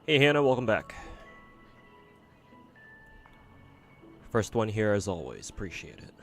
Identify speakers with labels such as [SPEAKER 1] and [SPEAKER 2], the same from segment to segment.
[SPEAKER 1] Hey Hannah, welcome back. First one here as always, appreciate it.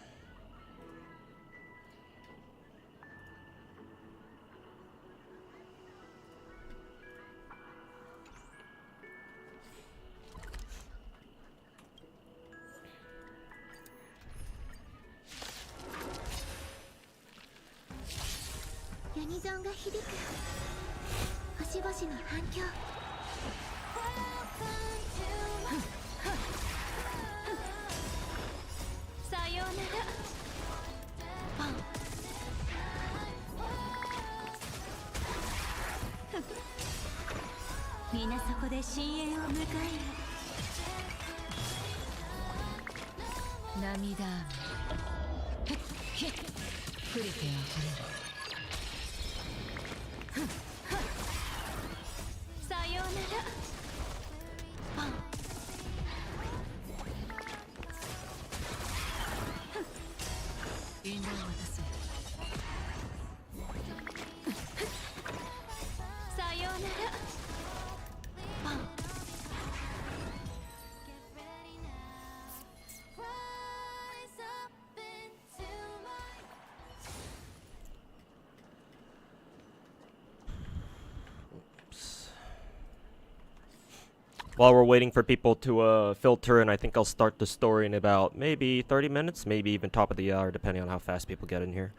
[SPEAKER 1] While we're waiting for people to filter, and I think I'll start the story in about maybe 30 minutes, maybe even top of the hour, depending on how fast people get in here.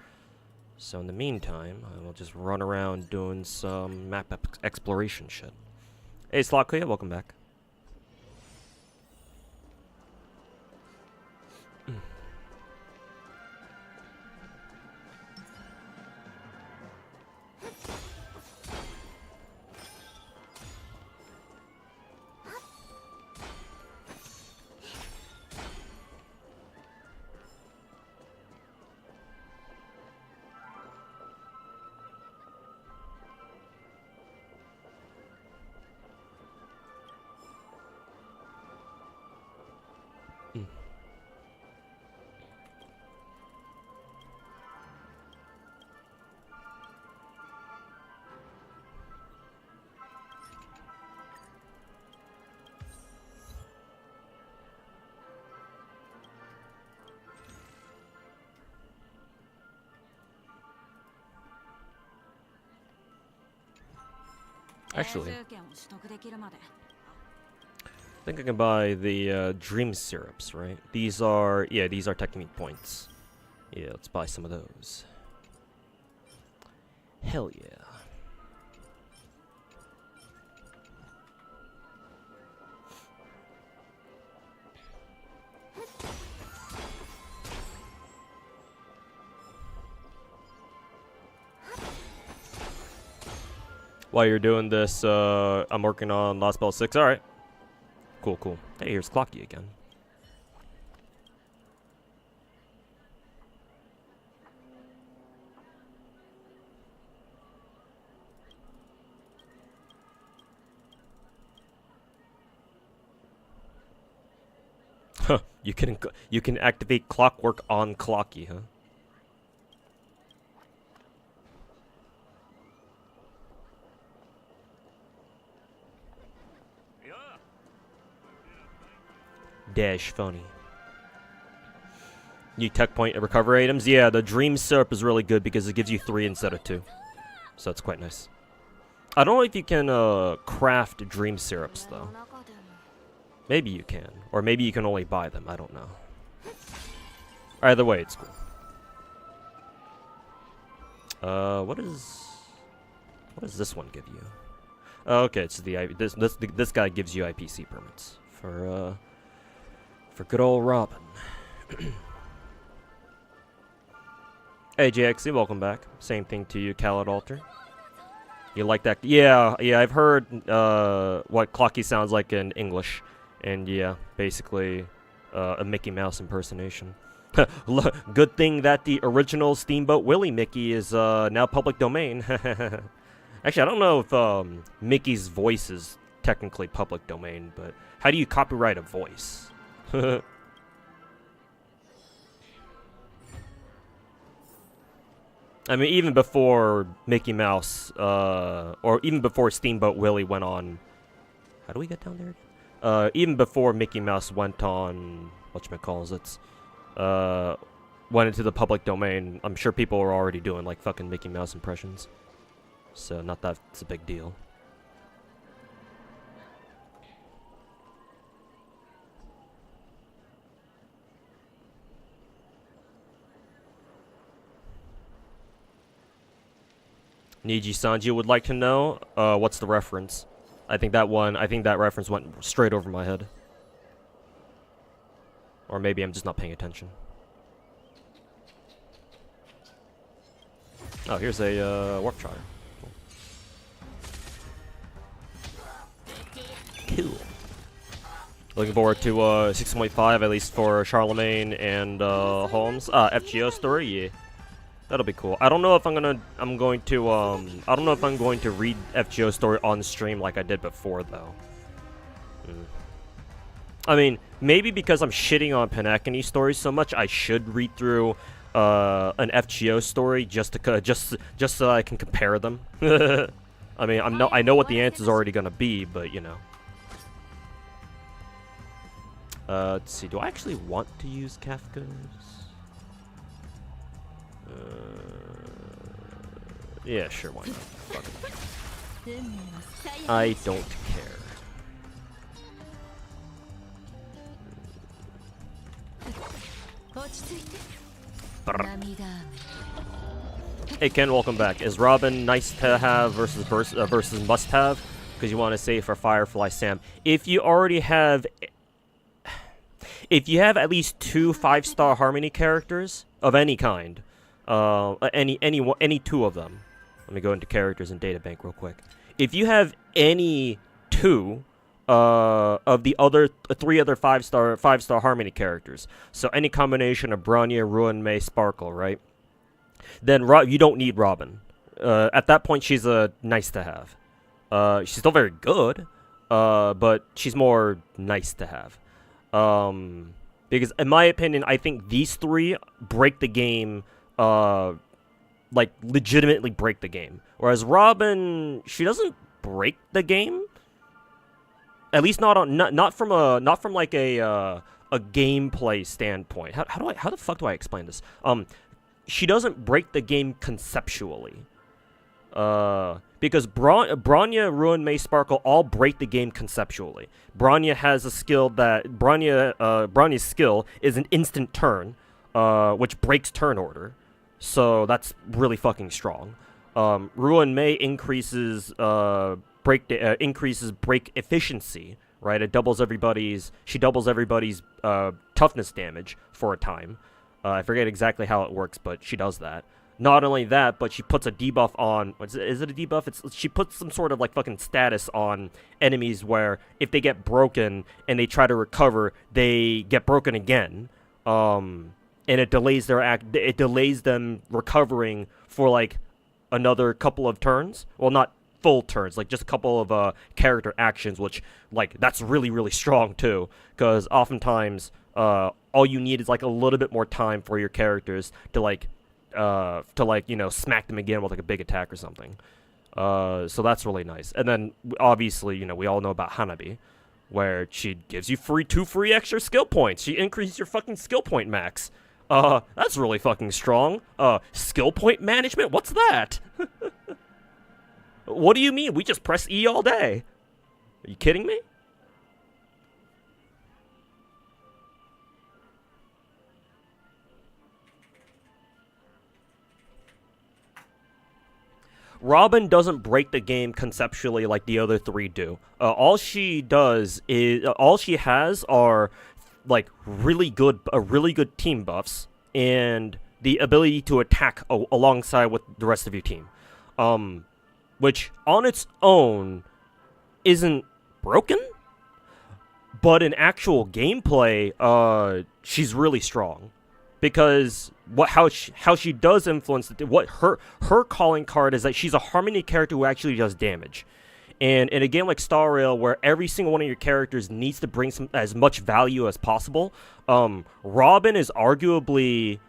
[SPEAKER 1] So in the meantime, I will just run around doing some map exploration shit. Hey Slotclea, welcome back. Actually, I think I can buy the dream syrups, right? These are technique points. Yeah, let's buy some of those. Hell yeah. While you're doing this, I'm working on Lost Ball 6. Alright. Cool, cool. Hey, here's Clocky again. Huh, you can activate clockwork on Clocky, huh? Dash funny. New tech point and recovery items. Yeah, the dream syrup is really good because it gives you 3 instead of 2. So that's quite nice. I don't know if you can craft dream syrups though. Maybe you can. Or maybe you can only buy them. I don't know. Either way, it's cool. What does this one give you? Oh, okay, it's the this guy gives you IPC permits for good old Robin. Hey JXC, welcome back. Same thing to you, Khaled Alter. You like that? Yeah, I've heard what Clocky sounds like in English. And yeah, basically a Mickey Mouse impersonation. Good thing that the original Steamboat Willie Mickey is now public domain. Actually, I don't know if Mickey's voice is technically public domain, but how do you copyright a voice? I mean, even before Mickey Mouse, or even before Steamboat Willie went on How do we get down there? Even before Mickey Mouse went on whatchamacallit, went into the public domain, I'm sure people were already doing like fucking Mickey Mouse impressions. So not that it's a big deal. Niji Sanji would like to know, what's the reference? I think that reference went straight over my head. Or maybe I'm just not paying attention. Oh, here's a, warp charter. Cool. Looking forward to, 6.5, at least for Charlemagne and, Holmes. FGO story, yeah. That'll be cool. I don't know if I'm going to read FGO story on stream like I did before, though. I mean, maybe because I'm shitting on penacony stories so much, I should read through an FGO story just so I can compare them. I mean, I know what the answer's already gonna be, but you know. Let's see. Do I actually want to use Kafka's? Yeah, sure, why not? Fuck it. I don't care. Hey Ken, welcome back. Is Robin nice to have versus must have? Because you want to save for Firefly Sam. If you already have, if you have at least 2 5-star Harmony characters of any kind, any 2 of them. Let me go into characters and databank real quick. If you have any 2 of the other 3 other 5-star Harmony characters, so any combination of Bronya, Ruin, May, Sparkle, right? Then you don't need Robin. At that point, she's a nice to have. She's still very good, but she's more nice to have. Because in my opinion, I think these 3 break the game. Like legitimately break the game. Whereas Robin, she doesn't break the game. At least not from like a gameplay standpoint. How the fuck do I explain this? She doesn't break the game conceptually. Because Bronya, Ruin, May, Sparkle all break the game conceptually. Bronya has a skill that Bronya's skill is an instant turn, which breaks turn order. So that's really fucking strong. Ruin May increases break efficiency, right? She doubles everybody's toughness damage for a time. I forget exactly how it works, but she does that. Not only that, but she puts a debuff on. Is it a debuff? She puts some sort of like fucking status on enemies where if they get broken and they try to recover, they get broken again. And it delays it delays them recovering for like another couple of turns. Well, not full turns, like just a couple of character actions, which like that's really really strong too. Because oftentimes all you need is like a little bit more time for your characters to like you know smack them again with like a big attack or something. So that's really nice. And then obviously you know we all know about Hanabi, where she gives you 2 free extra skill points. She increases your fucking skill point max. That's really fucking strong. Skill point management? What's that? What do you mean? We just press E all day. Are you kidding me? Robin doesn't break the game conceptually like the other 3 do. All she does is, all she has are like really good team buffs and the ability to attack alongside with the rest of your team, which on its own isn't broken, but in actual gameplay, she's really strong because how she does influence what her calling card is that she's a Harmony character who actually does damage. And in a game like Star Rail, where every single one of your characters needs to bring as much value as possible, Robin is arguably,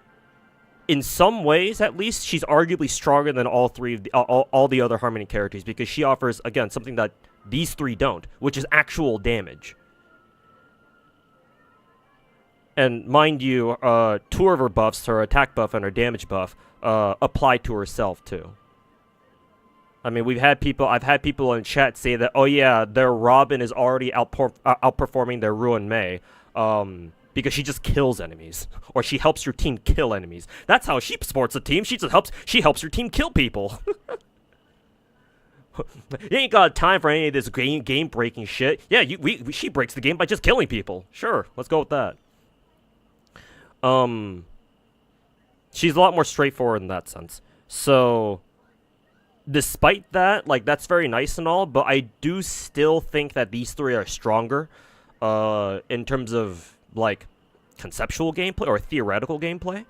[SPEAKER 1] in some ways at least, she's arguably stronger than all 3 of all the other Harmony characters because she offers again something that These 3 don't, which is actual damage. And mind you, 2 of her buffs, her attack buff and her damage buff, apply to herself too. I mean, I've had people in chat say that, oh yeah, their Robin is already outperforming their Ruin Mei, because she just kills enemies, or she helps your team kill enemies. That's how she supports a team. She helps your team kill people. You ain't got time for any of this game breaking shit. Yeah, she breaks the game by just killing people. Sure, let's go with that. She's a lot more straightforward in that sense. So, despite that, like, that's very nice and all, but I do still think that these 3 are stronger, in terms of, like, conceptual gameplay or theoretical gameplay.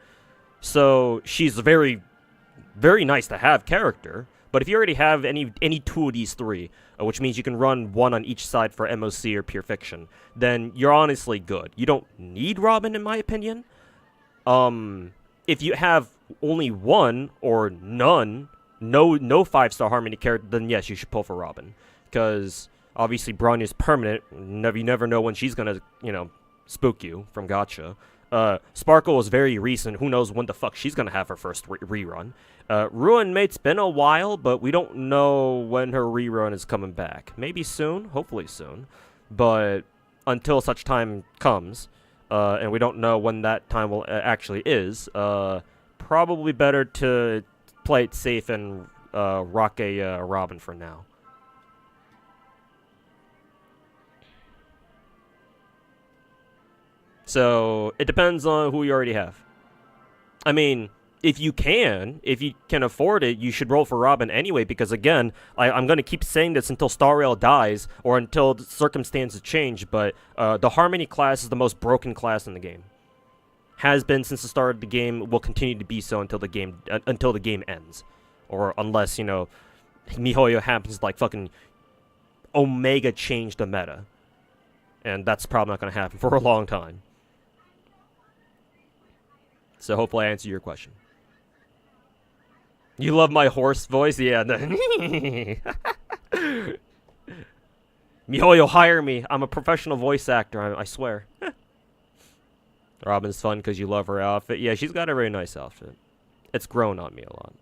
[SPEAKER 1] So, she's very, very nice to have character, but if you already have any 2 of these 3, which means you can run 1 on each side for MOC or Pure Fiction, then you're honestly good. You don't need Robin, in my opinion. If you have only 1 or none, no 5-star Harmony character, then yes, you should pull for Robin. Because, obviously, Bronya's permanent. You never know when she's gonna, spook you from gacha. Sparkle is very recent. Who knows when the fuck she's gonna have her first rerun. Ruin Mate's been a while, but we don't know when her rerun is coming back. Maybe soon, hopefully soon. But until such time comes, and we don't know when that time will actually is, probably better to play it safe and rock a Robin for now. So, it depends on who you already have. I mean, if you can afford it, you should roll for Robin anyway, because again, I'm going to keep saying this until Star Rail dies, or until the circumstances change, but the Harmony class is the most broken class in the game. Has been since the start of the game, will continue to be so until the game ends. Or unless, MiHoYo happens to, like, fucking Omega change the meta. And that's probably not going to happen for a long time. So hopefully I answer your question. You love my horse voice? Yeah. MiHoYo, hire me. I'm a professional voice actor, I swear. Robin's fun because you love her outfit. Yeah, she's got a very nice outfit. It's grown on me a lot.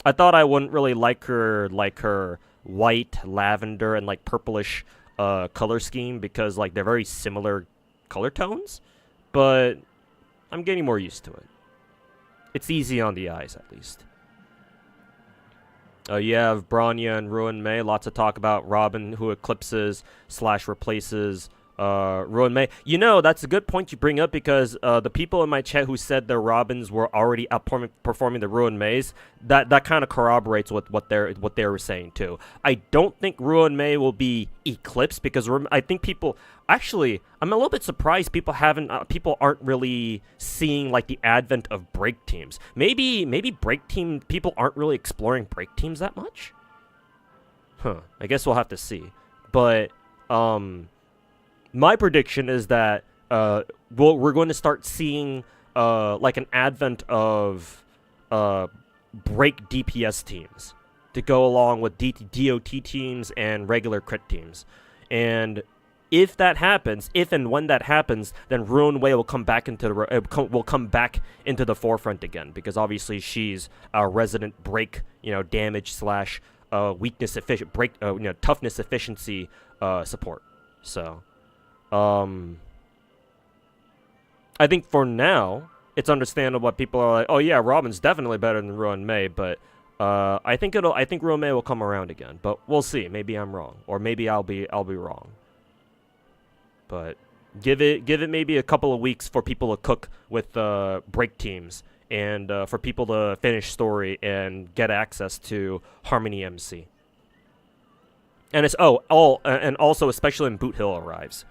[SPEAKER 1] I thought I wouldn't really like her white, lavender, and, like, purplish color scheme because, like, they're very similar color tones. But I'm getting more used to it. It's easy on the eyes, at least. You have Bronya and Ruin Mei. Lots of talk about Robin, who eclipses / replaces Ruin Mei. That's a good point you bring up, because the people in my chat who said their Robins were already outperforming the Ruin Meis, that kind of corroborates with what they were saying too. I don't think Ruin Mei will be eclipsed, because I think people actually, I'm a little bit surprised people aren't really seeing, like, the advent of break teams. Maybe break team people aren't really exploring break teams that much. I guess we'll have to see. But my prediction is that we're going to start seeing like an advent of break DPS teams to go along with DOT teams and regular crit teams. And if and when that happens, then Ruin Wei will come back into the forefront again, because obviously she's a resident break, damage / weakness efficient break, toughness efficiency support. So, I think for now it's understandable why people are like, oh yeah, Robin's definitely better than Ruin Mei, but I think Ruin Mei will come around again. But we'll see. Maybe I'm wrong, or maybe I'll be wrong. But give it maybe a couple of weeks for people to cook with break teams, and for people to finish story and get access to Harmony MC. And it's and also especially when Boot Hill arrives.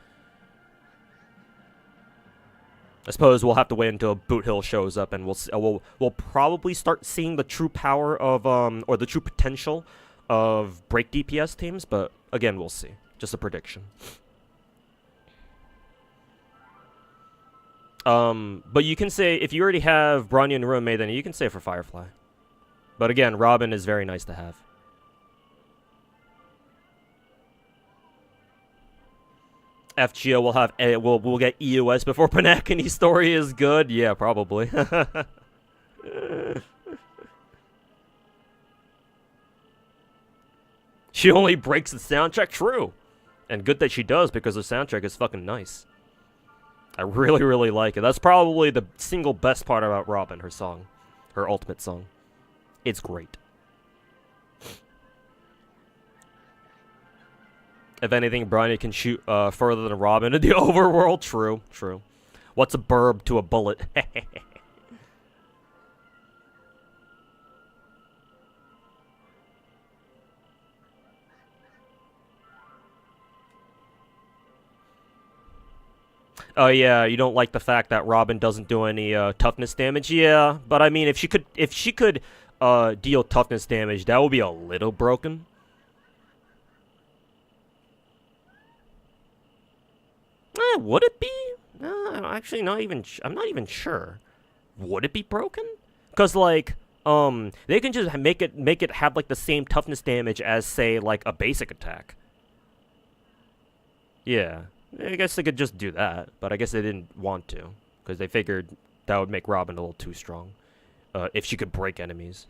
[SPEAKER 1] I suppose we'll have to wait until Boot Hill shows up, and we'll probably start seeing the true power of or the true potential of break DPS teams. But again, we'll see. Just a prediction. But you can say, if you already have Bronya and Ruin Mei, then you can say for Firefly. But again, Robin is very nice to have. FGO will have we'll get EOS before penacony story is good. Yeah, probably. She only breaks the soundtrack. True, and good that she does because the soundtrack is fucking nice. I really, really like it. That's probably the single best part about Robin, her song. Her ultimate song. It's great. If anything, Bryony can shoot further than Robin in the overworld. True, true. What's a burb to a bullet? Oh yeah, you don't like the fact that Robin doesn't do any toughness damage. Yeah, but I mean, if she could deal toughness damage, that would be a little broken. Would it be? Actually, I'm not even sure. Would it be broken? Cause like, they can just make it have like the same toughness damage as say like a basic attack. Yeah, I guess they could just do that, but I guess they didn't want to, because they figured that would make Robin a little too strong. If she could break enemies.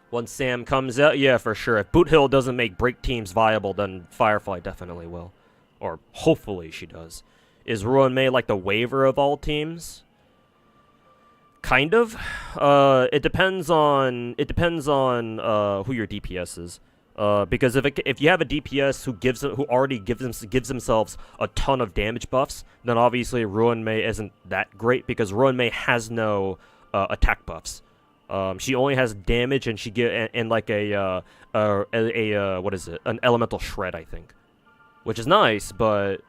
[SPEAKER 1] Once Sam comes out, yeah, for sure. If Boot Hill doesn't make break teams viable, then Firefly definitely will. Or hopefully she does. Is Ruin Mei like the waiver of all teams? Kind of. It depends on who your DPS is. Because if you have a DPS who already gives themselves a ton of damage buffs, then obviously Ruin Mei isn't that great because Ruin Mei has no attack buffs. She only has damage, and she and like what is it? An elemental shred, I think, which is nice, but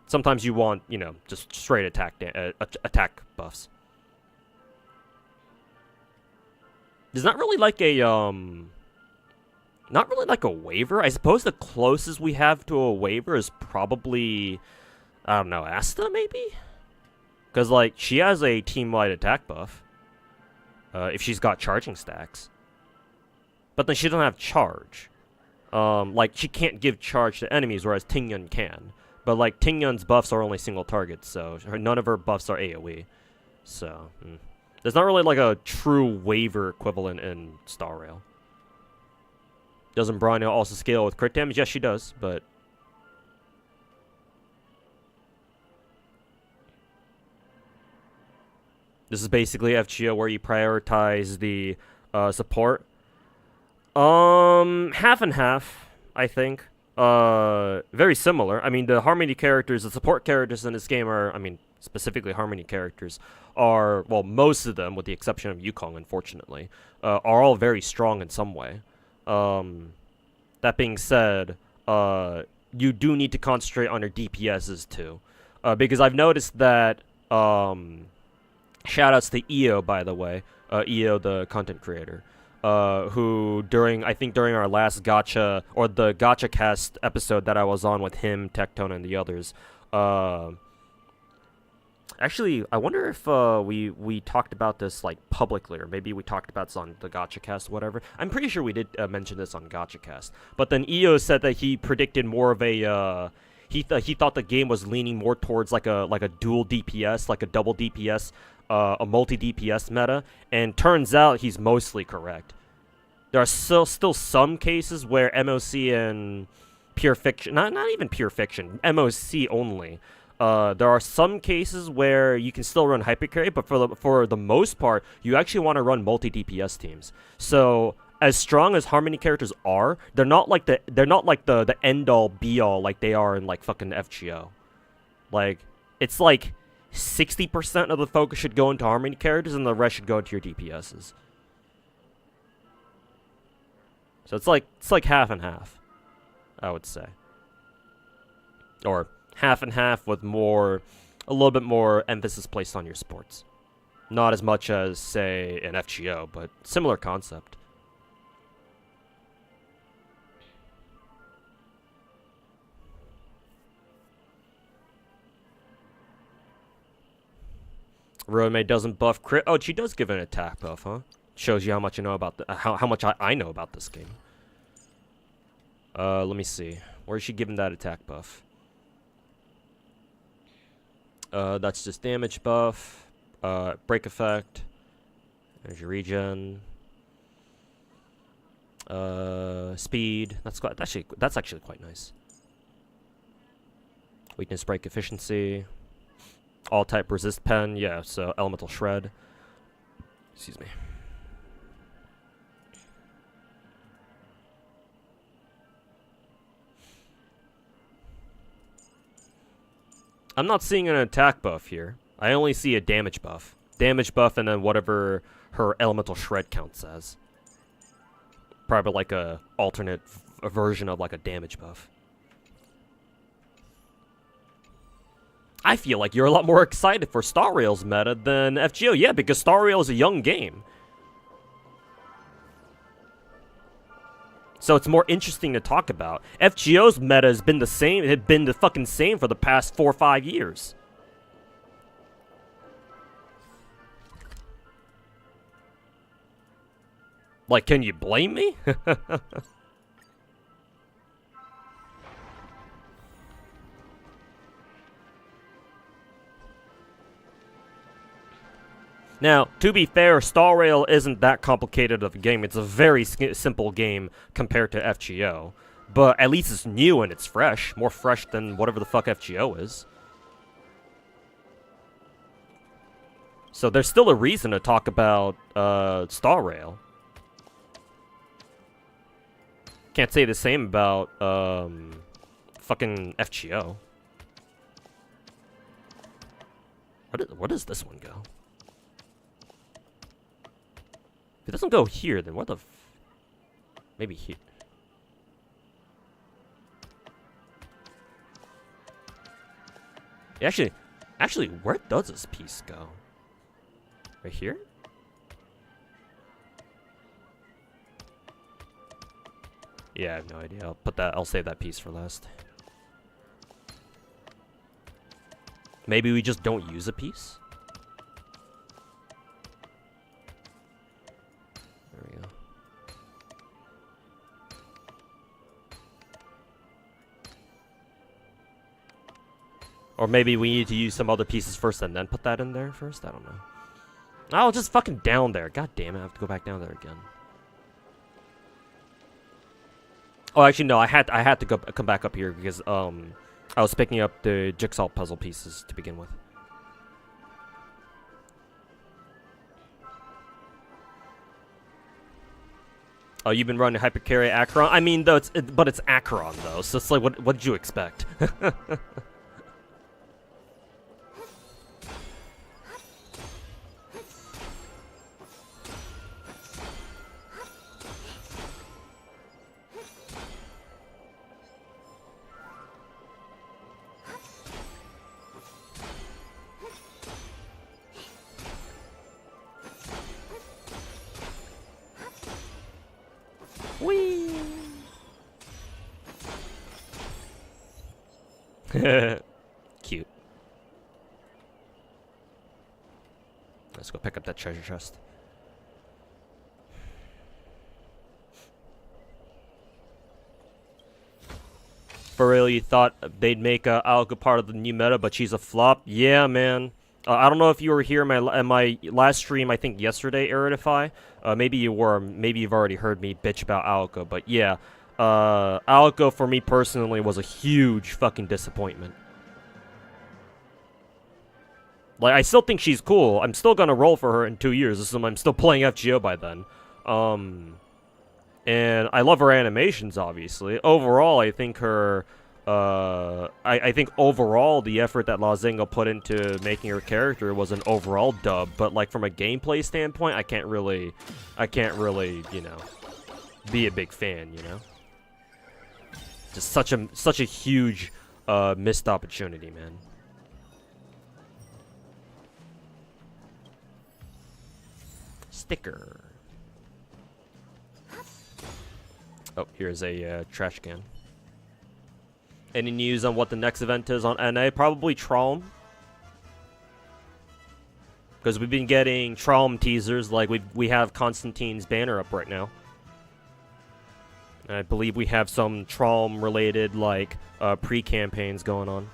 [SPEAKER 1] sometimes you want just straight attack buffs. There's not really like a waiver. I suppose the closest we have to a waiver is probably, I don't know, Asta maybe? Because, like, she has a team-wide attack buff. If she's got charging stacks. But then she doesn't have charge. Like, she can't give charge to enemies, whereas Tingyun can. But, like, Tingyun's buffs are only single targets, so none of her buffs are AoE. So, there's not really, like, a true waiver equivalent in Star Rail. Doesn't Bryony also scale with crit damage? Yes, she does, but... This is basically FGO where you prioritize the support. Half and half, I think. Very similar. I mean, the Harmony characters, the support characters in this game are, I mean, specifically Harmony characters, are, well, most of them, with the exception of Yukong, unfortunately, are all very strong in some way. That being said, you do need to concentrate on your DPSs too. Because I've noticed that, shoutouts to EO, by the way, EO, the content creator, who during our last gacha, or the gacha cast episode that I was on with him, Tectone, and the others, actually, I wonder if we talked about this like publicly, or maybe we talked about this on the gacha cast, whatever. I'm pretty sure we did mention this on gacha cast. But then EO said that he predicted more of a he thought the game was leaning more towards like a dual DPS, like a double DPS, a multi DPS meta, and turns out he's mostly correct. There are still some cases where MOC and pure fiction, not even pure fiction, MOC only. There are some cases where you can still run hypercarry, but for the most part, you actually want to run multi DPS teams. So as strong as Harmony characters are, they're not like the end all be all like they are in like fucking FGO. Like it's like 60% of the focus should go into Harmony characters, and the rest should go into your DPSs. So it's like half and half, I would say, or half and half with a little bit more emphasis placed on your sports. Not as much as, say, an FGO, but similar concept. Ruin Mei doesn't buff crit. Oh, she does give an attack buff, huh? Shows you how much you know about how much I know about this game. Let me see. Where is she giving that attack buff? That's just damage buff. Break effect. Energy regen. Speed. That's actually quite nice. Weakness break efficiency. All type resist pen. Yeah, so elemental shred. Excuse me. I'm not seeing an attack buff here. I only see a damage buff. Damage buff and then whatever her elemental shred counts as. Probably like a alternate version of like a damage buff. I feel like you're a lot more excited for Star Rail's meta than FGO. Yeah, because Star Rail is a young game. So it's more interesting to talk about. FGO's meta has been the same. It had been the fucking same for the past 4 or 5 years. Like, can you blame me? Now, to be fair, Star Rail isn't that complicated of a game. It's a very simple game compared to FGO. But at least it's new and it's fresh. More fresh than whatever the fuck FGO is. So there's still a reason to talk about Star Rail. Can't say the same about fucking FGO. Where does this one go? If it doesn't go here, then what the maybe here. Actually, where does this piece go? Right here? Yeah, I have no idea. I'll save that piece for last. Maybe we just don't use a piece? There we go. Or maybe we need to use some other pieces first and then put that in there first? I don't know. Oh, just fucking down there. God damn it, I have to go back down there again. Oh, actually, no, I had to come back up here because I was picking up the jigsaw puzzle pieces to begin with. Oh, you've been running Hypercarry Acheron? I mean, though, but it's Acheron though, so it's like, what did you expect? Whee! Cute. Let's go pick up that treasure chest. For real, you thought they'd make Aoko part of the new meta, but she's a flop? Yeah, man. I don't know if you were here in my last stream, I think yesterday, Aridify. Maybe you were. Maybe you've already heard me bitch about Aoko. But yeah, Aoko for me personally was a huge fucking disappointment. Like, I still think she's cool. I'm still gonna roll for her in 2 years. I'm still playing FGO by then. And I love her animations, obviously. Overall, I think her... I think overall the effort that Lazinga put into making her character was an overall dub, but like from a gameplay standpoint, I can't really, you know, be a big fan, you know. Just such a huge missed opportunity, man. Sticker. Oh, here's a trash can. Any news on what the next event is on NA? Probably Traum. Because we've been getting Traum teasers, like we have Constantine's banner up right now. I believe we have some Trom-related, like, pre-campaigns going on.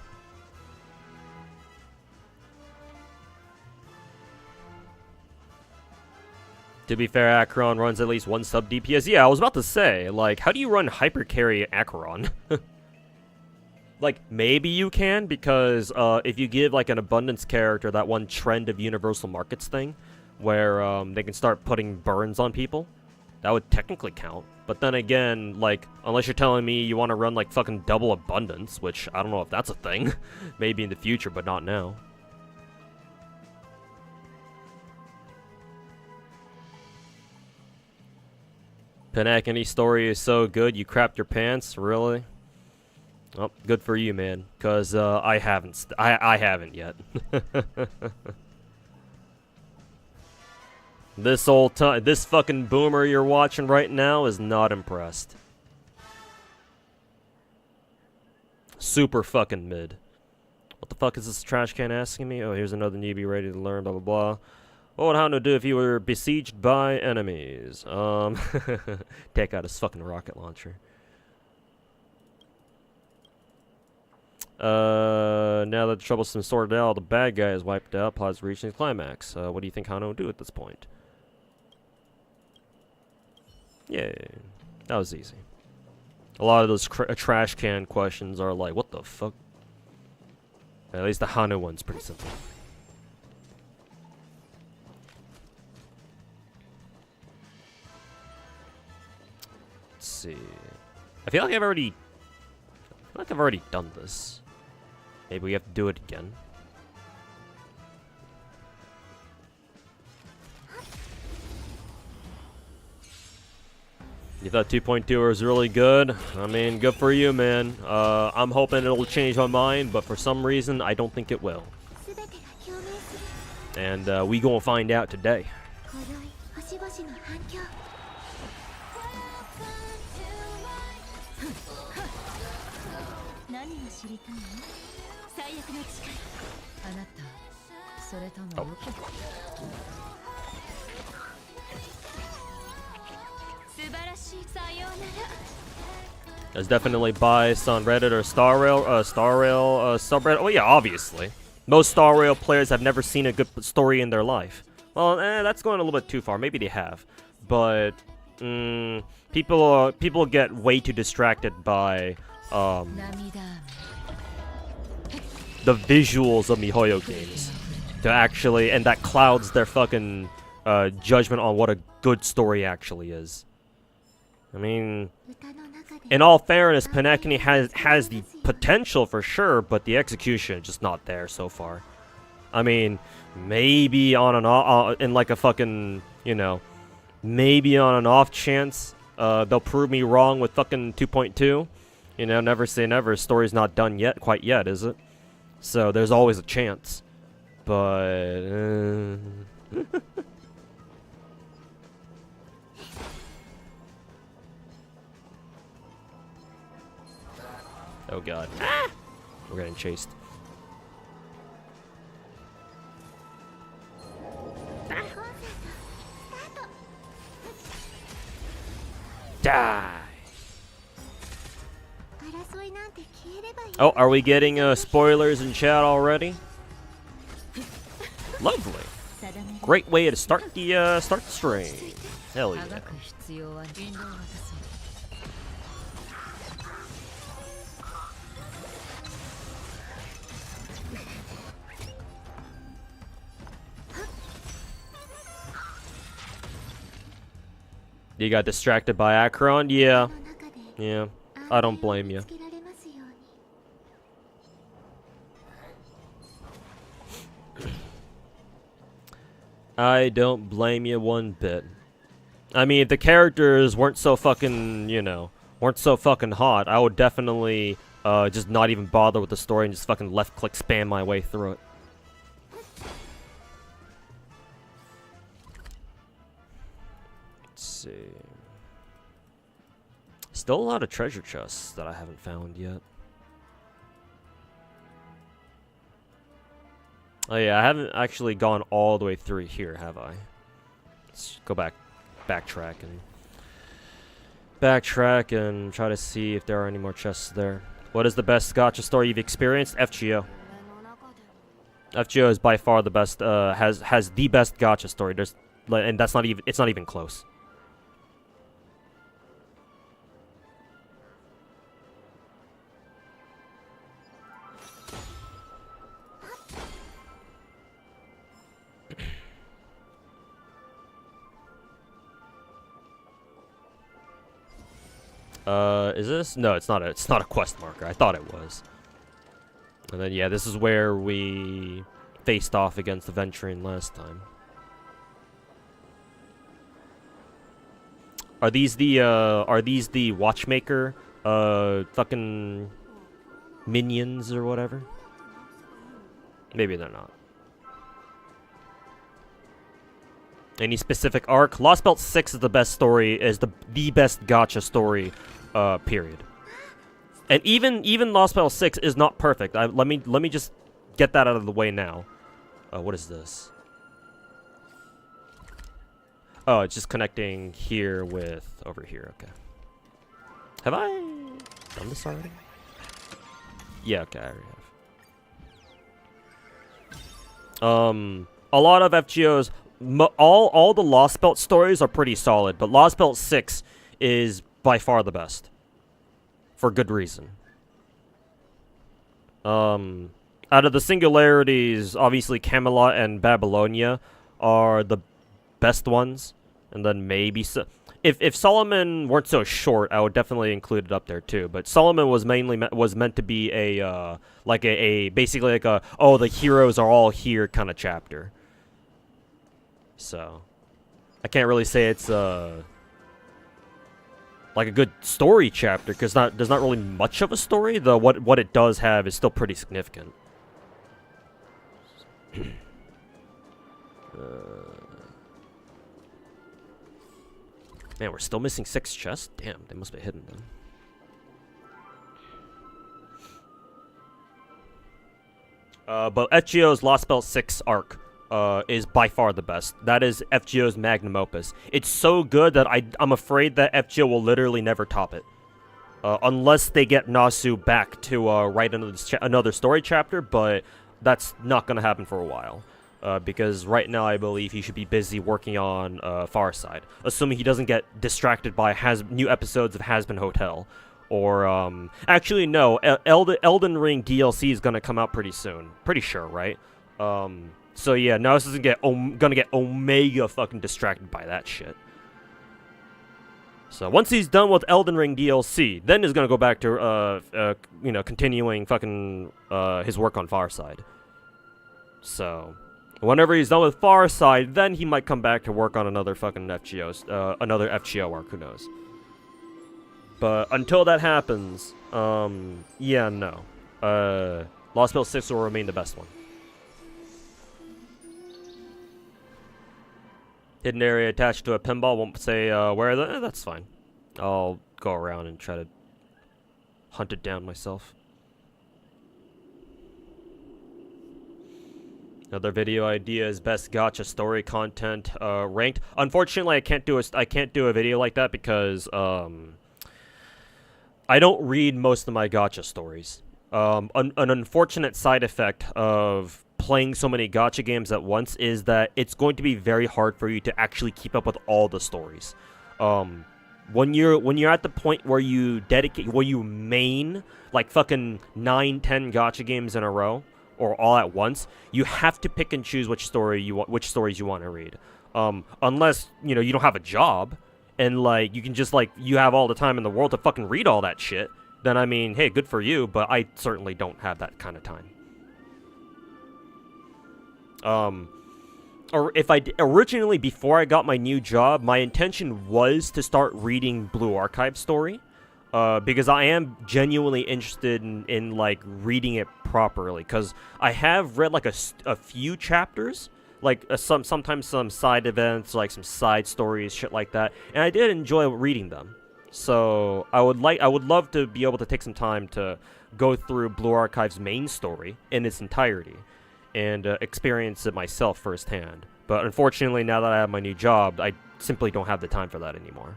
[SPEAKER 1] To be fair, Acheron runs at least one sub DPS. Yeah, I was about to say, like, how do you run hyper carry Acheron? Like, maybe you can, because if you give, like, an abundance character that one trend of universal markets thing, where they can start putting burns on people, that would technically count. But then again, like, unless you're telling me you want to run, like, fucking double abundance, which I don't know if that's a thing. Maybe in the future, but not now. Penacony story is so good, you crapped your pants? Really? Oh, good for you, man. Cause I haven't. I haven't yet. This fucking boomer you're watching right now is not impressed. Super fucking mid. What the fuck is this trash can asking me? Oh, here's another newbie ready to learn. Blah blah blah. What would Hondo do if you were besieged by enemies? Take out his fucking rocket launcher. Now that the trouble's been sorted out, the bad guy is wiped out, plots reaching its climax. What do you think Hondo would do at this point? Yeah, that was easy. A lot of those trash can questions are like, what the fuck? At least the Hondo one's pretty simple. Let's see. I feel like I've already done this. Maybe we have to do it again. You thought 2.2 was really good? I mean, good for you, man. I'm hoping it'll change my mind, but for some reason, I don't think it will. And we gonna find out today. Oh. There's definitely bias on Reddit or Star Rail subreddit. Oh yeah, obviously. Most Star Rail players have never seen a good story in their life. Well, that's going a little bit too far. Maybe they have, but people get way too distracted by the visuals of MiHoYo games to actually, and that clouds their fucking judgment on what a good story actually is. I mean, in all fairness, penacony has the potential for sure, but the execution is just not there so far. I mean, maybe on an in like a fucking, you know, maybe on an off chance they'll prove me wrong with fucking 2.2. You know, never say never. Story's not done yet, quite yet, is it? So there's always a chance. But oh god. Ah! We're getting chased. Ah! Die! Oh, are we getting spoilers in chat already? Lovely. Great way to start the stream. Hell yeah. You got distracted by Acheron? Yeah. Yeah. I don't blame you. I don't blame you one bit. I mean, if the characters weren't so fucking, you know, weren't so fucking hot, I would definitely just not even bother with the story and just fucking left-click spam my way through it. Let's see. Still a lot of treasure chests that I haven't found yet. Oh yeah, I haven't actually gone all the way through here, have I? Let's go backtrack and backtrack and try to see if there are any more chests there. What is the best gacha story you've experienced? FGO. FGO is by far the best. Has the best gacha story. And that's not even. It's not even close. Is this? No, it's not a quest marker. I thought it was. And then, yeah, this is where we faced off against the Venturine last time. Are these the watchmaker, fucking minions or whatever? Maybe they're not. Any specific arc? Lost Belt 6 is the best story, is the best gacha story, period. And even Lost Belt 6 is not perfect. Let me just get that out of the way now. What is this? Oh, it's just connecting here with over here. Okay. Have I done this already? Yeah, okay, I already have. A lot of FGOs, all the Lost Belt stories are pretty solid, but Lost Belt 6 is by far the best. For good reason. Out of the singularities, obviously Camelot and Babylonia are the best ones, and then maybe if Solomon weren't so short, I would definitely include it up there too. But Solomon was meant to be a basically like a the heroes are all here kind of chapter. So I can't really say it's like a good story chapter, because there's not really much of a story, though what it does have is still pretty significant. Man, we're still missing 6 chests? Damn, they must be hidden then. But FGO's Lost Belt 6 arc is by far the best. That is FGO's magnum opus. It's so good that I'm afraid that FGO will literally never top it. Unless they get Nasu back to write another story chapter, but that's not going to happen for a while. Because right now I believe he should be busy working on Far Side. Assuming he doesn't get distracted by new episodes of Has Been Hotel. Or, actually no, Elden Ring DLC is going to come out pretty soon. Pretty sure, right? So yeah, Nasus isn't gonna get Omega fucking distracted by that shit. So once he's done with Elden Ring DLC, then he's gonna go back to continuing fucking his work on Farside. So whenever he's done with Farside, then he might come back to work on another fucking another FGO arc. Who knows? But until that happens, yeah, no. Lost Belt 6 will remain the best one. Hidden area attached to a pinball, won't say where. That's fine. I'll go around and try to hunt it down myself. Another video idea is best gacha story content ranked. Unfortunately, I can't do a video like that because I don't read most of my gacha stories. An unfortunate side effect of playing so many gacha games at once is that it's going to be very hard for you to actually keep up with all the stories. When you're at the point where you main like fucking 9-10 gacha games in a row or all at once, you have to pick and choose which stories you want to read. Unless you don't have a job and like you can just you have all the time in the world to fucking read all that shit. Then I mean, hey, good for you, but I certainly don't have that kind of time. Or if originally, before I got my new job, my intention was to start reading Blue Archive story, because I am genuinely interested in like reading it properly, because I have read like a few chapters, like sometimes some side events, like some side stories, shit like that, and I did enjoy reading them. So I would love to be able to take some time to go through Blue Archive's main story in its entirety and experience it myself firsthand. But unfortunately, now that I have my new job, I simply don't have the time for that anymore.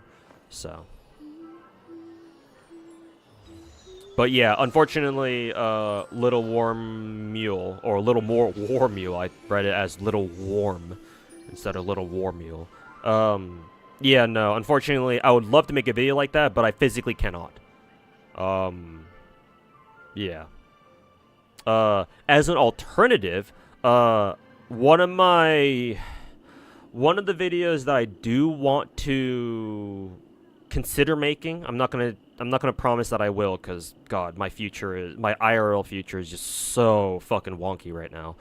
[SPEAKER 1] So But yeah, unfortunately, Little Warm Mule, or Little More War Mule, I read it as Little Warm instead of Little War Mule. Yeah, no, unfortunately, I would love to make a video like that, but I physically cannot. Yeah. As an alternative, one of the videos that I do want to consider making, I'm not gonna promise that I will, because God, my IRL future is just so fucking wonky right now.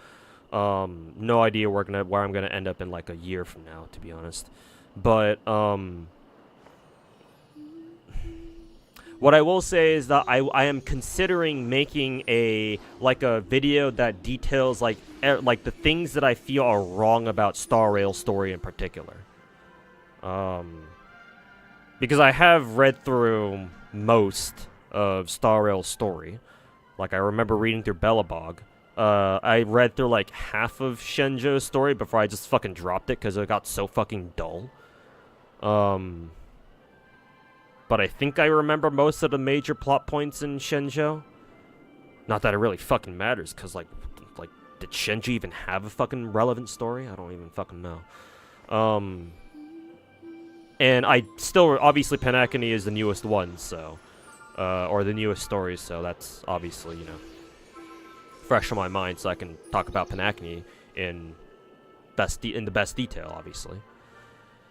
[SPEAKER 1] No idea where I'm gonna end up in like a year from now, to be honest. But what I will say is that I am considering making a video that details like the things that I feel are wrong about Star Rail's story in particular. Because I have read through most of Star Rail's story. Like, I remember reading through Belobog. I read through like half of Shenjo's story before I just fucking dropped it because it got so fucking dull. But I think I remember most of the major plot points in Shenjo. Not that it really fucking matters, because like did Shenjo even have a fucking relevant story? I don't even fucking know. And I still, obviously, penacony is the newest one, so, or the newest story, so that's obviously, you know, fresh on my mind, so I can talk about penacony in the best detail, obviously.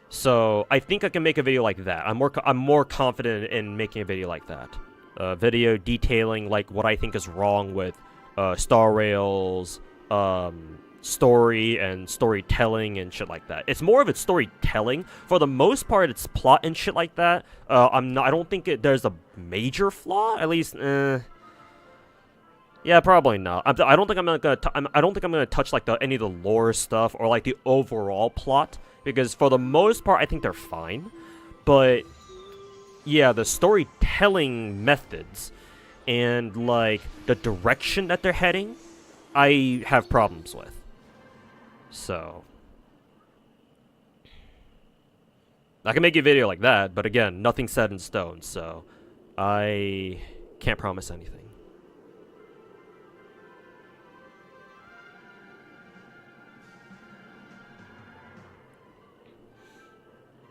[SPEAKER 1] So I think I can make a video like that. I'm more confident in making a video like that. A video detailing like what I think is wrong with Star Rail's story and storytelling and shit like that. It's more of its storytelling. For the most part, it's plot and shit like that. I don't think there's a major flaw. At least, yeah, probably not. I don't think I'm gonna touch like any of the lore stuff or like the overall plot, because for the most part, I think they're fine. But yeah, the storytelling methods and like the direction that they're heading, I have problems with. So I can make a video like that, but again, nothing's set in stone, so I can't promise anything.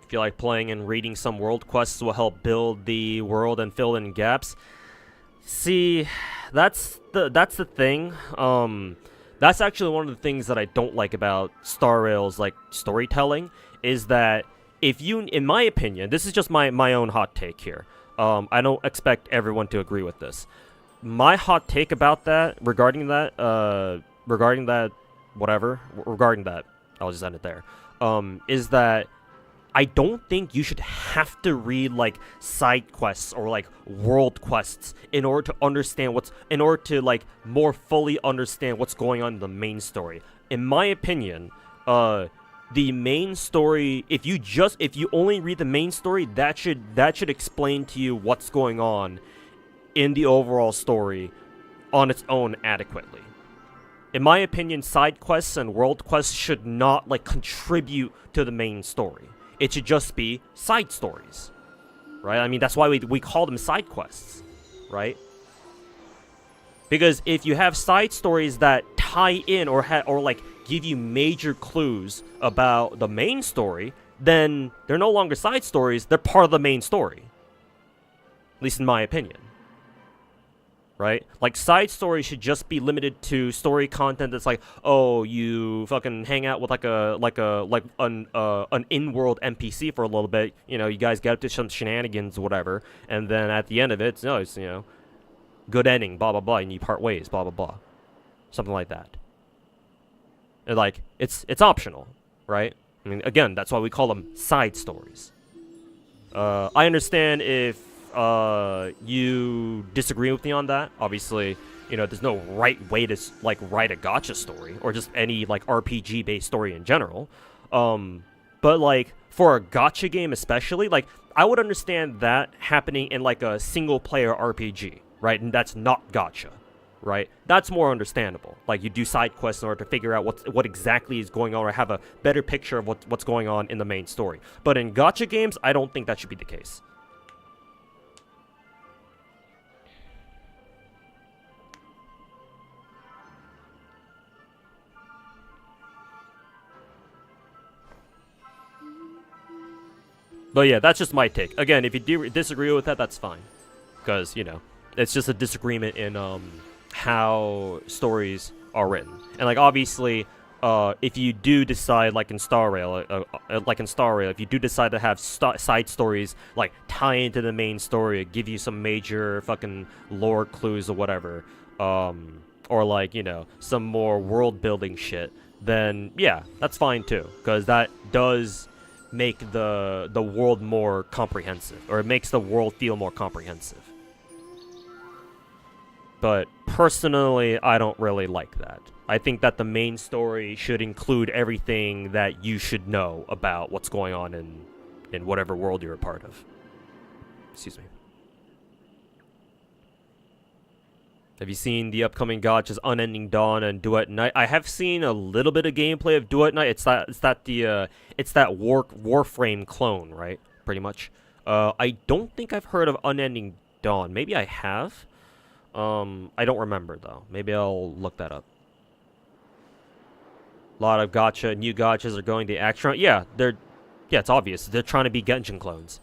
[SPEAKER 1] If you like playing and reading some world quests will help build the world and fill in gaps. See, that's the thing. That's actually one of the things that I don't like about Star Rail's like storytelling, is that if you, in my opinion, this is just my own hot take here. I don't expect everyone to agree with this. My hot take about that, regarding that, I'll just end it there. Is that I don't think you should have to read like side quests or like world quests in order to understand like more fully understand what's going on in the main story. In my opinion, the main story, if you only read the main story, that should explain to you what's going on in the overall story on its own adequately. In my opinion, side quests and world quests should not like contribute to the main story. It should just be side stories, right? I mean, that's why we call them side quests, right? Because if you have side stories that tie in or like give you major clues about the main story, then they're no longer side stories, they're part of the main story. At least in my opinion. Right? Like, side stories should just be limited to story content that's like, oh, you fucking hang out with an in-world NPC for a little bit, you know, you guys get up to some shenanigans or whatever, and then at the end of it, it's, you know, good ending, blah, blah, blah, and you part ways, blah, blah, blah. Something like that. And, like, it's optional, right? I mean, again, that's why we call them side stories. I understand if you disagree with me on that. Obviously, you know, there's no right way to like write a gacha story or just any like RPG based story in general. But like for a gacha game especially, like I would understand that happening in like a single player RPG, right? And that's not gacha, right? That's more understandable. Like you do side quests in order to figure out what exactly is going on or have a better picture of what's going on in the main story. But in gacha games, I don't think that should be the case. But yeah, that's just my take. Again, if you do disagree with that, that's fine. Because, you know, it's just a disagreement in how stories are written. And, like, obviously, if you do decide, like in Star Rail, if you do decide to have side stories, like, tie into the main story, give you some major fucking lore clues or whatever, or, like, you know, some more world-building shit, then, yeah, that's fine, too. Because that does make the world more comprehensive, or it makes the world feel more comprehensive. But personally, I don't really like that. I think that the main story should include everything that you should know about what's going on in whatever world you're a part of. Excuse me. Have you seen the upcoming gachas Unending Dawn and Duet Night? I have seen a little bit of gameplay of Duet Night. It's that Warframe clone, right? Pretty much. I don't think I've heard of Unending Dawn. Maybe I have. I don't remember though. Maybe I'll look that up. A lot of new gachas are going the action route. Yeah, it's obvious. They're trying to be Genshin clones.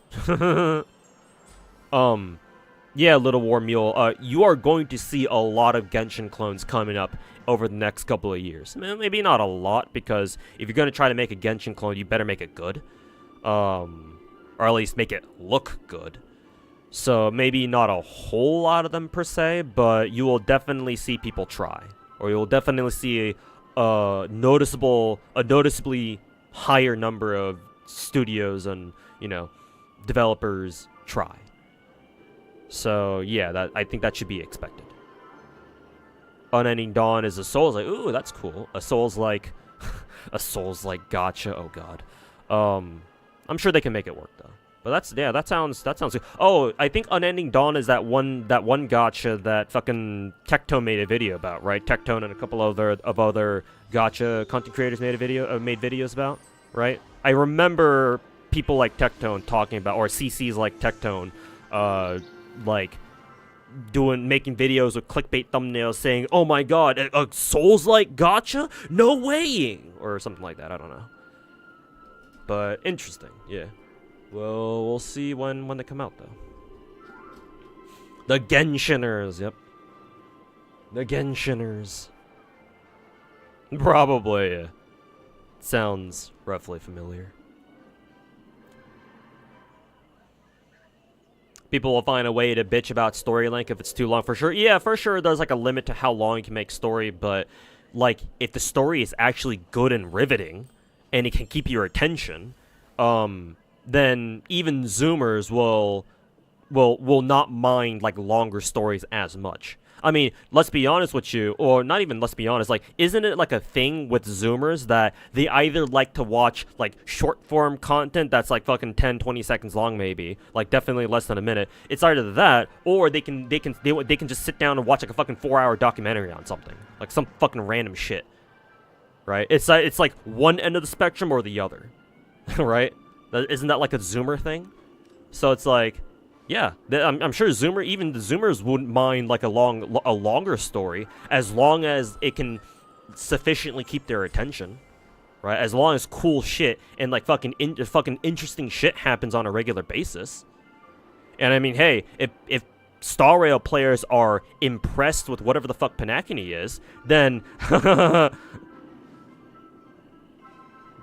[SPEAKER 1] Yeah, Little War Mule, you are going to see a lot of Genshin clones coming up over the next couple of years. Maybe not a lot, because if you're going to try to make a Genshin clone, you better make it good. Or at least make it look good. So maybe not a whole lot of them per se, but you will definitely see people try. Or you'll definitely see a noticeably higher number of studios and, you know, developers try. So, yeah, I think that should be expected. Unending Dawn is a Souls-like. Ooh, that's cool. A Souls-like... a Souls-like gacha. Oh, God. I'm sure they can make it work, though. But that sounds good. Oh, I think Unending Dawn is that one gacha that fucking Tectone made a video about, right? Tectone and a couple other gacha content creators made videos about, right? I remember people like Tectone talking about, or CCs like Tectone, like making videos with clickbait thumbnails saying, "Oh my god, a Souls-like gacha? No way!" or something like that. I don't know. But interesting, yeah. Well, we'll see when they come out though. The Genshiners, yep. The Genshiners. Probably, yeah. Sounds roughly familiar. People will find a way to bitch about story length if it's too long, for sure. Yeah, for sure, there's like a limit to how long you can make story, but like if the story is actually good and riveting, and it can keep your attention, then even Zoomers will not mind like longer stories as much. I mean, let's be honest with you, or not even let's be honest, like, isn't it like a thing with Zoomers that they either like to watch like short form content that's like fucking 10, 20 seconds long, maybe, like definitely less than a minute. It's either that, or they can just sit down and watch like a fucking 4-hour documentary on something, like some fucking random shit, right? It's like one end of the spectrum or the other, right? Isn't that like a Zoomer thing? So it's like, yeah, I'm sure even the Zoomers wouldn't mind like a longer story, as long as it can sufficiently keep their attention, right? As long as cool shit and like fucking interesting shit happens on a regular basis. And I mean, hey, if Star Rail players are impressed with whatever the fuck penacony is, then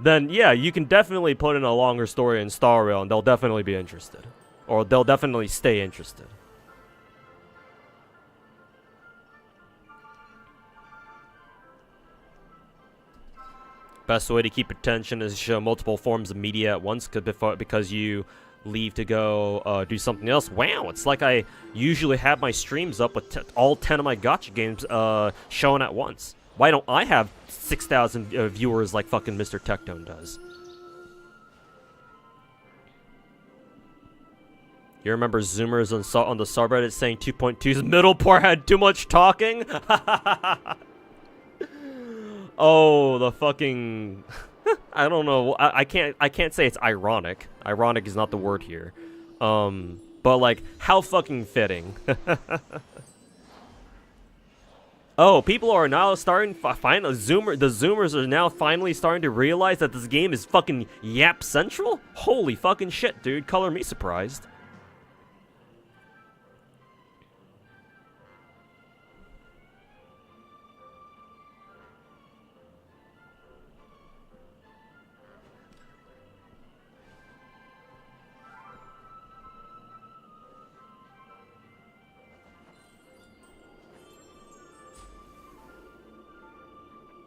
[SPEAKER 1] then yeah, you can definitely put in a longer story in Star Rail and they'll definitely be interested. Or they'll definitely stay interested. Best way to keep attention is to show multiple forms of media at once, because you leave to go do something else. Wow, it's like I usually have my streams up with all 10 of my gacha games shown at once. Why don't I have 6,000 viewers like fucking Mr. Tectone does? You remember Zoomers on the subreddit saying 2.2's middle part had too much talking? Oh, the fucking... I don't know. I can't say it's ironic. Ironic is not the word here. But like, how fucking fitting. Oh, people are now starting. Finally, the Zoomers are now finally starting to realize that this game is fucking Yap Central. Holy fucking shit, dude! Color me surprised.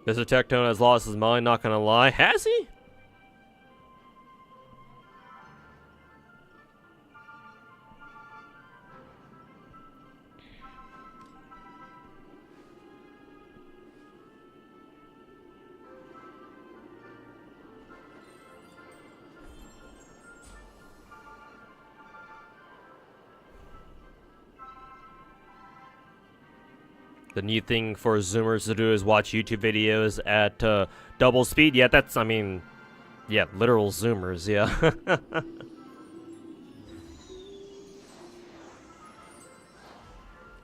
[SPEAKER 1] Mr. Tectone has lost his mind, not gonna lie. Has he? The new thing for Zoomers to do is watch YouTube videos at double speed. Yeah, that's, I mean, yeah, literal Zoomers, yeah.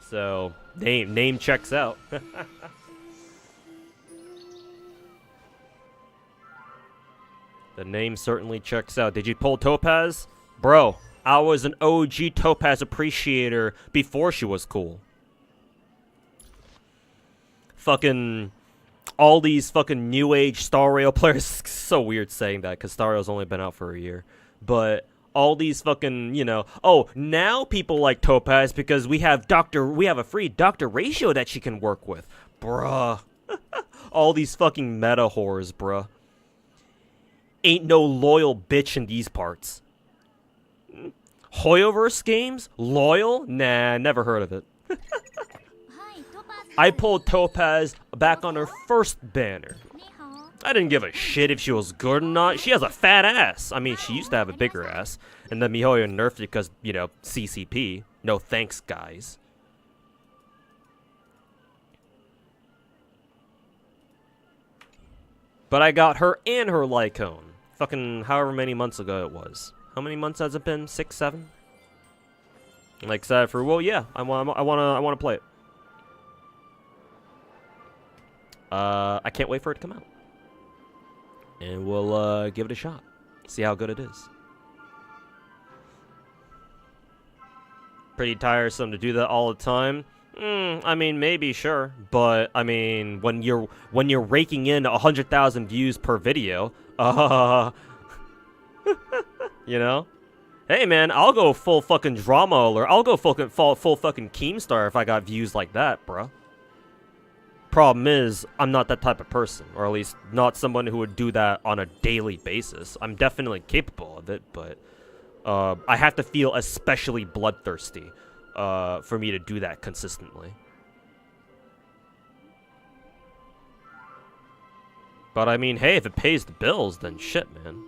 [SPEAKER 1] So, name checks out. The name certainly checks out. Did you pull Topaz? Bro, I was an OG Topaz appreciator before she was cool. Fucking all these fucking new age Star Rail players. So weird saying that because Star Rail's only been out for a year. But all these fucking, you know, oh, now people like Topaz because we have a free Doctor Ratio that she can work with. Bruh. All these fucking meta whores, bruh. Ain't no loyal bitch in these parts. Hoyoverse games? Loyal? Nah, never heard of it. I pulled Topaz back on her first banner. I didn't give a shit if she was good or not. She has a fat ass. I mean, she used to have a bigger ass. And then MiHoYo nerfed it because, you know, CCP. No thanks, guys. But I got her and her Lycone. Fucking however many months ago it was. How many months has it been? 6, 7? I'm excited for, well, yeah, I wanna play it. I can't wait for it to come out. And we'll give it a shot. See how good it is. Pretty tiresome to do that all the time. I mean, maybe, sure. But, I mean, when you're raking in 100,000 views per video, you know? Hey, man, I'll go full fucking drama alert. I'll go full fucking Keemstar if I got views like that, bruh. Problem is, I'm not that type of person, or at least not someone who would do that on a daily basis. I'm definitely capable of it, but I have to feel especially bloodthirsty for me to do that consistently. But I mean, hey, if it pays the bills, then shit, man.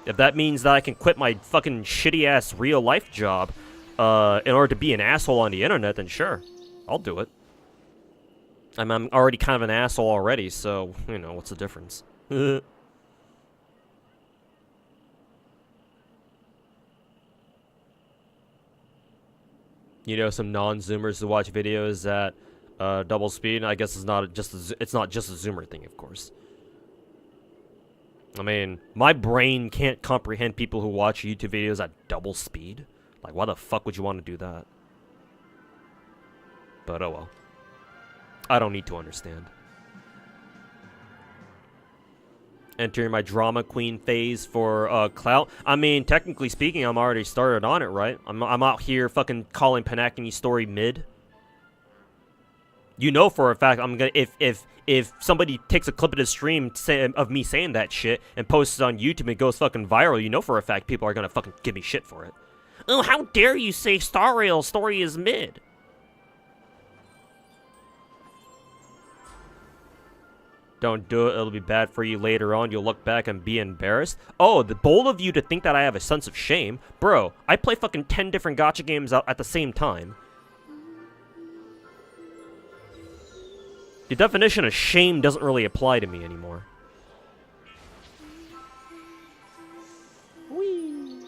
[SPEAKER 1] If that means that I can quit my fucking shitty-ass real-life job in order to be an asshole on the internet, then sure. I'll do it. I'm already kind of an asshole already, so, you know, what's the difference? You know, some non-Zoomers to watch videos at double speed. I guess it's not just a Zoomer thing, of course. I mean, my brain can't comprehend people who watch YouTube videos at double speed. Like, why the fuck would you want to do that? But oh well. I don't need to understand. Entering my drama queen phase for clout. I mean, technically speaking, I'm already started on it, right? I'm out here fucking calling penacony story mid. You know for a fact I'm gonna if somebody takes a clip of the stream of me saying that shit and posts it on YouTube and it goes fucking viral, you know for a fact people are gonna fucking give me shit for it. Oh, how dare you say Star Rail story is mid? Don't do it, it'll be bad for you later on. You'll look back and be embarrassed. Oh, the bold of you to think that I have a sense of shame. Bro, I play fucking 10 different gacha games out at the same time. The definition of shame doesn't really apply to me anymore. Whee!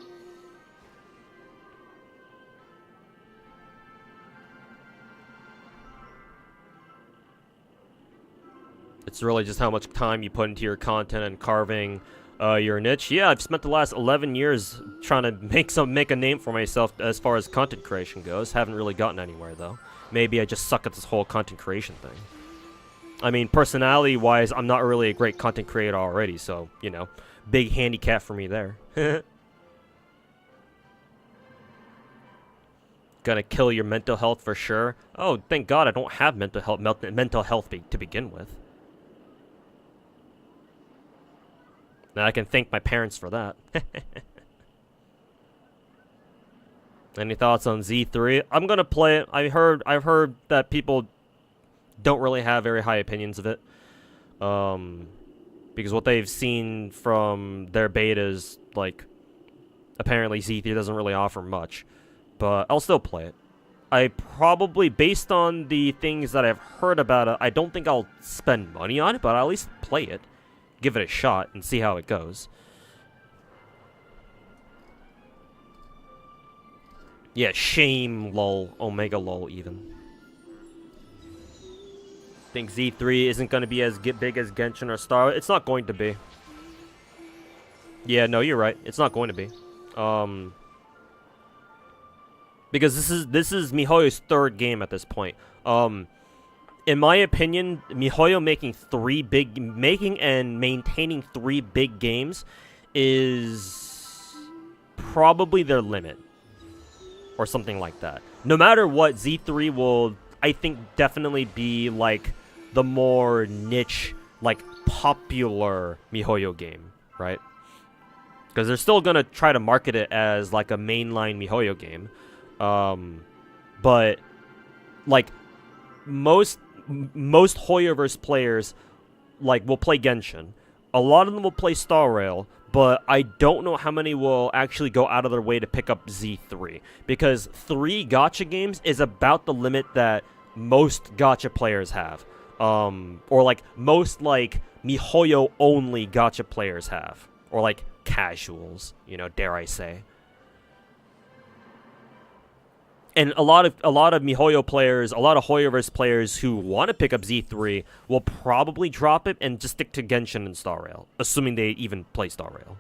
[SPEAKER 1] It's really just how much time you put into your content and carving your niche. Yeah, I've spent the last 11 years trying to make a name for myself as far as content creation goes. Haven't really gotten anywhere though. Maybe I just suck at this whole content creation thing. I mean, personality-wise, I'm not really a great content creator already, so, you know, big handicap for me there. Gonna kill your mental health for sure. Oh, thank God I don't have mental health to begin with. Now I can thank my parents for that. Any thoughts on Z3? I'm gonna play it. I've heard that people don't really have very high opinions of it. Because what they've seen from their betas, like, apparently Z3 doesn't really offer much. But I'll still play it. I probably, based on the things that I've heard about it, I don't think I'll spend money on it, but I'll at least play it. Give it a shot and see how it goes. Yeah, shame, lol, omega lol even. Think Z3 isn't going to be as big as Genshin or Star. It's not going to be. Yeah, no, you're right. It's not going to be. Because this is MiHoYo's third game at this point. In my opinion, MiHoYo making and maintaining 3 big games is probably their limit. Or something like that. No matter what, Z3 will, I think, definitely be like the more niche, like popular MiHoYo game, right? Because they're still gonna try to market it as like a mainline MiHoYo game. But like most Hoyoverse players like will play Genshin. A lot of them will play Star Rail, but I don't know how many will actually go out of their way to pick up Z3, because 3 gacha games is about the limit that most gacha players have. Or like most like MiHoYo only gacha players have, or like casuals, you know, dare I say. And a lot of MiHoYo players, a lot of Hoyoverse players who want to pick up Z3 will probably drop it and just stick to Genshin and Star Rail, assuming they even play Star Rail.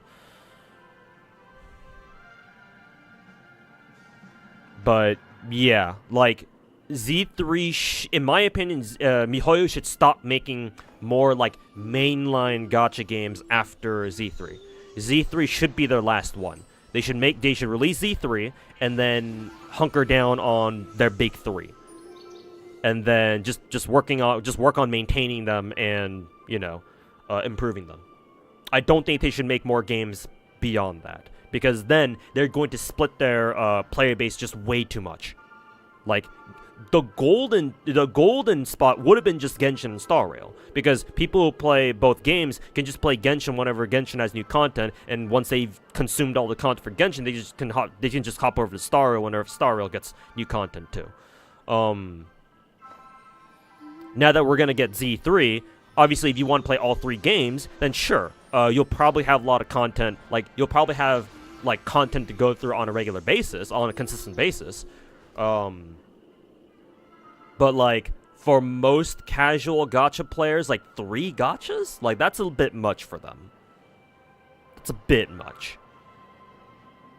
[SPEAKER 1] But yeah, like Z3, in my opinion, MiHoYo should stop making more like mainline gacha games after Z3. Z3 should be their last one. They should release Z3 and then hunker down on their big 3, and then just work on maintaining them and, you know, improving them. I don't think they should make more games beyond that, because then they're going to split their player base just way too much. Like the golden spot would have been just Genshin and Star Rail, because people who play both games can just play Genshin whenever Genshin has new content, and once they've consumed all the content for Genshin, they can just hop over to Star Rail whenever Star Rail gets new content too. Now that we're gonna get Z3, obviously if you want to play all 3 games, then sure, you'll probably have a lot of content. Like you'll probably have like content to go through on a regular basis, on a consistent basis. But, like, for most casual gacha players, like, 3 gachas? Like, that's a bit much for them. It's a bit much.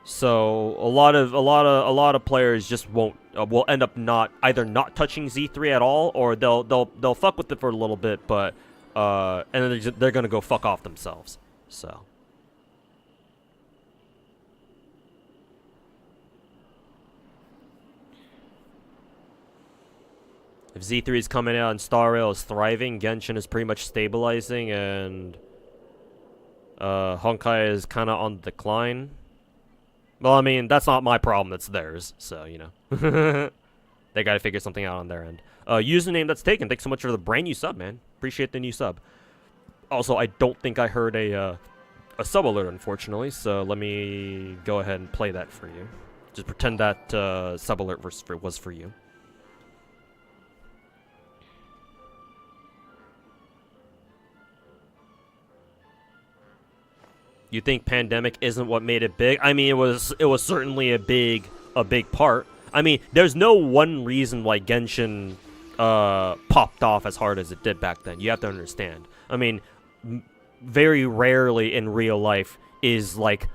[SPEAKER 1] So, a lot of players just won't, will end up either not touching Z3 at all, or they'll fuck with it for a little bit, but, and then they're gonna go fuck off themselves. So. If Z3 is coming out and Star Rail is thriving, Genshin is pretty much stabilizing, and Honkai is kind of on the decline. Well, I mean, that's not my problem, that's theirs, so, you know. They gotta figure something out on their end. Username that's taken, thanks so much for the brand new sub, man. Appreciate the new sub. Also, I don't think I heard a sub alert, unfortunately, so let me go ahead and play that for you. Just pretend that sub alert was for you. You think pandemic isn't what made it big? I mean, it was certainly a big part. I mean, there's no one reason why Genshin popped off as hard as it did back then. You have to understand. I mean, very rarely in real life is like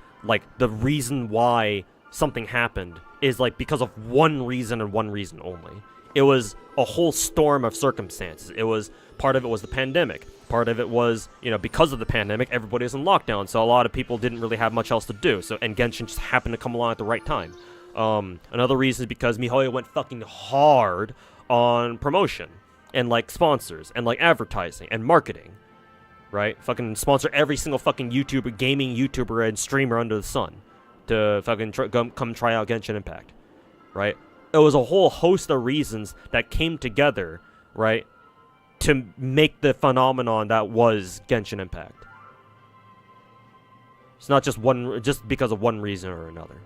[SPEAKER 1] the reason why something happened is like because of one reason and one reason only. It was a whole storm of circumstances. It was part of it was the pandemic. Part of it was, you know, because of the pandemic, everybody was in lockdown, so a lot of people didn't really have much else to do. So, and Genshin just happened to come along at the right time. Another reason is because MiHoYo went fucking hard on promotion and like sponsors and like advertising and marketing, right? Fucking sponsor every single fucking YouTuber, gaming YouTuber and streamer under the sun to fucking come try out Genshin Impact, right? It was a whole host of reasons that came together, right, to make the phenomenon that was Genshin Impact. It's not just because of one reason or another.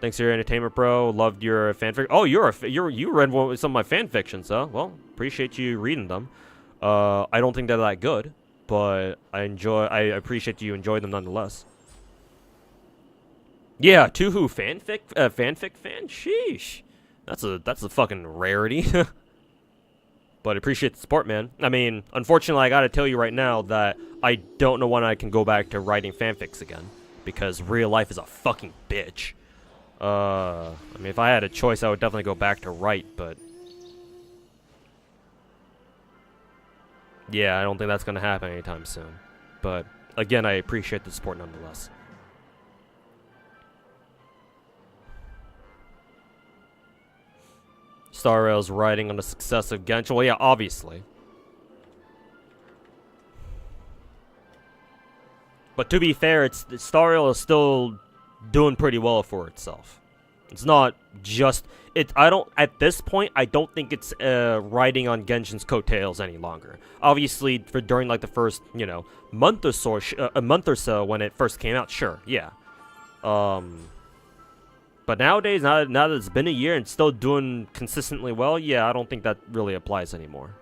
[SPEAKER 1] Thanks for your entertainment, bro. Loved your fanfic. Oh, you read some of my fanfictions, huh? Well, appreciate you reading them. I don't think they're that good, but I appreciate you enjoy them nonetheless. Yeah, Tuhu fanfic fan? Sheesh. That's a fucking rarity. But I appreciate the support, man. I mean, unfortunately, I gotta tell you right now that I don't know when I can go back to writing fanfics again. Because real life is a fucking bitch. I mean, if I had a choice, I would definitely go back to write, but... yeah, I don't think that's gonna happen anytime soon. But, again, I appreciate the support nonetheless. Star Rail's riding on the success of Genshin. Well, yeah, obviously. But to be fair, Star Rail is still doing pretty well for itself. It's not just at this point, I don't think it's riding on Genshin's coattails any longer. Obviously, during like the first, you know, month or so when it first came out, sure, yeah. But nowadays, now that it's been a year and still doing consistently well, yeah, I don't think that really applies anymore.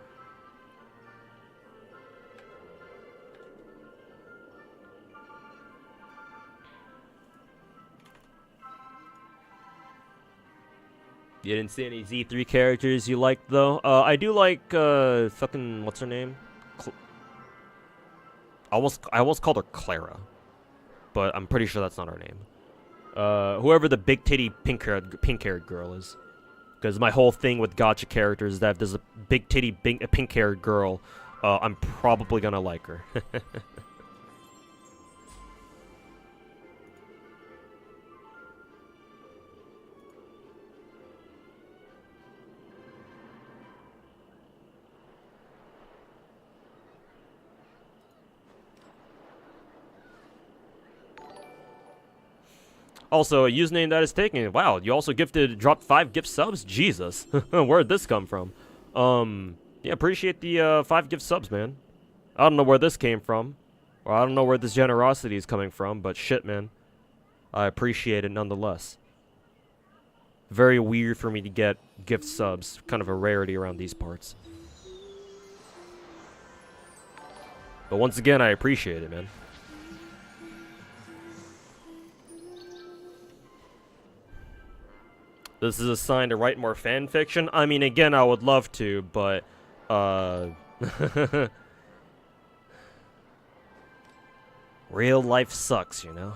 [SPEAKER 1] You didn't see any Z3 characters you liked, though? I do like, fucking, what's her name? I almost called her Clara. But I'm pretty sure that's not her name. Whoever the big titty pink-haired girl is. Because my whole thing with gacha characters is that if there's a big titty pink-haired girl, I'm probably gonna like her. Also, a username that is taken. Wow, you also dropped 5 gift subs? Jesus. Where'd this come from? Yeah, appreciate the 5 gift subs, man. I don't know where this came from. Or I don't know where this generosity is coming from, but shit, man. I appreciate it nonetheless. Very weird for me to get gift subs. Kind of a rarity around these parts. But once again, I appreciate it, man. This is a sign to write more fan fiction. I mean, again, I would love to, but, real life sucks, you know?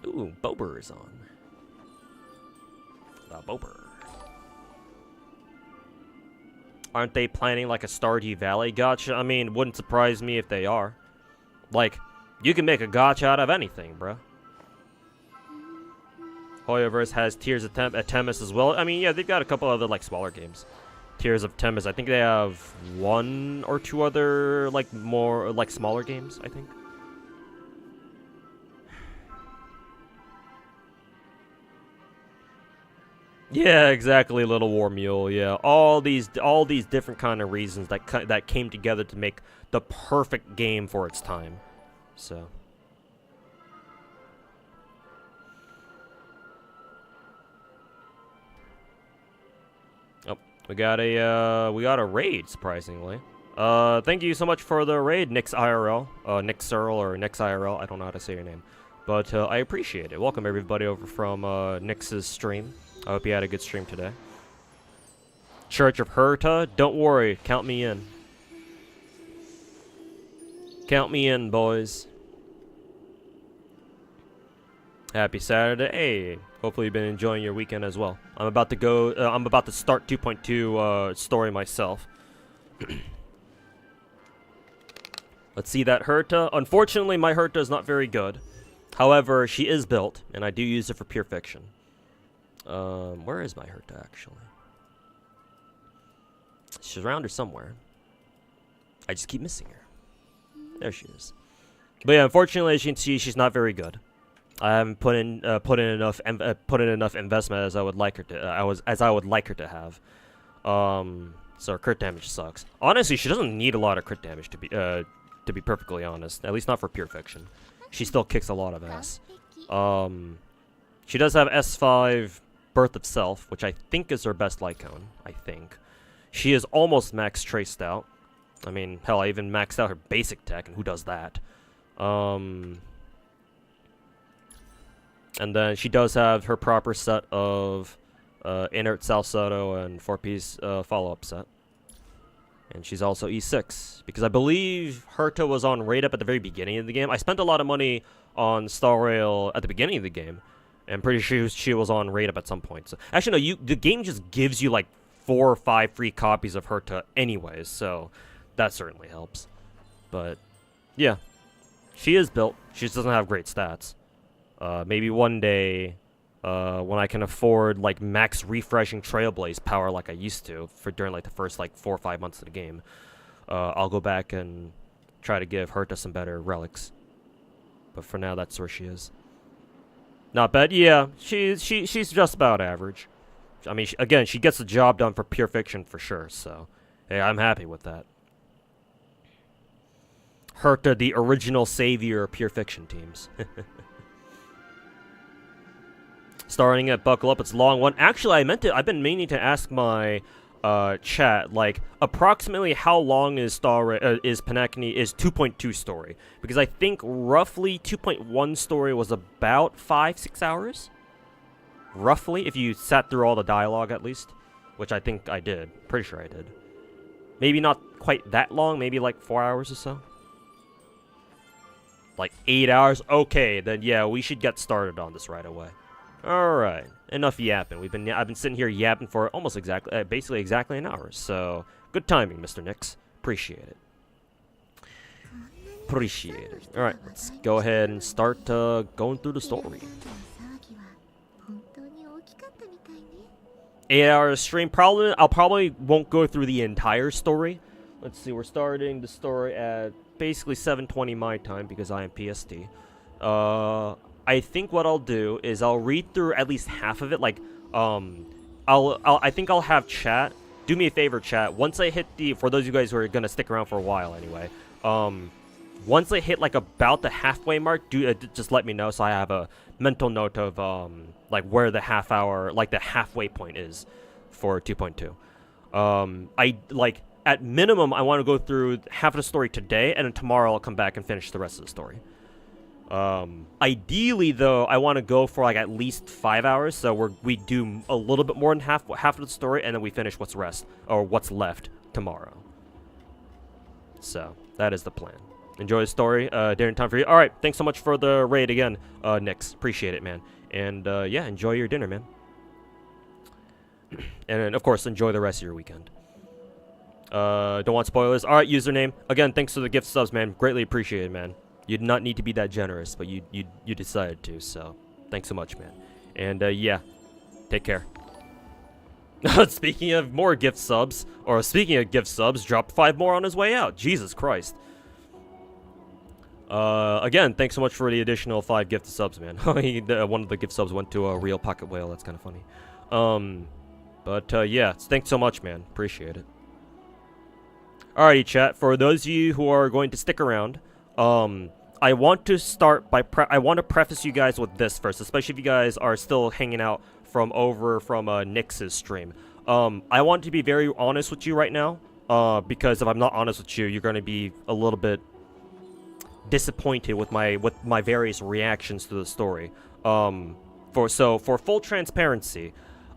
[SPEAKER 1] Ooh, Bober is on. Bober. Aren't they planning like a Stardew Valley gacha? I mean, wouldn't surprise me if they are. Like, you can make a gacha out of anything, bruh. Hoyoverse has Tears of Temis as well. I mean, yeah, they've got a couple other, like, smaller games. Tears of Temis, I think they have 1 or 2 other, like, more, like, smaller games, I think. Yeah, exactly, Little War Mule, yeah. All these different kind of reasons that came together to make the perfect game for its time. So... We got a raid, surprisingly. Thank you so much for the raid, Nix IRL. Nick Searle or Nix IRL, I don't know how to say your name. But I appreciate it. Welcome everybody over from Nyx's stream. I hope you had a good stream today. Church of Herta, don't worry, count me in. Count me in, boys. Happy Saturday. Hey, hopefully you've been enjoying your weekend as well. I'm about to start 2.2 story myself. Let's see that Herta. Unfortunately, my Herta is not very good. However, she is built, and I do use it for pure fiction. Where is my Herta, actually? She's around here somewhere. I just keep missing her. There she is. But yeah, unfortunately, as you can see, she's not very good. I haven't put in enough investment as I would like her to have. So her crit damage sucks. Honestly, she doesn't need a lot of crit damage to be perfectly honest. At least not for pure fiction. She still kicks a lot of ass. She does have S5 Birth of Self, which I think is her best Lycone. I think. She is almost max traced out. I mean, hell, I even maxed out her basic tech, and who does that? And then she does have her proper set of inert Salcedo and 4-piece follow-up set. And she's also E6, because I believe Herta was on raid up at the very beginning of the game. I spent a lot of money on Star Rail at the beginning of the game. And I'm pretty sure she was on raid up at some point. So, actually, no, the game just gives you like 4 or 5 free copies of Herta anyways, so that certainly helps. But, yeah. She is built. She just doesn't have great stats. Maybe one day, when I can afford, like, max refreshing Trailblaze power like I used to for during, like, the first, like, 4 or 5 months of the game, I'll go back and try to give Herta some better relics. But for now, that's where she is. Not bad. Yeah, she's just about average. I mean, again, she gets the job done for pure fiction for sure, so hey, I'm happy with that. Herta, the original savior of pure fiction teams. Starting at Buckle Up, it's a long one. Actually, I've been meaning to ask my chat, like, approximately how long is penacony is 2.2 story? Because I think roughly 2.1 story was about 5-6 hours. Roughly, if you sat through all the dialogue at least, which I think I did. Pretty sure I did. Maybe not quite that long, maybe like 4 hours or so. Like 8 hours? Okay, then yeah, we should get started on this right away. Alright, enough yapping. I've been sitting here yapping for almost basically exactly an hour, so good timing, Mr. Nyx. Appreciate it. Appreciate it. Alright, let's go ahead and start going through the story. 8 hours stream. I'll probably won't go through the entire story. Let's see, we're starting the story at basically 7:20 my time because I am PST. I think what I'll do is I'll read through at least half of it. Like, I think I'll have chat. Do me a favor, chat. Once I hit for those of you guys who are gonna stick around for a while anyway. Once I hit like about the halfway mark, just let me know so I have a mental note of like where the the halfway point is for 2.2. I like at minimum I want to go through half of the story today, and then tomorrow I'll come back and finish the rest of the story. Ideally though, I want to go for like at least 5 hours, so we do a little bit more than half of the story, and then we finish what's left tomorrow. So that is the plan. Enjoy the story. Dinner time for you. Alright, thanks so much for the raid again, Nyx. Appreciate it, man. And, yeah, enjoy your dinner, man. And, of course, enjoy the rest of your weekend. Don't want spoilers. Alright, username. Again, thanks for the gift subs, man. Greatly appreciated, man. You did not need to be that generous, but you decided to, so thanks so much, man. And, yeah, take care. Speaking of more gift subs, dropped 5 more on his way out. Jesus Christ. Again, thanks so much for the additional 5 gift subs, man. One of the gift subs went to a real pocket whale. That's kind of funny. Yeah, thanks so much, man. Appreciate it. Alrighty, chat. For those of you who are going to stick around, I want to start by I want to preface you guys with this first, especially if you guys are still hanging out from Nyx's stream. I want to be very honest with you right now, because if I'm not honest with you, you're going to be a little bit disappointed with my various reactions to the story. For full transparency,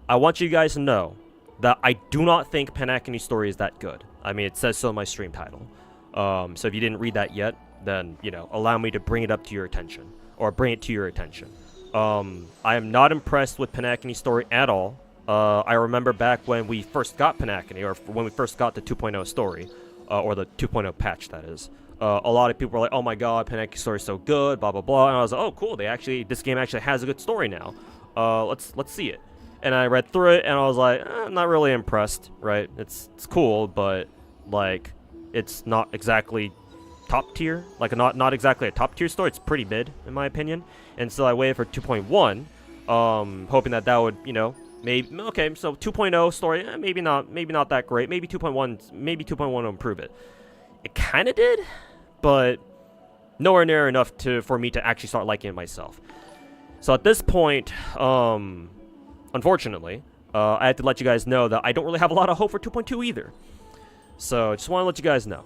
[SPEAKER 1] I want you guys to know that I do not think penacony's story is that good. I mean, it says so in my stream title. So if you didn't read that yet, then, you know, allow me to bring it up to your attention. Or bring it to your attention. I am not impressed with penacony's story at all. I remember back when we first got penacony, or when we first got the 2.0 story, or the 2.0 patch, that is. A lot of people were like, oh my god, penacony's story is so good, blah, blah, blah. And I was like, oh, cool, this game actually has a good story now. Let's see it. And I read through it, and I was like, I'm not really impressed, right? It's cool, but, like, it's not exactly top tier. Like, not exactly a top tier story. It's pretty mid, in my opinion. And so I waited for 2.1, hoping that would, you know, maybe, okay, so 2.0 story, maybe not that great. Maybe 2.1 will improve it. It kind of did, but nowhere near enough for me to actually start liking it myself. So at this point, unfortunately, I had to let you guys know that I don't really have a lot of hope for 2.2 either. So I just want to let you guys know.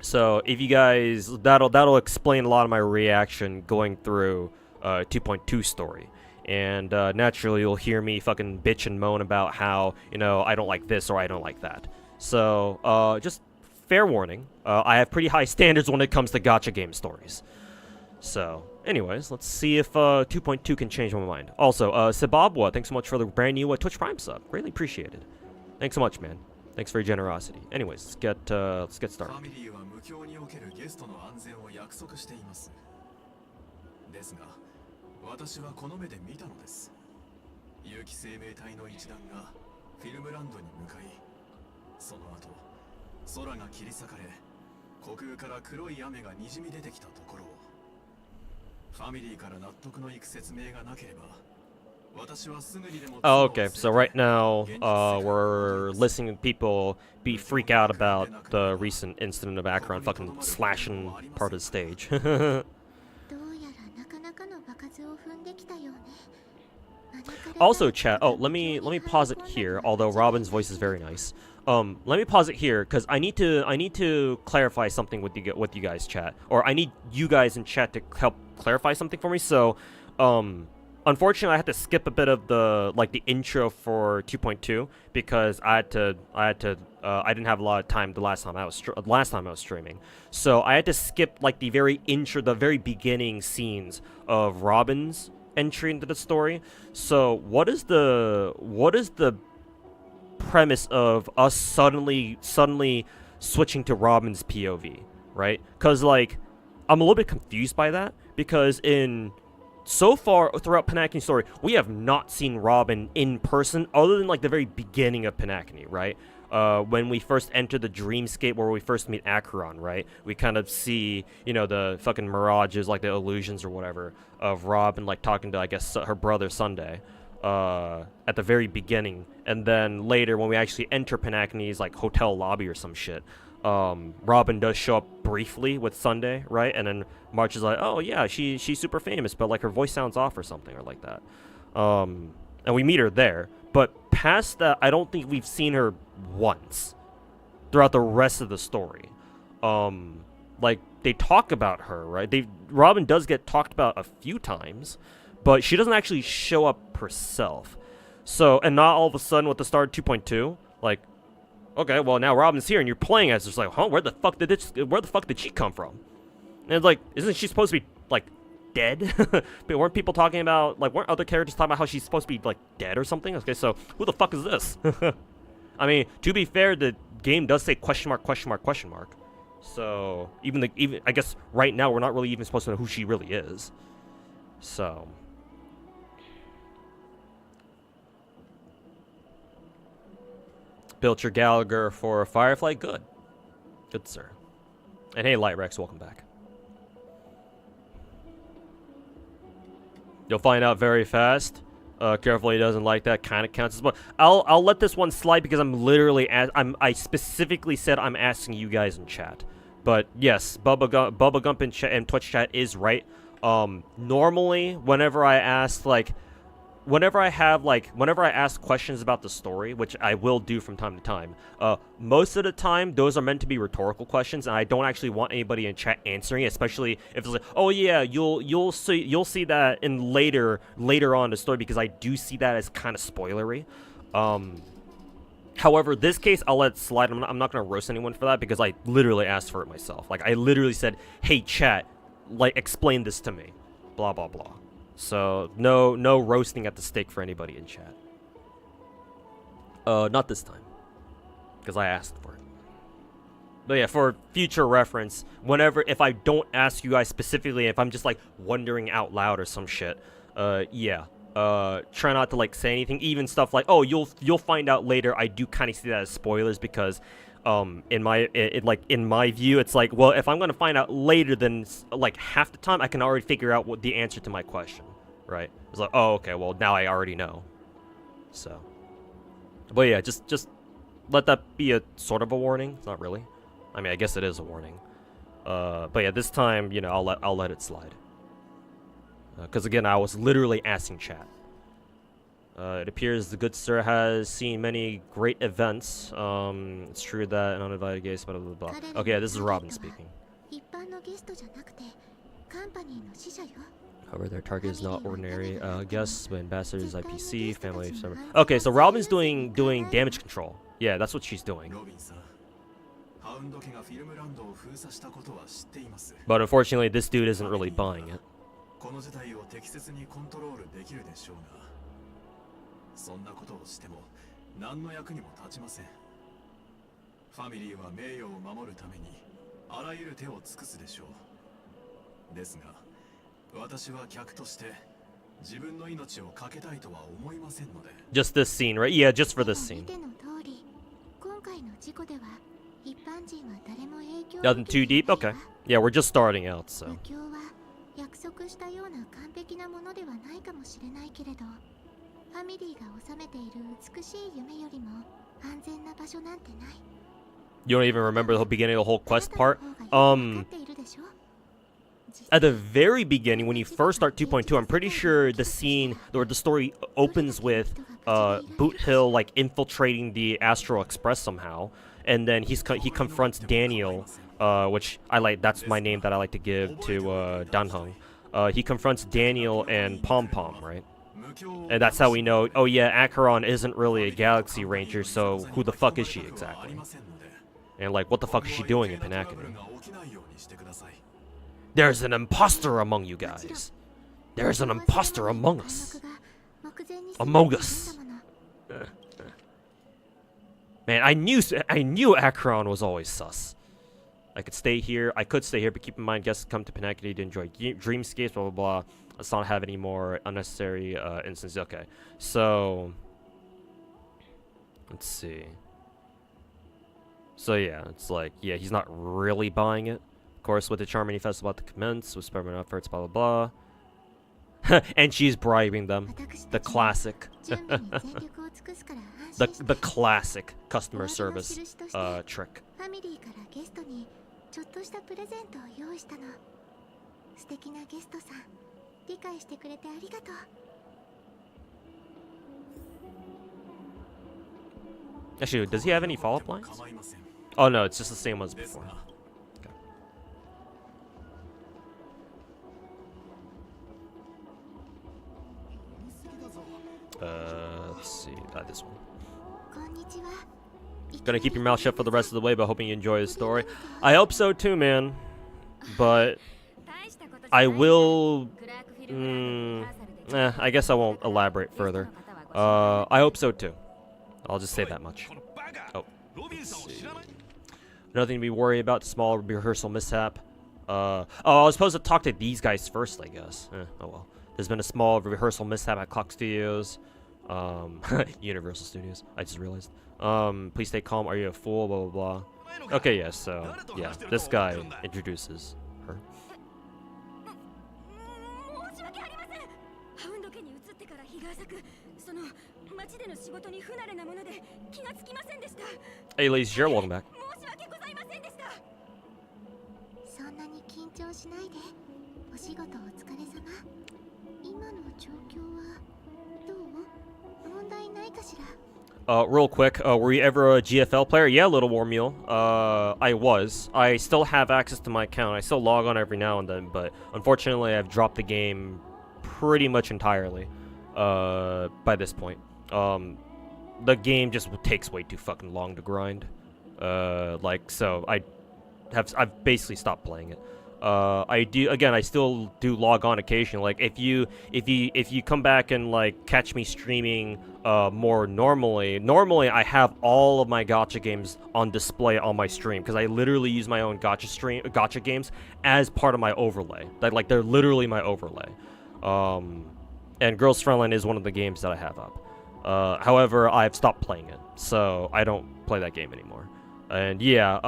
[SPEAKER 1] So if you guys, that'll explain a lot of my reaction going through 2.2 story. And naturally you'll hear me fucking bitch and moan about how, you know, I don't like this or I don't like that. So just fair warning, I have pretty high standards when it comes to gacha game stories. So anyways, let's see if 2.2 can change my mind. Also, Sebabwa, thanks so much for the brand new Twitch Prime sub. Greatly appreciated. Thanks so much, man. Thanks for your generosity. Anyways, let's get started. Oh, okay, so right now, we're listening to people freak out about the recent incident of Akron fucking slashing part of the stage. Also, chat, let me pause it here, although Robin's voice is very nice. Let me pause it here, because I need to clarify something with you guys, chat. Or I need you guys in chat to help clarify something for me, so, unfortunately, I had to skip a bit of the intro for 2.2 because I didn't have a lot of time the last time I was streaming. So I had to skip like the very beginning scenes of Robin's entry into the story. So what is the premise of us suddenly switching to Robin's POV, right? Because like I'm a little bit confused by that because so far, throughout penacony's story, we have not seen Robin in person, other than, like, the very beginning of penacony, right? When we first enter the dreamscape where we first meet Acheron, right? We kind of see, you know, the fucking mirages, like, the illusions or whatever, of Robin, like, talking to, I guess, her brother Sunday, at the very beginning. And then later, when we actually enter penacony's, like, hotel lobby or some shit, Robin does show up briefly with Sunday, right? And then March is like, oh yeah, she's super famous, but like her voice sounds off or something or like that. And we meet her there. But past that, I don't think we've seen her once throughout the rest of the story. Like they talk about her, right? Robin does get talked about a few times, but she doesn't actually show up herself. So, and not all of a sudden with the start of 2.2, like, okay, well now Robin's here and you're playing as, just like, huh, where the fuck did she come from? And it's like, isn't she supposed to be like dead? But weren't people talking about, like, weren't other characters talking about how she's supposed to be like dead or something? Okay, so who the fuck is this? I mean, to be fair, the game does say question mark, question mark, question mark. So even I guess right now we're not really even supposed to know who she really is. So built your Gallagher for Firefly? Good. Good, sir. And hey, Light Rex, welcome back. You'll find out very fast. Carefully, he doesn't like that. Kind of counts as well. I'll let this one slide because I'm literally I specifically said I'm asking you guys in chat. But yes, Bubba Gump in Twitch chat is right. Normally, whenever I ask like whenever I ask questions about the story, which I will do from time to time, most of the time those are meant to be rhetorical questions, and I don't actually want anybody in chat answering, especially if it's like, oh yeah, you'll see that in later on in the story, because I do see that as kind of spoilery. However, this case, I'll let it slide. I'm not gonna roast anyone for that, because I literally asked for it myself. Like, I literally said, hey chat, like, explain this to me, blah blah blah. So no roasting at the stake for anybody in chat. Not this time, because I asked for it. But yeah, for future reference, if I don't ask you guys specifically, if I'm just like wondering out loud or some shit, yeah, try not to like say anything, even stuff like, oh, you'll find out later. I do kind of see that as spoilers, because in my view, it's like, well, if I'm gonna find out later, then like half the time I can already figure out what the answer to my question, right? It's like, oh, okay, well, now I already know. So, but yeah, just let that be a sort of a warning. It's not really. I mean, I guess it is a warning. But yeah, this time, you know, I'll let it slide. Because again, I was literally asking chat. It appears the good sir has seen many great events. It's true that an uninvited guest, blah blah blah. Okay, this is Robin speaking. However, their target is not ordinary guests, but ambassadors, IPC, family, server. Okay, so Robin's doing damage control. Yeah, that's what she's doing. But unfortunately, this dude isn't really buying it.
[SPEAKER 2] この事態を適切にコントロールできるでしょうが、そんなことをしても何の役にも立ちません。ファミリーは名誉を守るためにあらゆる手を尽くすでしょう。ですが、私は客として自分の命をかけたいとは思いませんので。
[SPEAKER 1] Just this scene, right? Yeah, just for this scene. Nothing too deep? Okay. Yeah, we're just starting out, so.
[SPEAKER 3] 約束したような完璧なものではないかもしれないけれど、ファミリーが収めている美しい夢よりも安全な場所なんてない。
[SPEAKER 1] You don't even remember the beginning of the whole quest part? At the very beginning, when you first start 2.2, I'm pretty sure the scene or the story opens with Boot Hill like infiltrating the Astral Express somehow, and then he confronts Daniel. Which I like, that's my name that I like to give to Danheng. He confronts Daniel and Pom Pom, right? And that's how we know, oh yeah, Acheron isn't really a Galaxy Ranger, so who the fuck is she exactly? And like, what the fuck is she doing in penacony? There's an imposter among you guys. There's an imposter among us. Among us. Man, I knew Acheron was always sus. I could stay here, but keep in mind, guests come to penacony to enjoy dreamscapes, blah, blah, blah. Let's not have any more unnecessary instances. Okay, so... Let's see. So yeah, it's like, yeah, he's not really buying it. Of course, with the Charmony Festival about to commence, with Sperman efforts, blah, blah, blah. And she's bribing them. The classic. the classic customer service trick. ちょっとしたプレゼントを用意したの。素敵なゲストさん、理解してくれてありがとう。Actually, does he have any follow-up lines? Oh no, it's just the same ones before. Okay. Let's see. This one. Gonna keep your mouth shut for the rest of the way, but hoping you enjoy the story. I hope so too, man. But I will... I guess I won't elaborate further. I hope so too. I'll just say that much. Oh, let's see. Nothing to be worried about. Small rehearsal mishap. Oh, I was supposed to talk to these guys first, I guess. Oh well. There's been a small rehearsal mishap at Clock Studios. Universal Studios. I just realized. Please stay calm. Are you a fool? Blah blah blah. Okay, yeah. So yeah, this guy introduces her. Hey, ladies, you're welcome back. Real quick, were you ever a GFL player? Yeah, Little War Mule. I was. I still have access to my account. I still log on every now and then, but unfortunately, I've dropped the game pretty much entirely. By this point, the game just takes way too fucking long to grind. So I've basically stopped playing it. I still do log on occasionally. Like if you come back and like catch me streaming more normally I have all of my gacha games on display on my stream because I literally use my own gacha games as part of my overlay. They're literally my overlay. And Girls Frontline is one of the games that I have up. However, I've stopped playing it, so I don't play that game anymore. And yeah,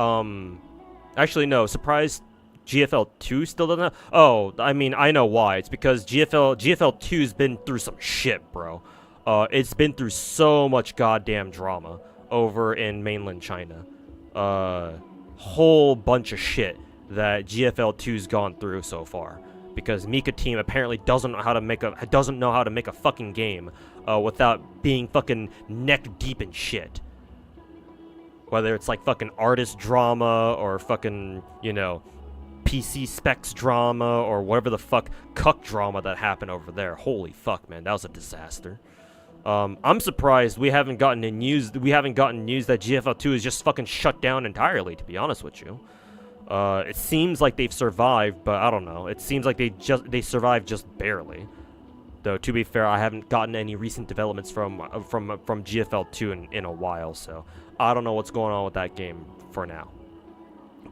[SPEAKER 1] actually no, surprised GFL 2 still doesn't have. Oh, I mean, I know why. It's because GFL 2's been through some shit, bro. It's been through so much goddamn drama over in mainland China. Whole bunch of shit that GFL 2's gone through so far. Because Mika Team apparently doesn't know how to make a fucking game without being fucking neck deep in shit. Whether it's like fucking artist drama or fucking, you know, PC specs drama or whatever the fuck cuck drama that happened over there. Holy fuck, man, that was a disaster. I'm surprised we haven't gotten news that GFL 2 is just fucking shut down entirely, to be honest with you. It seems like they've survived, but I don't know. It seems like they survived just barely. Though to be fair, I haven't gotten any recent developments from GFL 2 in a while, so I don't know what's going on with that game for now.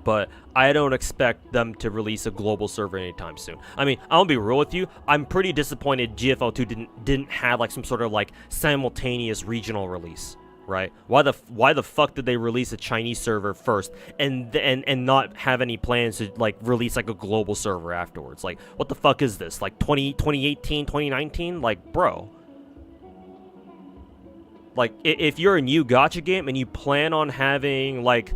[SPEAKER 1] But I don't expect them to release a global server anytime soon. I mean, I'll be real with you. I'm pretty disappointed GFL 2 didn't have like some sort of like simultaneous regional release, right? Why the fuck did they release a Chinese server first and not have any plans to like release like a global server afterwards? Like, what the fuck is this? Like 2018, 2019? Like, bro. Like, if you're a new gacha game and you plan on having like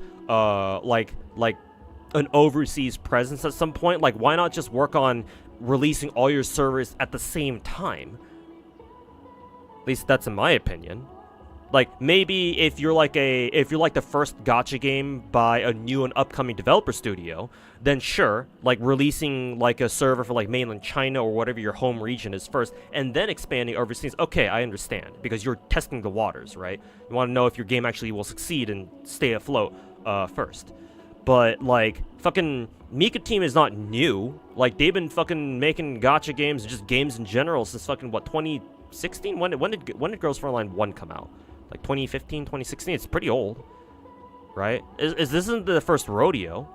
[SPEAKER 1] an overseas presence at some point, like why not just work on releasing all your servers at the same time? At least that's in my opinion. Like maybe if you're like the first gacha game by a new and upcoming developer studio, then sure, like releasing like a server for like mainland China or whatever your home region is first, and then expanding overseas. Okay, I understand, because you're testing the waters, right? You want to know if your game actually will succeed and stay afloat first. But like fucking Mika Team is not new. Like they've been fucking making gacha games and just games in general since fucking what, 2016? When did Girls Frontline 1 come out? Like 2015, 2016. It's pretty old, right? This isn't the first rodeo.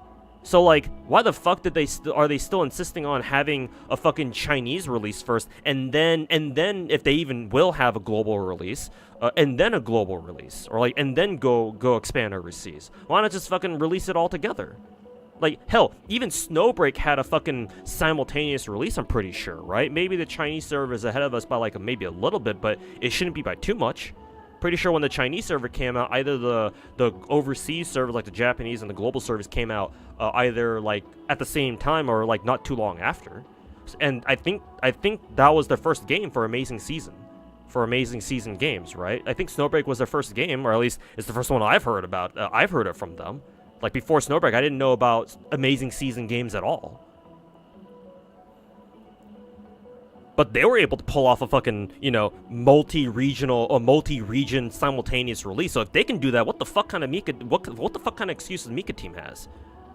[SPEAKER 1] So like, why the fuck are they still insisting on having a fucking Chinese release first, and then if they even will have a global release, and then a global release, or like, and then go expand overseas? Why not just fucking release it all together? Like, hell, even Snowbreak had a fucking simultaneous release, I'm pretty sure, right? Maybe the Chinese server is ahead of us by like maybe a little bit, but it shouldn't be by too much. Pretty sure when the Chinese server came out, either the overseas servers like the Japanese and the global servers came out either like at the same time or like not too long after. And I think that was their first game for Amazing Season. For Amazing Season games, right? I think Snowbreak was their first game, or at least it's the first one I've heard about. I've heard it from them. Like before Snowbreak, I didn't know about Amazing Season games at all. But they were able to pull off a fucking, you know, multi-region simultaneous release. So if they can do that, what the fuck kind of excuses Mika Team has?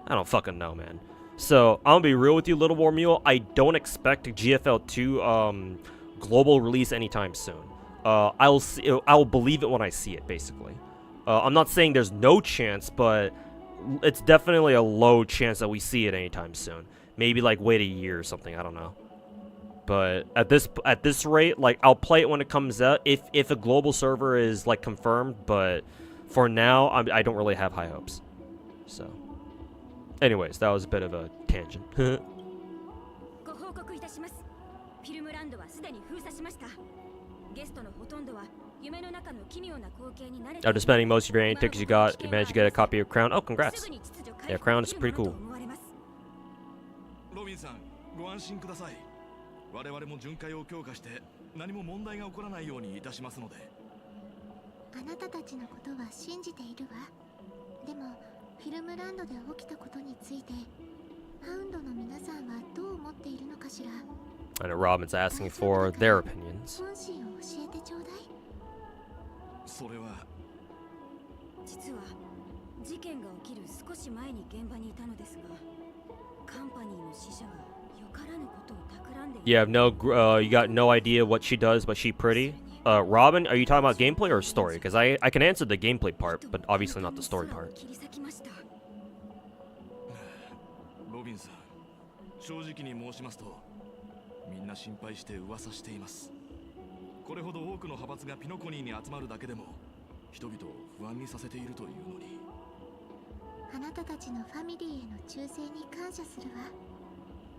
[SPEAKER 1] I don't fucking know, man. So I'm gonna be real with you, Little War Mule. I don't expect GFL 2 global release anytime soon. I'll believe it when I see it, basically. I'm not saying there's no chance, but it's definitely a low chance that we see it anytime soon. Maybe like wait a year or something. I don't know. But at this rate, like I'll play it when it comes out if a global server is like confirmed. But for now, I don't really have high hopes. So, anyways, that was a bit of a tangent. After spending most of your annual tickets you managed to get a copy of Crown. Oh, congrats! Yeah, Crown is pretty cool.
[SPEAKER 2] 我々も巡回を強化して何も問題が起こらないようにいたしますので。
[SPEAKER 3] あなたたちのことは信じているわ。でもフィルムランドで起きたことについてハウンドの皆さんはどう思っているのかしら。
[SPEAKER 1] I know Robin's asking for their opinions.
[SPEAKER 3] 本心を教えてちょうだい。
[SPEAKER 2] それは
[SPEAKER 4] 実は事件が起きる少し前に現場にいたのですが、カンパニーの死者がよからぬことを企んでいる。
[SPEAKER 1] You have you got no idea what she does, but she pretty. Robin, are you talking about gameplay or story? Because I can answer the gameplay part, but obviously not the story part.
[SPEAKER 2] ロビンさん、正直に申しますと、みんな心配して噂しています。これほど多くの派閥がピノコニーに集まるだけでも、人々を不安にさせているというのに。
[SPEAKER 3] あなたたちのファミリーへの忠誠に感謝するわ。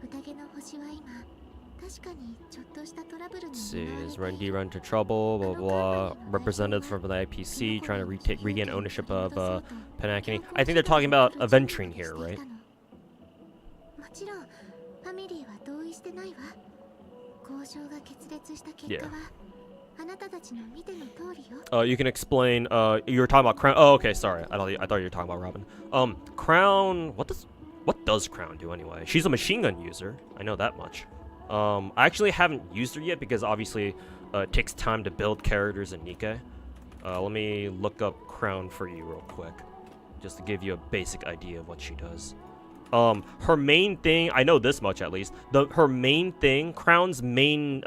[SPEAKER 3] 宴の星は今確かにちょっとしたトラブルに
[SPEAKER 1] Let's see, is Rendy run into trouble? Blah blah. Representatives from the IPC trying to regain ownership of penacony. I think they're talking about Aventrine here, right?
[SPEAKER 3] もちろんファミリーは同意してないわ。交渉が決裂した結果はあなたたちの見ての通りよ。
[SPEAKER 1] You can explain. You were talking about Crown. Oh, okay. Sorry, I thought you were talking about Robin. Crown. What does Crown do anyway? She's a machine gun user. I know that much. I actually haven't used her yet because obviously it takes time to build characters in Nikke. Let me look up Crown for you real quick, just to give you a basic idea of what she does. Her main thing, I know this much at least. Her main thing, Crown's main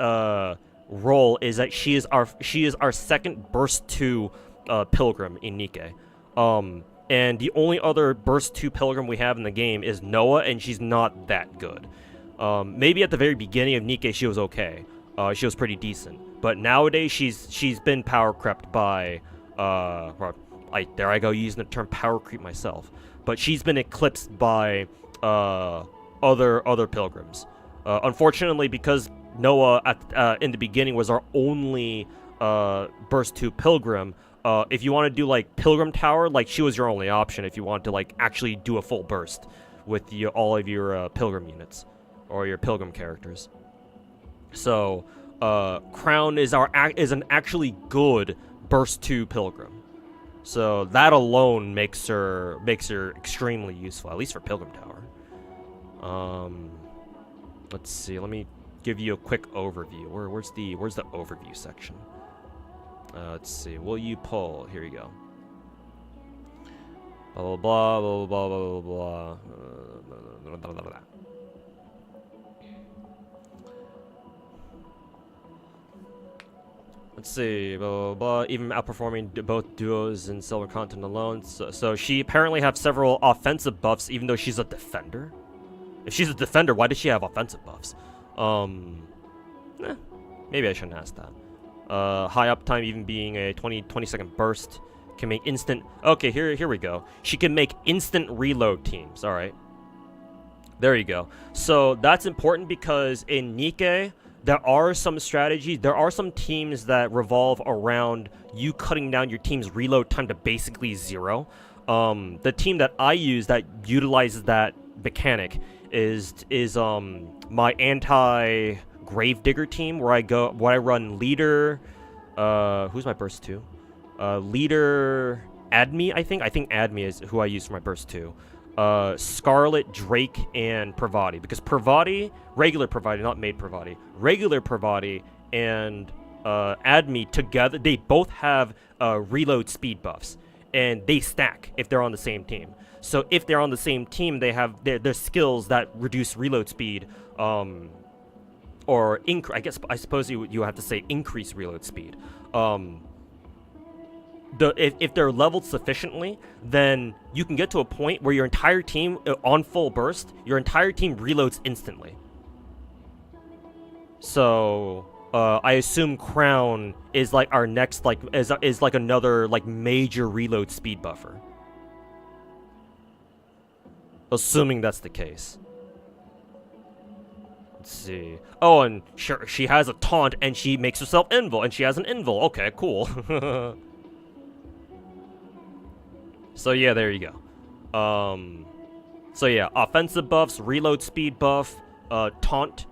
[SPEAKER 1] role is that she is our second burst 2 pilgrim in Nikke. And the only other burst 2 pilgrim we have in the game is Noah, and she's not that good. Maybe at the very beginning of Nikke she was okay. She was pretty decent. But nowadays she's been power crept by there I go using the term power creep myself. But she's been eclipsed by other pilgrims. Unfortunately, because Noah in the beginning was our only burst 2 pilgrim, if you want to do like Pilgrim Tower, like she was your only option if you want to like actually do a full burst with all of your pilgrim units or your pilgrim characters. So Crown is an actually good burst 2 pilgrim. So that alone makes her extremely useful, at least for Pilgrim Tower. Let's see. Let me give you a quick overview. Where's the overview section? Let's see. Will you pull? Here you go. Blah blah blah blah blah blah blah blah. Let's see, blah, blah, blah, even outperforming both duos in Silver Content alone. So she apparently has several offensive buffs, even though she's a defender. If she's a defender, why does she have offensive buffs? Maybe I shouldn't ask that. High uptime, even being a 20-second burst, can make instant. Okay, here we go. She can make instant reload teams. All right, there you go. So that's important because in Nikke, there are some strategies, there are some teams that revolve around you cutting down your team's reload time to basically 0. The team that I use that utilizes that mechanic is my anti-Gravedigger team, where I run leader, who's my burst 2? Leader Admi, I think Admi is who I use for my burst 2. Scarlet, Drake, and Pravati. Because Pravati, regular Pravati, not maid Pravati, regular Pravati and Admi together, they both have reload speed buffs. And they stack if they're on the same team. So if they're on the same team, they have their skills that reduce reload speed, or I suppose you have to say increase reload speed. If they're leveled sufficiently, then you can get to a point where your entire team, on full burst, your entire team reloads instantly. So I assume Crown is like our next, like is like another like major reload speed buffer. Assuming that's the case. Let's see. Oh, and sure, she has a taunt and she makes herself invul, and she has an invul. Okay, cool. So yeah, there you go. So yeah, offensive buffs, reload speed buff, taunt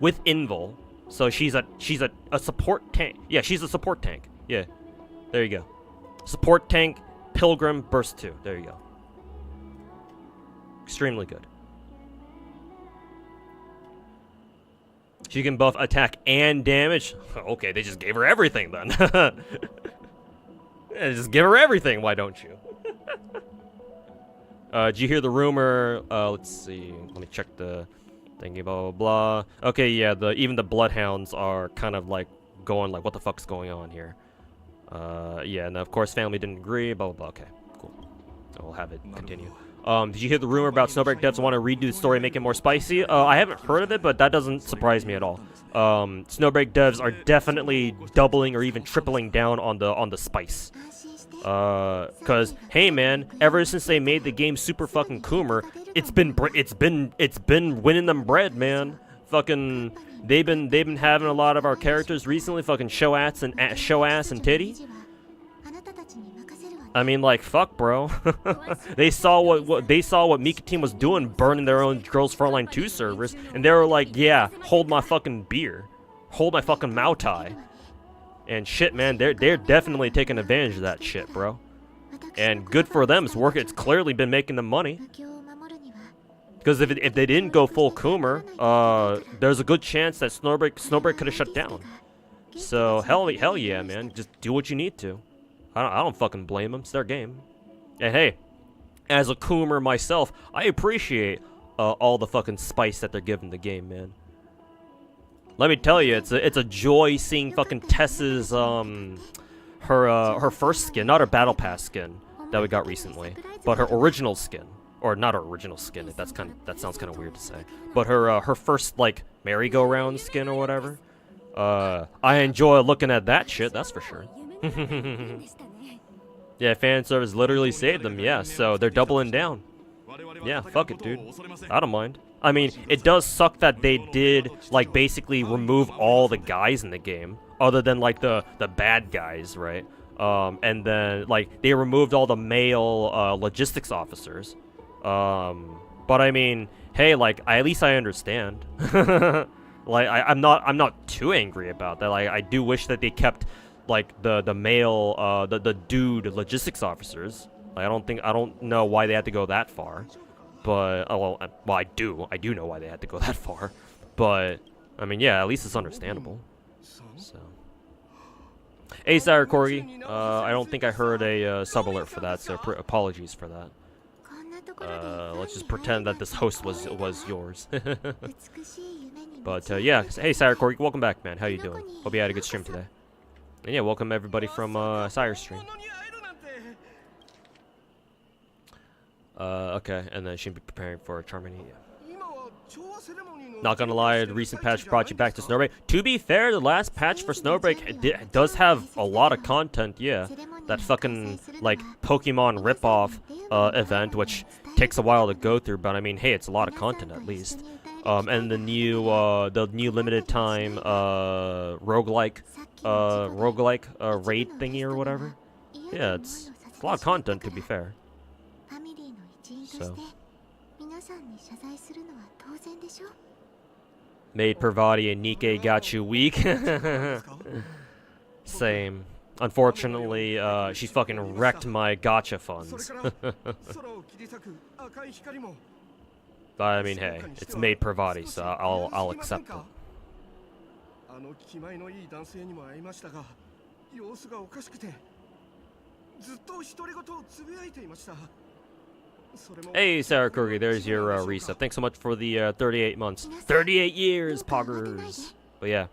[SPEAKER 1] with invul. So she's a support tank. Yeah, she's a support tank. Yeah, there you go. Support tank, Pilgrim, Burst 2. There you go. Extremely good. She can buff attack and damage. Okay, they just gave her everything then. Yeah, just give her everything, why don't you? Did you hear the rumor? Let's see. Let me check the thingy, blah, blah, blah. Okay, yeah, even the Bloodhounds are kind of like going like, what the fuck's going on here? Yeah, and of course family didn't agree, blah, blah, blah. Okay, cool. I'll have it continue. Did you hear the rumor about Snowbreak devs want to redo the story, make it more spicy? I haven't heard of it, but that doesn't surprise me at all. Snowbreak devs are definitely doubling or even tripling down on the spice. Cause hey man, ever since they made the game super fucking Coomer, it's been winning them bread, man. Fucking they've been having a lot of our characters recently fucking show ass and titty. I mean, like, fuck, bro. They saw what Mika Team was doing, burning their own Girls Frontline 2 servers, and they were like, yeah, hold my fucking beer, hold my fucking Mao Tai, and shit, man. They're definitely taking advantage of that shit, bro. And good for them. It's working. It's clearly been making them money. Because if they didn't go full Coomer, there's a good chance that Snowbreak could have shut down. So hell yeah, man. Just do what you need to. I don't fucking blame them. It's their game. And hey, as a Coomer myself, I appreciate all the fucking spice that they're giving the game, man. Let me tell you, it's a joy seeing fucking Tess's her first skin, not her battle pass skin that we got recently, but her original skin, or not her original skin. That sounds kind of weird to say, but her first like merry-go-round skin or whatever. I enjoy looking at that shit. That's for sure. Yeah, fan service literally saved them, yeah, so they're doubling down. Yeah, fuck it, dude. I don't mind. I mean, it does suck that they did, like, basically remove all the guys in the game, other than, like, the bad guys, right? And then, like, they removed all the male logistics officers. But I mean, hey, like, at least I understand. Like, I'm not too angry about that. Like, I do wish that they kept like the male the dude logistics officers. Like, I don't know why they had to go that far, but well I do know why they had to go that far, but I mean, yeah, at least it's understandable. So hey, Sire Corgi, I don't think I heard a sub alert for that, so apologies for that. Let's just pretend that this host was yours. But yeah, hey Sire Corgi, welcome back, man. How you doing? Hope you had a good stream today. And yeah, welcome everybody from Sire's stream. Okay, and then she'll be preparing for Charmony. Not gonna lie, the recent patch brought you back to Snowbreak. To be fair, the last patch for Snowbreak does have a lot of content, yeah. That fucking, like, Pokemon ripoff event, which takes a while to go through, but I mean, hey, it's a lot of content at least. And the new limited time roguelike raid thingy or whatever. Yeah, it's a lot of content, to be fair. So Maid Parvati and Nikke got you weak. Same. Unfortunately, she fucking wrecked my gacha funds. But I mean, hey, it's Maid Parvati, so I'll accept it. Hey, Sarah Kurgi, there's your resub. Thanks so much for the 38 months. 38 years, poggers. But yeah,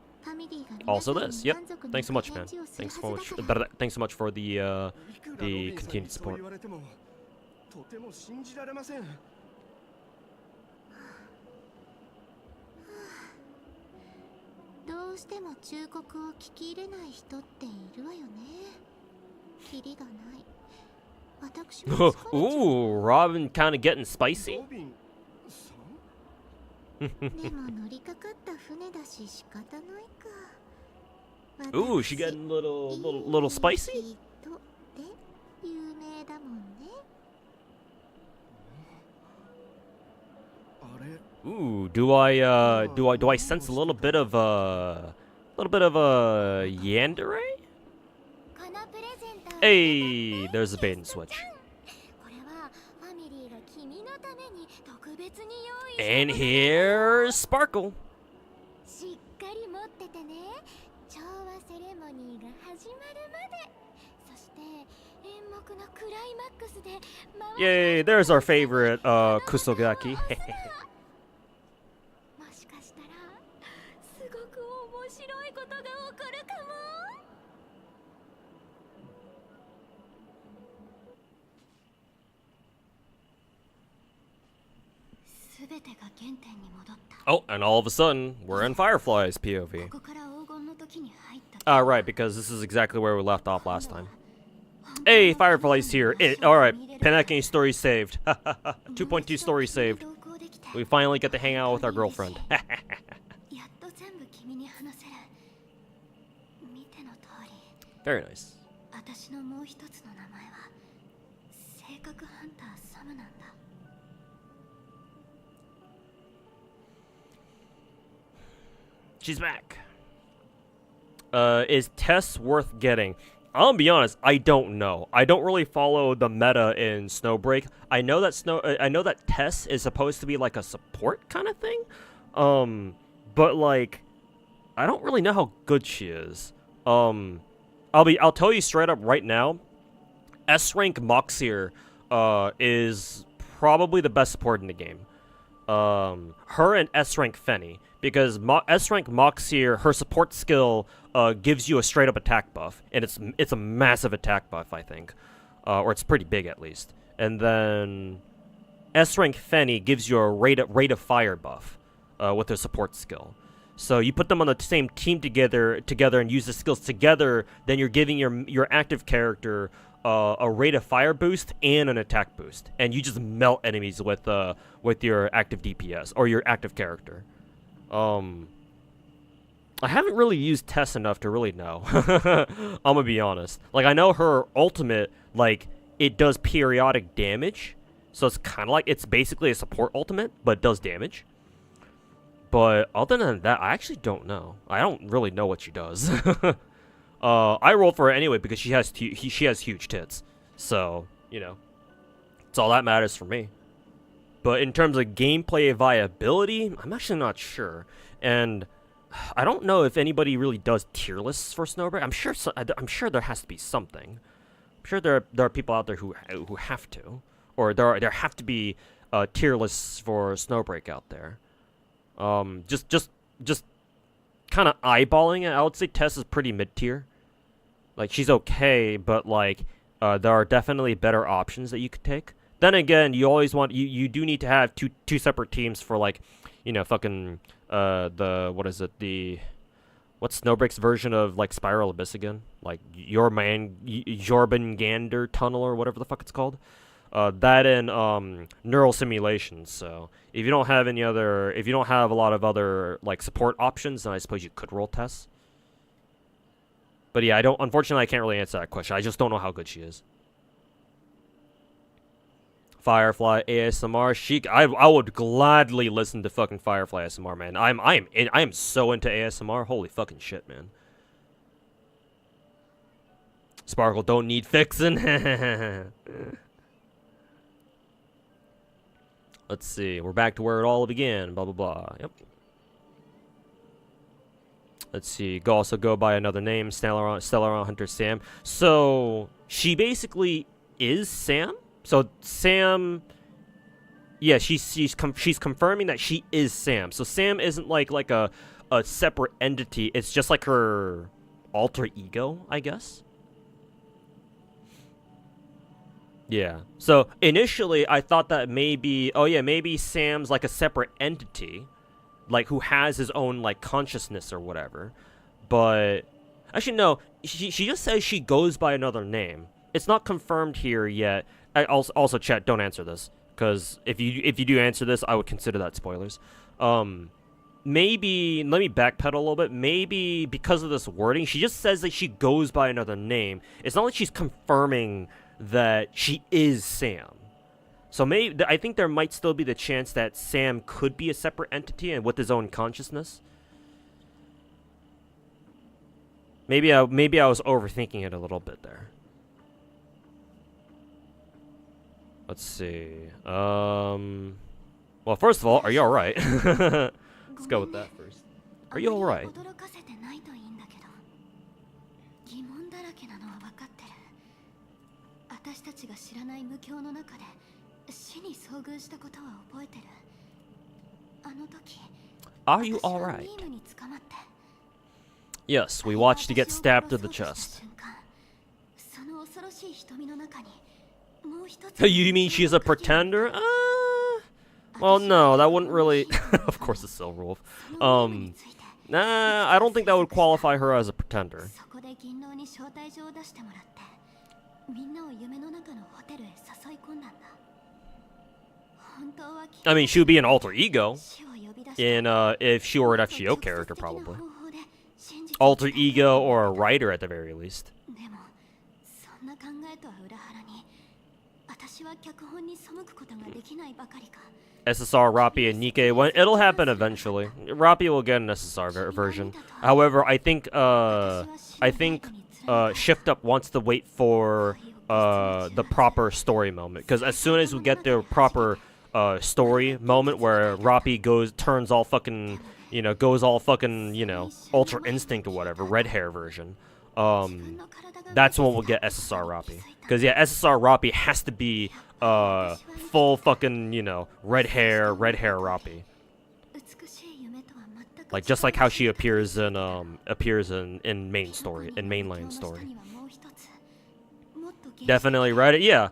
[SPEAKER 1] also this. Yep. Thanks so much, man. Thanks so much for the continued support. Ooh, Robin kind of getting spicy. Ooh, she getting little spicy. Ooh, do I sense a little bit of yandere? Hey, there's a bait and switch.
[SPEAKER 3] これはファミリーが君のために特別に用意した
[SPEAKER 1] And here's Sparkle.
[SPEAKER 3] しっかり持っててね。調和セレモニーが始まるまで。そして演目のクライマックスで
[SPEAKER 1] Yay, there's our favorite Kusogaki.
[SPEAKER 3] もしかしたらすごく面白いことが起こるかも。すべてが原点に戻った。
[SPEAKER 1] Oh, and all of a sudden, we're in Firefly's POV.
[SPEAKER 3] ここから黄金の時に入った。
[SPEAKER 1] Right, because this is exactly where we left off last time. Hey, Firefly's here. Alright, penacony story saved. 2.2 story saved. We finally get to hang out with our girlfriend.
[SPEAKER 3] やっと全部君に話せる。見ての通り、
[SPEAKER 1] Very nice.
[SPEAKER 3] 私のもう一つの名前は性格ハンターサムなんだ。
[SPEAKER 1] She's back. Is Tess worth getting? I'll be honest, I don't know. I don't really follow the meta in Snowbreak. I know that Tess is supposed to be like a support kind of thing. But like I don't really know how good she is. I'll tell you straight up right now. S rank Moxier is probably the best support in the game. Her and S rank Fenny, because S rank Moxier, her support skill gives you a straight up attack buff, and it's a massive attack buff, I think, or it's pretty big at least. And then S rank Fenny gives you a rate of fire buff with her support skill. So you put them on the same team together and use the skills together. Then you're giving your active character a rate of fire boost and an attack boost, and you just melt enemies with your active DPS or your active character. I haven't really used Tess enough to really know. I'm gonna be honest. Like, I know her ultimate, like, it does periodic damage, so it's kind of like it's basically a support ultimate, but it does damage. But other than that, I actually don't know. I don't really know what she does. I rolled for her anyway because she has huge tits. So, you know, it's all that matters for me. But in terms of gameplay viability, I'm actually not sure. And I don't know if anybody really does tier lists for Snowbreak. I'm sure there has to be something. I'm sure there are people out there who have to, or there have to be tier lists for Snowbreak out there. Just kind of eyeballing it, I would say Tess is pretty mid-tier. Like, she's okay, but like there are definitely better options that you could take. Then again, you always want you do need to have two separate teams for, like, you know, fucking what's Snowbreak's version of like Spiral Abyss again? Like Jormungandr Tunnel or whatever the fuck it's called. That and neural simulations. So if you don't have a lot of other like support options, then I suppose you could roll Tess. But yeah, unfortunately I can't really answer that question. I just don't know how good she is. Firefly ASMR, I would gladly listen to fucking Firefly ASMR, man. I am so into ASMR. Holy fucking shit, man. Sparkle don't need fixing. Let's see. We're back to where it all began. Blah, blah, blah. Yep. Let's see. Also go by another name. Stellaron Hunter Sam. So, she basically is Sam. So, Sam... Yeah, she's confirming that she is Sam. So, Sam isn't like a separate entity. It's just like her alter ego, I guess. Yeah. So initially I thought that maybe Sam's like a separate entity, like who has his own like consciousness or whatever. But actually no, she just says she goes by another name. It's not confirmed here yet. Also chat, don't answer this, because if you do answer this, I would consider that spoilers. Maybe let me backpedal a little bit. Maybe because of this wording, she just says that she goes by another name. It's not like she's confirming that she is Sam. So maybe I think there might still be the chance that Sam could be a separate entity and with his own consciousness. Maybe I was overthinking it a little bit there. Let's see. Well, first of all, are you alright? Let's go with that first. Are you alright?
[SPEAKER 3] 驚かせてないといいんだけど、疑問だらけなのは分かってる。私たちが知らない無境の中で死に遭遇したことは覚えてる。あの時、
[SPEAKER 1] Are you
[SPEAKER 3] 私は
[SPEAKER 1] alright?
[SPEAKER 3] ミームに捕まって、
[SPEAKER 1] Yes, we watched you get stabbed in the chest.
[SPEAKER 3] その恐ろしい瞳の中にもう一つ
[SPEAKER 1] You mean she's a pretender? Well, no, that wouldn't really. Of course, it's Silver Wolf. Nah, I don't think that would qualify her as a pretender.
[SPEAKER 3] そこで銀狼に招待状を出してもらって、みんなを夢の中のホテルへ誘い込んだんだ。本当は
[SPEAKER 1] I mean, she would be an alter ego
[SPEAKER 3] 死を呼び出した
[SPEAKER 1] in if she were an FGO character, probably. Alter ego or a writer at the very least.
[SPEAKER 3] でもそんな考えとは裏腹に、私は脚本に背くことができないばかりか。
[SPEAKER 1] SSR, Rappi, and Nikkei. When it'll happen eventually. Rappi will get an SSR version. However, I think Shift Up wants to wait for the proper story moment, because as soon as we get the proper story moment where Rappi turns all fucking, goes all fucking, Ultra Instinct or whatever, red hair version. That's when we'll get SSR Rappi. Because yeah, SSR Rappi has to be full fucking, red hair Rappi. Like just like how she appears in main story, in mainline story. Definitely right. Yeah.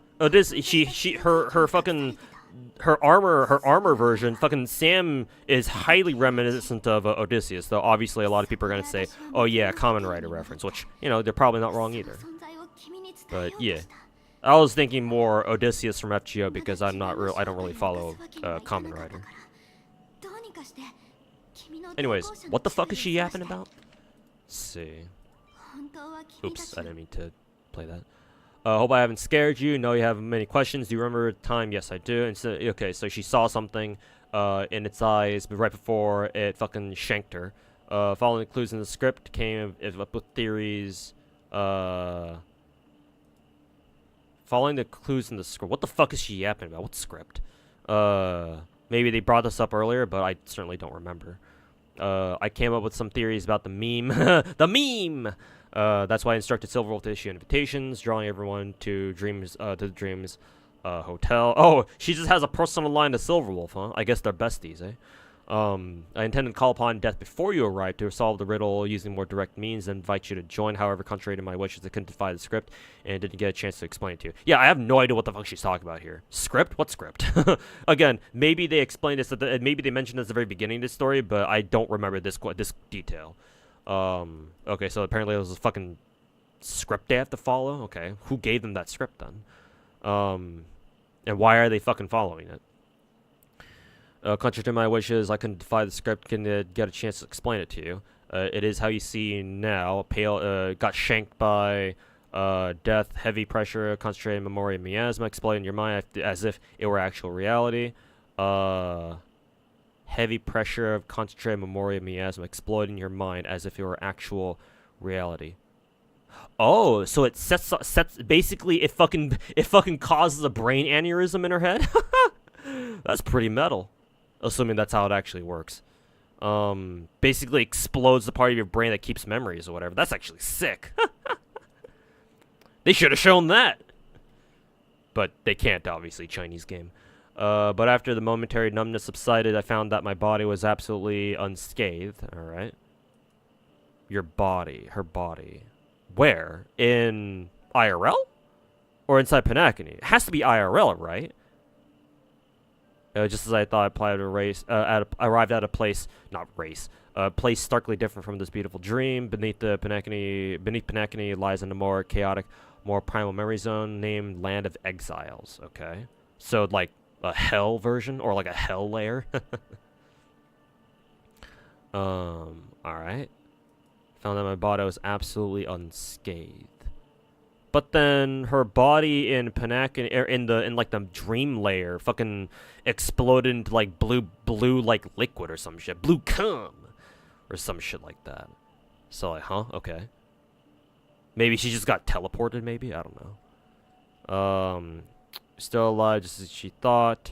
[SPEAKER 1] Her armor version, fucking Sam is highly reminiscent of Odysseus, though obviously a lot of people are gonna say, oh yeah, Kamen Rider reference, which, they're probably not wrong either. But yeah. I was thinking more Odysseus from FGO because I don't really follow Kamen Rider. Anyways, what the fuck is she yapping about? Let's see. Oops, I didn't mean to play that. Hope I haven't scared you. Know you have many questions. Do you remember the time? Yes, I do. And so, okay, so she saw something in its eyes, but right before it fucking shanked her. Following the clues in the script, came up with theories. Following the clues in the script. What the fuck is she yapping about? What script? Maybe they brought this up earlier, but I certainly don't remember. I came up with some theories about the meme. The meme! That's why I instructed Silverwolf to issue invitations, drawing everyone to the Dreams Hotel. Oh, she just has a personal line to Silverwolf, huh? I guess they're besties, eh? I intended to call upon death before you arrived to solve the riddle using more direct means and invite you to join. However, contrary to my wishes, I couldn't defy the script and didn't get a chance to explain it to you. Yeah, I have no idea what the fuck she's talking about here. Script? What script? Again, maybe they explained this, maybe they mentioned this at the very beginning of the story, but I don't remember this detail. Okay, so apparently it was a fucking script they have to follow? Okay, who gave them that script then? And why are they fucking following it? Contrary to my wishes, I couldn't defy the script, can get a chance to explain it to you. It is how you see now. Pale, got shanked by death, heavy pressure, concentrated memory, miasma, exploding in your mind as if it were actual reality. Heavy pressure of concentrated memory, miasma, exploding in your mind as if it were actual reality. Oh, so it sets basically it fucking causes a brain aneurysm in her head. That's pretty metal. Assuming that's how it actually works. Basically explodes the part of your brain that keeps memories or whatever. That's actually sick. They should have shown that. But they can't, obviously, Chinese game. But after the momentary numbness subsided, I found that my body was absolutely unscathed. Alright. Your body. Her body. Where? In IRL? Or inside penacony? It has to be IRL, right? Just as I thought, I arrived at a place, place starkly different from this beautiful dream. Beneath penacony lies in a more chaotic, more primal memory zone named Land of Exiles. Okay, so like a hell version or like a hell layer. All right. Found that my body was absolutely unscathed. But then her body in penacony, in like the dream layer, fucking exploded into like blue like liquid or some shit, blue cum, or some shit like that. So like, huh? Okay. Maybe she just got teleported. Maybe, I don't know. Still alive, just as she thought.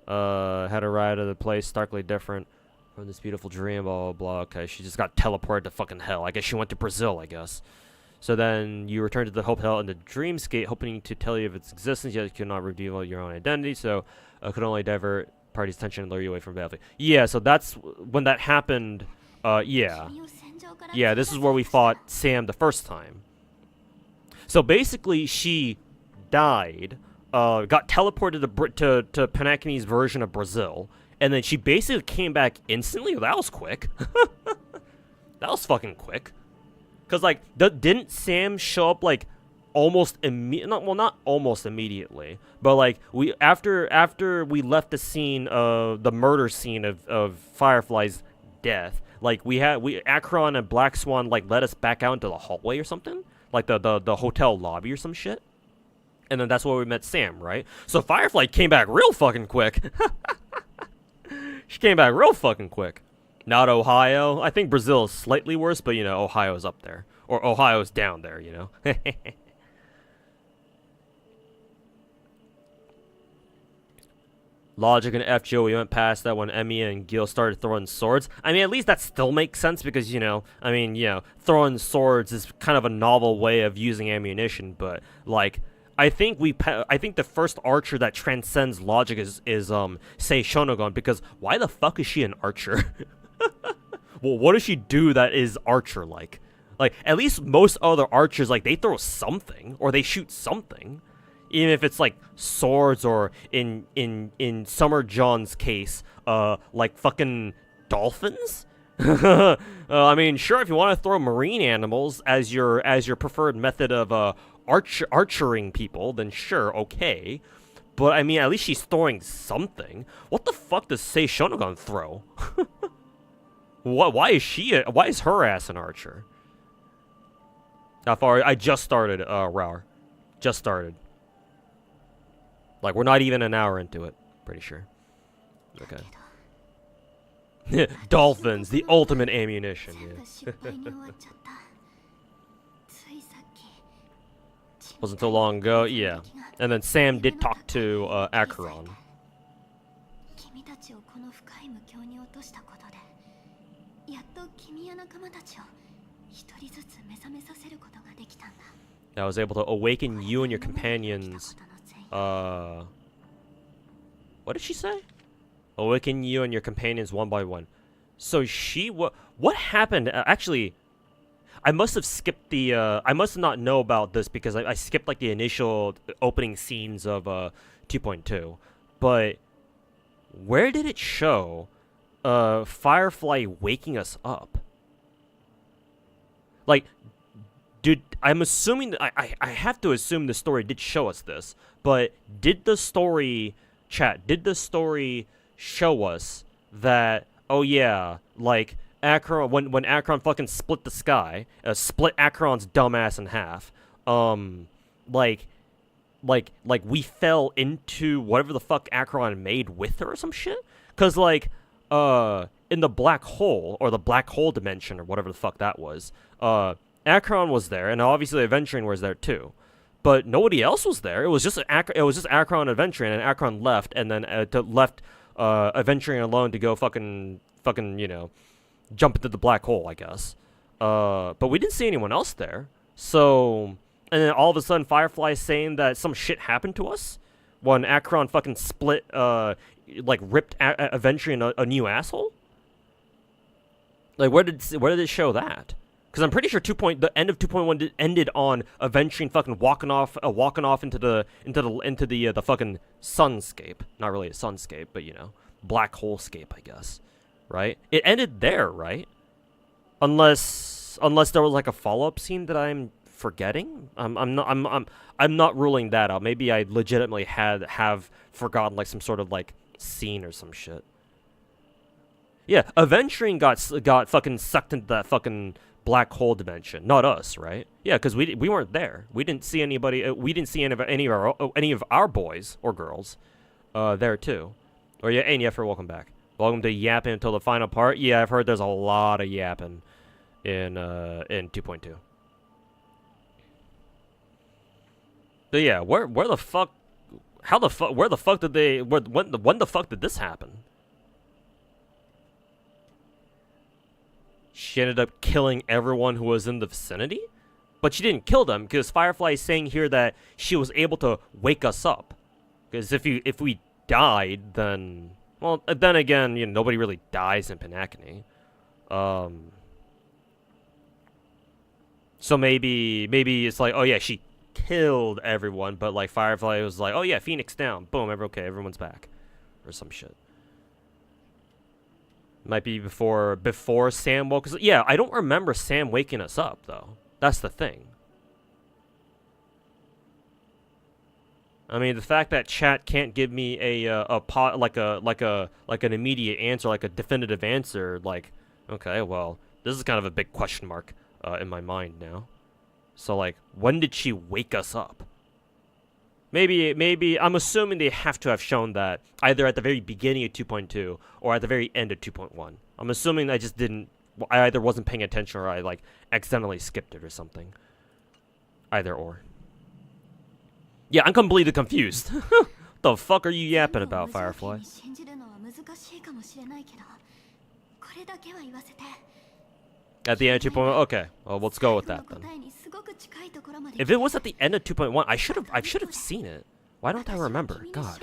[SPEAKER 1] Had arrived at a place starkly different from this beautiful dream, blah, blah, blah. Okay, she just got teleported to fucking hell. I guess she went to Brazil, I guess. So then you return to the hotel in the dreamscape, hoping to tell you of its existence, yet you could not reveal your own identity, so could only divert party's attention and lure you away from battlefield. Yeah, so that's when that happened. Yeah. Yeah, this is where we fought Sam the first time. So basically, she died, got teleported to Penacony's version of Brazil, and then she basically came back instantly. That was quick. That was fucking quick. Cause like, didn't Sam show up like almost not almost immediately, but like after we left the scene of the murder scene of Firefly's death, like Akron and Black Swan like led us back out into the hallway or something, like the hotel lobby or some shit, and then that's where we met Sam, right? So Firefly came back real fucking quick. She came back real fucking quick. Not Ohio. I think Brazil is slightly worse, but, you know, Ohio's up there. Or Ohio's down there, you know. Logic and F. Joe, we went past that when Emmy and Gil started throwing swords. I mean, at least that still makes sense because, you know, I mean, you know, throwing swords is kind of a novel way of using ammunition, but, like, I think the first archer that transcends logic is Sei Shonogon, because why the fuck is she an archer? Well, what does she do that is archer-like? Like, at least most other archers, like, they throw something, or they shoot something. Even if it's, like, swords, or in Summer John's case, like, fucking dolphins? I mean, sure, if you want to throw marine animals as your preferred method of, archering people, then sure, okay. But, I mean, at least she's throwing something. What the fuck does Sei Shonogon throw? Why is her ass an archer? How far? I just started, Rower. Just started. Like, we're not even an hour into it. Pretty sure. Okay. Dolphins, the ultimate ammunition, yeah. Wasn't so long ago, yeah. And then Sam did talk to, Acheron. I was able to awaken you and your companions. What did she say? Awaken you and your companions one by one. So what happened? Actually, I must have skipped the, I must not know about this because I skipped like the initial opening scenes of 2.2. But where did it show Firefly waking us up? Like, dude, I'm assuming that I have to assume the story did show us this, but did the story show us that, oh yeah, like Acheron, when Acheron fucking split the sky, split Acheron's dumbass in half, like we fell into whatever the fuck Acheron made with her or some shit? Cause like, in the black hole, or the black hole dimension, or whatever the fuck that was, Acheron was there, and obviously Aventurine was there too, but nobody else was there. It was just Acheron and Aventurine, and Acheron left, and then left Aventurine alone to go fucking you know, jump into the black hole, I guess. But we didn't see anyone else there. So, and then all of a sudden, Firefly is saying that some shit happened to us when Acheron fucking split, like ripped Aventurine a new asshole. Like, where did it show that? Because I'm pretty sure the end of 2.1 ended on Aventurine fucking walking off into the fucking sunscape. Not really a sunscape, but you know, black hole scape, I guess. Right? It ended there, right? Unless there was like a follow-up scene that I'm forgetting. I'm not ruling that out. Maybe I legitimately have forgotten like some sort of like scene or some shit. Yeah, Aventurine got fucking sucked into that fucking black hole dimension, not us, right? Yeah, because we weren't there. We didn't see anybody. We didn't see any of our boys or girls there too. Or yeah, and Yeffer, welcome back. Welcome to yapping until the final part. Yeah, I've heard there's a lot of yapping in 2.2. But yeah, where the fuck? how the fuck? Where the fuck did they? When the fuck did this happen? She ended up killing everyone who was in the vicinity, but she didn't kill them because Firefly is saying here that she was able to wake us up. Because if we died, then well, then again, you know, nobody really dies in penacony. So maybe it's like, oh yeah, she killed everyone, but like Firefly was like, oh yeah, Phoenix down, boom, okay, everyone's back, or some shit. Might be before Sam woke us up. Yeah, I don't remember Sam waking us up though. That's the thing. I mean, the fact that chat can't give me an immediate answer, like a definitive answer, like, okay, well, this is kind of a big question mark in my mind now. So like, when did she wake us up? Maybe I'm assuming they have to have shown that either at the very beginning of 2.2 or at the very end of 2.1. I'm assuming I either wasn't paying attention or I like accidentally skipped it or something. Either or. Yeah, I'm completely confused. What the fuck are you yapping about, Firefly? At the end of 2.1, okay. Well, let's go with that then. If it was at the end of 2.1, I should have seen it. Why don't I remember? God.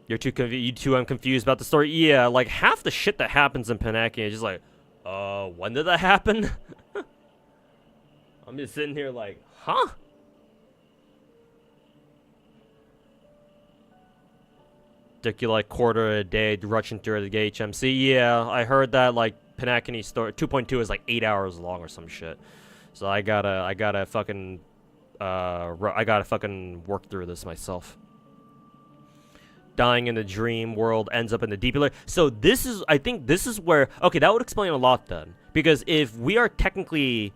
[SPEAKER 1] You two, I'm confused about the story. Yeah, like half the shit that happens in penacony is just like, when did that happen? I'm just sitting here like, huh? Took you like quarter a day rushing through the HMC. Yeah, I heard that like penacony story 2.2 is like 8 hours long or some shit. So I gotta fucking work through this myself. Dying in the dream world ends up in the deep layer. So I think this is where, okay, that would explain a lot then. Because if we technically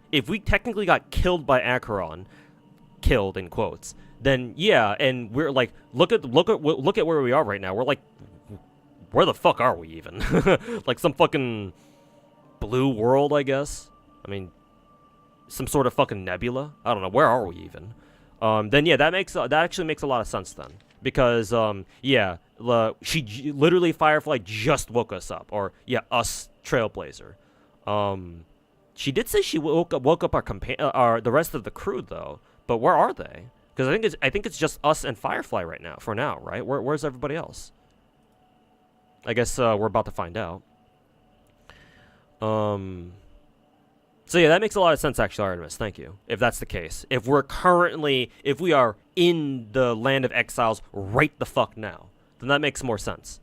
[SPEAKER 1] got killed by Acheron, killed in quotes, then yeah, and we're like, look at where we are right now. We're like, where the fuck are we even? Like some fucking blue world, I guess. I mean, some sort of fucking nebula. I don't know. Where are we even? Then yeah, that actually makes a lot of sense then. Because, yeah, she literally, Firefly just woke us up. Or, yeah, us, Trailblazer. She did say she woke up the rest of the crew, though. But where are they? Because I think it's just us and Firefly right now, for now, right? Where's everybody else? I guess, we're about to find out. So yeah, that makes a lot of sense, actually, Artemis. Thank you. If that's the case. If we are in the land of exiles right the fuck now, then that makes more sense.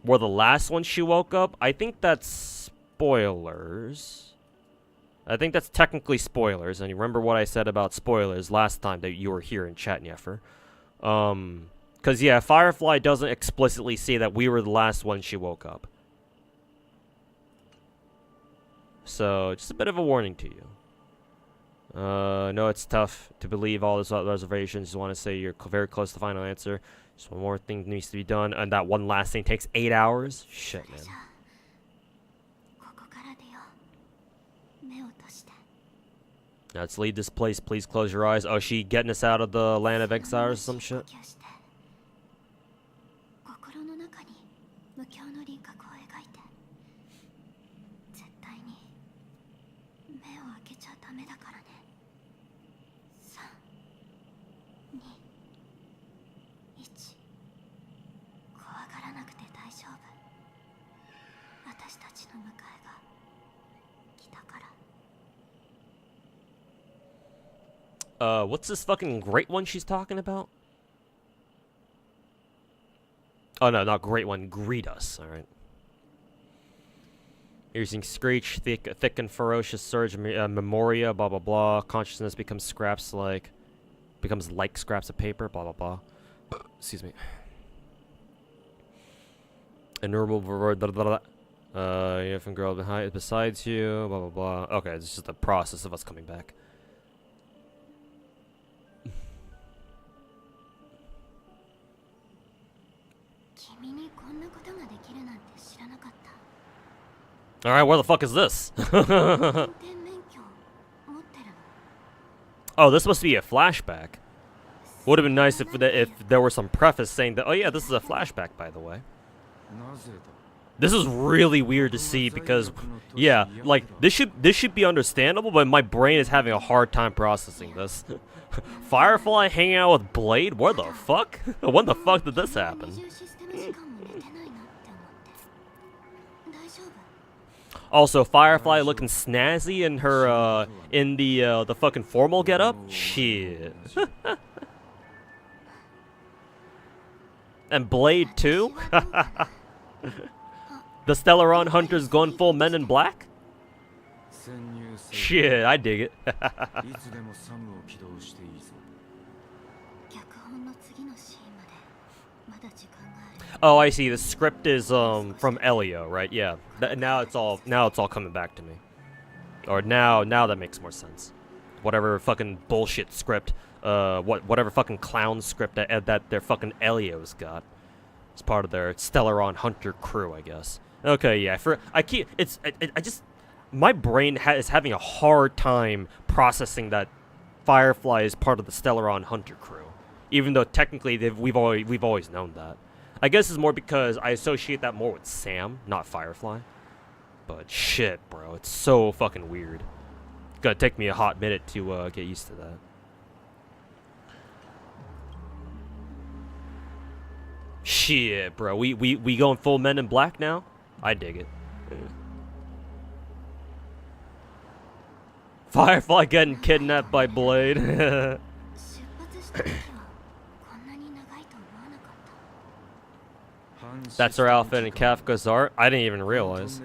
[SPEAKER 1] Were the last one she woke up? I think that's spoilers. I think that's technically spoilers, and you remember what I said about spoilers last time that you were here in chat, Neffer. Because yeah, Firefly doesn't explicitly say that we were the last one she woke up. So, just a bit of a warning to you. No, it's tough to believe all those reservations. Just want to say you're very close to the final answer. Just one more thing needs to be done, and that one last thing takes 8 hours. Shit, man. Now, let's leave this place. Please close your eyes. Oh, she getting us out of the land of exiles or some shit? What's this fucking great one she's talking about? Oh no, not great one. Greet us, alright. Using screech, thick and ferocious surge, memoria, blah blah blah. Consciousness becomes like scraps of paper, blah blah blah. Excuse me. Innumerable from girl besides you, blah blah blah. Okay, it's just the process of us coming back. Alright, where the fuck is this?
[SPEAKER 3] 運転免許持ってるの？
[SPEAKER 1] Oh, this must be a flashback. Would have been nice if there were some preface saying that, oh yeah, this is a flashback, by the way. This is really weird to see because, yeah, like, this should be understandable, but my brain is having a hard time processing this. Firefly hanging out with Blade? Where the fuck? When the fuck did this happen?
[SPEAKER 3] 二重システム時間も寝てないなって思って大丈夫？
[SPEAKER 1] Also, Firefly looking snazzy in her, in the fucking formal getup? Shit. And Blade too? The Stellaron Hunters going full Men in Black? Shit, I dig it.
[SPEAKER 3] 脚本の次のシーンまでまだ時間がある。
[SPEAKER 1] Oh, I see. The script is from Elio, right? Yeah. Now it's all coming back to me. Or now that makes more sense. Whatever fucking bullshit script, whatever fucking clown script that their fucking Elio's got. It's part of their Stellaron Hunter crew, I guess. Okay, yeah. I just my brain is having a hard time processing that Firefly is part of the Stellaron Hunter crew, even though technically we've always known that. I guess it's more because I associate that more with Sam, not Firefly. But shit, bro, it's so fucking weird. It's gonna take me a hot minute to get used to that. Shit, bro, we going full Men in Black now? I dig it. Firefly getting kidnapped by Blade.
[SPEAKER 3] 出発した時はこんなに長いと思わなかった。
[SPEAKER 1] That's her outfit in Kafka's art? I didn't even realize.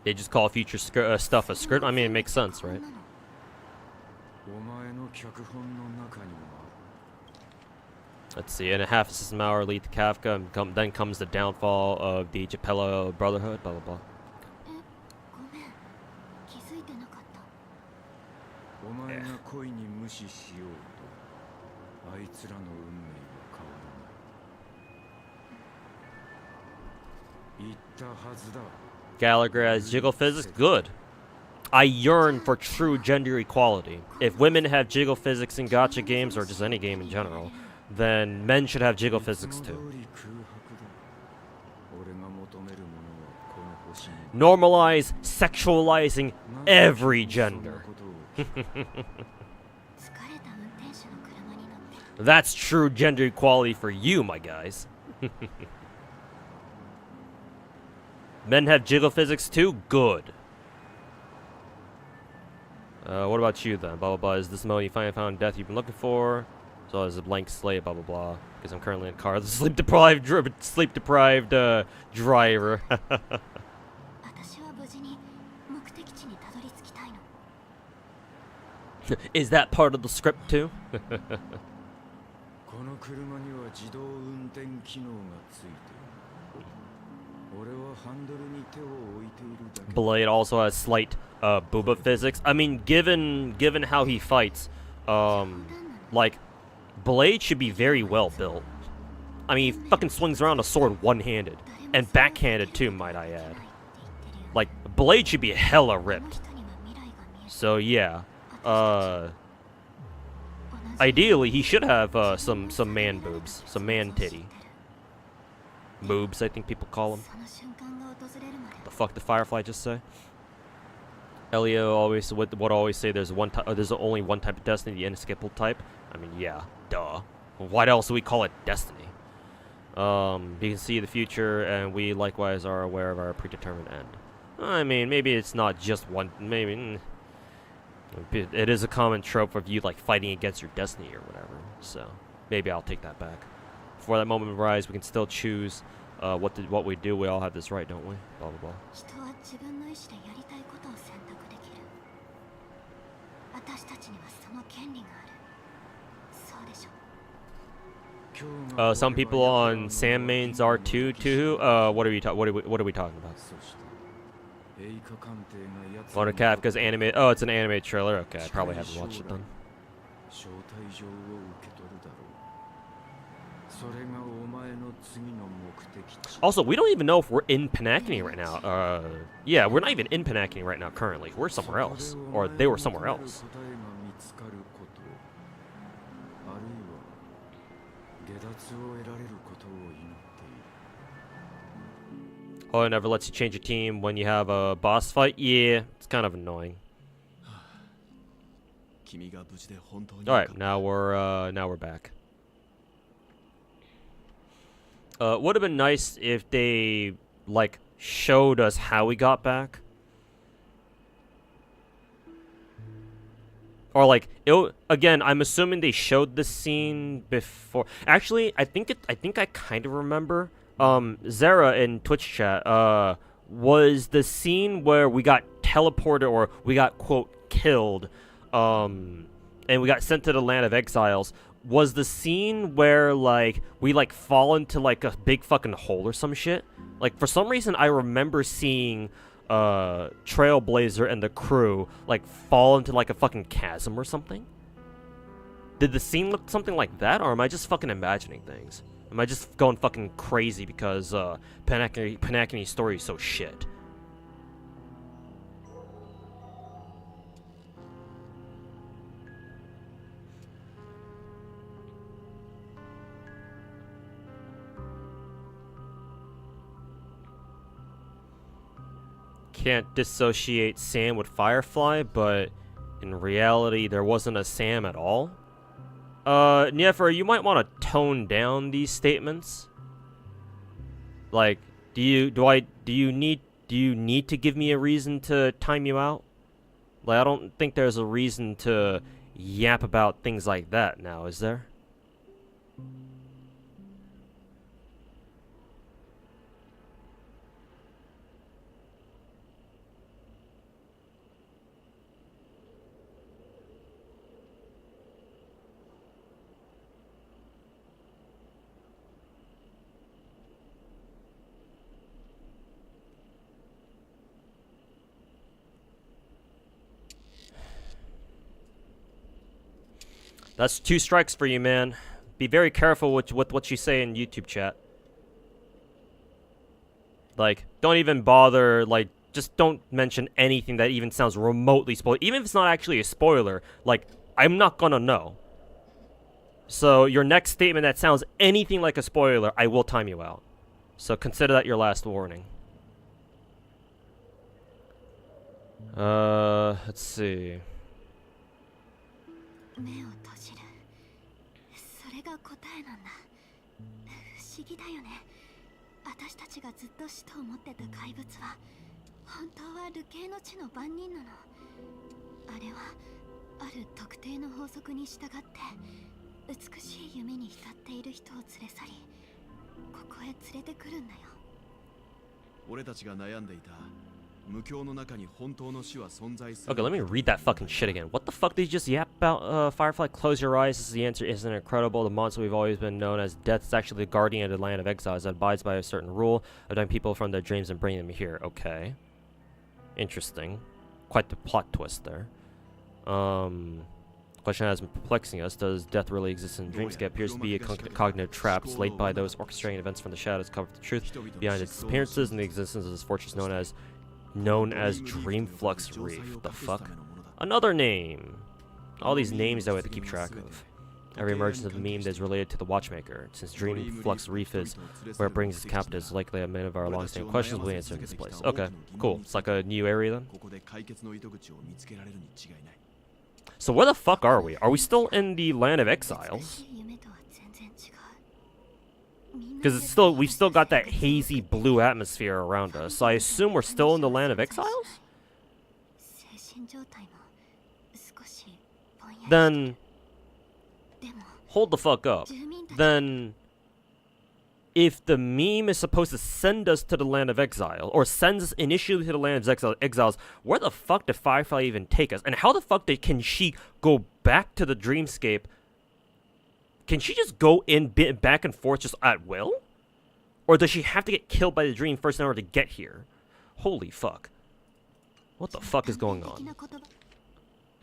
[SPEAKER 1] They just call future stuff a script? I mean, it makes sense, right? Let's see, in a half a system hour lead to Kafka, and then comes the downfall of the Geppetto Brotherhood, blah blah blah.
[SPEAKER 3] え、ごめん。気づいてなかった。
[SPEAKER 5] お前が恋に無視しようと、あいつらの運命は変わらない。言ったはずだ。
[SPEAKER 1] Gallagher has jiggle physics? Good. I yearn for true gender equality. If women have jiggle physics in gacha games, or just any game in general, then men should have jiggle physics too. Normalize sexualizing every gender.
[SPEAKER 3] 疲れた運転手の車に乗って。
[SPEAKER 1] That's true gender equality for you, my guys. Men have jiggle physics too? Good. What about you then? Blah blah blah. Is this the moment you finally found death you've been looking for? So as a blank slate, blah blah blah. Because I'm currently in a car. The sleep deprived driver.
[SPEAKER 3] 私は無事に目的地にたどり着きたいの。
[SPEAKER 1] Is that part of the script too?
[SPEAKER 5] この車には自動運転機能がついている。俺はハンドルに手を置いているだけ。
[SPEAKER 1] Blade also has slight booba physics. I mean, given how he fights, like Blade should be very well built. I mean, he fucking swings around a sword one-handed and backhanded too, might I add. Like Blade should be hella ripped. So yeah, ideally he should have some man boobs, some man titty. Moobs, I think people call them.
[SPEAKER 3] その瞬間が訪れるまで。
[SPEAKER 1] The fuck did Firefly just say? Elio always would always say there's only one type of destiny, the inescapable type. I mean, yeah, duh. Why else do we call it destiny? You can see the future, and we likewise are aware of our predetermined end. I mean, maybe it's not just one. Maybe it is a common trope of you like fighting against your destiny or whatever. So maybe I'll take that back. Before that moment arises, we can still choose what we do. We all have this right, don't we? Blah blah blah.
[SPEAKER 3] 人は自分の意思でやりたいことを選択できる。私たちにはその権利がある。そうでしょ。
[SPEAKER 1] Some people on Sam mains are too. What are we talking about? One of Kafka's anime. Oh, it's an anime trailer. Okay, I probably haven't watched it then.
[SPEAKER 5] 招待状を受け取るだろう。それがお前の次の目的地。
[SPEAKER 1] Also, we don't even know if we're in penacony right now. Yeah, we're not even in penacony right now currently. We're somewhere else. Or they were somewhere else.
[SPEAKER 5] 答えが見つかることあるいは下脱を得られることを祈っている。
[SPEAKER 1] Oh, it never lets you change your team when you have a boss fight? Yeah, it's kind of annoying.
[SPEAKER 2] 君が無事で本当に
[SPEAKER 1] Alright, now we're back. Would have been nice if they, like, showed us how we got back. Or, like, again, I'm assuming they showed the scene before. Actually, I think I kind of remember. Zara in Twitch chat, was the scene where we got teleported or we got, quote, killed, and we got sent to the land of exiles. Was the scene where, like, we, like, fall into, like, a big fucking hole or some shit? Like, for some reason, I remember seeing, Trailblazer and the crew, like, fall into, like, a fucking chasm or something? Did the scene look something like that, or am I just fucking imagining things? Am I just going fucking crazy because, Penacony's story is so shit? Can't dissociate Sam with Firefly, but in reality, there wasn't a Sam at all. Nefer, you might want to tone down these statements. Like, do you need to give me a reason to time you out? Like, I don't think there's a reason to yap about things like that now, is there? That's 2 strikes for you, man. Be very careful with what you say in YouTube chat. Like, don't even bother, like, just don't mention anything that even sounds remotely spoiler. Even if it's not actually a spoiler, like, I'm not gonna know. So, your next statement that sounds anything like a spoiler, I will time you out. So, consider that your last warning. Let's see.
[SPEAKER 3] 目を閉じる。それが答えなんだ。不思議だよね。私たちがずっと死と思ってた怪物は本当は流刑の地の番人なの。あれはある特定の法則に従って美しい夢に浸っている人を連れ去り、ここへ連れてくるんだよ。
[SPEAKER 2] 俺たちが悩んでいた
[SPEAKER 1] Okay, let me read that fucking shit again. What the fuck did you just yap about, Firefly? Close your eyes. This is the answer. Isn't it incredible? The monster we've always been known as Death is actually the guardian of the land of exiles that abides by a certain rule of dying people from their dreams and bringing them here. Okay. Interesting. Quite the plot twist there. Question has been perplexing us. Does death really exist in dreams? It appears to be a cognitive trap laid by those orchestrating events from the shadows cover the truth behind its disappearances and the existence of this fortress known as Dreamflux Reef. The fuck? Another name! All these names that we have to keep track of. Every emergence of a meme that is related to the Watchmaker. Since Dreamflux Reef is where it brings its captives, likely a many of our long-standing questions will be answered in this place. Okay, cool. It's like a new area then? So where the fuck are we? Are we still in the land of exiles? Because it's still, we've still got that hazy blue atmosphere around us. So I assume we're still in the land of exiles? Then, hold the fuck up. Then, if the meme is supposed to send us to the land of exile, or sends us initially to the land of exiles, where the fuck did Firefly even take us? And how the fuck can she go back to the dreamscape? Can she just go in back and forth just at will? Or does she have to get killed by the dream first in order to get here? Holy fuck. What the fuck is going on?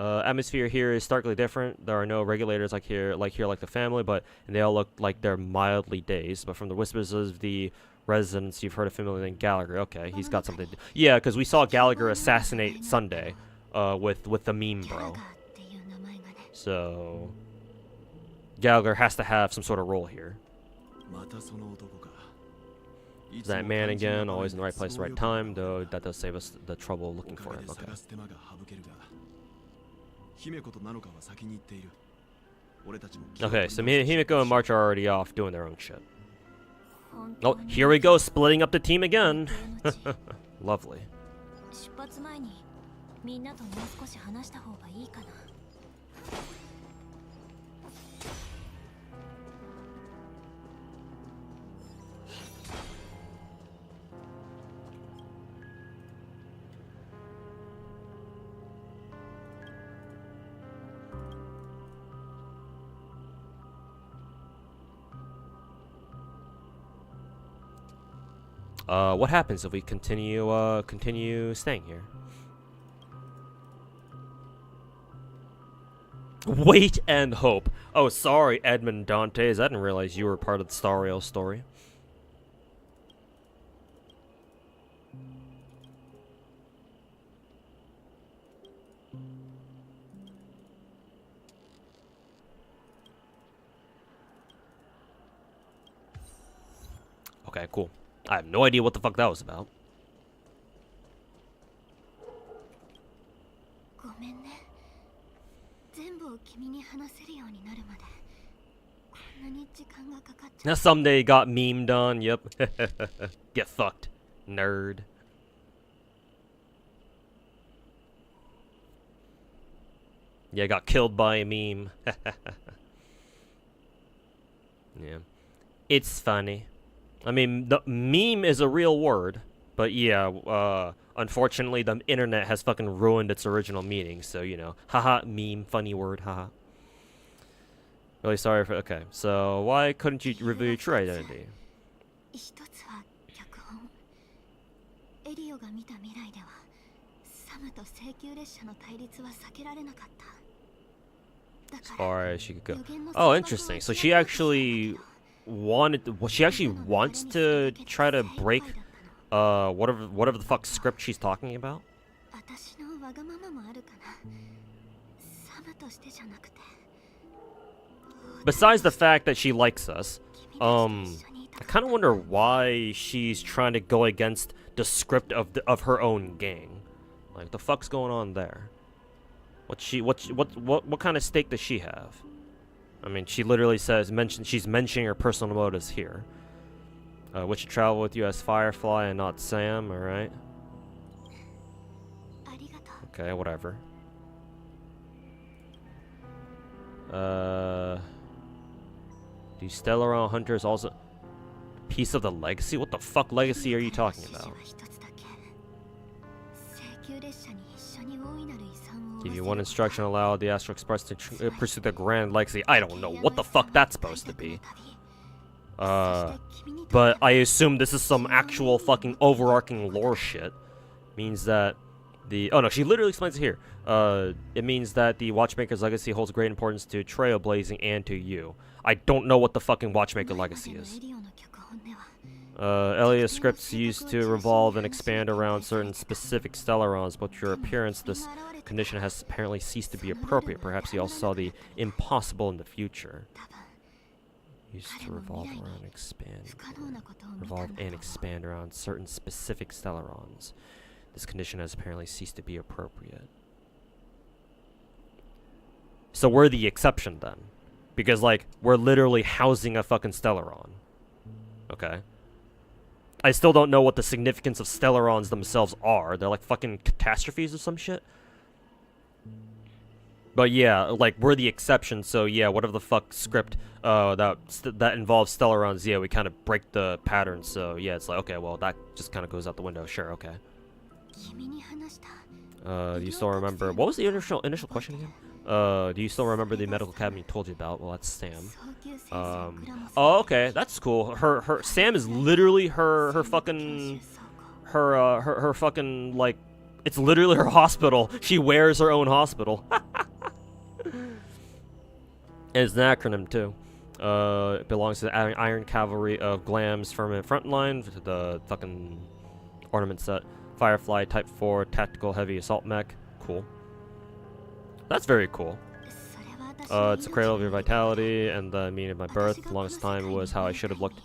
[SPEAKER 1] Atmosphere here is starkly different. There are no regulators like the family, and they all look like they're mildly dazed. But from the whispers of the residents, you've heard a familiar name, Gallagher. Okay, he's got something. Yeah, because we saw Gallagher assassinate Sunday, with the meme bro. So Gallagher has to have some sort of role here. That man again, always in the right place, the right time. Though that does save us the trouble looking for him. Okay. Okay, so Himiko and March are already off doing their own shit. Oh, here we go, splitting up the team again. Lovely. What happens if we continue staying here? Wait and hope. Oh, sorry, Edmund Dantes. I didn't realize you were part of the Stario story. Okay, cool. I have no idea what the fuck that was about. Now someday got memed on, yep. Get fucked, nerd. Yeah, got killed by a meme. Yeah. It's funny. I mean, the meme is a real word, but yeah, unfortunately the internet has fucking ruined its original meaning, so, you know, haha, meme, funny word, haha. Really sorry for, okay, so why couldn't you reveal your true identity? As far as she could go. Oh, interesting, so she actually she actually wants to try to break whatever the fuck script she's talking about. Besides the fact that she likes us, I kind of wonder why she's trying to go against the script of her own gang. Like, the fuck's going on there? What kind of stake does she have? I mean, she literally she's mentioning her personal motives here. Would she travel with you as Firefly and not Sam, alright? Okay, whatever. Do Stellaron Hunters also... Piece of the legacy? What the fuck legacy are you talking about? Give you one instruction, allow the Astral Express to pursue the grand legacy. I don't know what the fuck that's supposed to be. But I assume this is some actual fucking overarching lore shit. Means that the... Oh no, she literally explains it here. It means that the Watchmaker's legacy holds great importance to Trailblazing and to you. I don't know what the fucking Watchmaker legacy is. Elia's scripts used to revolve and expand around certain specific Stellarons, but your appearance, this condition has apparently ceased to be appropriate. Perhaps you also saw the impossible in the future. Used to revolve and expand around certain specific Stellarons. This condition has apparently ceased to be appropriate. So we're the exception then. Because, like, we're literally housing a fucking Stellaron. Okay? I still don't know what the significance of Stellarons themselves are. They're like fucking catastrophes or some shit. But yeah, like, we're the exception, so yeah, whatever the fuck script that involves Stellarons, yeah, we kind of break the pattern, so yeah, it's like, okay, well, that just kind of goes out the window, sure, okay. Do you still remember... What was the initial question again? Do you still remember the medical academy told you about? Well, that's Sam. Oh, okay, that's cool. Sam is literally her fucking, her fucking, like, it's literally her hospital. She wears her own hospital. And it's an acronym too. It belongs to the Iron Cavalry of Glam's Firmament Frontline, the fucking ornament set. Firefly Type 4 Tactical Heavy Assault Mech. Cool. That's very cool. It's a cradle of your vitality and the meaning of my birth. The longest time was how I should have looked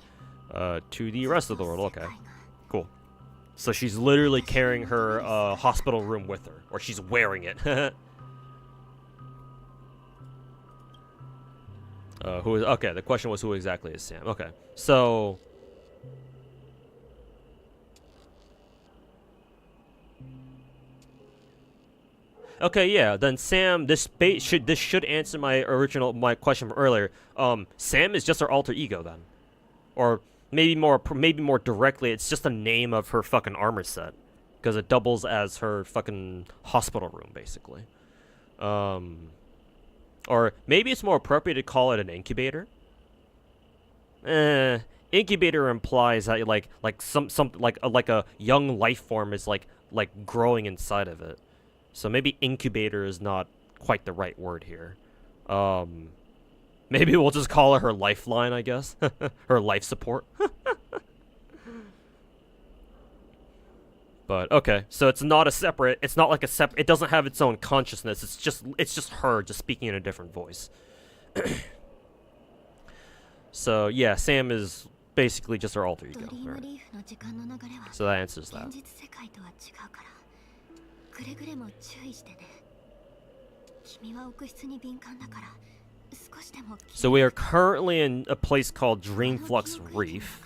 [SPEAKER 1] to the rest of the world. Okay. Cool. So she's literally carrying her hospital room with her. Or she's wearing it. Who is... Okay, the question was who exactly is Sam. Okay. So... Okay, yeah. Then Sam, this should answer my question from earlier. Sam is just her alter ego then, or maybe more directly, it's just the name of her fucking armor set, because it doubles as her fucking hospital room basically. Or maybe it's more appropriate to call it an incubator. Incubator implies that like a young life form is like growing inside of it. So maybe incubator is not quite the right word here. Maybe we'll just call her lifeline, I guess. Her life support. But okay, so it's not like a separate, it doesn't have its own consciousness. It's just her just speaking in a different voice. So yeah, Sam is basically just her alter ego. Right. So that answers that. So we are currently in a place called Dreamflux Reef.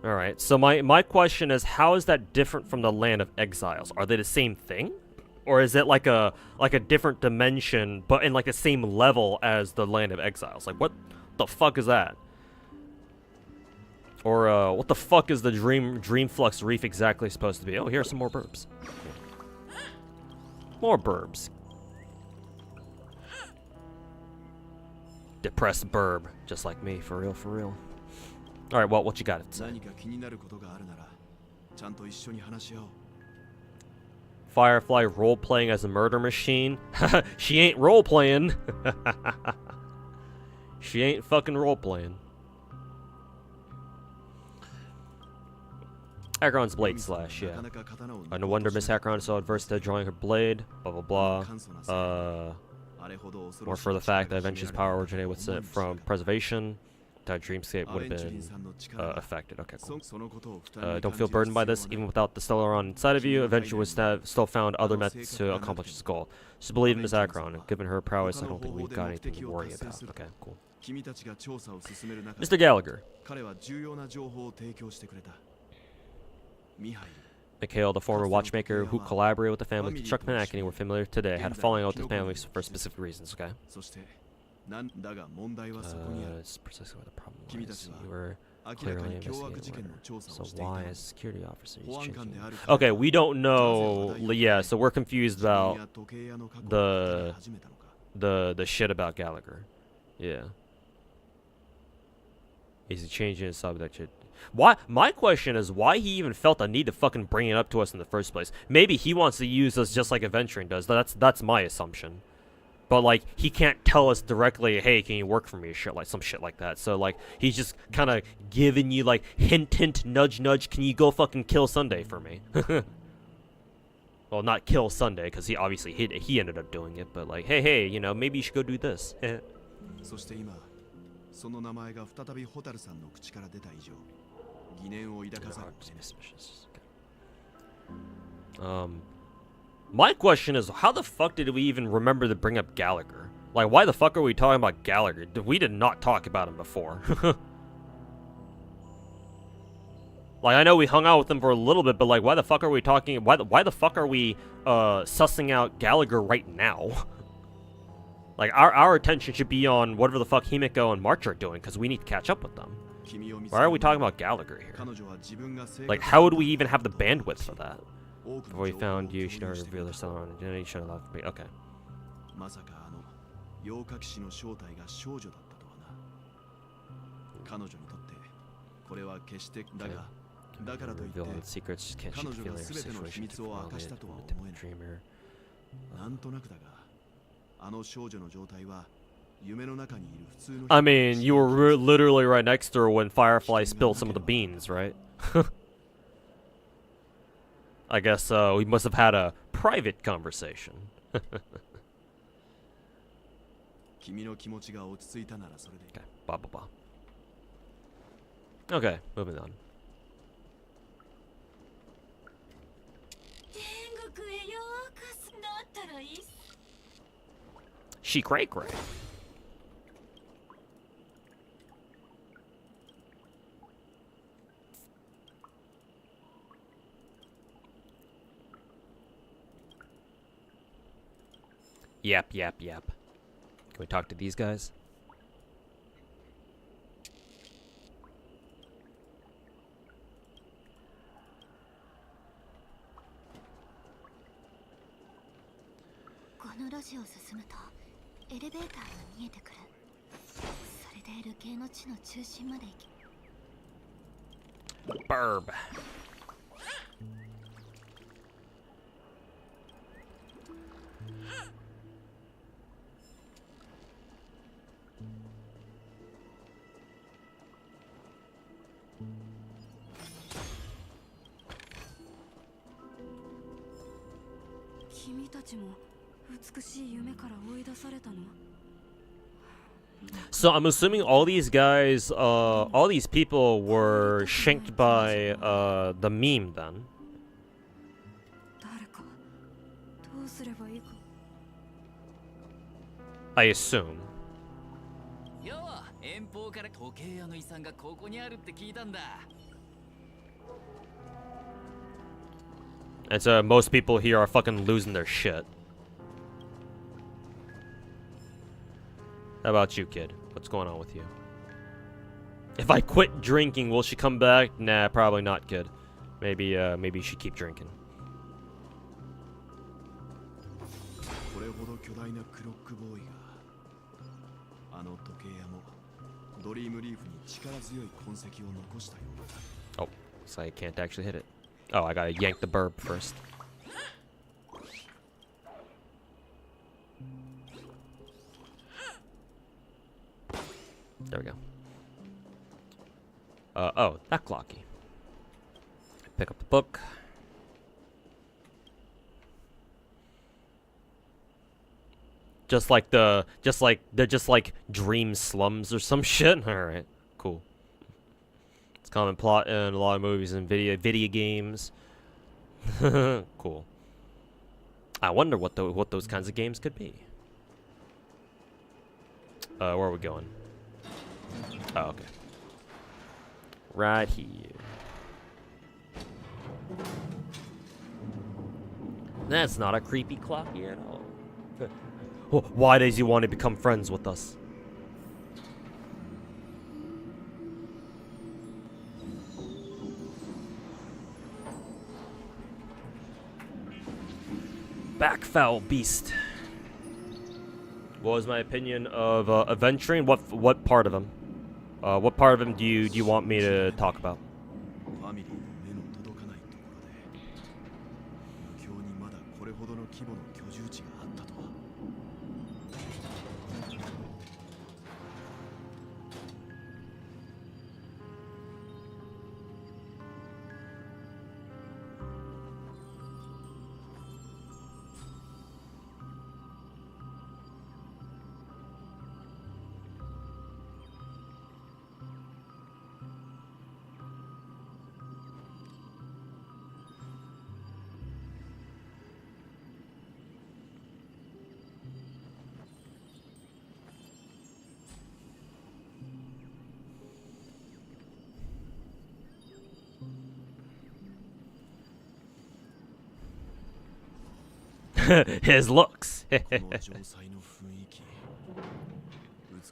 [SPEAKER 1] Alright, so my question is, how is that different from the Land of Exiles? Are they the same thing? Or is it like a different dimension, but in like the same level as the Land of Exiles? Like, what the fuck is that? Or, what the fuck is the Dreamflux Reef exactly supposed to be? Oh, here are some more burbs. More burbs. Depressed burb, just like me, for real, for real. Alright, well, what you got to say? Firefly role-playing as a murder machine? She ain't role-playing! She ain't fucking role-playing. Acheron's blade slash, yeah. No wonder Miss Acheron is so adverse to drawing her blade, blah blah blah. Or for the fact that Avengers' power originated from preservation, that Dreamscape would have been affected. Okay, cool. Don't feel burdened by this, even without the Stellaron inside of you. Avenger would have still found other methods to accomplish his goal. Just believe in Miss Acheron, and given her prowess, I don't think we've got anything to worry about. Okay, cool. Mr. Gallagher. Mikhail, the former watchmaker who collaborated with the family to construct penacony, were familiar today, had a falling out with the family for specific reasons, okay? It's precisely what the problem was. You were clearly investigating one. So why, as a security officer, he's changing? Okay, we don't know. Yeah, so we're confused about the shit about Gallagher. Yeah. Is he changing his subject? Why? My question is why he even felt the need to fucking bring it up to us in the first place. Maybe he wants to use us just like Adventuring does. That's my assumption. But like he can't tell us directly, hey, can you work for me? Some shit like that. So like he's just kind of giving you like hint, nudge, can you go fucking kill Sunday for me? Well, not kill Sunday because he obviously he ended up doing it. But like, hey, you know, maybe you should go do this. My question is, how the fuck did we even remember to bring up Gallagher? Like, why the fuck are we talking about Gallagher? We did not talk about him before. Like, I know we hung out with him for a little bit, but like, why the fuck are we talking? Why the fuck are we sussing out Gallagher right now? Like, our attention should be on whatever the fuck Himiko and March are doing, because we need to catch up with them. Why are we talking about Gallagher here? Like, how would we even have the bandwidth for that? Before we found you, she'd already revealed herself on identity, should have left me. Okay. Reveal the secrets, can't she feel her situation? Dreamer. I mean, you were literally right next to her when Firefly spilled some of the beans, right? I guess we must have had a private conversation. Okay, blah blah blah. Okay, moving on.
[SPEAKER 4] 天国へようこそだったらいいっす
[SPEAKER 1] She cray cray. Yap, yap, yap. Can we talk to these guys? Burb. So I'm assuming all these guys, all these people were shanked by the meme then.
[SPEAKER 4] 誰かどうすればいいか
[SPEAKER 1] I assume.
[SPEAKER 6] いや遠方から時計屋の遺産がここにあるって聞いたんだ
[SPEAKER 1] And so most people here are fucking losing their shit. How about you, kid? What's going on with you? If I quit drinking, will she come back? Nah, probably not, kid. Maybe you should keep drinking.
[SPEAKER 2] これほど巨大なクロックボーイがあの時計屋もドリームリーフに力強い痕跡を残したようだ
[SPEAKER 1] Oh, so I can't actually hit it. Oh, I gotta yank the burb first. There we go. Oh, that clocky. Pick up the book. They're just like dream slums or some shit. All right, cool. It's common plot in a lot of movies and video games. Cool. I wonder what those kinds of games could be. Where are we going? Oh, okay. Right here. That's not a creepy clocky at all. Why does he want to become friends with us? Backfoul beast. What was my opinion of adventuring? What part of him? What part of him do you want me to talk about?
[SPEAKER 2] ファミリーの目の届かないところで無境にまだこれほどの規模の居住地があったとは
[SPEAKER 1] His looks.
[SPEAKER 2] この城塞の雰囲気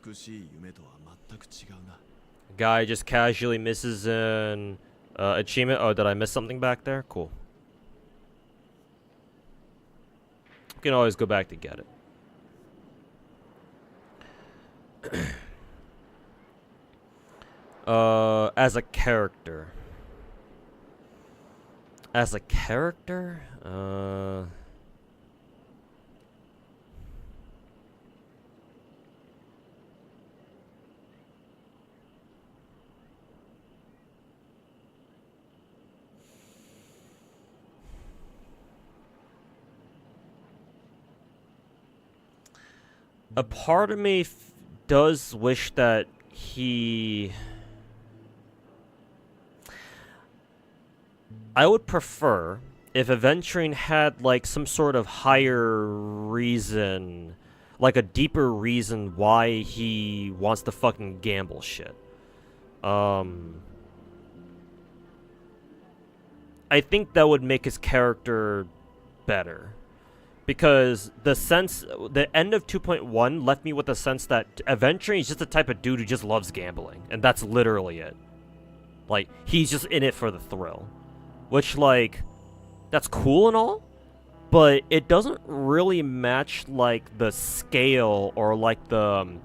[SPEAKER 2] 美しい夢とは全く違うな
[SPEAKER 1] Guy just casually misses an achievement. Oh, did I miss something back there? Cool. You can always go back to get it. As a character. As a character? a part of me does wish that he... I would prefer if Aventurine had, like, some sort of higher reason, like a deeper reason why he wants to fucking gamble shit. I think that would make his character better. Because the end of 2.1 left me with the sense that Aventurine is just the type of dude who just loves gambling. And that's literally it. Like, he's just in it for the thrill. Which, like, that's cool and all, but it doesn't really match, like, the scale or, like, the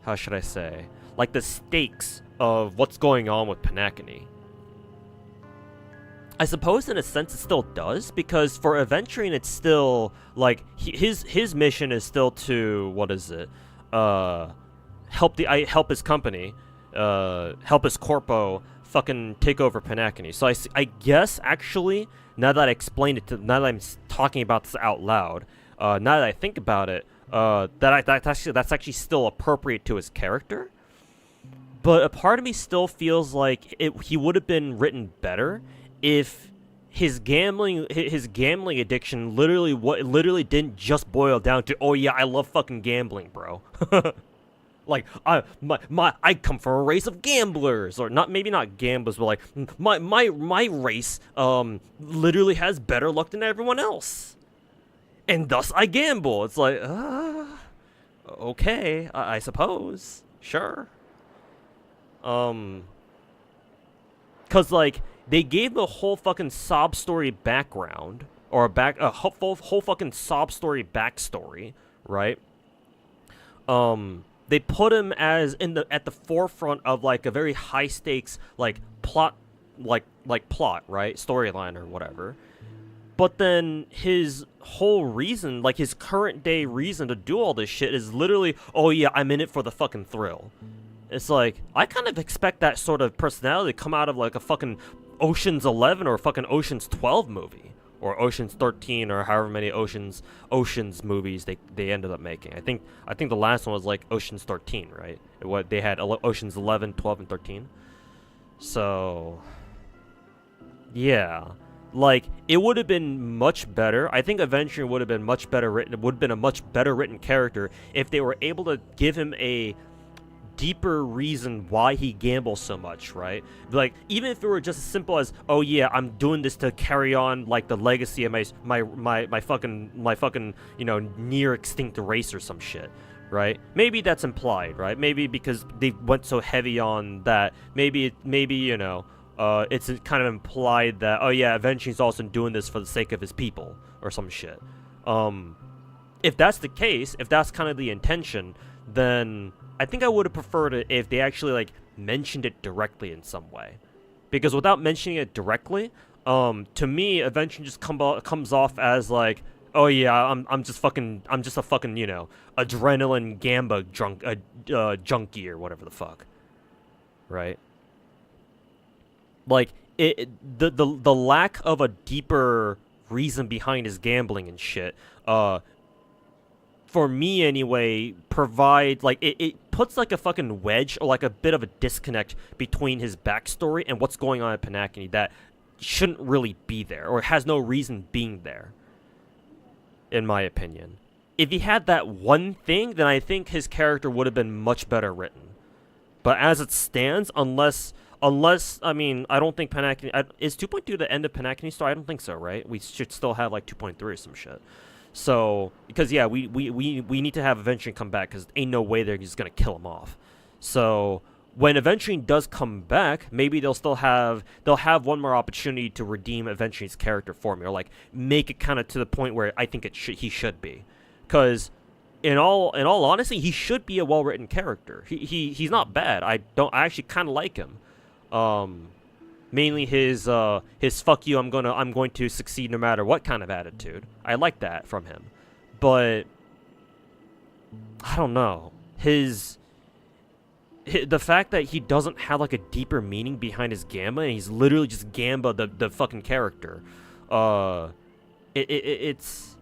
[SPEAKER 1] how should I say? Like, the stakes of what's going on with penacony. I suppose in a sense it still does, because for Aventurine it's still, like, his mission is still to, what is it? Help his company, help his corpo fucking take over penacony. So I guess, actually, now that I explained it, now that I'm talking about this out loud, now that I think about it, that's actually still appropriate to his character. But a part of me still feels like he would have been written better if his gambling addiction literally didn't just boil down to, oh yeah, I love fucking gambling, bro. Like, I come from a race of gamblers, or maybe not gamblers, but like my race literally has better luck than everyone else, and thus I gamble. It's like, okay, I suppose, sure. Cause like they gave the whole fucking sob story background, or a whole fucking sob story backstory, right? They put him as at the forefront of, like, a very high stakes, like, plot, like plot, right? Storyline or whatever. But then his whole reason, like his current day reason to do all this shit is literally, oh yeah, I'm in it for the fucking thrill. It's like, I kind of expect that sort of personality to come out of, like, a fucking Ocean's 11 or a fucking Ocean's 12 movie. Or Ocean's 13, or however many Ocean's movies they ended up making. I think the last one was like Ocean's 13, right? What they had Ocean's 11, 12, and 13. So yeah, like, it would have been much better. I think Aventurine would have been much better written. It would have been a much better written character if they were able to give him a deeper reason why he gambles so much, right? Like, even if it were just as simple as, oh yeah, I'm doing this to carry on, like, the legacy of my fucking near extinct race or some shit, right? Maybe that's implied, right? Maybe because they went so heavy on that, maybe it's kind of implied that, oh yeah, Avenging's also doing this for the sake of his people or some shit. If that's the case, if that's kind of the intention, then I think I would have preferred it if they actually, like, mentioned it directly in some way. Because without mentioning it directly, to me, Avenging just comes off as, like, oh yeah, I'm just a fucking, adrenaline gamba junkie or whatever the fuck. Right? Like, the lack of a deeper reason behind his gambling and shit, for me anyway, provide, like, it puts, like, a fucking wedge or, like, a bit of a disconnect between his backstory and what's going on at penacony that shouldn't really be there, or has no reason being there, in my opinion. If he had that one thing, then I think his character would have been much better written. But as it stands, unless I mean, I don't think penacony is 2.2 the end of penacony story. I don't think so, right? We should still have, like, 2.3 or some shit. So, because yeah, we need to have Aventurine come back, because ain't no way they're just gonna kill him off. So when Aventurine does come back, maybe they'll have one more opportunity to redeem Aventurine's character for me, or, like, make it kind of to the point where I think he should be. Because in all honesty, he should be a well-written character. He's not bad. I actually kind of like him. Mainly his fuck you, I'm going to succeed no matter what kind of attitude. I like that from him. But I don't know. The fact that he doesn't have, like, a deeper meaning behind his gamba, and he's literally just gamba the fucking character. It's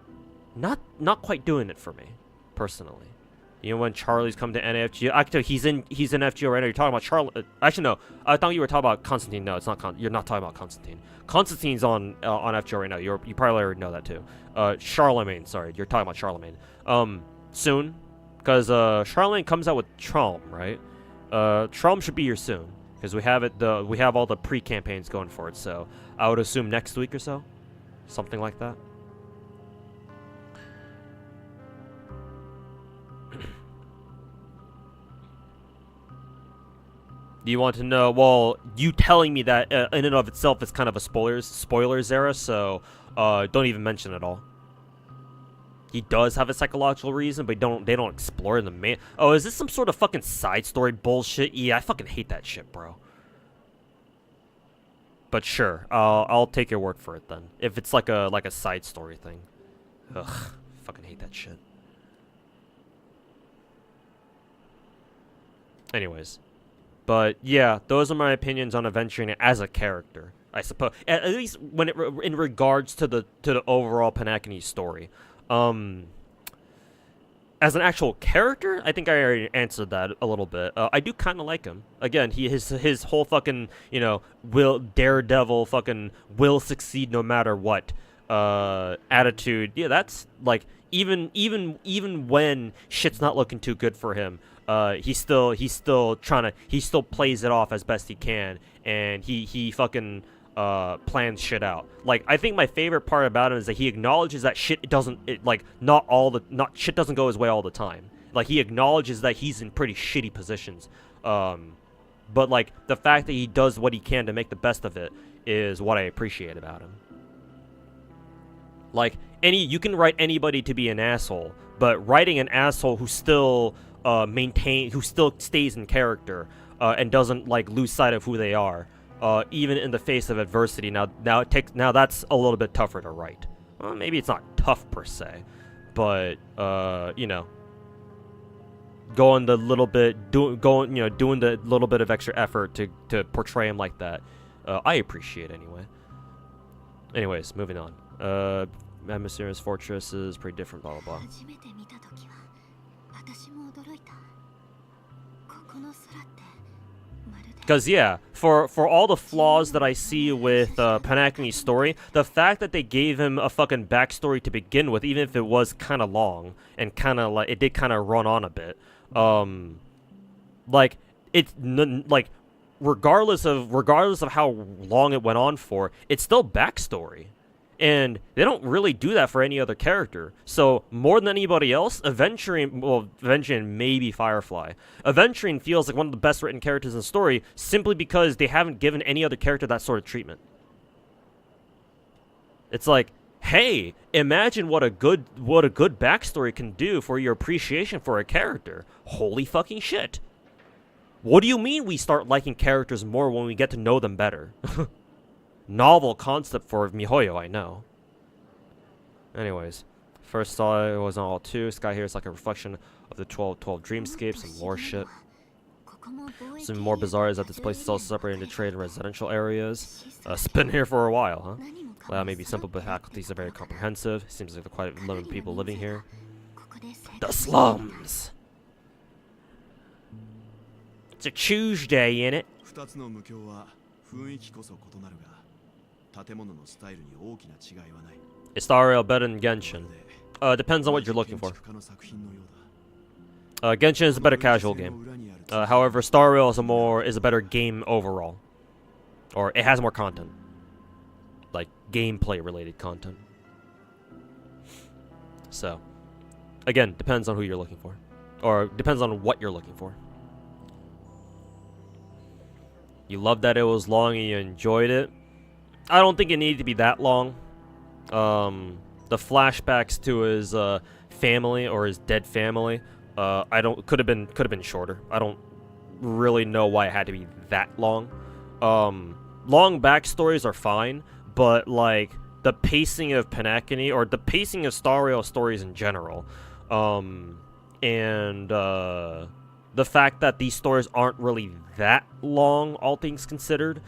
[SPEAKER 1] not quite doing it for me, personally. You know, when Charlie's come to NFG, actually he's in FGO right now. You're talking about Charlie. Actually, no. I thought you were talking about Constantine. No, it's not. You're not talking about Constantine. Constantine's on FGO right now. You probably already know that too. Charlemagne. Sorry, you're talking about Charlemagne. Soon, because Charlemagne comes out with Traum, right? Traum should be here soon because we have we have all the pre-campaigns going for it. So I would assume next week or so, something like that. Do you want to know? Well, you telling me that in and of itself is kind of a spoilers era, so don't even mention it all. He does have a psychological reason, but they don't explore in the main. Oh, is this some sort of fucking side story bullshit? Yeah, I fucking hate that shit, bro. But sure, I'll take your word for it then. If it's like a side story thing. Ugh, fucking hate that shit. Anyways. But yeah, those are my opinions on Aventurine as a character, I suppose. At least when in regards to the overall penacony story. As an actual character, I think I already answered that a little bit. I do kind of like him. Again, his whole fucking, you know, daredevil fucking will succeed no matter what attitude. Yeah, that's like even when shit's not looking too good for him. He still plays it off as best he can, and he fucking plans shit out. Like, I think my favorite part about him is that he acknowledges that shit shit doesn't go his way all the time. Like, he acknowledges that he's in pretty shitty positions. But like the fact that he does what he can to make the best of it is what I appreciate about him. Like, you can write anybody to be an asshole, but writing an asshole who still stays in character and doesn't like lose sight of who they are, even in the face of adversity. Now that's a little bit tougher to write. Well, maybe it's not tough per se, but you know, doing the little bit of extra effort to portray him like that, I appreciate anyway. Anyways, moving on. Atmosphere's fortress is pretty different, blah blah blah. Because, yeah, for all the flaws that I see with Penacony's story, the fact that they gave him a fucking backstory to begin with, even if it was kind of long, and kind of, like, it did kind of run on a bit, like, it's, like, regardless of how long it went on for, it's still backstory. And they don't really do that for any other character. So, more than anybody else, Aventurine, maybe Firefly. Aventurine feels like one of the best written characters in the story simply because they haven't given any other character that sort of treatment. It's like, hey, imagine what a good backstory can do for your appreciation for a character. Holy fucking shit. What do you mean we start liking characters more when we get to know them better? Novel concept for MiHoYo, I know. Anyways, first saw it was on all 2. Sky here is like a reflection of the 12 dreamscapes and more shit. Some more bizarre is that this place is also separated into trade and residential areas. It's been here for a while, huh? Well, maybe simple, but faculties are very comprehensive. Seems like there are quite limited people living here. The slums! It's a Tuesday, innit? Is Star Rail better than Genshin? Depends on what you're looking for. Genshin is a better casual game. However, Star Rail is a better game overall. Or it has more content. Like, gameplay related content. So, again, depends on who you're looking for. Or depends on what you're looking for. You loved that it was long and you enjoyed it. I don't think it needed to be that long. The flashbacks to his family or his dead family, could have been shorter. I don't really know why it had to be that long. Long backstories are fine, but like the pacing of Penacony or the pacing of Star Rail stories in general, and the fact that these stories aren't really that long, all things considered,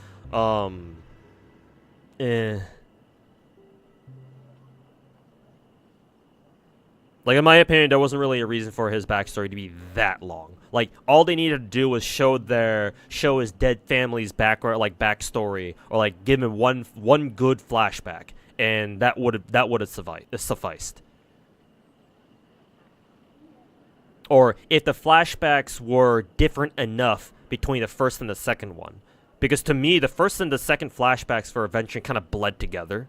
[SPEAKER 1] Like, in my opinion, there wasn't really a reason for his backstory to be that long. Like, all they needed to do was show his dead family's background, like backstory, or like give him one good flashback, and that would have sufficed. Or if the flashbacks were different enough between the first and the second one, because to me, the first and the second flashbacks for Adventure kind of bled together.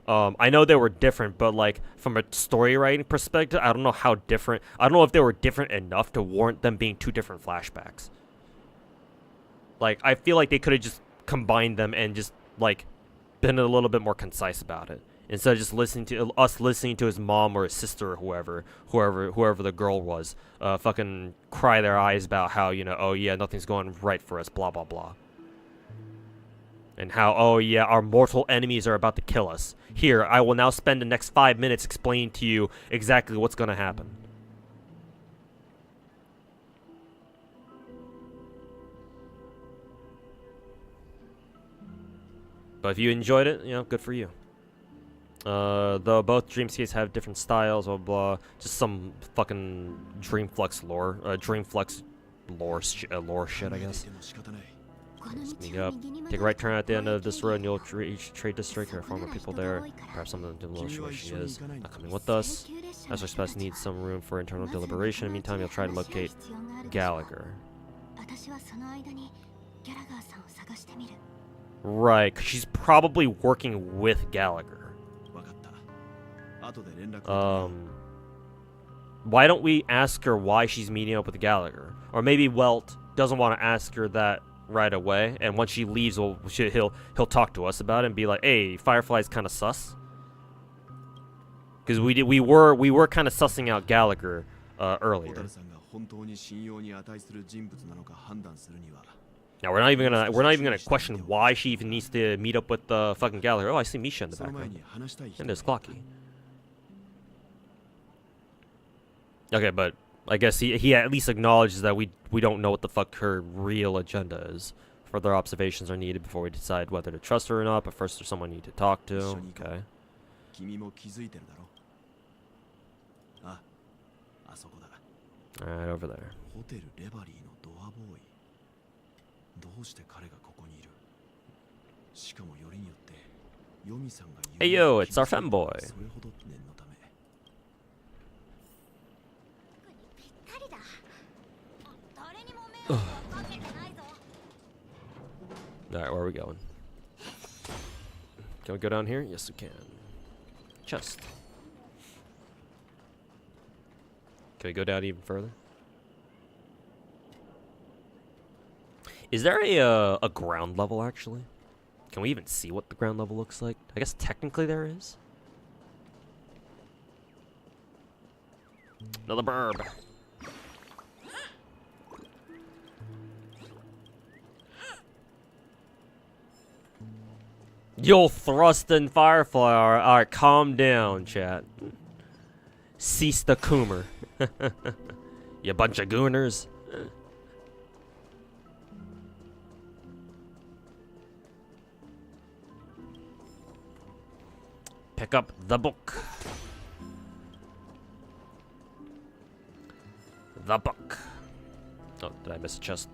[SPEAKER 1] I know they were different, but like from a story writing perspective, I don't know how different. I don't know if they were different enough to warrant them being two different flashbacks. Like, I feel like they could have just combined them and just like been a little bit more concise about it, instead of just listening to his mom or his sister or whoever the girl was, fucking cry their eyes about how, you know, oh yeah, nothing's going right for us, blah blah blah. And how, oh yeah, our mortal enemies are about to kill us. Here, I will now spend the next 5 minutes explaining to you exactly what's gonna happen. But if you enjoyed it, you know, good for you. Though both Dreamscapes have different styles, blah blah, just some fucking Dreamflux lore shit, I guess. Meet up. Take a right turn at the end of this road and you'll reach Trade District. There are former people there. Perhaps some of them don't know where she is. Not coming with us. As our spouse needs some room for internal deliberation. In the meantime, you'll try to locate Gallagher. Right, 'cause she's probably working with Gallagher. Why don't we ask her why she's meeting up with Gallagher? Or maybe Welt doesn't want to ask her that right away, and once she leaves, he'll talk to us about it and be like, "Hey, Firefly's kind of sus." Because we were kind of sussing out Gallagher earlier. Now we're not even gonna question why she even needs to meet up with fucking Gallagher. Oh, I see Misha in the background, and there's Clocky. Okay, but I guess he at least acknowledges that we don't know what the fuck her real agenda is. Further observations are needed before we decide whether to trust her or not, but first there's someone we need to talk to. Okay. Alright, over there. Hey yo, it's our femboy. Alright, where are we going? Can we go down here? Yes, we can. Chest. Can we go down even further? Is there a ground level, actually? Can we even see what the ground level looks like? I guess technically there is. Another burb. Yo, Thrust and Firefly. Alright, calm down, chat. Cease the coomer. You bunch of gooners. Pick up the book. The book. Oh, did I miss a chest?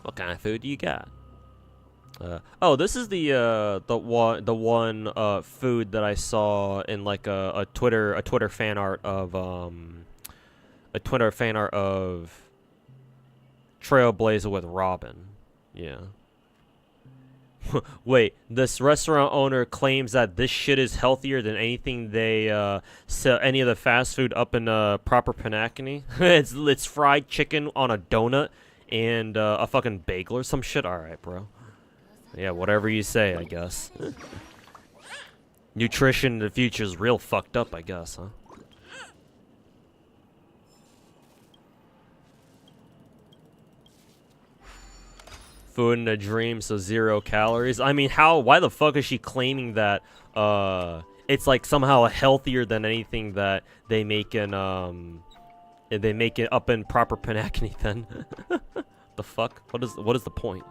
[SPEAKER 1] What kind of food do you got? Oh, this is the one food that I saw in like a Twitter fan art of Trailblazer with Robin. Yeah. Wait, this restaurant owner claims that this shit is healthier than anything they sell, any of the fast food up in proper penacony. It's fried chicken on a donut and a fucking bagel or some shit. All right, bro. Yeah, whatever you say, I guess. Nutrition in the future is real fucked up, I guess, huh? Food in a dream, so 0 calories. I mean, how? Why the fuck is she claiming that it's like somehow healthier than anything that they make in they make it up in proper penacony then? The fuck? What is the point?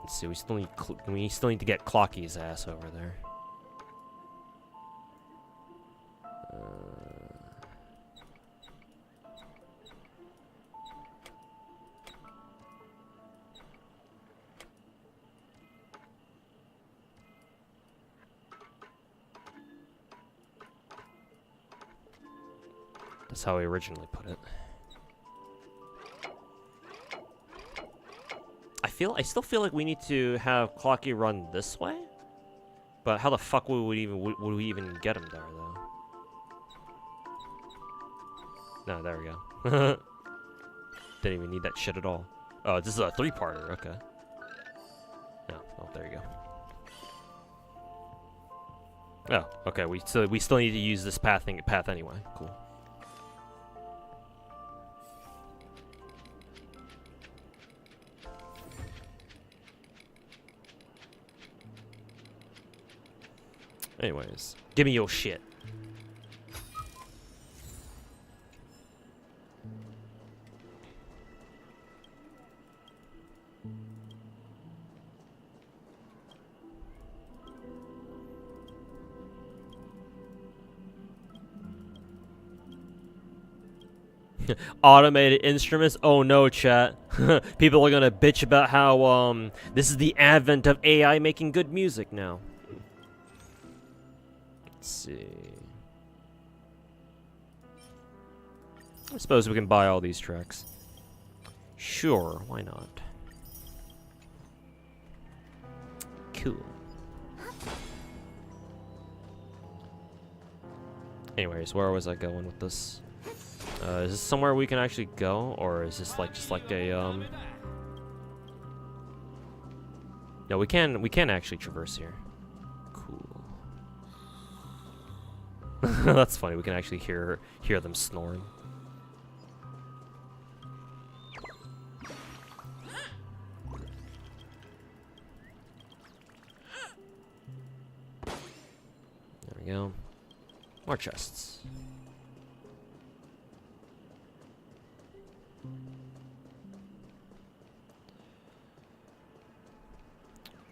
[SPEAKER 1] Let's see. We still need to get Clocky's ass over there. That's how I originally put it. I still feel like we need to have Clocky run this way, but how the fuck would we even get him there though? No, there we go. Didn't even need that shit at all. Oh, this is a 3-parter. Okay. No, oh, there you go. Oh, okay. We still need to use this path anyway. Cool. Anyways, give me your shit. Automated instruments? Oh no, chat. People are gonna bitch about how this is the advent of AI making good music now. Let's see. I suppose we can buy all these tracks. Sure, why not? Cool. Anyways, where was I going with this? Is this somewhere we can actually go, or is this like just like a No, we can actually traverse here. Cool. That's funny. We can actually hear them snoring. There we go. More chests.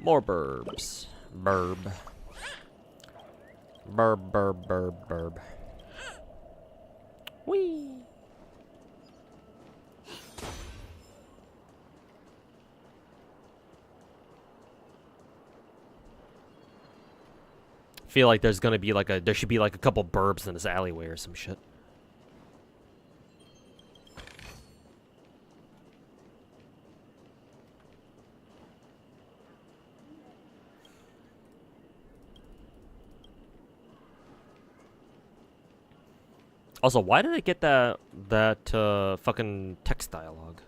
[SPEAKER 1] More burbs. Burb. Burb, burb, burb, burb. Whee! Feel like there's gonna be like there should be like a couple burbs in this alleyway or some shit. Also, why did I get that fucking text dialogue?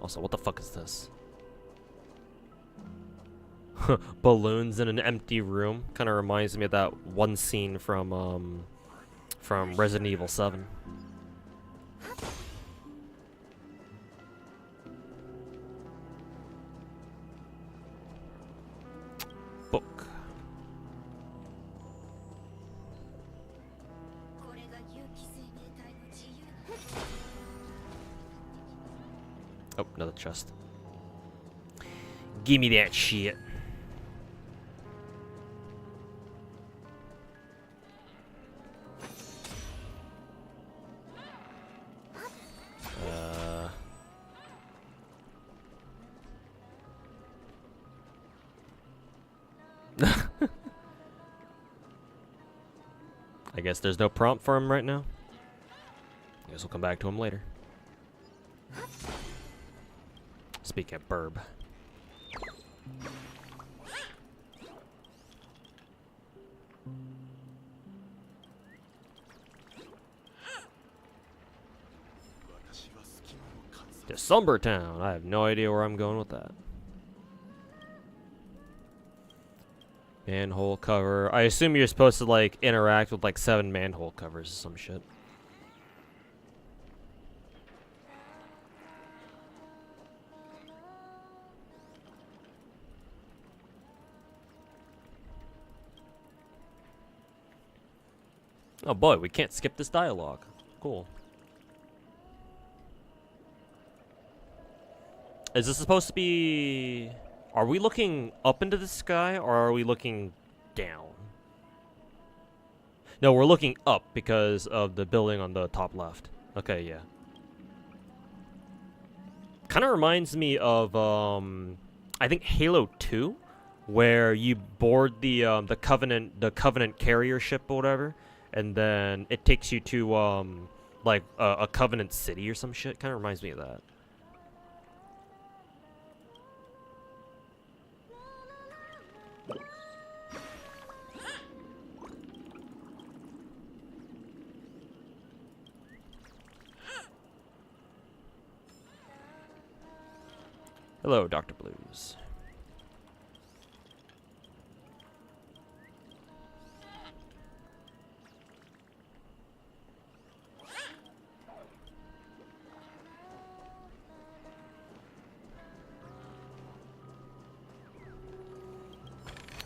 [SPEAKER 1] Also, what the fuck is this? Balloons in an empty room. Kind of reminds me of that one scene from Resident Evil 7. Book. Oh, another chest. Give me that shit. I guess there's no prompt for him right now. I guess we'll come back to him later. Speaking of burb. December Town. I have no idea where I'm going with that. Manhole cover. I assume you're supposed to like interact with like 7 manhole covers or some shit. Oh boy, we can't skip this dialogue. Cool. Is this supposed to be... Are we looking up into the sky, or are we looking down? No, we're looking up because of the building on the top left. Okay, yeah. Kind of reminds me of, I think Halo 2, where you board the Covenant carrier ship or whatever, and then it takes you to, like, a Covenant city or some shit. Kind of reminds me of that. Hello, Dr. Blues.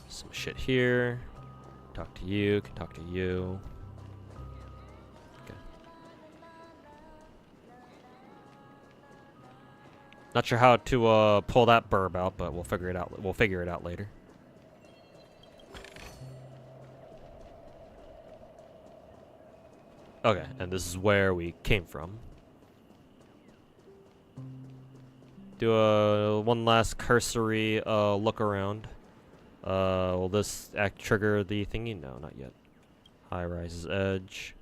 [SPEAKER 1] Some shit here. Talk to you, can talk to you. Not sure how to pull that burb out, but we'll figure it out. We'll figure it out later. Okay, and this is where we came from. Do one last cursory look around. Will this trigger the thingy? No, not yet. High rises edge.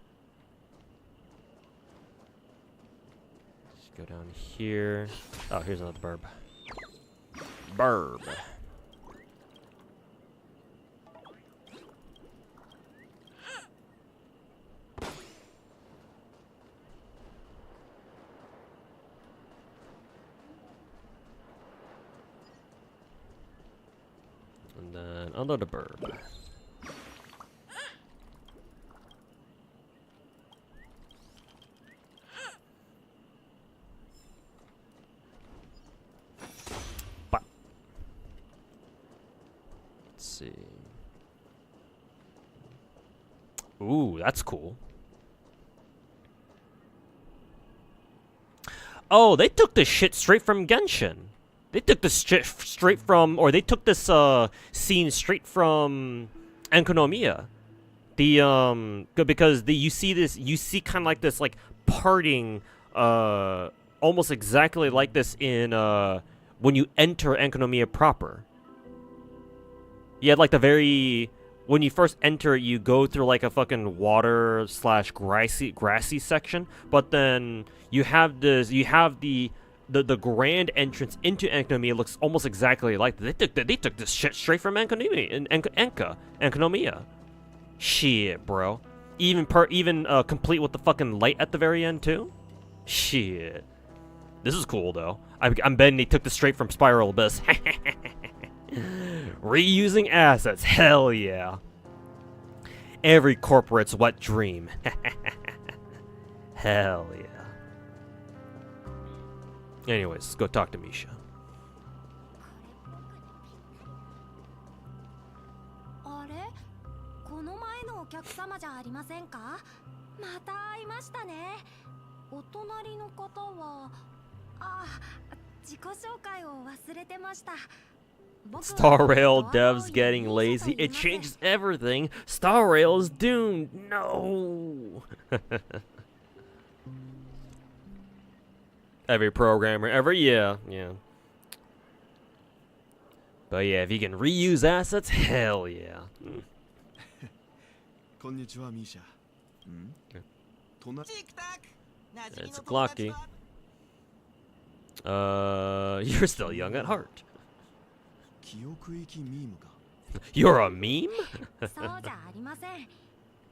[SPEAKER 1] Go down here. Oh, here's another burb. Burb. And then another burb. See. Ooh, that's cool. Oh, they took this shit straight from Genshin. They took this shit straight from, or they took this scene straight from Enkonomiya. Because you see kind of like this like parting, almost exactly like this in when you enter Enkonomiya proper. You had like when you first enter, you go through like a fucking water / grassy section, but then you have the grand entrance into Enkonomiya looks almost exactly like this. They took this shit straight from Enkonomiya. Shit, bro. Even complete with the fucking light at the very end too. Shit. This is cool though. I'm betting they took this straight from Spiral Abyss. Reusing assets, hell yeah. Every corporate's wet dream. Hell yeah. Anyways, let's go talk to Misha.
[SPEAKER 4] あれ、この前のお客様じゃありませんか？また会いましたね。お隣の方は、自己紹介を忘れてました。
[SPEAKER 1] Star Rail devs getting lazy. It changes everything. Star Rail is doomed. No. Every programmer ever, yeah. But yeah, if you can reuse assets, hell yeah.
[SPEAKER 2] こんにちはミーシャ。
[SPEAKER 1] It's Glocky. You're still young at heart.
[SPEAKER 2] 記憶域ミームか。
[SPEAKER 1] You're a meme?
[SPEAKER 4] そうじゃありません。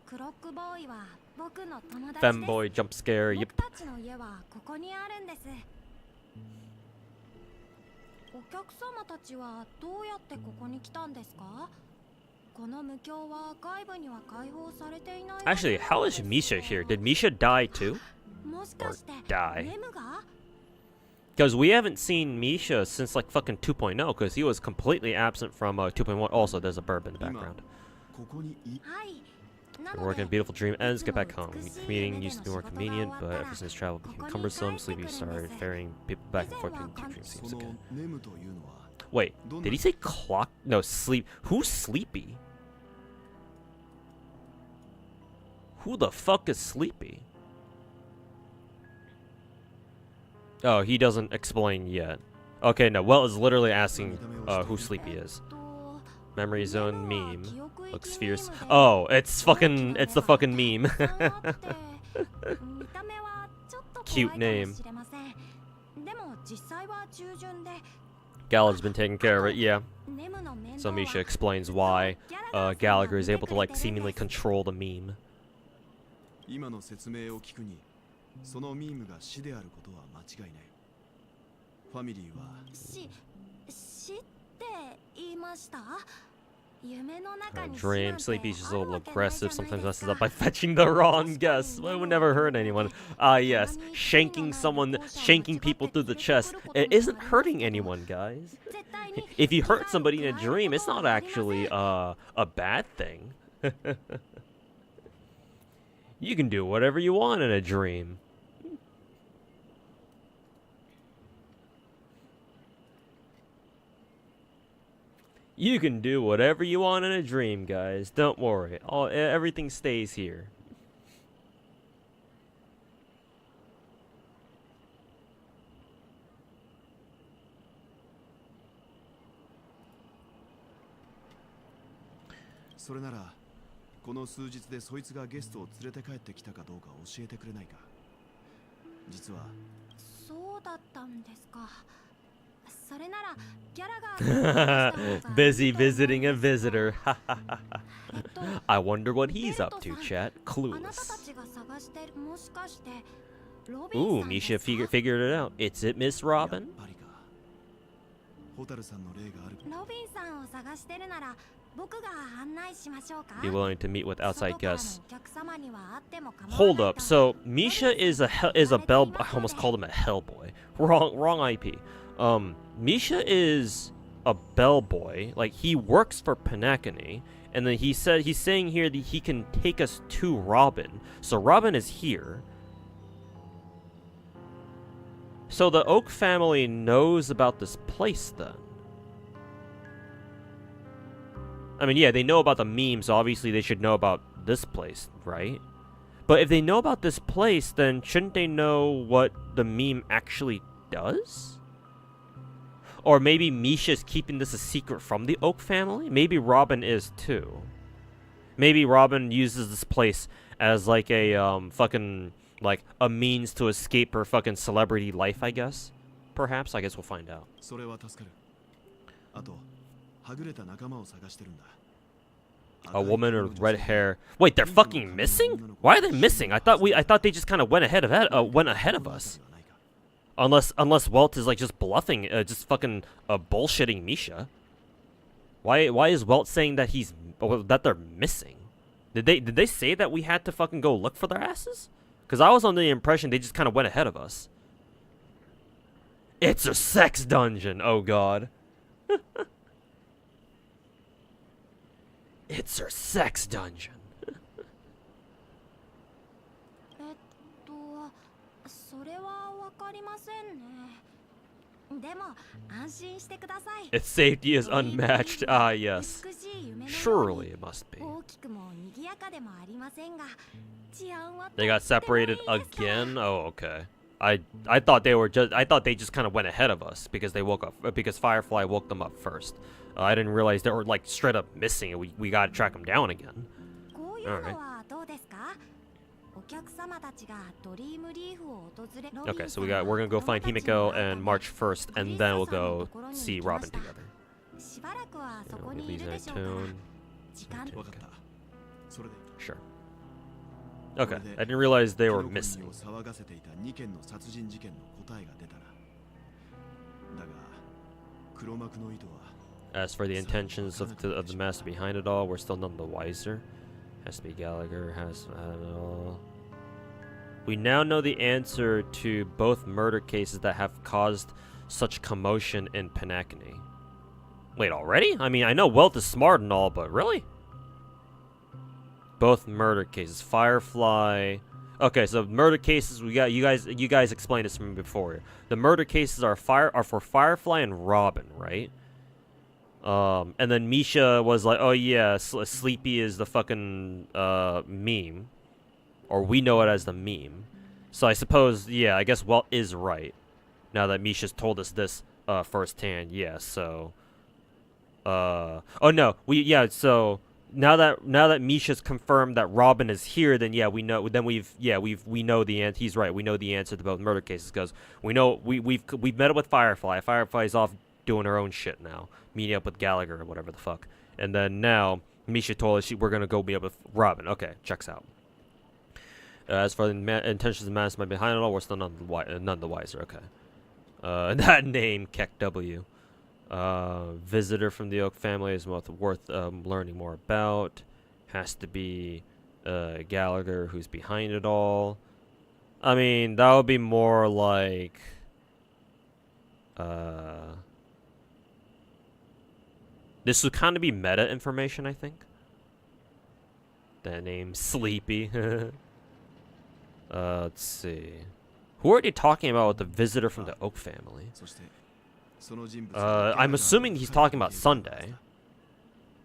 [SPEAKER 4] クロックボーイは僕の友達です。
[SPEAKER 1] Femboy jump scare. Yep.
[SPEAKER 4] 僕たちの家はここにあるんです。お客様たちはどうやってここに来たんですか？この無境は外部には開放されていない。
[SPEAKER 1] Actually, how is Misha here? Did Misha die too?
[SPEAKER 4] もしかして
[SPEAKER 1] die.
[SPEAKER 4] ネムが？
[SPEAKER 1] Because we haven't seen Misha since like fucking 2.0, because he was completely absent from 2.1. Also, there's a burp in the background.
[SPEAKER 2] ここにい。
[SPEAKER 4] はい。な
[SPEAKER 1] We're
[SPEAKER 4] ので
[SPEAKER 1] working, beautiful dream ends, get back home. Meeting used to be more convenient, but ever since travel became cumbersome, sleepy started ferrying people back and forth between two dream
[SPEAKER 2] そ
[SPEAKER 1] seems
[SPEAKER 2] の
[SPEAKER 1] okay.
[SPEAKER 2] ネムというのは
[SPEAKER 1] Wait, did he say clock? No, sleep. Who's sleepy? Who the fuck is sleepy? Oh, he doesn't explain yet. Okay, no, Well is literally asking who sleepy is. Memory zone meme. Looks fierce. Oh, it's the fucking meme. Cute name. Gallagher's been taking care of it, yeah. So Misha explains why Gallagher is able to like seemingly control the meme.
[SPEAKER 2] 今の説明を聞くに、そのミームが死であることは間違いない。ファミリーは
[SPEAKER 4] 死って言いました？夢の中に
[SPEAKER 1] Dream, Sleepy's just a little aggressive, sometimes messes up by fetching the wrong guess. Well, it would never hurt anyone. Ah, yes, shanking people through the chest. It isn't hurting anyone, guys. If you hurt somebody in a dream, it's not actually a bad thing. You can do whatever you want in a dream. You can do whatever you want in a dream, guys. Don't worry. Everything stays here.
[SPEAKER 2] それならこの数日でそいつがゲストを連れて帰ってきたかどうか教えてくれないか。実は
[SPEAKER 4] そうだったんですか。それならギャラが
[SPEAKER 1] Busy visiting a visitor. I wonder what he's up to, chat.
[SPEAKER 4] あなたた
[SPEAKER 1] Clueless.
[SPEAKER 4] ちが探してるもしかしてロビン
[SPEAKER 1] Ooh,
[SPEAKER 4] さんで
[SPEAKER 1] Misha
[SPEAKER 4] すか？
[SPEAKER 1] figured it out. It's it, Miss
[SPEAKER 2] やっ
[SPEAKER 1] Robin?
[SPEAKER 2] ぱりか。ホタルさんの例がある。
[SPEAKER 4] ロビンさんを探してるなら僕が案内しましょうか。
[SPEAKER 1] Be willing to meet with outside
[SPEAKER 4] 外からの
[SPEAKER 1] guests.
[SPEAKER 4] お客様には会っても構わない
[SPEAKER 1] Hold up.
[SPEAKER 4] と
[SPEAKER 1] So Misha is a bell. I almost called him a Hellboy. Wrong IP. Misha is a bellboy. Like he works for penacony, and then he's saying here that he can take us to Robin. So Robin is here. So the Oak family knows about this place then. I mean, yeah, they know about the memes, so obviously they should know about this place, right? But if they know about this place, then shouldn't they know what the meme actually does? Or maybe Misha's keeping this a secret from the Oak family? Maybe Robin is too. Maybe Robin uses this place as like a fucking like a means to escape her fucking celebrity life, I guess. Perhaps. I guess we'll find out.
[SPEAKER 2] それは助かる。あと、はぐれた仲間を探してるんだ。
[SPEAKER 1] A woman with red hair. Wait, they're fucking missing? Why are they missing? I thought they just kind of went ahead of us. Unless Welt is like just bluffing, just fucking bullshitting Misha. Why is Welt saying that that they're missing? Did they say that we had to fucking go look for their asses? Because I was under the impression they just kind of went ahead of us. It's a sex dungeon. Oh god. It's her sex dungeon.
[SPEAKER 4] それはわかりませんね。でも安心してください。
[SPEAKER 1] Its safety is unmatched. Ah, yes.
[SPEAKER 4] 美しい夢のように
[SPEAKER 1] Surely it must be.
[SPEAKER 4] 大きくも賑やかでもありませんが、治安は
[SPEAKER 1] They got
[SPEAKER 4] とってもいい
[SPEAKER 1] separated
[SPEAKER 4] ですから。
[SPEAKER 1] again? Oh, okay. I thought they just kind of went ahead of us because they woke up because Firefly woke them up first. I didn't realize they were like straight up missing and we got to track them down again.
[SPEAKER 4] こう
[SPEAKER 1] Alright. Okay, so we're gonna go find Himiko and March 1st, and then we'll go see Robin together. We'll leave that tone.
[SPEAKER 2] 分かったそれで
[SPEAKER 1] Sure. Okay, I didn't realize they were
[SPEAKER 2] キノコ
[SPEAKER 1] missing.
[SPEAKER 2] にを騒がせていた2件の殺人事件の答えが出たらだが黒幕の意図は
[SPEAKER 1] As for the intentions of the master behind it all, we're still none the wiser. Has to be Gallagher. We now know the answer to both murder cases that have caused such commotion in Penacony. Wait, already? I mean, I know Welt is smart and all, but really? Both murder cases. Firefly. Okay, so murder cases. We got you guys explained this to me before. The murder cases are for Firefly and Robin, right? And then Misha was like, "Oh yeah, Sleepy is the fucking meme, or we know it as the meme." So I suppose, yeah, I guess Welt is right. Now that Misha's told us this firsthand, yeah. So, oh no, So now that Misha's confirmed that Robin is here, then yeah, we know. Then we know the answer. He's right. We know the answer to both murder cases because we know we've met up with Firefly. Firefly's off doing her own shit now, meeting up with Gallagher or whatever the fuck. And then now Misha told us we're gonna go meet up with Robin. Okay, checks out. As for the intentions of the mastermind behind it all, we're still none the wiser. Okay. That name, Keck W. Visitor from the Oak family is worth learning more about. Has to be Gallagher, who's behind it all. I mean, that would be more like this would kind of be meta information, I think. That name, Sleepy. Let's see. Who are they talking about with the visitor from the Oak family?
[SPEAKER 2] そしてその人物は
[SPEAKER 1] I'm assuming he's talking about Sunday.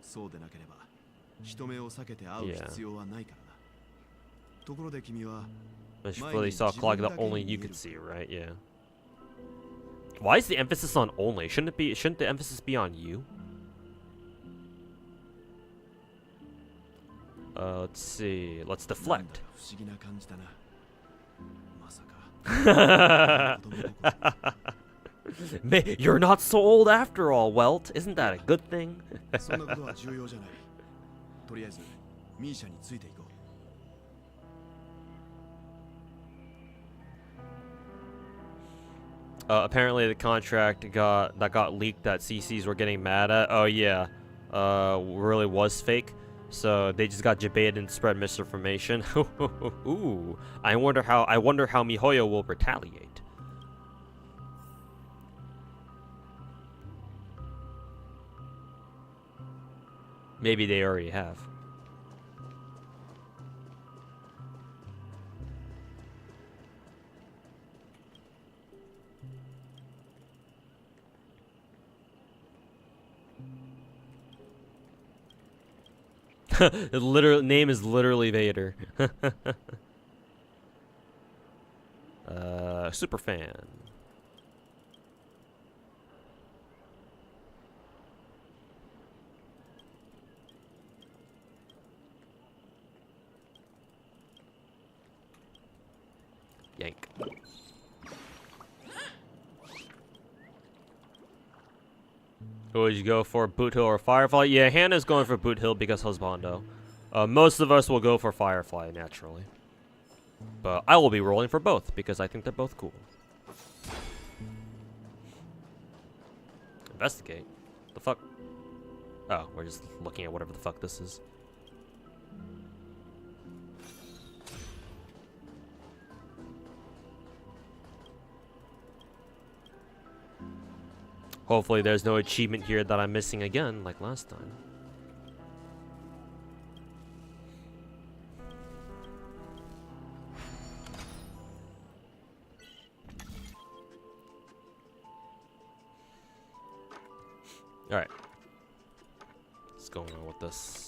[SPEAKER 2] そうでなければ人目を避けて会う必要はないからな。ところで君は
[SPEAKER 1] But she really saw a clock that only you could see, right? Yeah. Why is the emphasis on only? Shouldn't the emphasis be on you? Let's see. Let's deflect.
[SPEAKER 2] 不思議な感じだな。まさか。
[SPEAKER 1] You're not so old after all, Welt. Isn't that a good thing?
[SPEAKER 2] そんなことは重要じゃない。とりあえずミーシャについていこう。
[SPEAKER 1] Apparently the contract that got leaked that CCs were getting mad at. Oh yeah, really was fake. So they just got debated and spread misinformation. Ooh, I wonder how MiHoYo will retaliate. Maybe they already have. The literal name is literally Vader. Super fan. Yank. Who would you go for, Boot Hill or Firefly? Yeah, Hannah's going for Boot Hill because husbando. Most of us will go for Firefly, naturally. But I will be rolling for both because I think they're both cool. Investigate? The fuck? Oh, we're just looking at whatever the fuck this is. Hopefully there's no achievement here that I'm missing again, like last time. Alright. What's going on with this?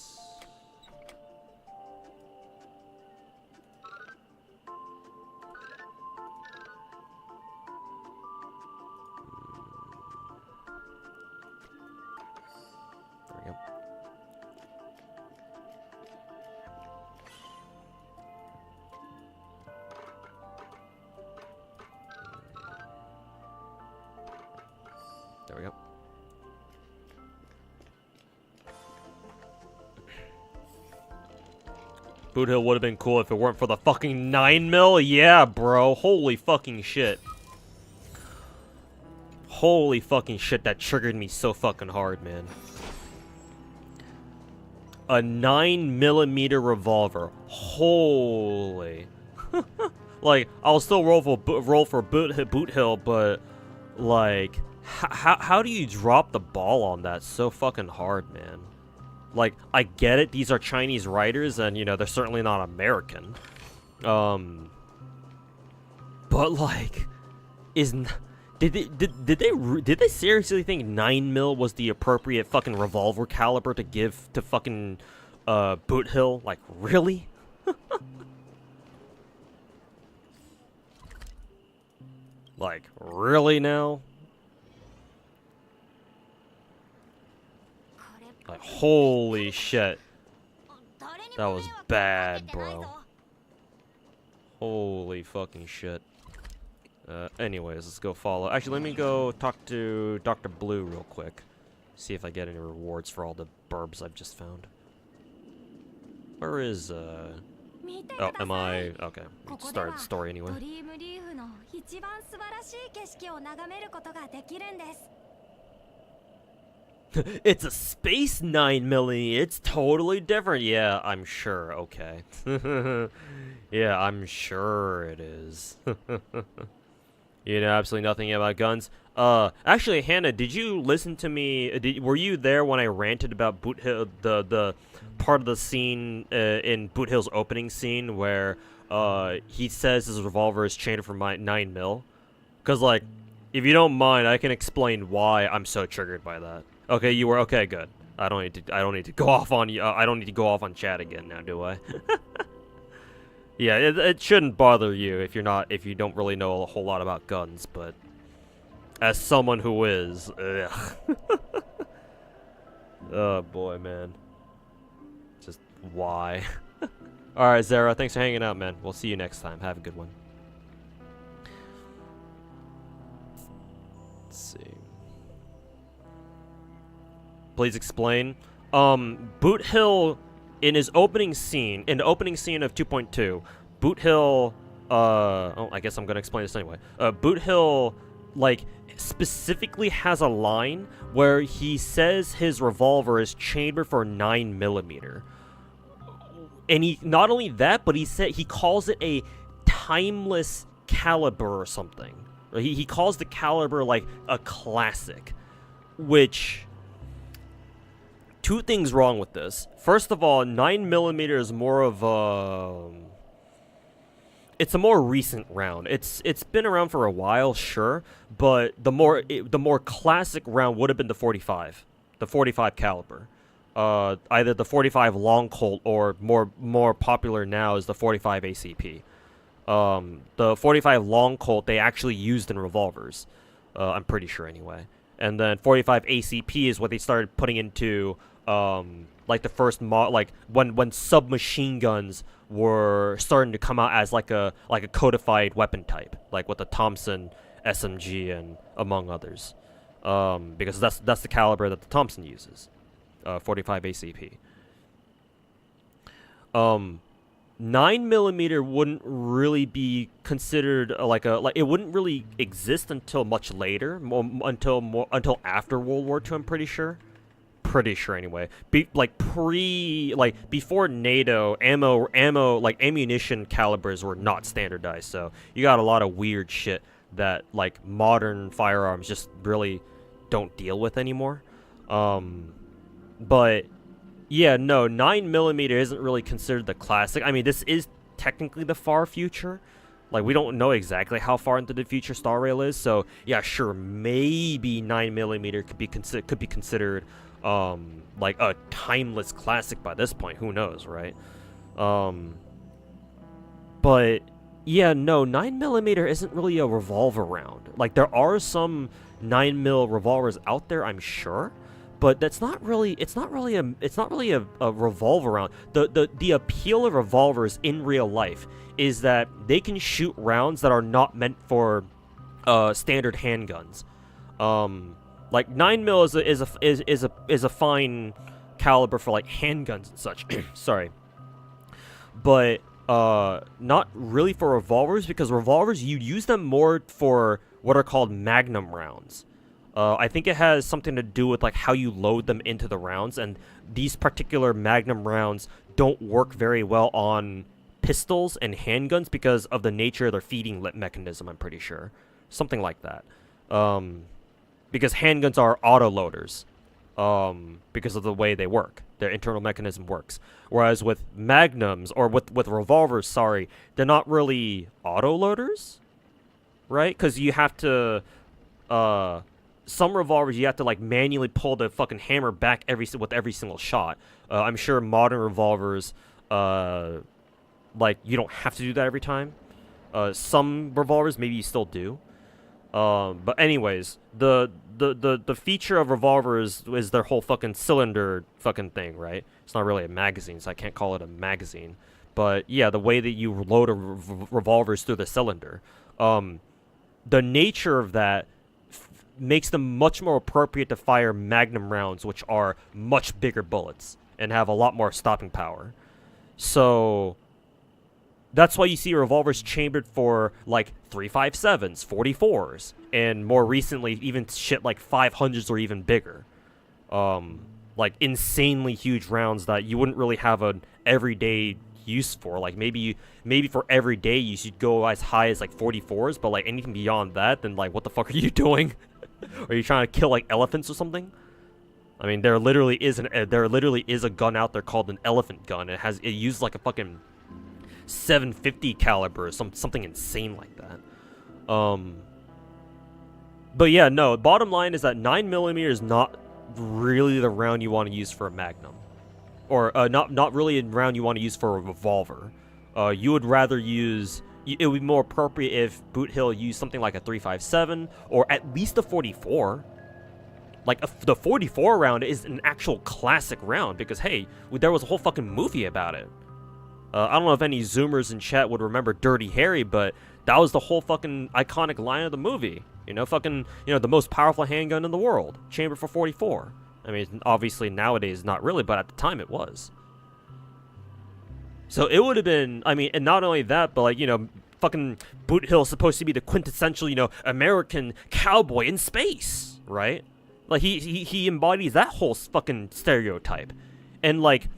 [SPEAKER 1] There we go. Boot Hill would have been cool if it weren't for the fucking 9mm. Yeah, bro. Holy fucking shit. Holy fucking shit, that triggered me so fucking hard, man. A 9mm revolver. Holy. Like, I'll still roll for Boot Hill, but like, how do you drop the ball on that so fucking hard, man? Like, I get it, these are Chinese writers, and, you know, they're certainly not American. But, like, did they seriously think 9mm was the appropriate fucking revolver caliber to give to fucking, Boot Hill? Like, really? Like, really now? Like, holy shit. That was bad, bro. Holy fucking shit. Anyways, let's go follow. Actually, let me go talk to Dr. Blue real quick. See if I get any rewards for all the burbs I've just found. Where is, Oh, am I... Okay, we started the story anyway. It's a space 9mm. It's totally different. Yeah, I'm sure. Okay. Yeah, I'm sure it is. You know absolutely nothing about guns. Actually, Hannah, did you listen to me? Were you there when I ranted about Boot Hill, the part of the scene in Boot Hill's opening scene where he says his revolver is chained for 9mm? Because, like, if you don't mind, I can explain why I'm so triggered by that. Okay, you were okay. Good. I don't need to go off on you. I don't need to go off on chat again now, do I? Yeah, it shouldn't bother you if you don't really know a whole lot about guns, but as someone who is, ugh. Oh boy, man. Just why? All right, Zara. Thanks for hanging out, man. We'll see you next time. Have a good one. Let's see. Please explain. Boot Hill, in his opening scene, in the opening scene of 2.2, Boot Hill, oh, I guess I'm gonna explain this anyway. Boot Hill, like, specifically has a line where he says his revolver is chambered for 9mm. And he, not only that, but he calls it a timeless caliber or something. He calls the caliber, like, a classic, which... Two things wrong with this. First of all, 9mm is more of a... It's a more recent round. It's been around for a while, sure, but the more classic round would have been the 45 caliber. Either the 45 long Colt or more popular now is the 45 ACP. The 45 long Colt they actually used in revolvers. I'm pretty sure anyway. And then 45 ACP is what they started putting into like the first like when submachine guns were starting to come out as like a codified weapon type, like with the Thompson SMG and among others, because that's the caliber that the Thompson uses, 45 ACP. 9mm wouldn't really be considered it wouldn't really exist until much later, until after World War II. I'm pretty sure anyway. Before NATO, ammunition calibers were not standardized, so you got a lot of weird shit that like modern firearms just really don't deal with anymore. But yeah, no, 9mm isn't really considered the classic. I mean, this is technically the far future. Like, we don't know exactly how far into the future Star Rail is, so yeah, sure, maybe 9mm could be considered like a timeless classic by this point. Who knows, right? But yeah, no, 9mm isn't really a revolver round. Like, there are some 9mm revolvers out there, I'm sure, but that's not really. It's not really a revolver round. The appeal of revolvers in real life is that they can shoot rounds that are not meant for standard handguns. Like 9mm is a fine caliber for like handguns and such. Sorry, but not really for revolvers, because revolvers, you use them more for what are called magnum rounds. I think it has something to do with like how you load them into the rounds, and these particular magnum rounds don't work very well on pistols and handguns because of the nature of their feeding mechanism, I'm pretty sure. Something like that. Because handguns are auto-loaders. Because of the way they work. Their internal mechanism works. Whereas with magnums, or with revolvers, sorry, they're not really auto-loaders, right? Because you have to, some revolvers you have to like manually pull the fucking hammer back with every single shot. I'm sure modern revolvers, like you don't have to do that every time. Some revolvers maybe you still do. But anyways, the feature of revolvers is their whole fucking cylinder fucking thing, right? It's not really a magazine, so I can't call it a magazine. But yeah, the way that you load a revolvers through the cylinder, the nature of that makes them much more appropriate to fire magnum rounds, which are much bigger bullets and have a lot more stopping power. So that's why you see revolvers chambered for like 357s, 44s, and more recently even shit like 500s or even bigger. Like insanely huge rounds that you wouldn't really have an everyday use for. Like maybe for everyday use you'd go as high as like 44s, but like anything beyond that, then like what the fuck are you doing? Are you trying to kill like elephants or something? I mean, there literally is a gun out there called an elephant gun. It uses like a fucking 750 caliber or something insane like that. But yeah, no, bottom line is that 9mm is not really the round you want to use for a magnum, or not really a round you want to use for a revolver. You would rather use, it would be more appropriate if Boot Hill used something like a 357 or at least a 44. Like the 44 round is an actual classic round because hey, there was a whole fucking movie about it. I don't know if any Zoomers in chat would remember Dirty Harry, but that was the whole fucking iconic line of the movie. You know, fucking, you know, the most powerful handgun in the world, chambered for 44. I mean, obviously nowadays not really, but at the time it was. So it would have been, I mean, and not only that, but like, you know, fucking Boot Hill is supposed to be the quintessential, you know, American cowboy in space, right? Like he embodies that whole fucking stereotype. And like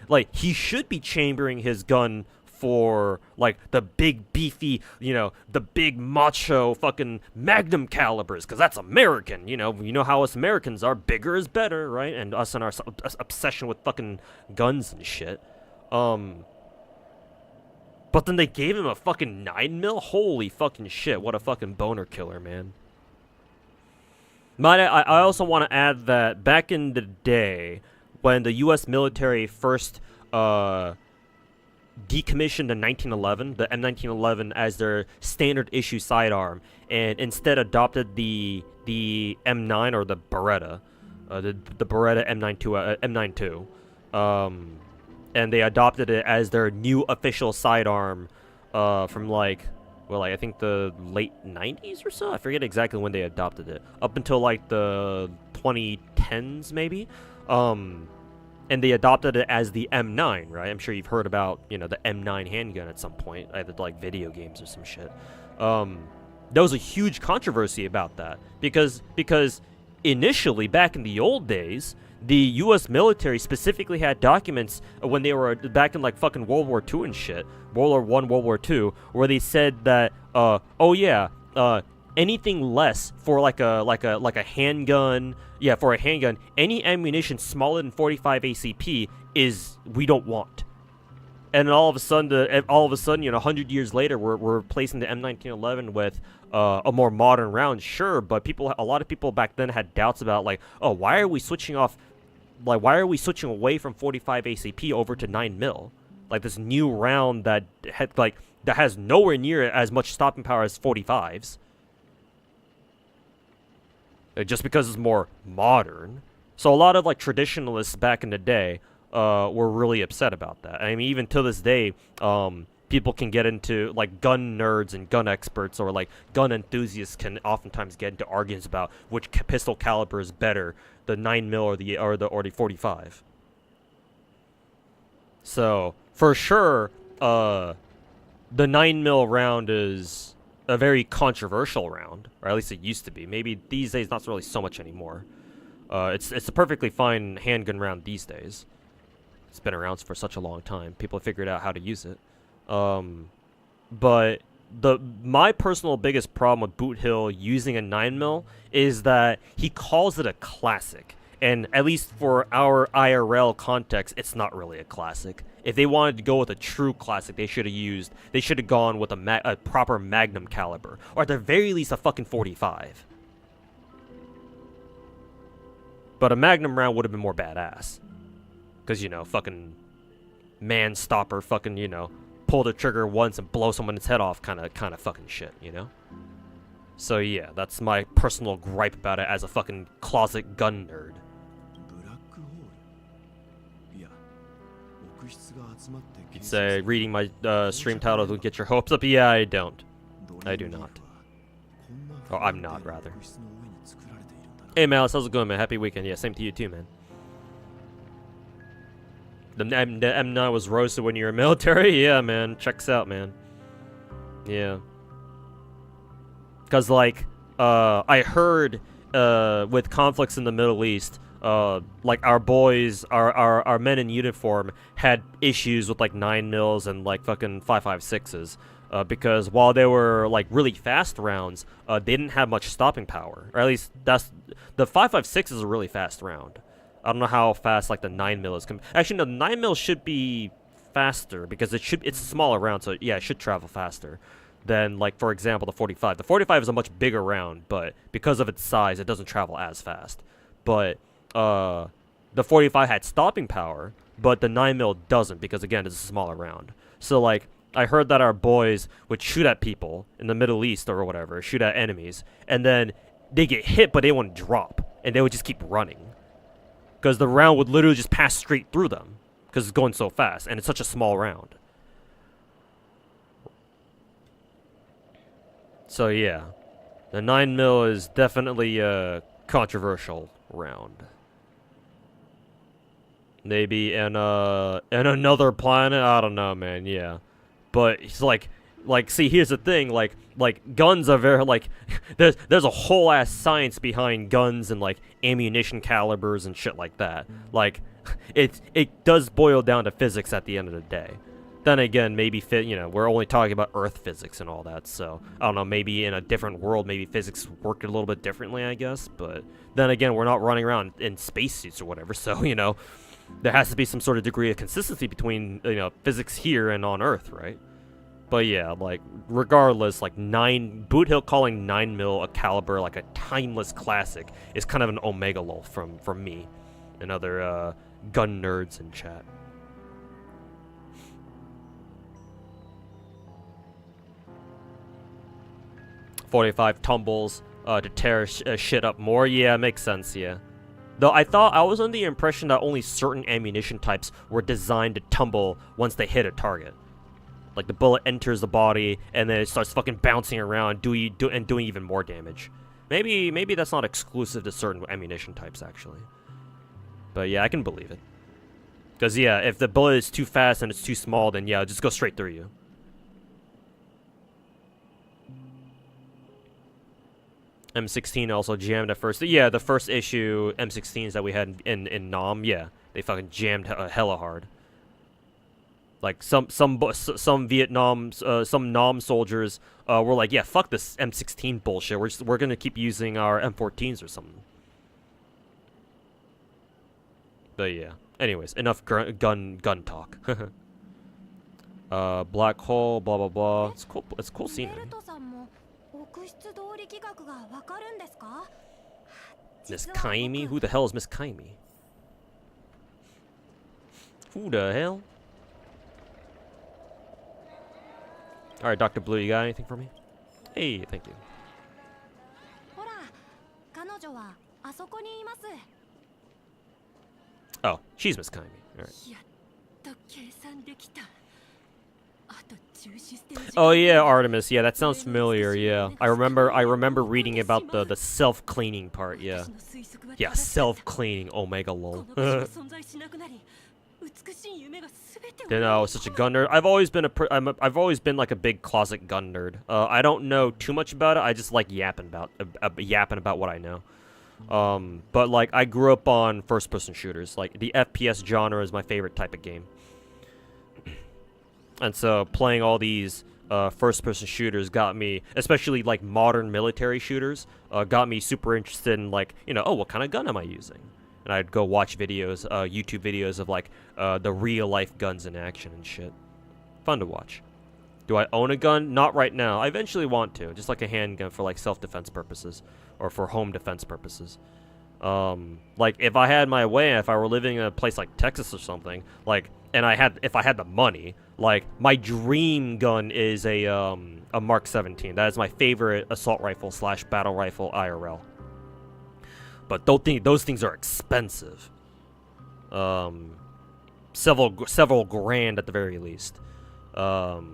[SPEAKER 1] like he should be chambering his gun for like the big beefy, you know, the big macho fucking magnum calibers, because that's American. You know how us Americans are, bigger is better, right? And us and our obsession with fucking guns and shit. But then they gave him a fucking 9mm. Holy fucking shit! What a fucking boner killer, man. I also want to add that back in the day, when the U.S. military first decommissioned the 1911, the M1911 as their standard issue sidearm, and instead adopted the M9 or the Beretta, the Beretta M92, and they adopted it as their new official sidearm from like, well, I think the late 90s or so. I forget exactly when they adopted it. Up until like the 2010s maybe. And they adopted it as the M9, right? I'm sure you've heard about, you know, the M9 handgun at some point, either like video games or some shit. There was a huge controversy about that because initially, back in the old days, the U.S. military specifically had documents when they were back in like fucking World War II and shit, World War I, World War II, where they said that, oh yeah, anything less for like a handgun, yeah, for a handgun, any ammunition smaller than 45 ACP we don't want. And all of a sudden, you know, 100 years later, we're replacing the M1911 with a more modern round, sure. But a lot of people back then had doubts about like, oh, why are we switching away from 45 ACP over to 9mm, like this new round that has nowhere near as much stopping power as 45s, just because it's more modern. So a lot of like traditionalists back in the day were really upset about that. I mean, even to this day, people can get into, like, gun nerds and gun experts or like gun enthusiasts can oftentimes get into arguments about which pistol caliber is better, the 9mm or the 45. So for sure, the 9mm round is a very controversial round, or at least it used to be. Maybe these days not really so much anymore. It's a perfectly fine handgun round these days. It's been around for such a long time. People have figured out how to use it. But my personal biggest problem with Boot Hill using a 9mm is that he calls it a classic. And at least for our IRL context, it's not really a classic. If they wanted to go with a true classic, they should have gone with a proper Magnum caliber, or at the very least a fucking 45. But a Magnum round would have been more badass, cause fucking man stopper, fucking pull the trigger once and blow someone's head off, kind of fucking shit, So yeah, that's my personal gripe about it as a fucking closet gun nerd.
[SPEAKER 2] ブラックホールいや奥室が集まって
[SPEAKER 1] You'd say reading my stream title to get your hopes up. Yeah, I don't. I do not. Oh, I'm not, rather. Hey, Malice, how's it going, man? Happy weekend. Yeah, same to you too, man. The M9 was roasted when you were military? Yeah, man. Checks out, man. Yeah. Because, like, I heard with conflicts in the Middle East, like, our boys, our men in uniform had issues with, like, 9mm and, like, fucking 5.56s. Because while they were like really fast rounds, they didn't have much stopping power. Or at least the 5.56 is a really fast round. I don't know how fast like the 9mm is. Actually, no, the 9mm should be faster because it's a smaller round, so yeah, it should travel faster than like, for example, the 45. The 45 is a much bigger round, but because of its size, it doesn't travel as fast. But the 45 had stopping power, but the 9mm doesn't because again, it's a smaller round. So like, I heard that our boys would shoot at people in the Middle East or whatever, shoot at enemies, and then they get hit, but they wouldn't drop, and they would just keep running. Because the round would literally just pass straight through them, because it's going so fast, and it's such a small round. So yeah, the 9mm is definitely a controversial round. Maybe in another planet, I don't know, man, yeah. But it's like, see, here's the thing, like guns are very, like, there's a whole ass science behind guns and, like, ammunition calibers and shit like that. Like, it does boil down to physics at the end of the day. Then again, maybe, we're only talking about Earth physics and all that, so, I don't know, maybe in a different world, maybe physics work a little bit differently, I guess, but then again, we're not running around in spacesuits or whatever, so, there has to be some sort of degree of consistency between, physics here and on Earth, right? But yeah, like, regardless, like, Boot Hill calling 9mm a caliber, like, a timeless classic, is kind of an omega lol from me and other, gun nerds in chat. .45 tumbles, to tear shit up more. Yeah, makes sense, yeah. Though I was under the impression that only certain ammunition types were designed to tumble once they hit a target. Like the bullet enters the body and then it starts fucking bouncing around, doing even more damage. Maybe that's not exclusive to certain ammunition types actually. But yeah, I can believe it. Cause yeah, if the bullet is too fast and it's too small, then yeah, it'll just go straight through you. M16 also jammed at first. Yeah, the first issue M16s that we had in Nam, yeah, they fucking jammed hella hard. Like some Vietnam, some Nam soldiers were like, yeah, fuck this M16 bullshit. We're gonna keep using our M14s or something. But yeah. Anyways, enough gun talk. Black hole, blah blah blah. It's cool. It's cool scenery. Miss Kaimi? Who the hell is Miss Kaimi? Who the hell? Alright, Dr. Blue, you got anything for me? Hey, thank you. Oh, she's Miss Kaimi. Alright. Oh yeah, Artemis. Yeah, that sounds familiar. Yeah, I remember reading about the self-cleaning part. Yeah, yeah, self-cleaning. Omega lol. Then I was such a gun nerd. I've always been I've always been like a big closet gun nerd. I don't know too much about it. I just like yapping about what I know. But like I grew up on first-person shooters. Like the FPS genre is my favorite type of game. And so playing all these first-person shooters got me, especially like modern military shooters, got me super interested in like, you know, oh, what kind of gun am I using? And I'd go watch videos, YouTube videos of like the real-life guns in action and shit. Fun to watch. Do I own a gun? Not right now. I eventually want to, just like a handgun for like self-defense purposes or for home defense purposes. Like if I had my way, if I were living in a place like Texas or something, like, and if I had the money, like my dream gun is a Mark 17. That is my favorite assault rifle / battle rifle IRL. But those things are expensive. Several grand at the very least. But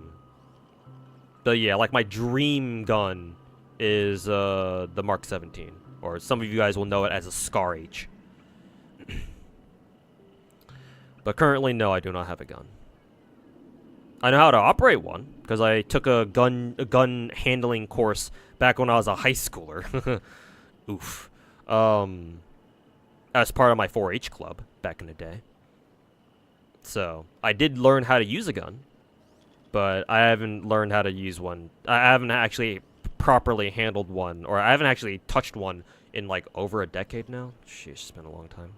[SPEAKER 1] yeah, like my dream gun is the Mark 17, or some of you guys will know it as a Scar H. But currently, no, I do not have a gun. I know how to operate one because I took a gun handling course back when I was a high schooler. Oof. As part of my 4-H club back in the day. So I did learn how to use a gun, but I haven't learned how to use one. I haven't actually properly handled one, or I haven't actually touched one in like over a decade now. Sheesh, it's been a long time.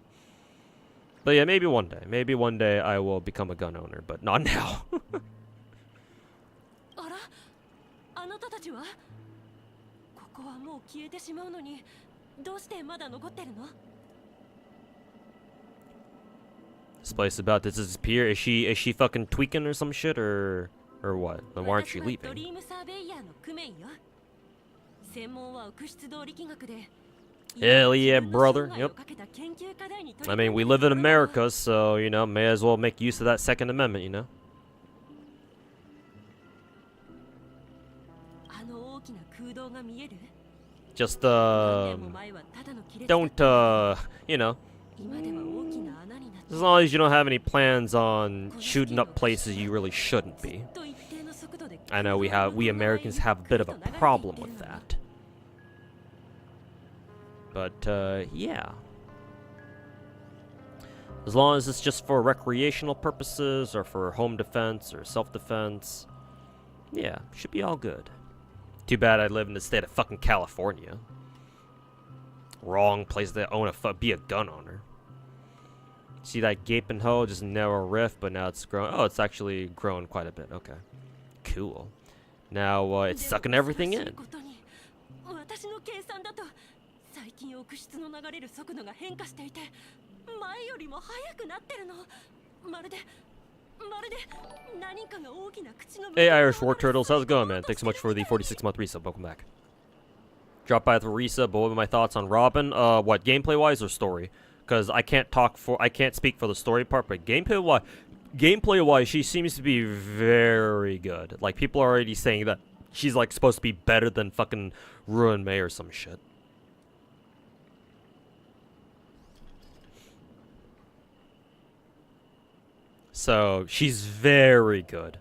[SPEAKER 1] But yeah, maybe one day. Maybe one day I will become a gun owner, but not now. This place is about to disappear. Is she fucking tweaking or some shit, or what? Then why aren't you leaving? Hell yeah, brother. Yep. I mean, we live in America, so, you know, may as well make use of that Second Amendment, you know? Just, don't, you know, as long as you don't have any plans on shooting up places you really shouldn't be. I know we Americans have a bit of a problem with that. But, yeah. As long as it's just for recreational purposes, or for home defense, or self-defense, yeah, should be all good. Too bad I live in the state of fucking California. Wrong place to own be a gun owner. See that gaping hole, just narrow rift, but now it's grown. Oh, it's actually grown quite a bit. Okay. Cool. Now, it's sucking everything in. Hey Irish War Turtles, how's it going, man? Thanks so much for the 46-month resub. Welcome back. Drop by the resub, but what are my thoughts on Robin? What, gameplay-wise or story? Because I can't speak for the story part, but gameplay-wise, she seems to be very good. Like, people are already saying that she's, like, supposed to be better than fucking Ruin May or some shit. So, she's very good.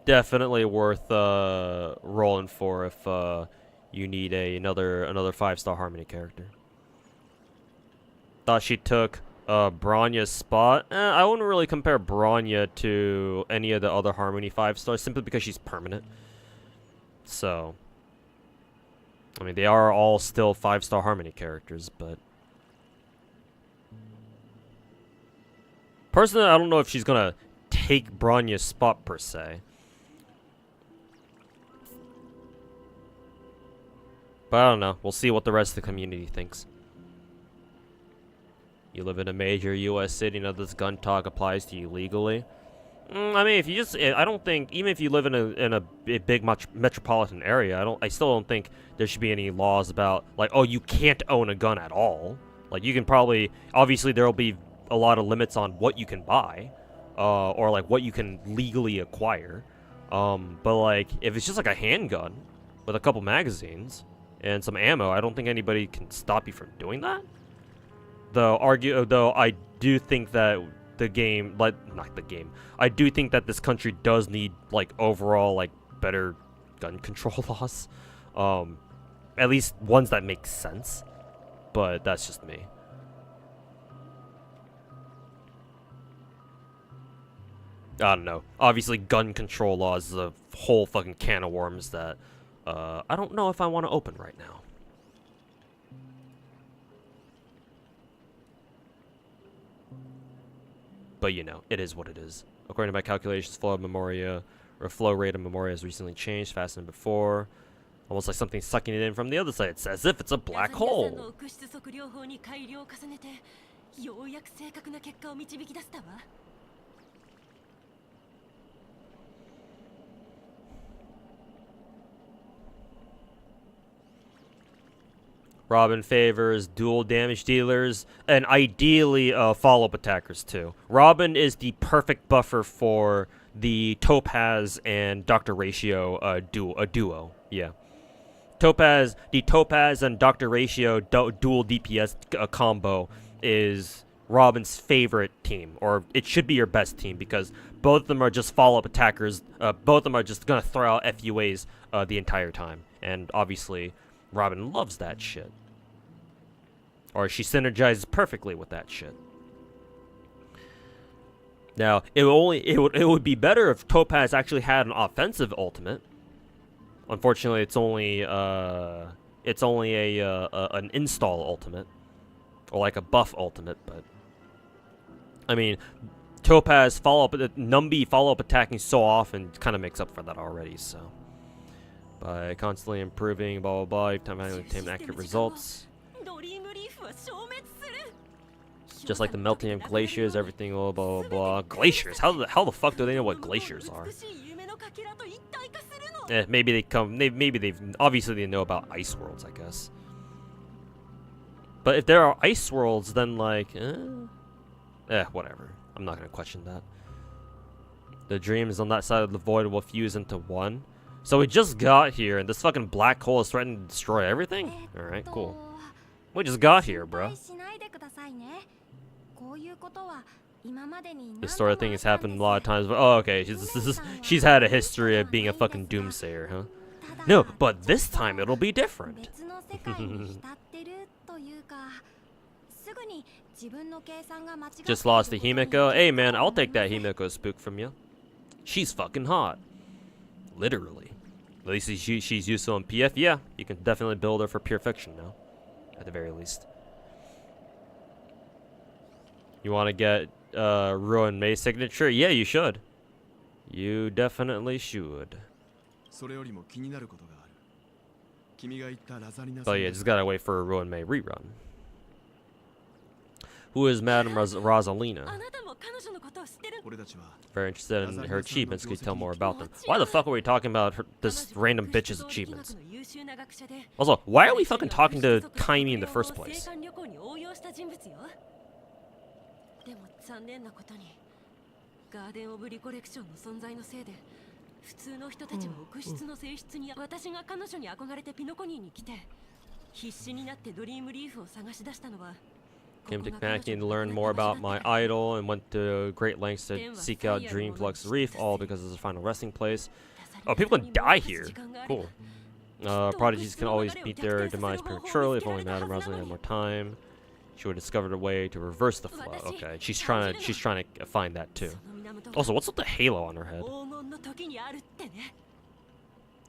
[SPEAKER 1] Definitely worth rolling for if you need another 5-star Harmony character. Thought she took Bronya's spot. I wouldn't really compare Bronya to any of the other Harmony 5-stars simply because she's permanent. So, I mean, they are all still 5-star Harmony characters, but personally, I don't know if she's gonna take Bronya's spot per se. But I don't know. We'll see what the rest of the community thinks. You live in a major U.S. city, you know this gun talk applies to you legally. I mean, if you just, I don't think, even if you live in a big metropolitan area, I still don't think there should be any laws about, like, oh, you can't own a gun at all. Like, you can probably, obviously there will be a lot of limits on what you can buy, or like what you can legally acquire. But like, if it's just like a handgun with a couple magazines and some ammo, I don't think anybody can stop you from doing that. Though I do think that the game, like, not the game. I do think that this country does need, like, overall, like, better gun control laws. At least ones that make sense. But that's just me. I don't know. Obviously, gun control laws is a whole fucking can of worms that I don't know if I want to open right now. But you know, it is what it is. According to my calculations, flow rate of Memoria has recently changed faster than before. Almost like something sucking it in from the other side. It's as if it's a black hole. Robin favors dual damage dealers and ideally follow-up attackers too. Robin is the perfect buffer for the Topaz and Dr. Ratio duo. Yeah. The Topaz and Dr. Ratio dual DPS combo is Robin's favorite team, or it should be your best team, because both of them are just follow-up attackers. Both of them are just gonna throw out FUAs the entire time, and obviously Robin loves that shit. Or she synergizes perfectly with that shit. Now, it would be better if Topaz actually had an offensive ultimate. Unfortunately, it's only an install ultimate, or like a buff ultimate. But I mean, Topaz Numby follow-up attacking so often kind of makes up for that already. So by constantly improving, blah blah blah, every time I obtain accurate results. Just like the melting of glaciers, everything, blah blah blah. Glaciers? How the fuck do they know what glaciers are? Maybe they come. Obviously they know about ice worlds, I guess. But if there are ice worlds, then like, whatever. I'm not gonna question that. The dreams on that side of the void will fuse into one. So we just got here, and this fucking black hole is threatening to destroy everything. All right, cool. We just got here, bro. This sort of thing has happened a lot of times, but oh, okay. She's had a history of being a fucking doomsayer, huh? No, but this time it'll be different. Just lost the Himiko. Hey man, I'll take that Himiko spook from you. She's fucking hot. Literally. At least she's useful in PF. Yeah, you can definitely build her for pure fiction now. At the very least. You want to get Ruin May's signature? Yeah, you should. You definitely should. But yeah, just gotta wait for a Ruin May rerun. Who is Madame Rosalina? Very interested in her achievements. Could you tell more about them? Why the fuck are we talking about this random bitch's achievements? Also, why are we fucking talking to Kaimi in the first place? Came to penacony to learn more about my idol and went to great lengths to seek out Dreamflux Reef, all because it's a final resting place. Oh, people can die here. Cool. Prodigies can always meet their demise prematurely if only Madame Rosalie had more time. She would have discovered a way to reverse the flow. Okay, she's trying to find that too. Also, what's with the halo on her head?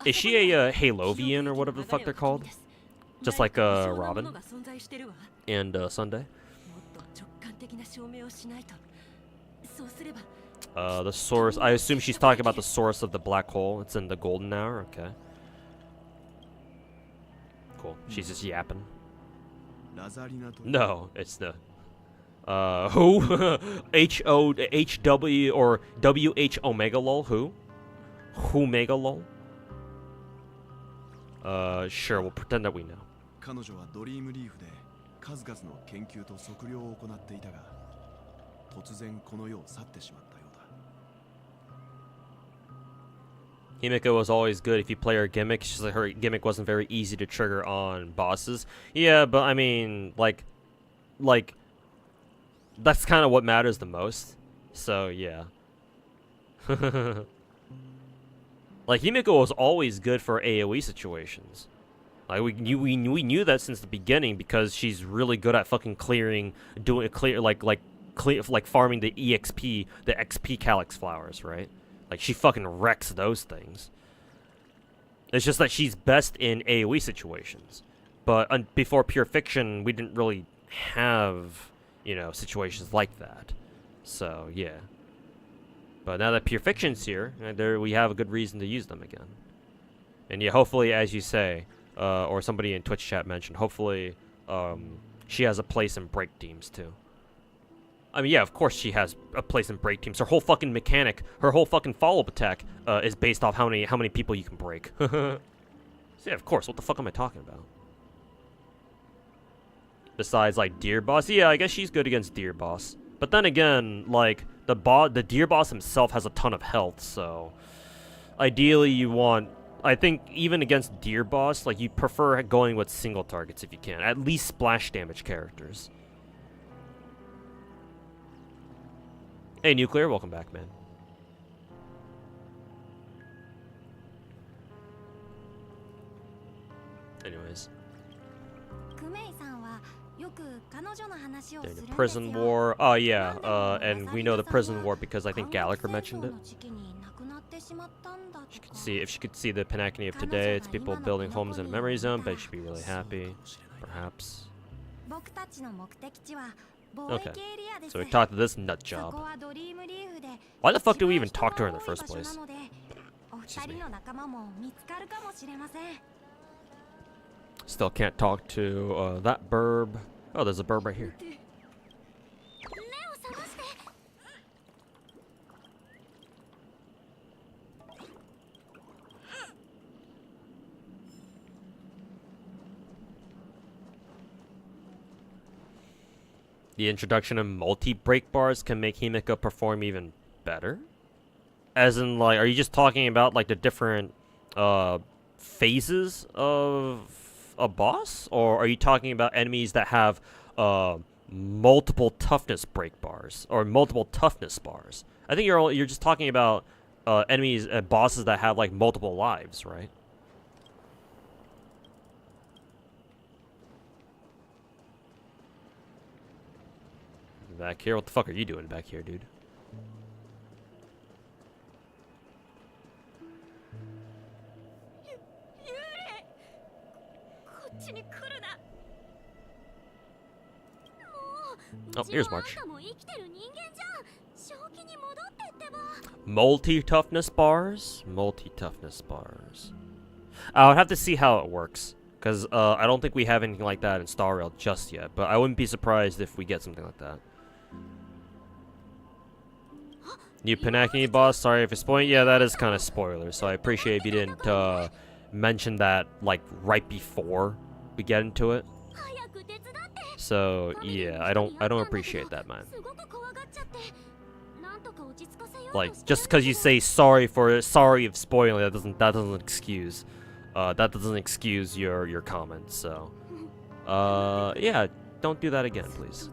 [SPEAKER 1] Is she a Halovian or whatever the fuck they're called? Just like Robin and Sunday. The source. I assume she's talking about the source of the black hole. It's in the golden hour. Okay. Cool. She's just yapping. No, it's the who? HW or WH Omega lol. Who Mega lol? Sure, we'll pretend that we know. Himiko was always good if you play her gimmick. She's like, her gimmick wasn't very easy to trigger on bosses. Yeah, but I mean, like that's kind of what matters the most. So yeah. Like Himiko was always good for AoE situations. Like we knew that since the beginning because she's really good at fucking clearing, doing farming the EXP, the XP calyx flowers, right? Like she fucking wrecks those things. It's just that she's best in AoE situations. But before Pure Fiction, we didn't really have, you know, situations like that. So, yeah. But now that Pure Fiction's here, there we have a good reason to use them again. And yeah, hopefully, as you say, or somebody in Twitch chat mentioned, hopefully she has a place in break teams too. I mean, yeah, of course she has a place in break teams. Her whole fucking mechanic, her whole fucking follow-up attack is based off how many people you can break. So yeah, of course. What the fuck am I talking about? Besides, like, Deer Boss, yeah, I guess she's good against Deer Boss. But then again, like, the Deer Boss himself has a ton of health, so ideally you want, I think even against Deer Boss, like, you prefer going with single targets if you can. At least splash damage characters. Hey, Nuclear, welcome back, man. Anyways. The prison war. Oh, yeah. And we know the prison war because I think Gallagher mentioned it. She could see, if she could see the penacony of today, it's people building homes in a memory zone, but she'd be really happy. Perhaps. Okay, so we talked to this nut job. Why the fuck do we even talk to her in the first place? Excuse me. Still can't talk to that burb. Oh, there's a burb right here. The introduction of multi-break bars can make Himiko perform even better? As in, like, are you just talking about, like, the different, phases of a boss? Or are you talking about enemies that have, multiple toughness break bars? Or multiple toughness bars? I think you're just talking about, enemies, bosses that have, like, multiple lives, right? Back here? What the fuck are you doing back here, dude? Oh, here's March. Multi-toughness bars? Multi-toughness bars. I would have to see how it works. Because I don't think we have anything like that in Star Rail just yet. But I wouldn't be surprised if we get something like that. New penacony boss, sorry if it's spoiling. Yeah, that is kind of spoiler, so I appreciate if you didn't mention that, like, right before we get into it. So, yeah, I don't appreciate that, man. Like, just because you say sorry of spoiling, that doesn't excuse your comments, so. Yeah, don't do that again, please.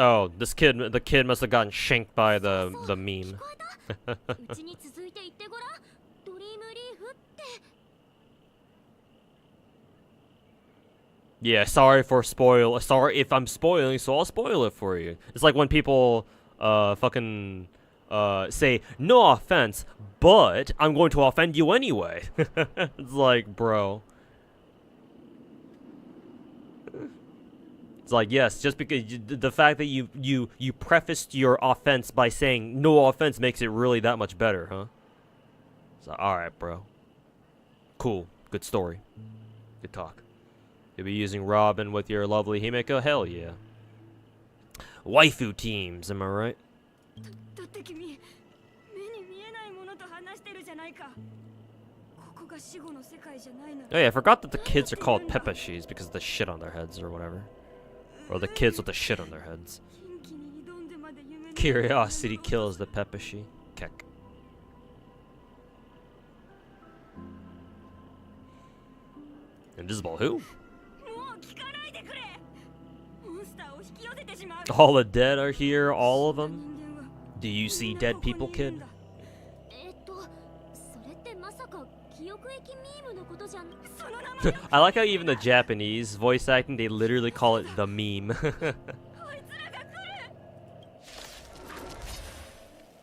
[SPEAKER 1] Oh, the kid must have gotten shanked by the meme. Yeah, sorry if I'm spoiling, so I'll spoil it for you. It's like when people fucking say no offense, but I'm going to offend you anyway. It's like, bro. It's like, yes, just because the fact that you prefaced your offense by saying no offense makes it really that much better, huh? So, alright, bro. Cool. Good story. Good talk. You'll be using Robin with your lovely Himiko? Hell yeah. Waifu teams, am I right?
[SPEAKER 4] って君、目に見えないものと話してるじゃないか。ここが死後の世界じゃないな。
[SPEAKER 1] Oh yeah, I forgot that the kids are called Pepashis because of the shit on their heads or whatever. Or the kids with the shit on their heads. Curiosity kills the Pepashi. Kek. Invisible who? All the dead are here, all of them? Do you see dead people, kid? I like how even the Japanese voice acting, they literally call it the meme.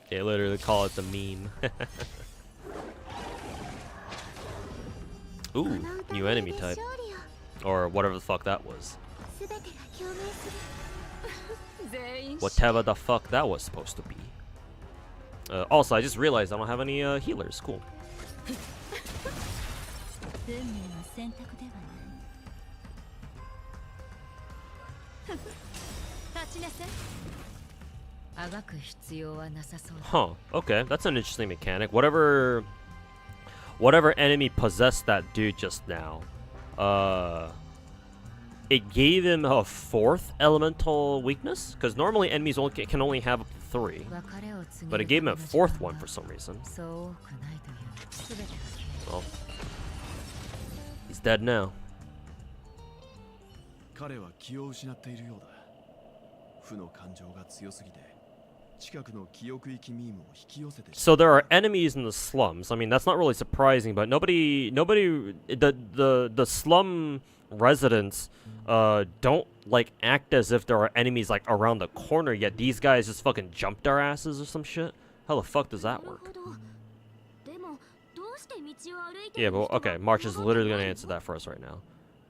[SPEAKER 1] They literally call it the meme. Ooh, new enemy type. Or whatever the fuck that was. Whatever the fuck that was supposed to be. Also, I just realized I don't have any healers. Cool. Huh, okay, that's an interesting mechanic. Whatever enemy possessed that dude just now, it gave him a 4th elemental weakness? Because normally enemies can only have up to 3. But it gave him a 4th one for some reason. Well, he's dead now. So there are enemies in the slums. I mean, that's not really surprising, but the slum residents don't like act as if there are enemies like around the corner, yet these guys just fucking jumped our asses or some shit. How the fuck does that work? Yeah, but okay, March is literally gonna answer that for us right now.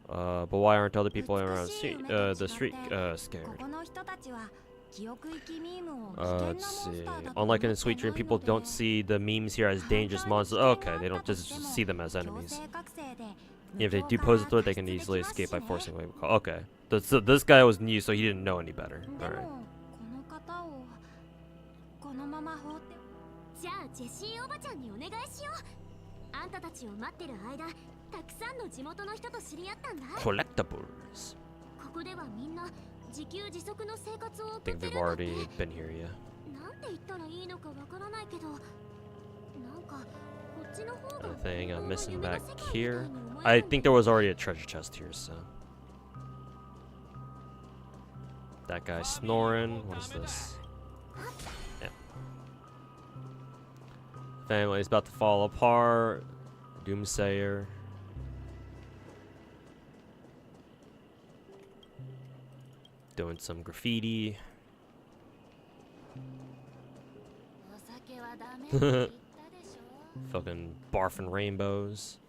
[SPEAKER 1] But why aren't other people around the street scared? Let's see. Unlike in Sweet Dream, people don't see the memes here as dangerous monsters. Okay, they don't just see them as enemies. If they do pose a threat, they can easily escape by forcing away. Okay, so this guy was new, so he didn't know any better. All right. Collectibles. I think we've already been here, yeah. Anything I'm missing back here? I think there was already a treasure chest here, so. That guy snoring. What is this? Yeah. Family's about to fall apart. Doomsayer. Doing some graffiti. Fucking barfing rainbows.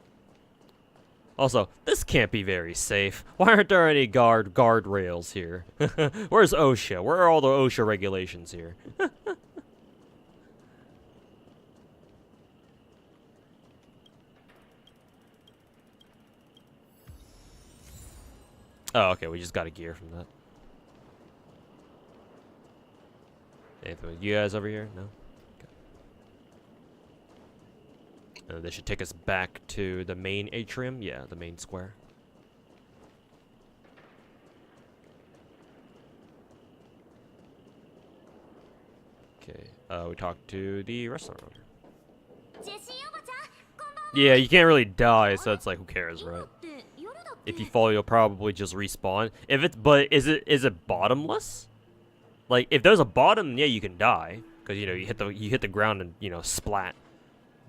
[SPEAKER 1] Also, this can't be very safe. Why aren't there any guardrails here? Where's OSHA? Where are all the OSHA regulations here? Oh, okay, we just got a gear from that. Anything with you guys over here? No? Okay. They should take us back to the main atrium. Yeah, the main square. Okay, we talked to the restaurant owner. Yeah, you can't really die, so it's like, who cares, right? If you fall, you'll probably just respawn. But is it bottomless? Like, if there's a bottom, yeah, you can die, because you know you hit the ground and splat.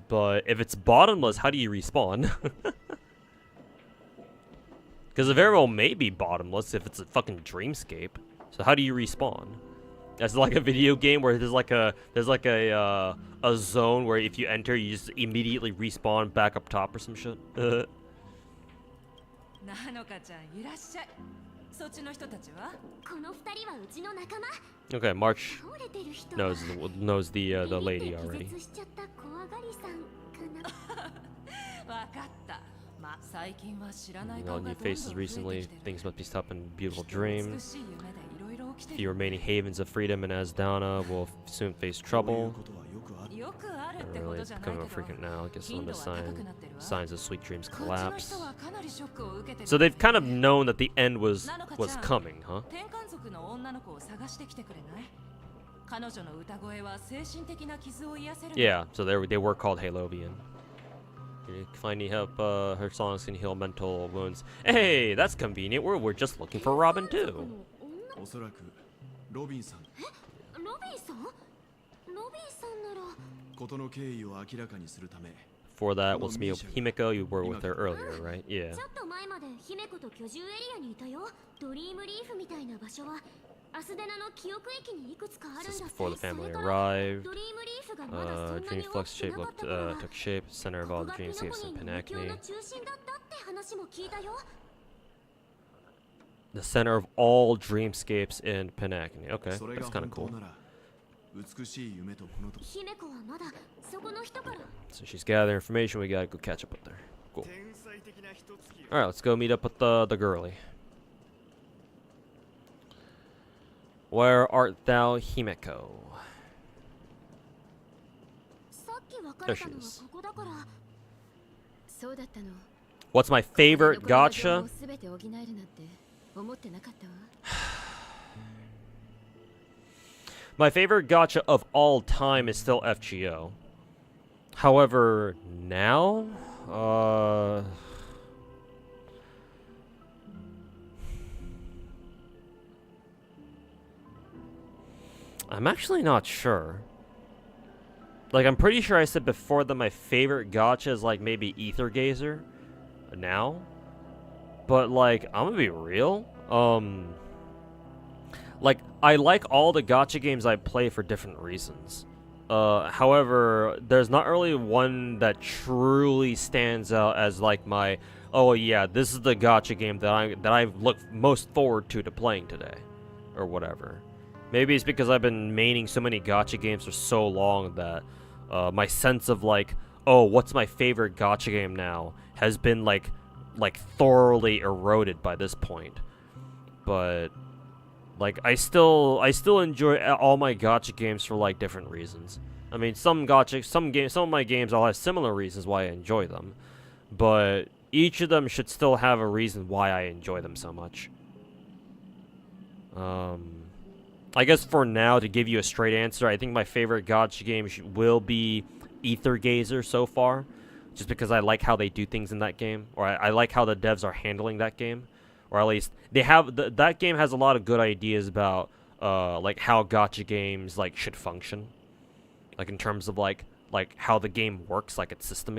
[SPEAKER 1] But if it's bottomless, how do you respawn? Because the very well may be bottomless if it's a fucking dreamscape. So how do you respawn? That's like a video game where there's like a zone where if you enter, you just immediately respawn back up top or some shit. Okay, March knows the lady already. You know, new faces recently. Things must be stopping beautiful dreams. Few remaining havens of freedom, and Asdana will soon face trouble.
[SPEAKER 7] よくあるっ
[SPEAKER 1] Not
[SPEAKER 7] てほ
[SPEAKER 1] really
[SPEAKER 7] どじゃない
[SPEAKER 1] becoming
[SPEAKER 7] け
[SPEAKER 1] frequent
[SPEAKER 7] ど
[SPEAKER 1] now. I guess some
[SPEAKER 7] 頻
[SPEAKER 1] of
[SPEAKER 7] 度
[SPEAKER 1] the
[SPEAKER 7] は高くなってるわ
[SPEAKER 1] signs of sweet dreams
[SPEAKER 7] こっちの
[SPEAKER 1] collapse.
[SPEAKER 7] 人はかなりショックを受けてる
[SPEAKER 1] So they've kind of known that the end was coming, huh?
[SPEAKER 7] 天観族の女の子を探してきてくれない彼女の歌声は精神的な傷を癒せる
[SPEAKER 1] Yeah, so they were called Halovian. Finding help, her songs can heal mental wounds. Hey, that's convenient. We're just looking for Robin too.
[SPEAKER 2] おそらくロビンさん
[SPEAKER 3] ロビンさんロビンさんなら
[SPEAKER 2] 事の経緯を明らかにするため
[SPEAKER 1] For that was Himiko. You were with her earlier, right? Yeah.
[SPEAKER 3] ちょっと前まで姫子と居住エリアにいたよドリームリーフみたいな場所はアスデナの記憶駅にいくつかあるん
[SPEAKER 1] This
[SPEAKER 3] だ
[SPEAKER 1] is
[SPEAKER 3] って
[SPEAKER 1] before the
[SPEAKER 3] それ
[SPEAKER 1] family
[SPEAKER 3] から
[SPEAKER 1] arrived.
[SPEAKER 3] ドリームリーフがまだそんな
[SPEAKER 1] Dream
[SPEAKER 3] に大
[SPEAKER 1] flux
[SPEAKER 3] きく
[SPEAKER 1] shape
[SPEAKER 3] なかった頃は
[SPEAKER 1] took shape, center of all the dreamscapes in
[SPEAKER 3] ここがペナコニーの
[SPEAKER 1] Penacony.
[SPEAKER 3] 目標の中心だったって話も聞いたよ
[SPEAKER 1] The center of all dreamscapes in Penacony. Okay,
[SPEAKER 2] それ
[SPEAKER 1] that's
[SPEAKER 2] が
[SPEAKER 1] kind of
[SPEAKER 2] 本
[SPEAKER 1] cool.
[SPEAKER 2] 当なら美しい夢とこのと
[SPEAKER 3] 姫子はまだそこの人から
[SPEAKER 1] So she's gathering information. We gotta go catch up with her. Cool.
[SPEAKER 2] 天才的な人つき
[SPEAKER 1] All right, let's go meet up with the girlie. Where art thou, Himeko?
[SPEAKER 3] さっき別
[SPEAKER 1] There
[SPEAKER 3] れ
[SPEAKER 1] she
[SPEAKER 3] たのは
[SPEAKER 1] is.
[SPEAKER 3] ここだからそうだったの
[SPEAKER 1] What's my favorite gacha?
[SPEAKER 3] すべて補えるなんて思ってなかったわ
[SPEAKER 1] My favorite gacha of all time is still FGO. However, now, I'm actually not sure. Like, I'm pretty sure I said before that my favorite gacha is like maybe Ether Gazer now. But like, I'm gonna be real. Like, I like all the gacha games I play for different reasons. However, there's not really one that truly stands out as like my, oh yeah, this is the gacha game that I look most forward to playing today, or whatever. Maybe it's because I've been maining so many gacha games for so long that my sense of like, oh, what's my favorite gacha game now has been like thoroughly eroded by this point. But like, I still enjoy all my gacha games for like different reasons. I mean, some of my games all have similar reasons why I enjoy them, but each of them should still have a reason why I enjoy them so much. I guess for now, to give you a straight answer, I think my favorite gacha game will be Ether Gazer so far, just because I like how they do things in that game, or I like how the devs are handling that game. Or at least they have that game has a lot of good ideas about like how gacha games like should function, like in terms of like how the game works, like its system,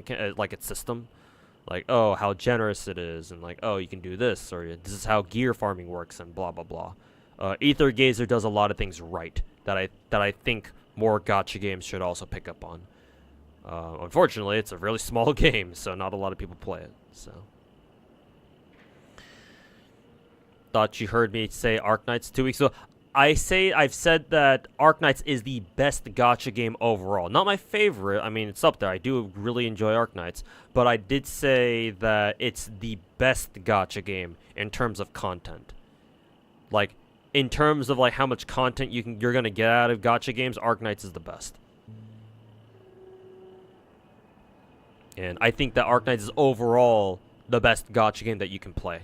[SPEAKER 1] like oh how generous it is, and like oh you can do this, or this is how gear farming works, and blah blah blah. Ether Gazer does a lot of things right that I think more gacha games should also pick up on. Unfortunately, it's a really small game, so not a lot of people play it. So. Thought you heard me say Arknights 2 weeks ago. I've said that Arknights is the best gacha game overall. Not my favorite. I mean, it's up there. I do really enjoy Arknights, but I did say that it's the best gacha game in terms of content. Like, in terms of like how much content you're gonna get out of gacha games, Arknights is the best. And I think that Arknights is overall the best gacha game that you can play.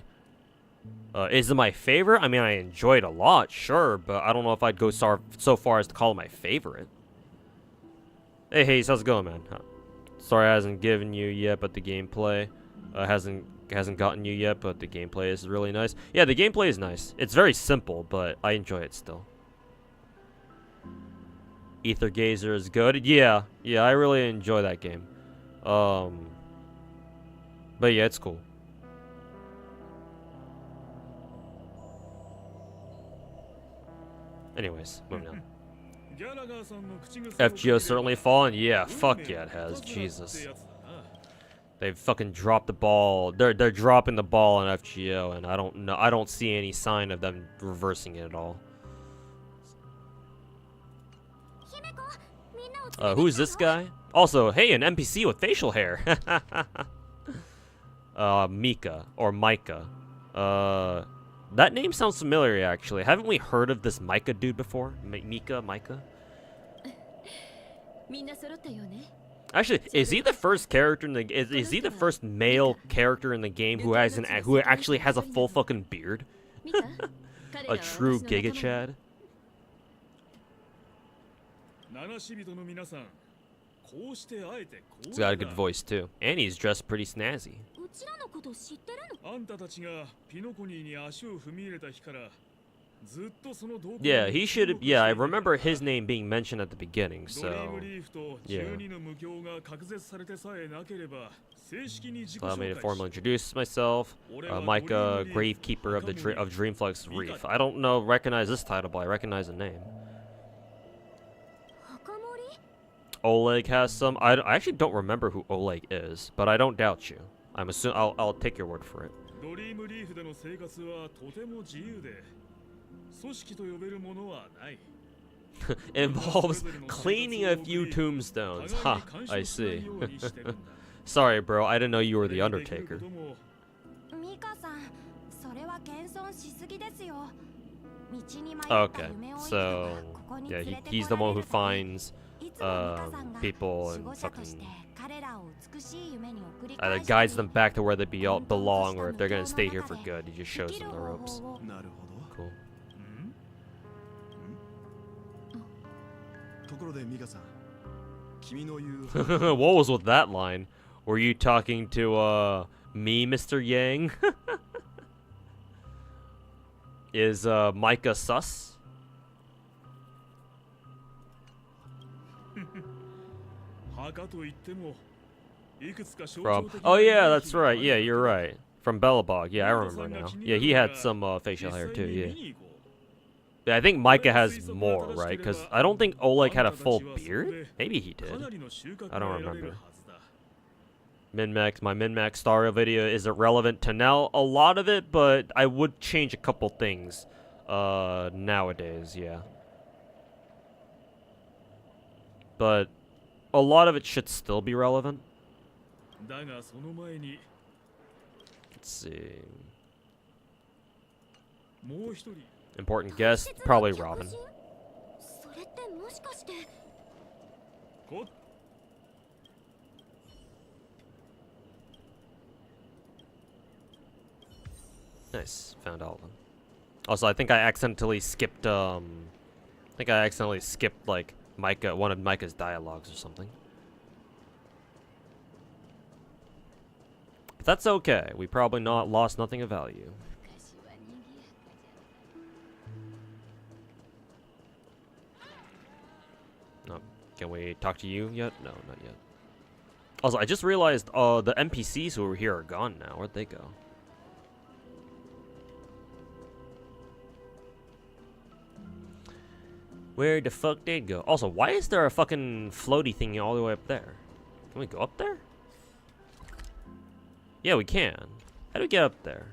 [SPEAKER 1] Is it my favorite? I mean, I enjoy it a lot, sure, but I don't know if I'd go so far as to call it my favorite. Hey, Hayes, how's it going, man? Sorry, I hasn't given you yet, but the gameplay hasn't gotten you yet, but the gameplay is really nice. Yeah, the gameplay is nice. It's very simple, but I enjoy it still. Ether Gazer is good. Yeah, I really enjoy that game. But yeah, it's cool. Anyways, moving on. FGO certainly fallen? Yeah, fuck yeah it has. Jesus. They've fucking dropped the ball. They're dropping the ball on FGO, and I don't see any sign of them reversing it at all. Who's this guy? Also, hey, an NPC with facial hair. Mika or Micah. That name sounds familiar, actually. Haven't we heard of this Micah dude before? Micah?
[SPEAKER 3] みんな揃ったよね。
[SPEAKER 1] Actually, is he the first character in the is he the first male character in the game who actually has a full fucking beard?
[SPEAKER 3] 見た？
[SPEAKER 1] A true Giga Chad?
[SPEAKER 2] 七死人の皆さん、こうしてあえてこう
[SPEAKER 1] He's got a good voice too. And he's dressed pretty snazzy.
[SPEAKER 4] うちらのこと知ってるの？
[SPEAKER 2] あんたたちがピノコニーに足を踏み入れた日からずっとその動向
[SPEAKER 1] Yeah, he should yeah, I remember his name being mentioned at the beginning,
[SPEAKER 2] ドリー
[SPEAKER 1] so
[SPEAKER 2] ムリーフと
[SPEAKER 1] yeah.
[SPEAKER 2] 12の無教が隔絶されてさえなければ正式に自己
[SPEAKER 1] Allow me to
[SPEAKER 2] 紹介
[SPEAKER 1] formally
[SPEAKER 2] し
[SPEAKER 1] introduce myself. Micah, Gravekeeper of Dreamflux Reef. I don't know, recognize this title, but I recognize the name.
[SPEAKER 4] 墓守？
[SPEAKER 1] Oleg has some. I actually don't remember who Oleg is, but I don't doubt you. I'm assuming I'll take your word for it.
[SPEAKER 2] ドリームリーフでの生活はとても自由で組織と呼べるものはない
[SPEAKER 1] Involves cleaning a few tombstones. Ha, I see. Sorry, bro. I didn't know you were the Undertaker.
[SPEAKER 4] ミカさん、それは謙遜しすぎですよ。道に迷った
[SPEAKER 1] Okay,
[SPEAKER 4] 夢を追い
[SPEAKER 1] so
[SPEAKER 4] ここに
[SPEAKER 1] yeah,
[SPEAKER 4] 連れてこられ
[SPEAKER 1] he's the one who
[SPEAKER 4] ると
[SPEAKER 1] finds
[SPEAKER 4] いつもミカさんが
[SPEAKER 1] people
[SPEAKER 4] 守
[SPEAKER 1] and
[SPEAKER 4] 護者とし
[SPEAKER 1] fucking
[SPEAKER 4] て彼らを美しい夢に送り
[SPEAKER 1] either
[SPEAKER 4] 返した
[SPEAKER 1] guides
[SPEAKER 4] り
[SPEAKER 1] them back to where they belong, or if they're gonna stay here for good, he just
[SPEAKER 4] 生
[SPEAKER 1] shows
[SPEAKER 4] き
[SPEAKER 1] them
[SPEAKER 4] る
[SPEAKER 1] the
[SPEAKER 4] 方
[SPEAKER 1] ropes.
[SPEAKER 4] 法を
[SPEAKER 2] なるほど
[SPEAKER 1] Cool.
[SPEAKER 2] ところでミカさん君の言う
[SPEAKER 1] What was with that line? Were you talking to me, Mr. Yang? Is Micah sus?
[SPEAKER 2] 墓といってもいくつか象徴
[SPEAKER 1] From
[SPEAKER 2] 的
[SPEAKER 1] oh
[SPEAKER 2] な
[SPEAKER 1] yeah,
[SPEAKER 2] 雰囲
[SPEAKER 1] that's
[SPEAKER 2] 気があ
[SPEAKER 1] right.
[SPEAKER 2] る
[SPEAKER 1] Yeah, you're right. From Bellabog. Yeah, I remember now. Yeah, he had some facial hair
[SPEAKER 2] 実際
[SPEAKER 1] too.
[SPEAKER 2] に
[SPEAKER 1] Yeah.
[SPEAKER 2] 見に行こう
[SPEAKER 1] Yeah, I think Micah has more, right? Because I don't think Oleg had a full beard. Maybe he
[SPEAKER 2] か
[SPEAKER 1] did.
[SPEAKER 2] なりの収穫
[SPEAKER 1] I
[SPEAKER 2] が
[SPEAKER 1] don't
[SPEAKER 2] 得られる
[SPEAKER 1] remember.
[SPEAKER 2] はずだ
[SPEAKER 1] My min-max Stario video is irrelevant to now. A lot of it, but I would change a couple things nowadays, yeah. But a lot of it should still be relevant.
[SPEAKER 2] だがその前に
[SPEAKER 1] Let's see.
[SPEAKER 2] もう一人
[SPEAKER 1] Important guest, probably Robin.
[SPEAKER 4] それってもしかして
[SPEAKER 2] こ
[SPEAKER 1] Nice, found all of them. Also, I think I accidentally skipped like Micah, one of Micah's dialogues or something. But that's okay. We probably not lost nothing of value. No, can we talk to you yet? No, not yet. Also, I just realized the NPCs who were here are gone now. Where'd they go? Where the fuck did go? Also, why is there a fucking floaty thingy all the way up there? Can we go up there? Yeah, we can. How do we get up there?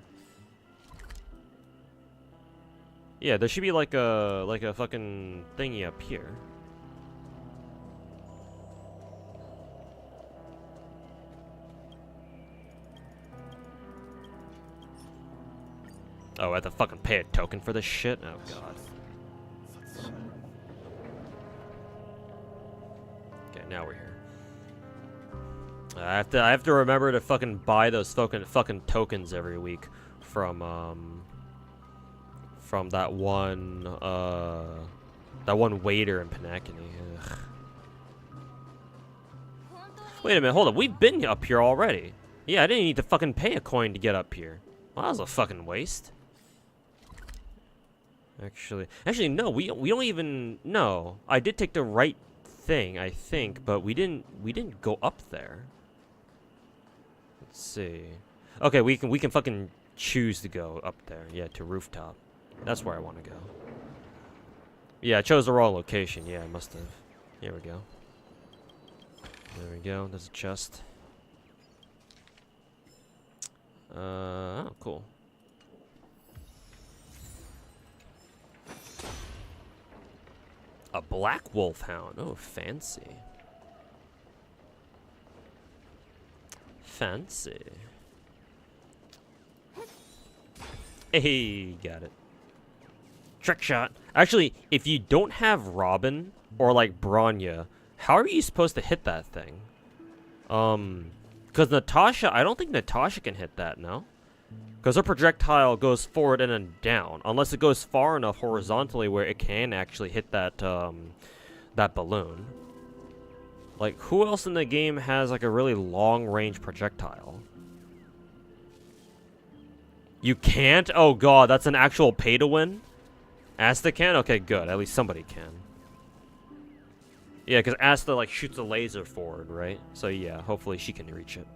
[SPEAKER 1] Yeah, there should be like a fucking thingy up here. Oh, I have to fucking pay a token for this shit? Oh god. Okay, now we're here. I have to remember to fucking buy those fucking tokens every week from that one waiter in penacony. Ugh. Wait a minute, hold up. We've been up here already. Yeah, I didn't need to fucking pay a coin to get up here. Well, that was a fucking waste. Actually, no. We don't even. No, I did take the right thing, I think, but we didn't go up there. Let's see. Okay, we can fucking choose to go up there. Yeah, to rooftop. That's where I want to go. Yeah, I chose the wrong location. Yeah, I must have. Here we go. There we go. There's a chest. Oh, cool. A black wolf hound. Oh, fancy. Fancy. Hey, got it. Trick shot. Actually, if you don't have Robin or like Bronya, how are you supposed to hit that thing? Because Natasha, I don't think Natasha can hit that, no? Because her projectile goes forward and then down, unless it goes far enough horizontally where it can actually hit that, that balloon. Like, who else in the game has like a really long-range projectile? You can't? Oh god, that's an actual pay-to-win? Asta can? Okay, good. At least somebody can. Yeah, because Asta, like, shoots a laser forward, right? So, yeah, hopefully she can reach it.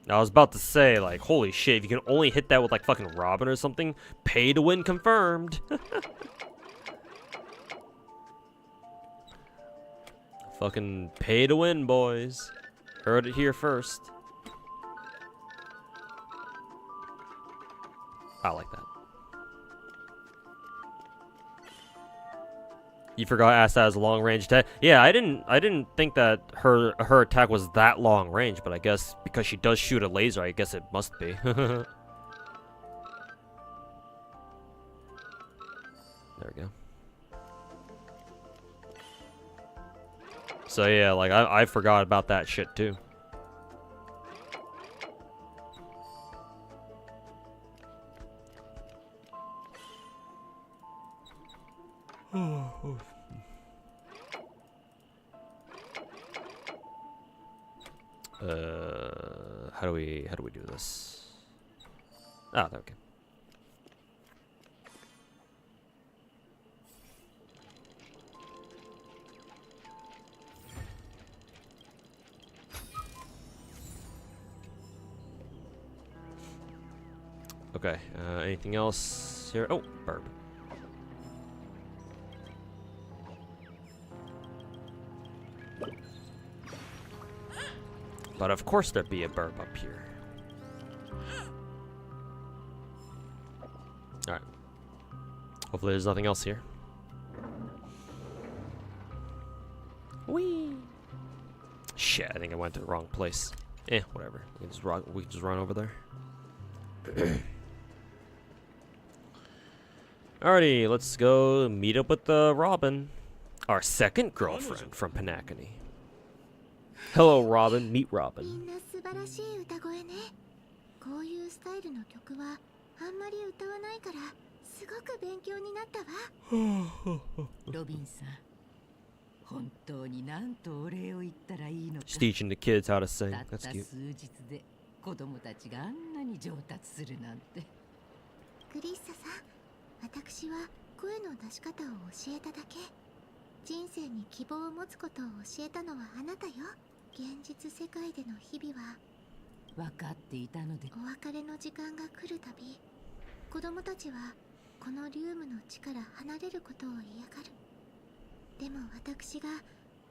[SPEAKER 1] I was about to say, like, holy shit, if you can only hit that with, like, fucking Robin or something, pay to win confirmed. Fucking pay to win, boys. Heard it here first. I like that. You forgot Asta has a long range attack. Yeah, I didn't think that her attack was that long range, but I guess because she does shoot a laser, I guess it must be. There we go. So yeah, like I forgot about that shit too. How do we do this? Ah, okay. Okay, anything else here? Oh, burb. But of course there'd be a burb up here. Alright. Hopefully there's nothing else here. Whee! Shit, I think I went to the wrong place. Whatever. We can just run over there. Alrighty, let's go meet up with Robin. Our second girlfriend from penacony. Hello, Robin. Meet Robin.
[SPEAKER 3] みんな素晴らしい歌声ね。こういうスタイルの曲はあんまり歌わないからすごく勉強になったわ。
[SPEAKER 7] ロビンさん、本当に何とお礼を言ったらいいのか。
[SPEAKER 1] She's teaching the kids how to sing.
[SPEAKER 7] たった
[SPEAKER 1] That's cute.
[SPEAKER 7] 数日で子供たちがあんなに上達するなんて。
[SPEAKER 3] クリッサさん、私は声の出し方を教えただけ。人生に希望を持つことを教えたのはあなたよ。現実世界での日々は
[SPEAKER 7] 分かっていたので。
[SPEAKER 3] お別れの時間が来るたび、子供たちはこのリウムの地から離れることを嫌がる。でも私が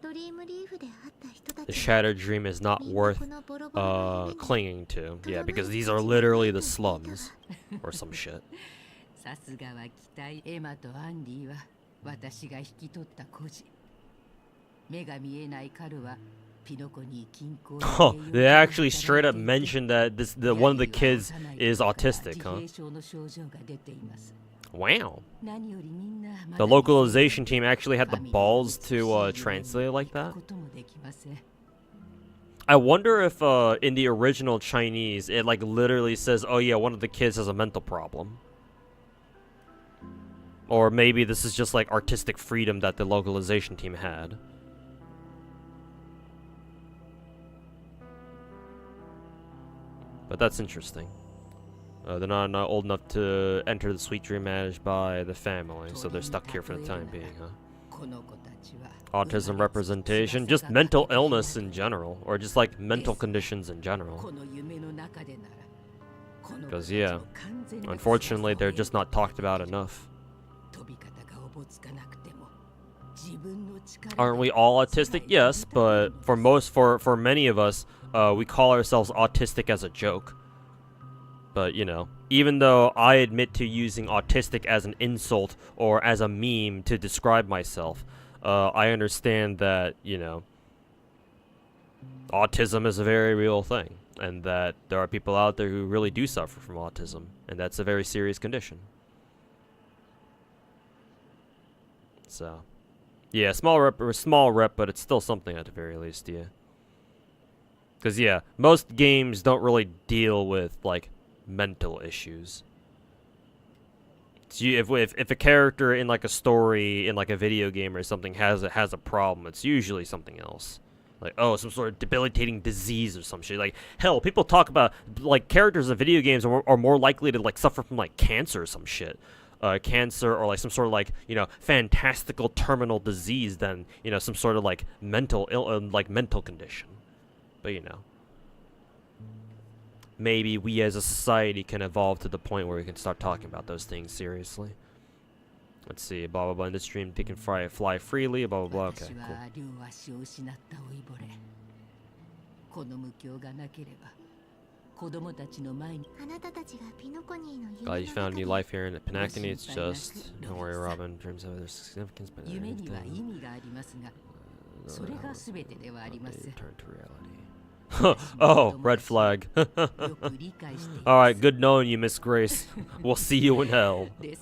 [SPEAKER 3] ドリームリーフで会った人たち
[SPEAKER 1] The shattered dream is not worth clinging to. Yeah, because these are literally the slums or some shit.
[SPEAKER 7] さすがは期待。エマとアンディは私が引き取った孤児。目が見えない彼は
[SPEAKER 1] Oh, they actually straight up mentioned that one of the kids is autistic, huh? Wow. The localization team actually had the balls to translate it like that. I wonder if in the original Chinese it like literally says, "Oh yeah, one of the kids has a mental problem." Or maybe this is just like artistic freedom that the localization team had. But that's interesting. They're not old enough to enter the sweet dream managed by the family, so they're stuck here for the time being, huh? Autism representation, just mental illness in general, or just like mental conditions in general. Because yeah, unfortunately they're just not talked about enough. Aren't we all autistic? Yes, but for many of us, we call ourselves autistic as a joke. But, you know, even though I admit to using autistic as an insult or as a meme to describe myself, I understand that, you know, autism is a very real thing. and that there are people out there who really do suffer from autism, and that's a very serious condition. So, yeah, small rep, but it's still something at the very least, yeah. Because, yeah, most games don't really deal with, like, mental issues. So if a character in, like, a story, in, like, a video game or something has a problem, it's usually something else. Like, oh, some sort of debilitating disease or some shit. Like, hell, people talk about, like, characters in video games are more likely to, like, suffer from, like, cancer or some shit. Cancer or, like, some sort of, like, you know, fantastical terminal disease than, you know, some sort of, like, mental condition. But, you know, maybe we as a society can evolve to the point where we can start talking about those things seriously. Let's see, blah blah blah. In this stream, they can fly freely, blah blah blah. Okay, cool. Glad you found a new life here in penacony. It's just, don't worry, Robin. Dreams have their significance, but turn to reality. Oh, red flag. Alright, good knowing you, Miss Grace. We'll see you in hell. You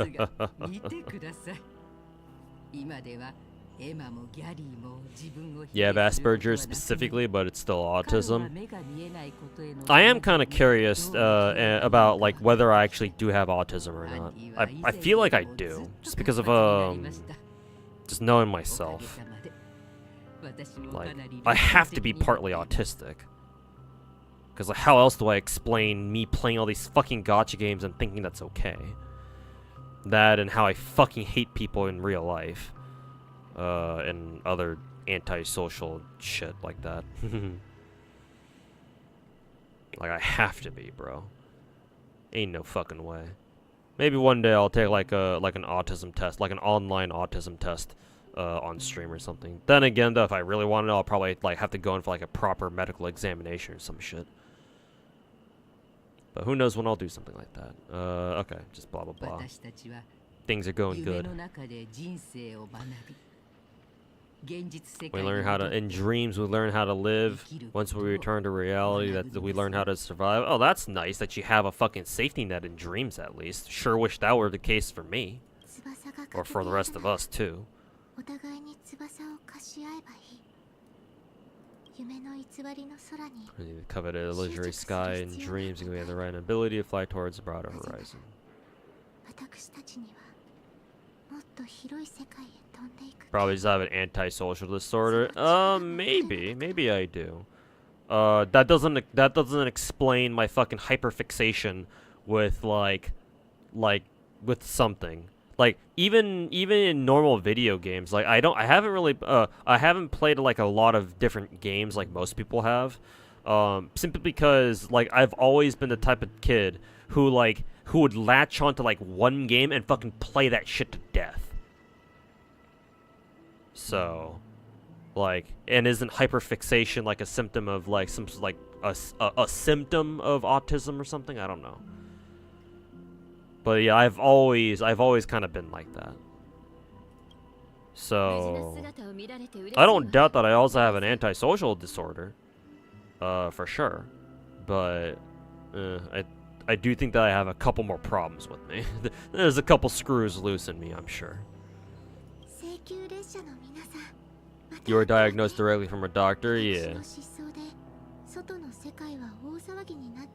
[SPEAKER 1] have Asperger's specifically, but it's still autism. I am kind of curious about like whether I actually do have autism or not. I feel like I do, just because of just knowing myself. Like, I have to be partly autistic. Because like, how else do I explain me playing all these fucking gacha games and thinking that's okay? That and how I fucking hate people in real life. And other antisocial shit like that. Like, I have to be, bro. Ain't no fucking way. Maybe one day I'll take like an autism test, like an online autism test. On stream or something. Then again, though, if I really want to know, I'll probably like have to go in for like a proper medical examination or some shit. But who knows when I'll do something like that. Okay, just blah blah blah. Things are going good. We learn how to, in dreams, we learn how to live. Once we return to reality, that we learn how to survive. Oh, that's nice that you have a fucking safety net in dreams, at least. Sure wish that were the case for me. Or for the rest of us, too. The coveted illusory sky and dreams, and we have the right ability to fly towards a broader horizon. Probably just have an antisocial disorder. Maybe I do. That doesn't explain my fucking hyperfixation with with something. Like even in normal video games, like I haven't played like a lot of different games like most people have, simply because like I've always been the type of kid who would latch onto like one game and fucking play that shit to death. So, like, and isn't hyperfixation like a symptom of like a symptom of autism or something? I don't know. But yeah, I've always kind of been like that. So I don't doubt that I also have an antisocial disorder, for sure. But I do think that I have a couple more problems with me. There's a couple screws loose in me, I'm sure. You were diagnosed directly from a doctor, yeah.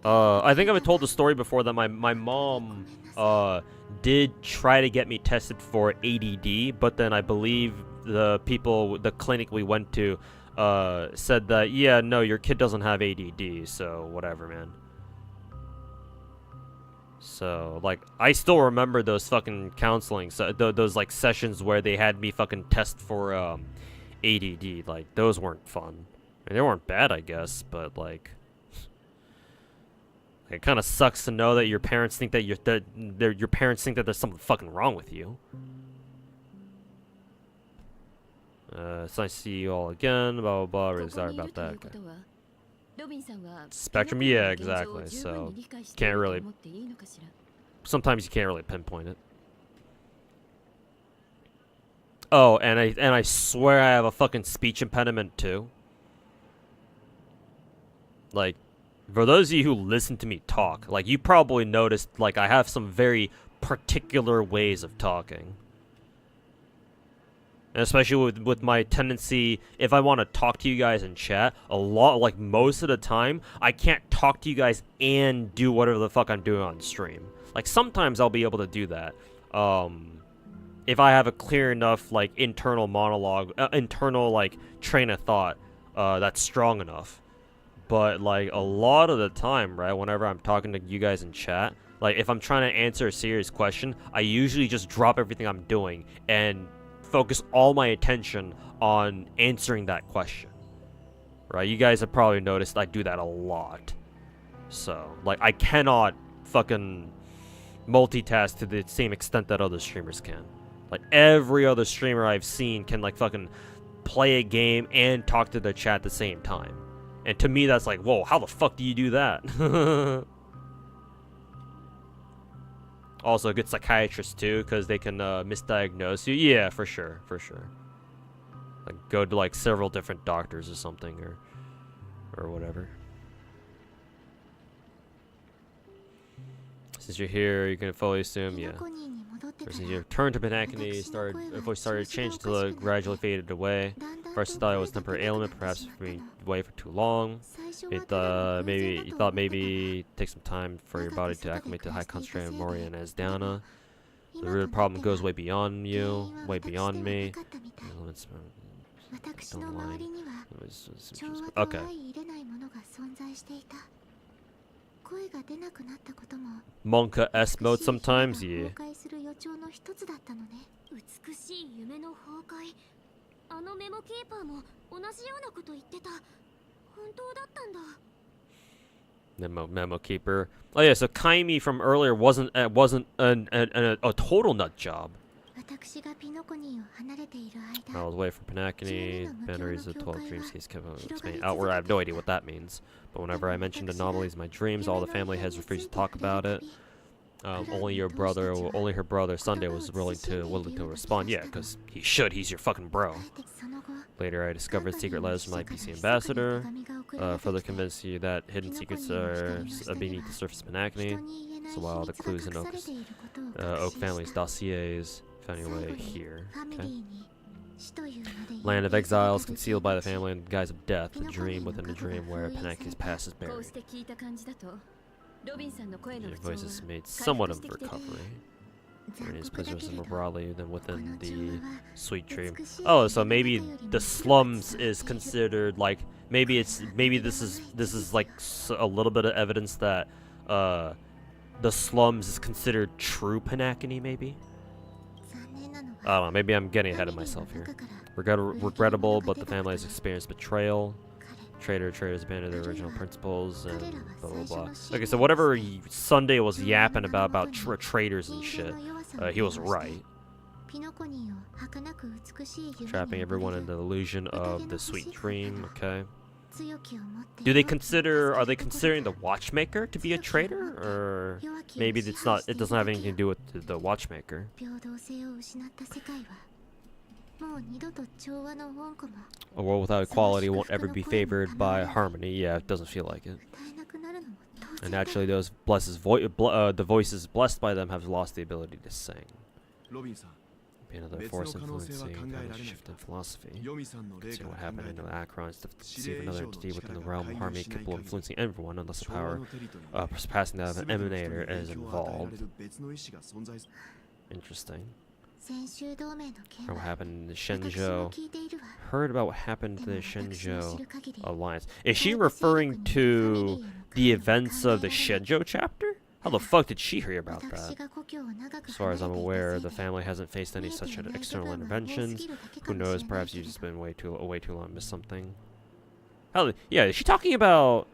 [SPEAKER 1] I think I've told the story before that my mom did try to get me tested for ADD, but then I believe the clinic we went to said that, yeah, no, your kid doesn't have ADD, so whatever, man. So, like, I still remember those fucking counseling, those like sessions where they had me fucking test for ADD. Like, those weren't fun. I mean, they weren't bad, I guess, but like, it kind of sucks to know that your parents think that your parents think that there's something fucking wrong with you. It's nice to see you all again. Blah blah blah. Really sorry about that. Okay. Spectrum, yeah, exactly. So can't really. Sometimes you can't really pinpoint it. Oh, and I swear I have a fucking speech impediment too. Like, For those of you who listen to me talk, like, you probably noticed, like, I have some very particular ways of talking. And especially with my tendency, if I want to talk to you guys in chat, like, most of the time, I can't talk to you guys and do whatever the fuck I'm doing on stream. Like, sometimes I'll be able to do that. If I have a clear enough, like, internal monologue, internal, like, train of thought, that's strong enough. But, like, a lot of the time, right, whenever I'm talking to you guys in chat, like, if I'm trying to answer a serious question, I usually just drop everything I'm doing and focus all my attention on answering that question. Right? You guys have probably noticed I do that a lot. So, like, I cannot fucking multitask to the same extent that other streamers can. Like, every other streamer I've seen can, like, fucking play a game and talk to the chat at the same time. And to me, that's like, whoa, how the fuck do you do that? Also, a good psychiatrist, too, because they can misdiagnose you. Yeah, for sure, for sure. Like, go to, like, several different doctors or something, or whatever. Since you're here, you can fully assume, yeah. Since you returned to penacony, voice started changing until it gradually faded away. First, I thought it was temporary ailment, perhaps being away for too long. You thought maybe take some time for your body to acclimate to high concentrated Moria and Asdana. The real problem goes way beyond you, way beyond me. Don't lie. Okay. Monka S mode sometimes, yeah.
[SPEAKER 3] 美しい夢の崩壊。あのメモキーパーも同じようなこと言ってた。本当だったんだ。
[SPEAKER 1] Memo keeper. Oh yeah, so Kaimi from earlier wasn't a total nut job. I was away from penacony. Batteries of 12 dreams case kept expanding outward. I have no idea what that means. But whenever I mentioned anomalies in my dreams, all the family heads refused to talk about it. Only her brother Sunday was willing to respond. Yeah, because he should. He's your fucking bro. Later, I discovered secret letters from my PC ambassador. Further convinced you that hidden secrets are beneath the surface of penacony. So while the clues in Oak family's dossiers found your way here. Okay. Land of exiles, concealed by the family in the guise of death. A dream within a dream where penacony's past is buried. Your voices made somewhat of a recovery. His prisoners more broadly than within the sweet dream. Oh, so maybe the slums is considered like maybe this is like a little bit of evidence that the slums is considered true penacony. Maybe I don't know. Maybe I'm getting ahead of myself here. Regrettable, but the family has experienced betrayal. Traitors abandoned their original principles and blah blah blah. Okay, so whatever Sunday was yapping about traitors and shit, he was right. Trapping everyone in the illusion of the sweet dream. Okay. Are they considering the watchmaker to be a traitor, or maybe it's not? It doesn't have anything to do with the watchmaker. A world without equality won't ever be favored by harmony. Yeah, it doesn't feel like it. And naturally, those the voices blessed by them have lost the ability to sing. Be another force influencing a shift in philosophy. Consider what happened in the Acrons to deceive another entity within the realm of harmony, capable of influencing everyone unless the power surpassing that of an emanator is involved. Interesting. What happened in the Shenzhou? Heard about what happened to the Shenzhou alliance. Is she referring to the events of the Shenzhou chapter? How the fuck did she hear about that? As far as I'm aware, the family hasn't faced any such external interventions. Who knows? Perhaps you've just been way too long, missed something. Hell, yeah. Is she talking about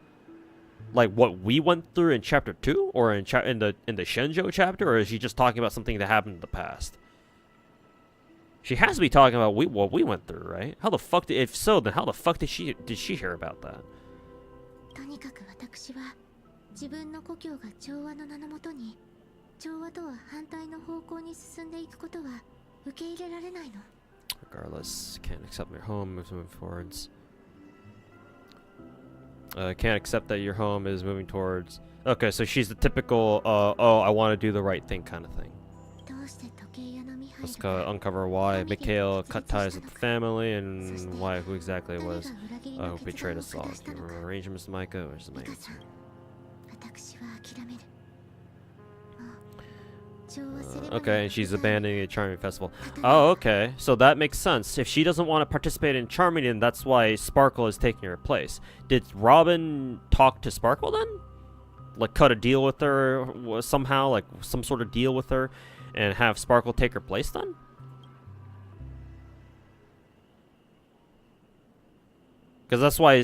[SPEAKER 1] like what we went through in chapter 2, or in the Shenzhou chapter, or is she just talking about something that happened in the past? She has to be talking about what we went through, right? How the fuck if so, then how the fuck did she hear about that? Regardless, can't accept their home, moving forwards. Can't accept that your home is moving towards. Okay, so she's the typical, oh, I want to do the right thing kind of thing.
[SPEAKER 3] どうして時計屋のミハイ
[SPEAKER 1] Let's
[SPEAKER 3] ルが
[SPEAKER 1] uncover why Mikhail cut ties with the family and why, who exactly it was who betrayed us all. Do you remember arrangements, Micah? Or is it
[SPEAKER 3] ミ
[SPEAKER 1] Micah?
[SPEAKER 3] カさん、私は諦める。もう調和すれば
[SPEAKER 1] Okay, and she's abandoning the Charming Festival. Oh, okay. So that makes sense. If she doesn't want to participate in Charming, then that's why Sparkle is taking her place. Did Robin talk to Sparkle then? Like, cut a deal with her somehow? Like, some sort of deal with her? And have Sparkle take her place then? Because that's why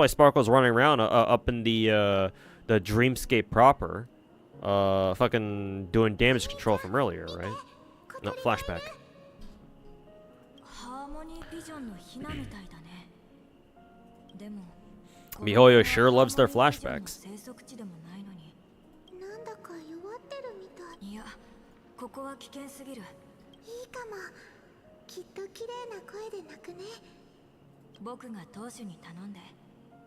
[SPEAKER 1] Sparkle's running around up in the dreamscape proper. Fucking doing damage control from earlier, right? No, flashback.
[SPEAKER 4] ハーモニービジョンのヒナみたいだね。でも
[SPEAKER 1] Mihoyo sure loves their flashbacks.
[SPEAKER 4] 生息地でもないのに。
[SPEAKER 3] なんだか弱ってるみたい。
[SPEAKER 4] いや、ここは危険すぎる。
[SPEAKER 3] いいかも。きっと綺麗な声で鳴くね。
[SPEAKER 4] 僕が当主に頼んで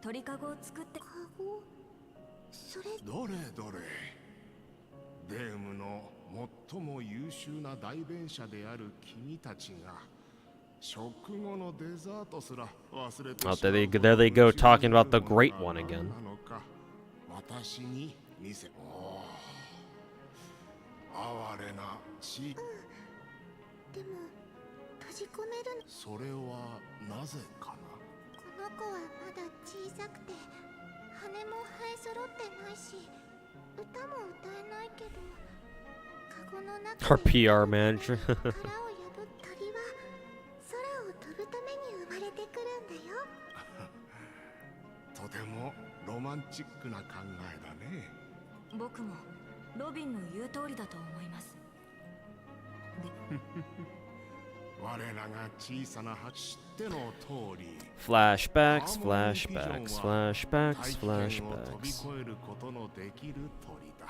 [SPEAKER 4] 鳥かごを作って。
[SPEAKER 3] カゴ。それ。
[SPEAKER 8] どれどれ。デームの最も優秀な代弁者である君たちが食後のデザートすら忘れてしまう。
[SPEAKER 1] There they go talking about the great one again.
[SPEAKER 8] 私に見せ。哀れなし。
[SPEAKER 3] でも閉じ込めるの。
[SPEAKER 8] それはなぜかな。
[SPEAKER 3] この子はまだ小さくて羽も生え揃ってないし歌も歌えないけどカゴの中で
[SPEAKER 1] Our PR manager.
[SPEAKER 3] 殻を破る鳥は空を飛ぶために生まれてくるんだよ。
[SPEAKER 8] とてもロマンチックな考えだね。
[SPEAKER 4] 僕もロビンの言う通りだと思います。
[SPEAKER 8] 我らが小さな知っての通り。
[SPEAKER 1] Flashbacks, flashbacks, flashbacks,
[SPEAKER 8] 大気圏を飛び
[SPEAKER 1] flashbacks.
[SPEAKER 8] 越えることのできる鳥だ。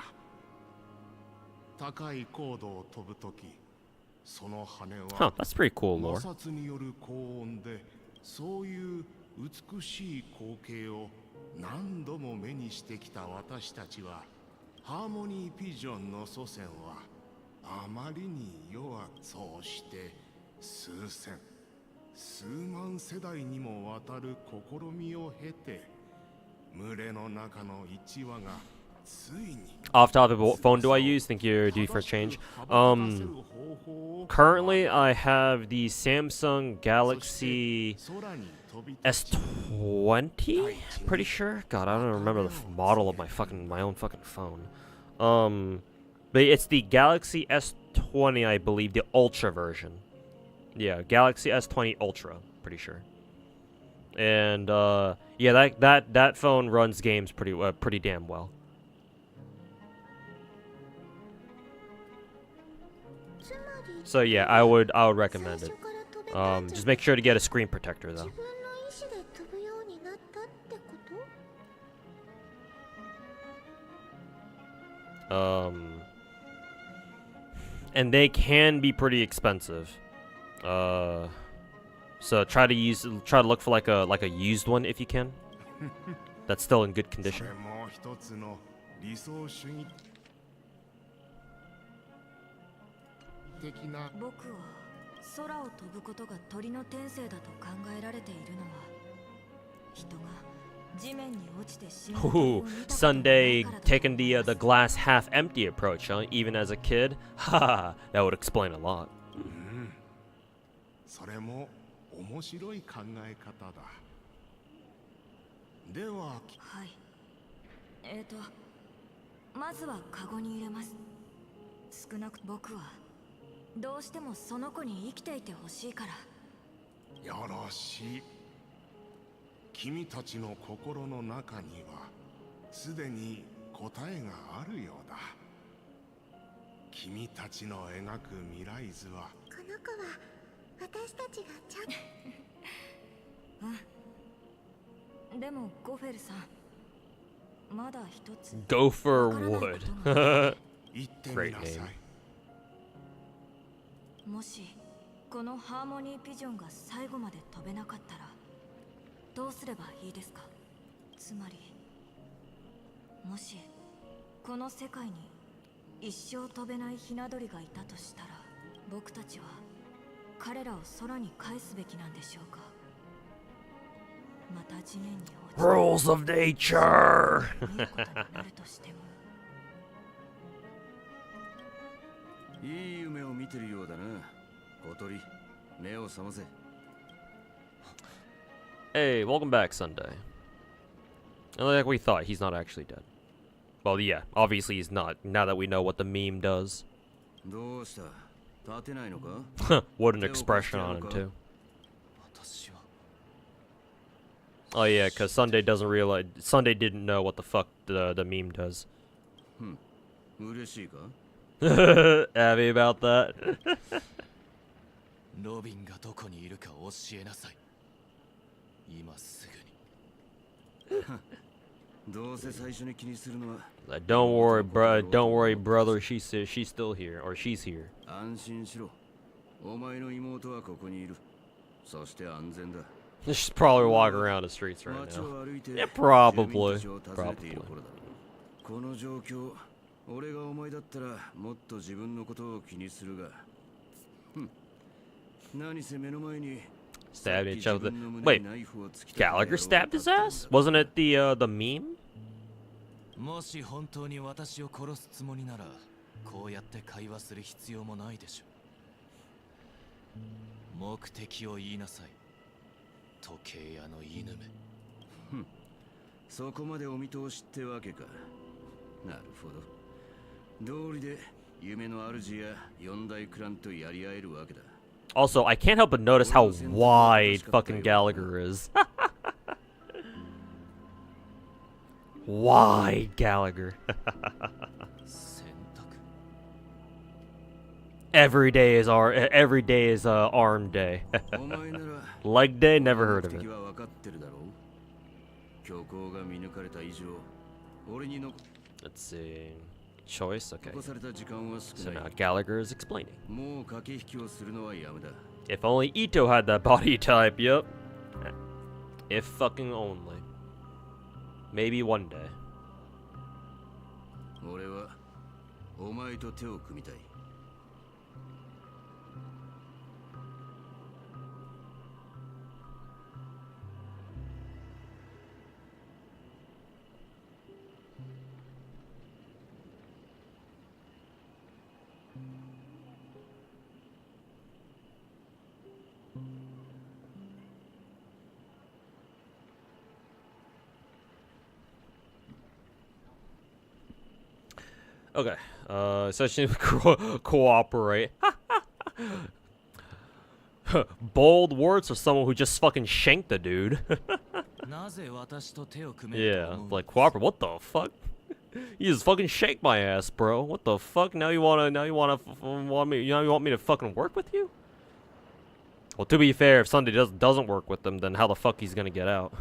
[SPEAKER 8] 高い高度を飛ぶとき、その羽
[SPEAKER 1] Huh,
[SPEAKER 8] は
[SPEAKER 1] that's pretty cool
[SPEAKER 8] 摩
[SPEAKER 1] lore.
[SPEAKER 8] 擦による高音で、そういう美しい光景を何度も目にしてきた私たちは、ハーモニーピジョンの祖先はあまりに弱く、そうして数千、数万世代にもわたる試みを経て、群れの中の一羽がついに
[SPEAKER 1] Off topic, what phone do I use? Think you're due for a change. Currently I have the Samsung Galaxy S20. Pretty sure. God, I don't remember the model of my own fucking phone. But it's the Galaxy S20, I believe, the Ultra version. Yeah, Galaxy S20 Ultra, pretty sure. And yeah, that phone runs games pretty damn well. So yeah, I would recommend it. Just make sure to get a screen protector though.
[SPEAKER 3] 自分の意志で飛ぶようになったってこと？
[SPEAKER 1] And they can be pretty expensive. So try to look for like a used one if you can. That's still in good
[SPEAKER 8] そ
[SPEAKER 1] condition.
[SPEAKER 8] れも一つの理想主義的な。
[SPEAKER 4] 僕は空を飛ぶことが鳥の天性だと考えられているのは、人が地面に落ちて死ぬ鳥を
[SPEAKER 1] Ooh,
[SPEAKER 4] 見たことがない
[SPEAKER 1] Sunday
[SPEAKER 4] からだ。
[SPEAKER 1] taking the glass half empty approach, huh? Even as a kid? Haha, that would explain a lot.
[SPEAKER 8] それも面白い考え方だ。では、
[SPEAKER 4] はい。まずはカゴに入れます。少なく僕はどうしてもその子に生きていてほしいから。
[SPEAKER 8] よろしい。君たちの心の中にはすでに答えがあるようだ。君たちの描く未来図は
[SPEAKER 3] この子は私たちがちゃんと
[SPEAKER 4] でもゴフェルさん、まだ一つ
[SPEAKER 1] Gopher
[SPEAKER 4] わからないこ
[SPEAKER 1] Wood.
[SPEAKER 4] とが
[SPEAKER 8] 言ってみ
[SPEAKER 1] Great
[SPEAKER 8] なさい
[SPEAKER 1] name.。
[SPEAKER 4] もしこのハーモニーピジョンが最後まで飛べなかったらどうすればいいですか？
[SPEAKER 9] つまりもしこの世界に一生飛べないひな鳥がいたとしたら、僕たちは彼らを空に返すべきなんでしょうか。また地面に落ちて
[SPEAKER 1] Rules of nature!
[SPEAKER 9] 見ることになるとしても。
[SPEAKER 5] いい夢を見てるようだな、小鳥。目を覚ませ。
[SPEAKER 1] Hey, welcome back, Sunday. And like we thought, he's not actually dead. Well, yeah, obviously he's not, now that we know what the meme does.
[SPEAKER 5] どうした？立てないのか？
[SPEAKER 1] What an expression on him, too. Oh yeah, because Sunday doesn't realize, Sunday didn't know what the fuck the meme does.
[SPEAKER 5] 嬉しいか？
[SPEAKER 1] Happy about that?
[SPEAKER 6] ロビンがどこにいるか教えなさい。今すぐに。
[SPEAKER 5] どうせ最初に気にするのは。
[SPEAKER 1] Don't worry, don't worry, brother. She's still here, or she's here.
[SPEAKER 5] 安心しろ。お前の妹はここにいる。そして安全だ。
[SPEAKER 1] She's probably walking around the streets right now. Yeah, probably. Probably.
[SPEAKER 5] この状況、俺がお前だったらもっと自分のことを気にするが。何せ目の前に
[SPEAKER 1] Stabbed each other. Wait, Gallagher stabbed his ass? Wasn't it the meme?
[SPEAKER 6] もし本当に私を殺すつもりなら、こうやって会話する必要もないでしょう。目的を言いなさい。時計屋の犬め。
[SPEAKER 5] そこまでお見通しってわけか。なるほど。道理で夢の主や四大クランとやり合えるわけだ。
[SPEAKER 1] Also, I can't help but notice how wide fucking Gallagher is. Wide Gallagher. Every day is arm day. Leg day, never heard of it. Let's see. Choice, okay. So now Gallagher is explaining. If only Ito had that body type, yep. If fucking only. Maybe one day. Okay, essentially cooperate. Bold words for someone who just fucking shanked the dude. Yeah, like cooperate. What the fuck? You just fucking shake my ass, bro. What the fuck? Now you want me to fucking work with you? Well, to be fair, if Sunday doesn't work with them, then how the fuck he's gonna get out?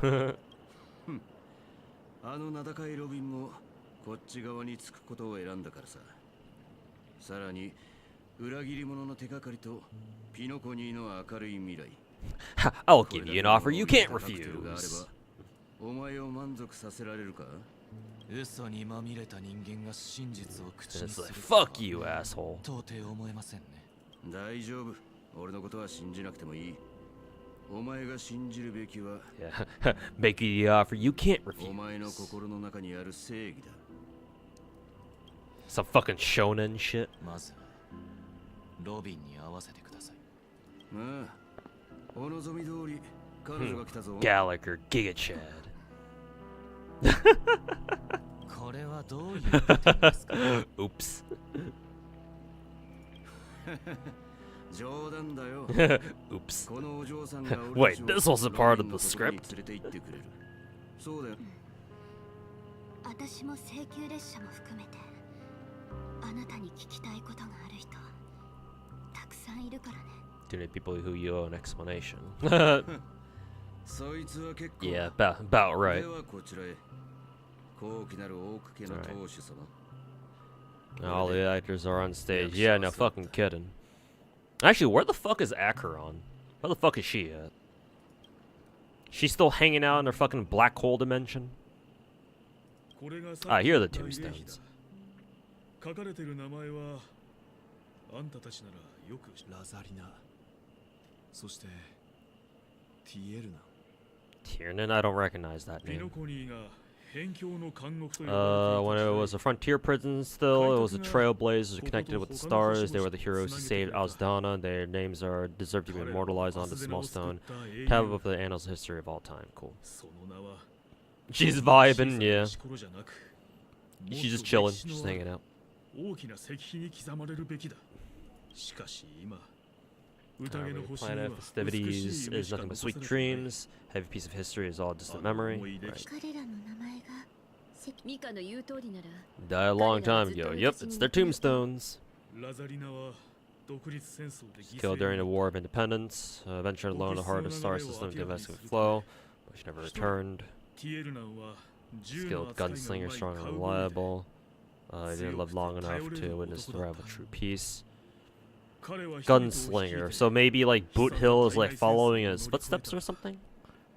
[SPEAKER 5] こっち側につくことを選んだからさ。さらに裏切り者の手がかりとピノコニーの明るい未来。
[SPEAKER 1] I'll give you an offer you can't refuse.
[SPEAKER 5] お前を満足させられるか？
[SPEAKER 6] 嘘にまみれた人間が真実を口にする。
[SPEAKER 1] Fuck you, asshole.
[SPEAKER 6] 到底思えませんね。
[SPEAKER 5] 大丈夫。俺のことは信じなくてもいい。お前が信じるべきは。
[SPEAKER 1] Yeah. Make you the offer you can't refuse.
[SPEAKER 5] お前の心の中にある正義だ。
[SPEAKER 1] Some fucking shonen shit. Gallagher, Giga Chad. Oops. Oops. Wait, this wasn't part of the script?
[SPEAKER 3] 私も請求列車も含めてあなたに聞きたいことがある人たくさんいるからね。
[SPEAKER 1] Too many people who you owe an explanation. Yeah, about right. All the actors are on stage. Yeah, no fucking kidding. Actually, where the fuck is Acheron? Where the fuck is she at? She's still hanging out in her fucking black hole dimension? Ah, here are the tombstones.
[SPEAKER 2] 書かれてる名前はあんたたちならよくラザリナ、そしてティエルナ。
[SPEAKER 1] Tiernan, I don't recognize that
[SPEAKER 2] ペ
[SPEAKER 1] name.
[SPEAKER 2] ノコニーが辺境の監獄と呼ばれていた
[SPEAKER 1] When it was a frontier prison still, it was the trailblazers connected with the stars. They were the heroes who saved Azdana. Their names are deserve to be immortalized on the small stone tab of the annals of history of all time. Cool.
[SPEAKER 2] その名は
[SPEAKER 1] She's vibing, yeah.
[SPEAKER 2] 小さな石ころじゃなく、
[SPEAKER 1] She's just chilling, just hanging out.
[SPEAKER 2] 大きな石碑に刻まれるべきだ。しかし今、
[SPEAKER 1] We plan out festivities is nothing but sweet dreams. Heavy piece of history is all distant memory. Right.
[SPEAKER 3] 彼らの名前が
[SPEAKER 4] ミカの言う通りなら
[SPEAKER 1] Died a long time ago. Yep, it's their tombstones.
[SPEAKER 2] ラザリナは独立戦争で犠牲
[SPEAKER 1] Killed during the War of Independence. Ventured alone in the heart of the star system to investigate flow, but she never returned.
[SPEAKER 2] ティエルナンは銃の
[SPEAKER 1] Skilled
[SPEAKER 2] 扱いが
[SPEAKER 1] gunslinger,
[SPEAKER 2] うまい
[SPEAKER 1] strong
[SPEAKER 2] カ
[SPEAKER 1] and
[SPEAKER 2] ウボーイで
[SPEAKER 1] reliable. He didn't live long enough to witness the arrival of true peace.
[SPEAKER 2] 彼は人々を率いて
[SPEAKER 1] Gunslinger. So maybe like Boot Hill is like following in his footsteps or something?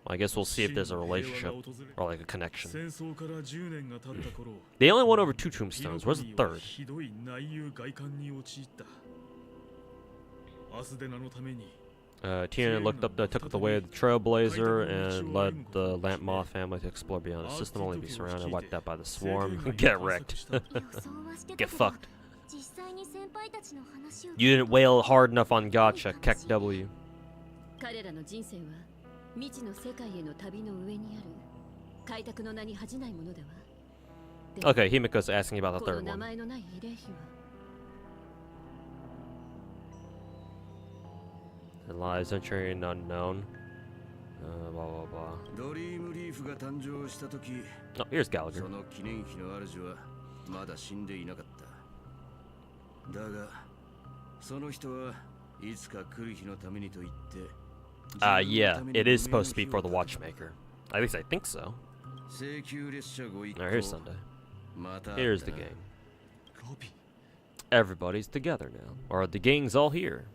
[SPEAKER 1] Well, I guess we'll see if there's a relationship or like a connection.
[SPEAKER 2] 戦争から10年が経った頃、
[SPEAKER 1] They only went over 2 tombstones. Where's the
[SPEAKER 2] ピノコニーは
[SPEAKER 1] third?
[SPEAKER 2] ひどい内憂外患に陥った。アスデナのために
[SPEAKER 1] Tiernan took up the way of the Trailblazer and led the Lamp Moth family to explore beyond the system, only to be surrounded and wiped out by the swarm. Get wrecked.
[SPEAKER 3] 予想はしてた
[SPEAKER 1] Get
[SPEAKER 3] けど
[SPEAKER 1] fucked.
[SPEAKER 3] 実際に先輩たちの話を
[SPEAKER 1] You didn't wail hard enough on gacha, Keck W.
[SPEAKER 4] 彼らの人生は未知の世界への旅の上にある開拓の名に恥じないものでは。
[SPEAKER 1] Okay, Himiko's asking about the
[SPEAKER 4] この
[SPEAKER 1] third
[SPEAKER 4] 名
[SPEAKER 1] one.
[SPEAKER 4] 前のない慰霊碑は
[SPEAKER 1] It lies entering unknown. Blah blah blah.
[SPEAKER 5] ドリームリーフが誕生した時、
[SPEAKER 1] Oh, here's Gallagher.
[SPEAKER 5] その記念碑の主はまだ死んでいなかった。だが、その人はいつか来る日のためにと言って、
[SPEAKER 1] Yeah, it is supposed to be for the Watchmaker. At least I think so.
[SPEAKER 5] 請求列車ご一行
[SPEAKER 1] Alright, here's Sunday.
[SPEAKER 5] また
[SPEAKER 1] Here's the gang.
[SPEAKER 2] ロビン
[SPEAKER 1] Everybody's together now. Or the gang's all here.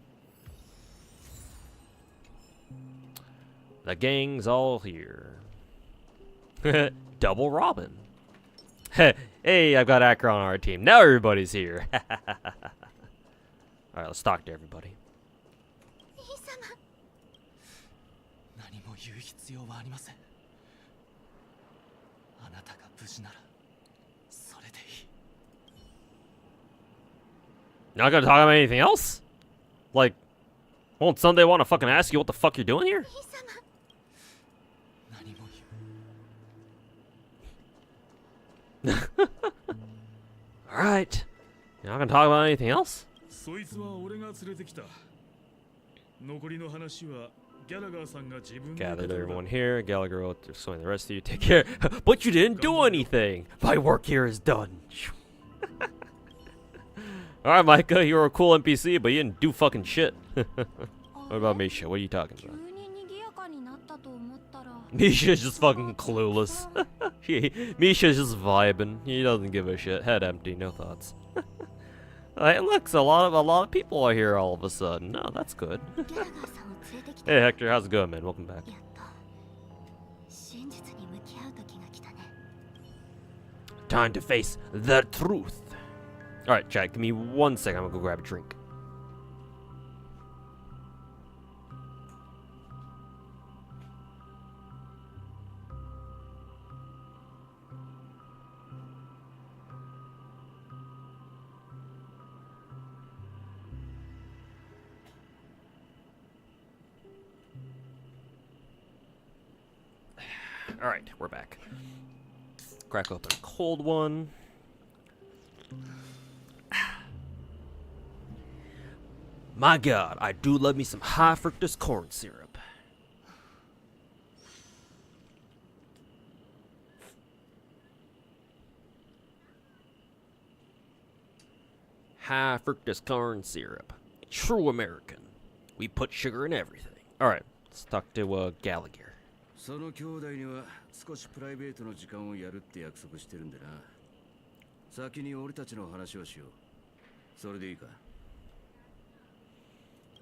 [SPEAKER 1] The gang's all here. Double Robin. Hey, I've got Akron on our team. Now everybody's here. Alright, let's talk to everybody.
[SPEAKER 3] 兄様
[SPEAKER 6] 何も言う必要はありません。あなたが無事ならそれでいい。
[SPEAKER 1] Not gonna talk about anything else? Like, won't Sunday want to fucking ask you what the fuck you're doing here?
[SPEAKER 3] 兄様
[SPEAKER 6] 何も言う。
[SPEAKER 1] Alright. You're not gonna talk about anything else?
[SPEAKER 2] そいつは俺が連れてきた。残りの話はギャラガーさんが自分で語
[SPEAKER 1] Gathered
[SPEAKER 2] るだ
[SPEAKER 1] everyone here. Gallagher will explain the rest of you. Take care. But you didn't do anything. My work here is done. Alright, Micah, you were a cool NPC, but you didn't do fucking shit. What about Misha? What are you talking
[SPEAKER 4] 急
[SPEAKER 1] about?
[SPEAKER 4] に賑やかになったと思ったら
[SPEAKER 1] Misha's just fucking clueless. Misha's just vibing. He doesn't give a shit. Head empty, no thoughts. Hey, look, so a lot of people are here all of a sudden. No, that's good.
[SPEAKER 3] ギャラガーさんを連れてきた
[SPEAKER 1] Hey, Hector, how's it going, man? Welcome back.
[SPEAKER 3] やっと真実に向き合う時が来たね
[SPEAKER 1] Time to face the truth. Alright, chat, give me 1 second. I'm gonna go grab a drink. Alright, we're back. Crack open a cold one. My god, I do love me some high fructose corn syrup. High fructose corn syrup. True American. We put sugar in everything. Alright, let's talk to Gallagher.
[SPEAKER 5] その兄弟には少しプライベートの時間をやるって約束してるんでな。先に俺たちの話をしよう。それでいいか。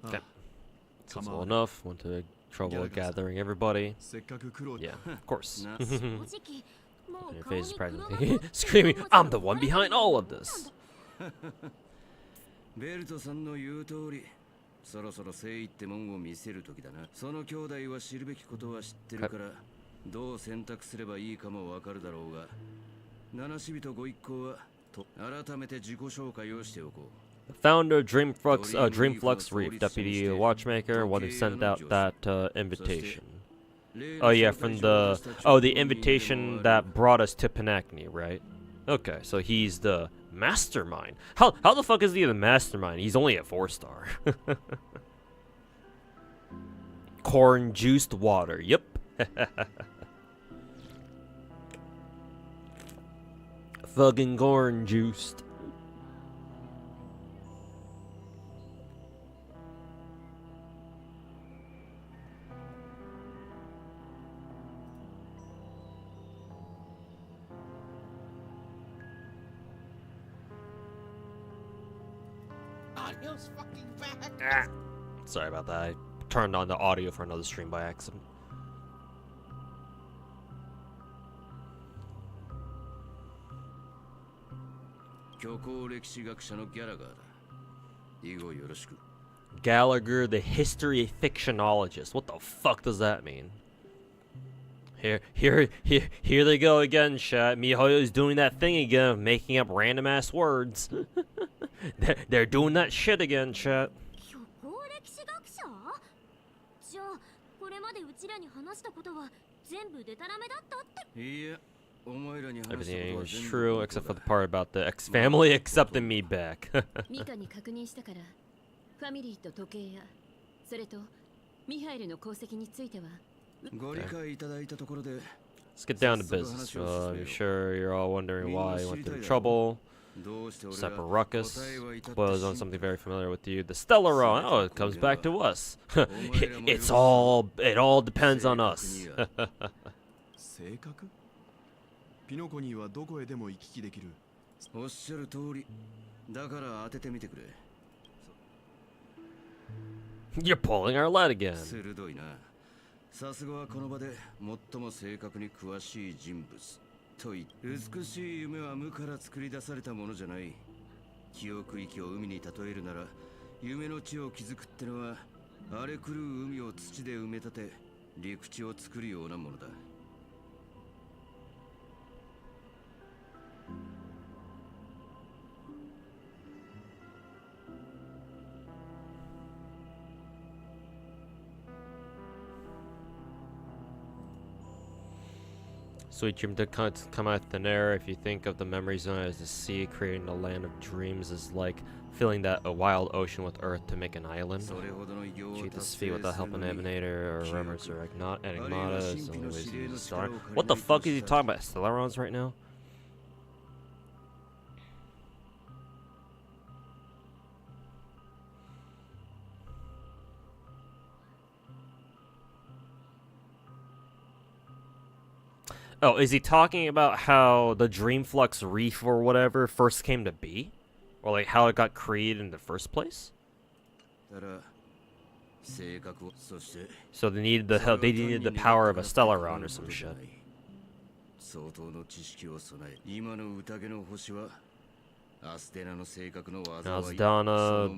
[SPEAKER 1] Okay. Sensible enough. Went to trouble of gathering everybody.
[SPEAKER 2] せっかく苦労
[SPEAKER 1] Yeah, of course.
[SPEAKER 5] な
[SPEAKER 3] 正直も
[SPEAKER 1] And your face is practically screaming, I'm the one behind all of this.
[SPEAKER 5] ベルトさんの言う通り、そろそろ誠意ってもんを見せる時だな。その兄弟は知るべきことは知ってるから、どう選択すればいいかもわかるだろうが、七死人ご一行はと改めて自己紹介をしておこう。
[SPEAKER 1] The founder of Dreamflux Reef, deputy watchmaker, one who sent out that invitation. Oh yeah, from the invitation that brought us to Penacony, right? Okay, so he's the mastermind. How the fuck is he the mastermind? He's only a 4-star. Corn juiced water. Yep. Fucking corn juiced. Sorry about that. I turned on the audio for another stream by accident.
[SPEAKER 5] 虚構歴史学者のギャラガーだ。以後よろしく。
[SPEAKER 1] Gallagher, the history fictionologist. What the fuck does that mean? Here they go again, chat. MiHoYo's doing that thing again of making up random ass words. They're doing that shit again, chat.
[SPEAKER 4] 虚構歴史学者？じゃあこれまでうちらに話したことは全部デタラメだったって？
[SPEAKER 5] いや、お前らに話したことは
[SPEAKER 1] Everything
[SPEAKER 5] 全
[SPEAKER 1] was
[SPEAKER 5] 部
[SPEAKER 1] true except for the part about the ex-family accepting me back.
[SPEAKER 10] ミカに確認したから、ファミリーと時計や、それとミハエルの功績については。
[SPEAKER 5] ご理解いただいたところで、
[SPEAKER 1] Let's get down to business. I'm sure you're all wondering why I went through trouble.
[SPEAKER 5] どうして俺
[SPEAKER 1] Separate
[SPEAKER 5] が
[SPEAKER 1] ruckus
[SPEAKER 5] 答えは至って
[SPEAKER 1] spoils on something very familiar with you. The Stellaron. Oh, it comes back to us. It all depends on us.
[SPEAKER 2] 性格？ピノコニーはどこへでも行き来できる。
[SPEAKER 5] おっしゃる通り。だから当ててみてくれ。
[SPEAKER 1] You're pulling our lead again.
[SPEAKER 5] 鋭いな。さすがはこの場で最も正確に詳しい人物と言って、美しい夢は無から作り出されたものじゃない。記憶域を海に例えるなら、夢の地を築くってのは荒れ狂う海を土で埋め立て陸地を作るようなものだ。
[SPEAKER 1] Sweet dream to come out of thin air. If you think of the memory zone as the sea, creating a land of dreams is like filling that a wild ocean with earth to make an island. Achieve this feat without help an Emanator or Remnants or Enigmata is the only way to use a star. What the fuck is he talking about? Stellarons right now? Oh, is he talking about how the Dreamflux Reef or whatever first came to be? Or like how it got created in the first place? So they needed the help. They needed the power of a Stellaron or some shit. Asdana,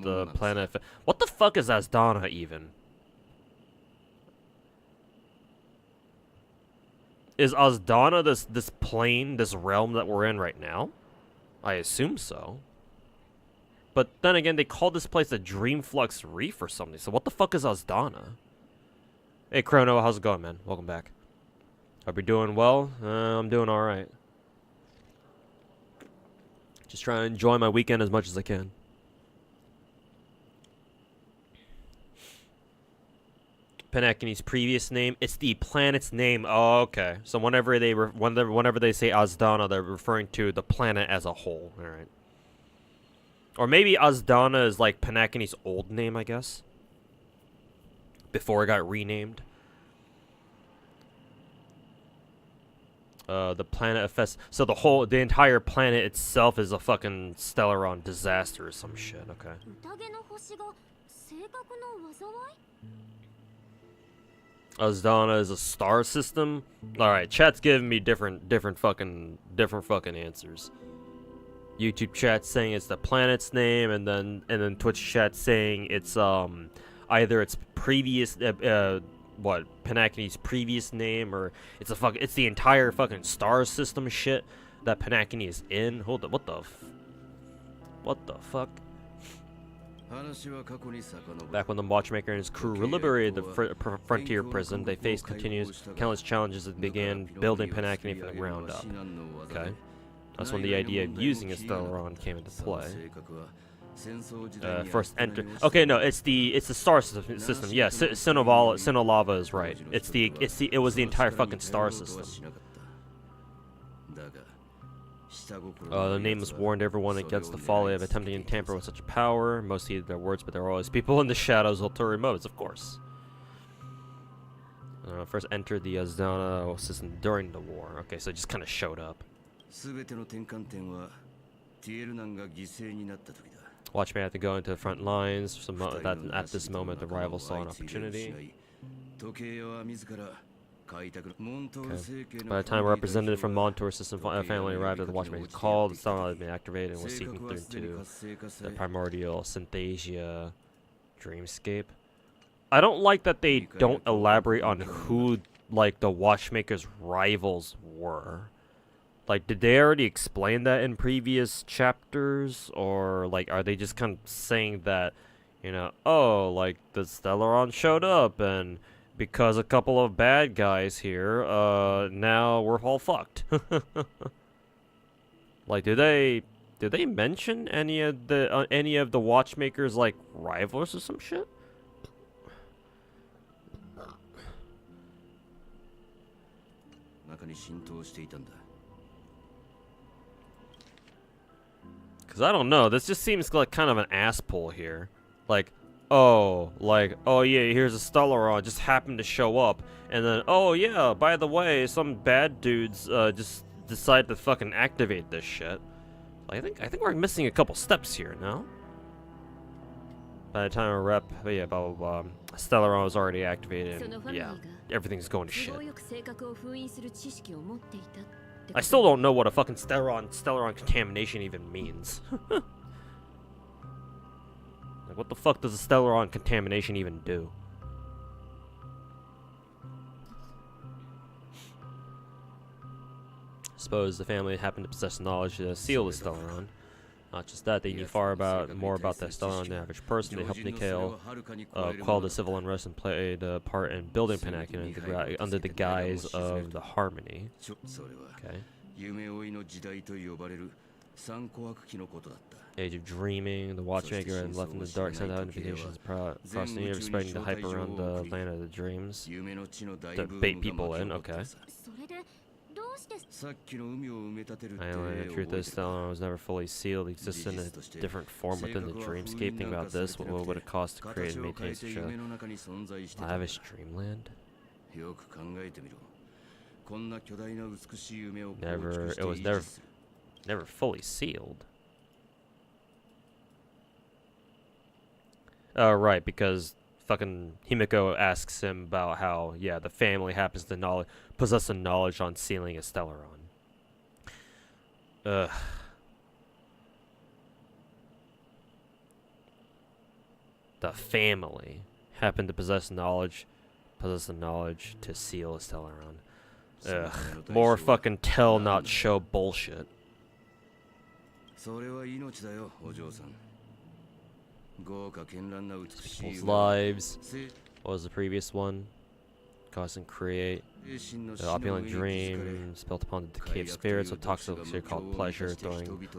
[SPEAKER 1] the planet. What the fuck is Asdana even? Is Asdana this plane, this realm that we're in right now? I assume so. But then again, they call this place a Dreamflux Reef or something. So what the fuck is Asdana? Hey Chrono, how's it going, man? Welcome back. Hope you're doing well. I'm doing alright. Just trying to enjoy my weekend as much as I can. Penacony's previous name. It's the planet's name. Oh, okay. So whenever they say Asdana, they're referring to the planet as a whole. All right. Or maybe Asdana is like Penacony's old name, I guess. Before it got renamed. The planet affects. So the entire planet itself is a fucking Stellaron disaster or some shit. Okay. Azdana is a star system. All right, chat's giving me different fucking answers. YouTube chat saying it's the planet's name, and then Twitch chat saying it's either its previous Penacony's previous name, or it's the entire fucking star system shit that Penacony is in. Hold up, what the fuck? Back when the Watchmaker and his crew liberated the frontier prison, they faced countless challenges that began building Penacony from the ground up. Okay. That's when the idea of using a Stellaron came into play. First enter. Okay, no, it's the star system. Yeah, Sinolava is right. It was the entire fucking star system. The nameless warned everyone against the folly of attempting to tamper with such power. Most heeded their words, but there were always people in the shadows with ulterior motives, of course. First entered the Azdana system during the war. Okay, so it just kind of showed up. Watchmen had to go into the front lines. At this moment, the rival saw an opportunity. Okay. By the time a representative from Montour system family arrived at the Watchmaker's call, the Stellaron had been activated and was seeking through the primordial Synthesia dreamscape. I don't like that they don't elaborate on who, like, the Watchmaker's rivals were. Like, did they already explain that in previous chapters? Or, like, are they just kind of saying that, you know, oh, like, the Stellaron showed up, and because a couple of bad guys here, now we're all fucked. Like, did they mention any of the Watchmakers, like, rivals or some shit? Because I don't know, this just seems like kind of an ass pull here. Like, oh yeah, here's a Stellaron, just happened to show up, and then, oh yeah, by the way, some bad dudes just decide to fucking activate this shit. I think we're missing a couple steps here, no? By the time a blah blah blah, Stellaron was already activated, and yeah, everything's going to shit. I still don't know what a fucking Stellaron contamination even means. Like, what the fuck does a Stellaron contamination even do? Suppose the family happened to possess knowledge to seal the Stellaron. Not just that, they knew more about the Stellaron than the average person. They helped Nikhail quell the civil unrest and played a part in building Penacony under the guise of the Harmony. Okay. Age of Dreaming, the Watchmaker and left in the dark sent out invitations across the universe, spreading the hype around the land of the dreams. To bait people in, okay. The truth is, Stellaron was never fully sealed. It exists in a different form within the dreamscape. Think about this. What would it cost to create and maintain such a lavish dreamland? It was never fully sealed. Oh, right, because fucking Himiko asks him about how, yeah, the family happens to possess the knowledge on sealing a Stellaron. Ugh. The family happened to possess the knowledge to seal a Stellaron. Ugh. More fucking tell not show bullshit. People's lives. What was the previous one? Cause and create. The opulent dreams built upon the decay of spirits with toxic elixir called pleasure,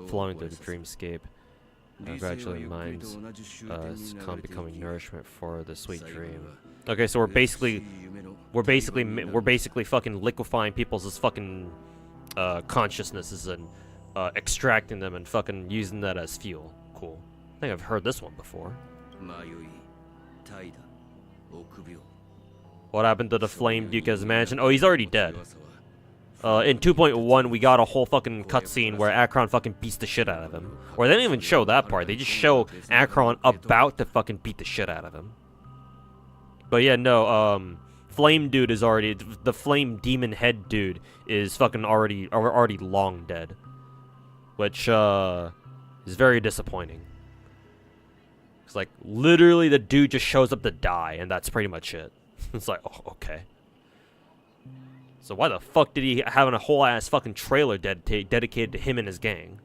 [SPEAKER 1] flowing through the dreamscape. Gradually, minds becoming nourishment for the sweet dream. Okay, so we're basically fucking liquefying people's fucking consciousnesses and extracting them and fucking using that as fuel. Cool. I think I've heard this one before. What happened to the Flame Duke's mansion? Oh, he's already dead. In 2.1, we got a whole fucking cutscene where Akron fucking beats the shit out of him. Or they didn't even show that part. They just show Akron about to fucking beat the shit out of him. But yeah, no, flame dude is already the flame demon head dude is fucking already long dead, which is very disappointing. It's like literally the dude just shows up to die, and that's pretty much it. It's like, oh, okay. So why the fuck did he have a whole ass fucking trailer dedicated to him and his gang?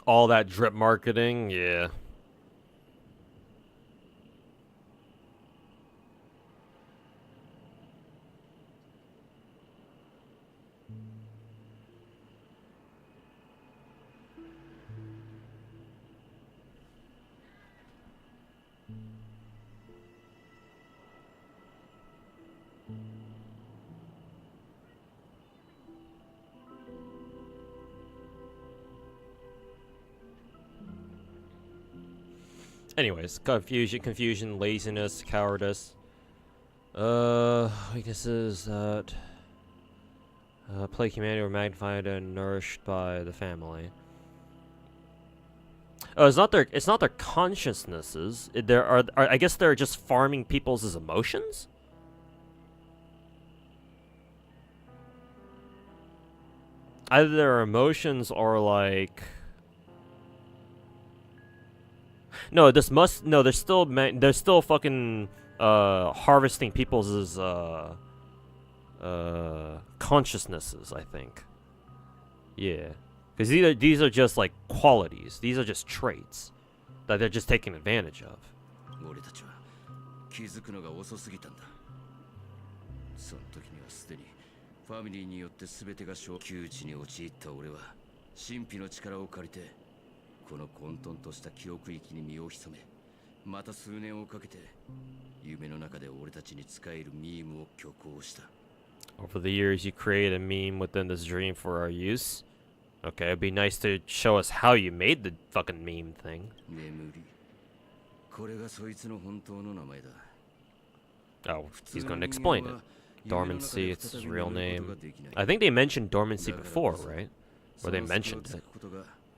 [SPEAKER 1] All that drip marketing, yeah. Anyways, confusion, laziness, cowardice. Weaknesses that plague humanity were magnified and nourished by the family. Oh, it's not their consciousnesses. I guess they're just farming people's emotions. Either their emotions or like. No, they're still fucking harvesting people's consciousnesses, I think. Yeah. Because these are just like qualities. These are just traits that they're just taking advantage of.
[SPEAKER 5] 俺たちは気づくのが遅すぎたんだ。その時にはすでにファミリーによって全てが窮地に陥った俺は神秘の力を借りてこの混沌とした記憶域に身を潜め、また数年をかけて夢の中で俺たちに使えるミームを虚構した。
[SPEAKER 1] Over the years, you create a meme within this dream for our use. Okay, it'd be nice to show us how you made the fucking meme thing.
[SPEAKER 5] 眠り。これがそいつの本当の名前だ。
[SPEAKER 1] Oh, he's going to explain it. Dormancy, it's his real name. I think they mentioned dormancy before, right? Or they mentioned it.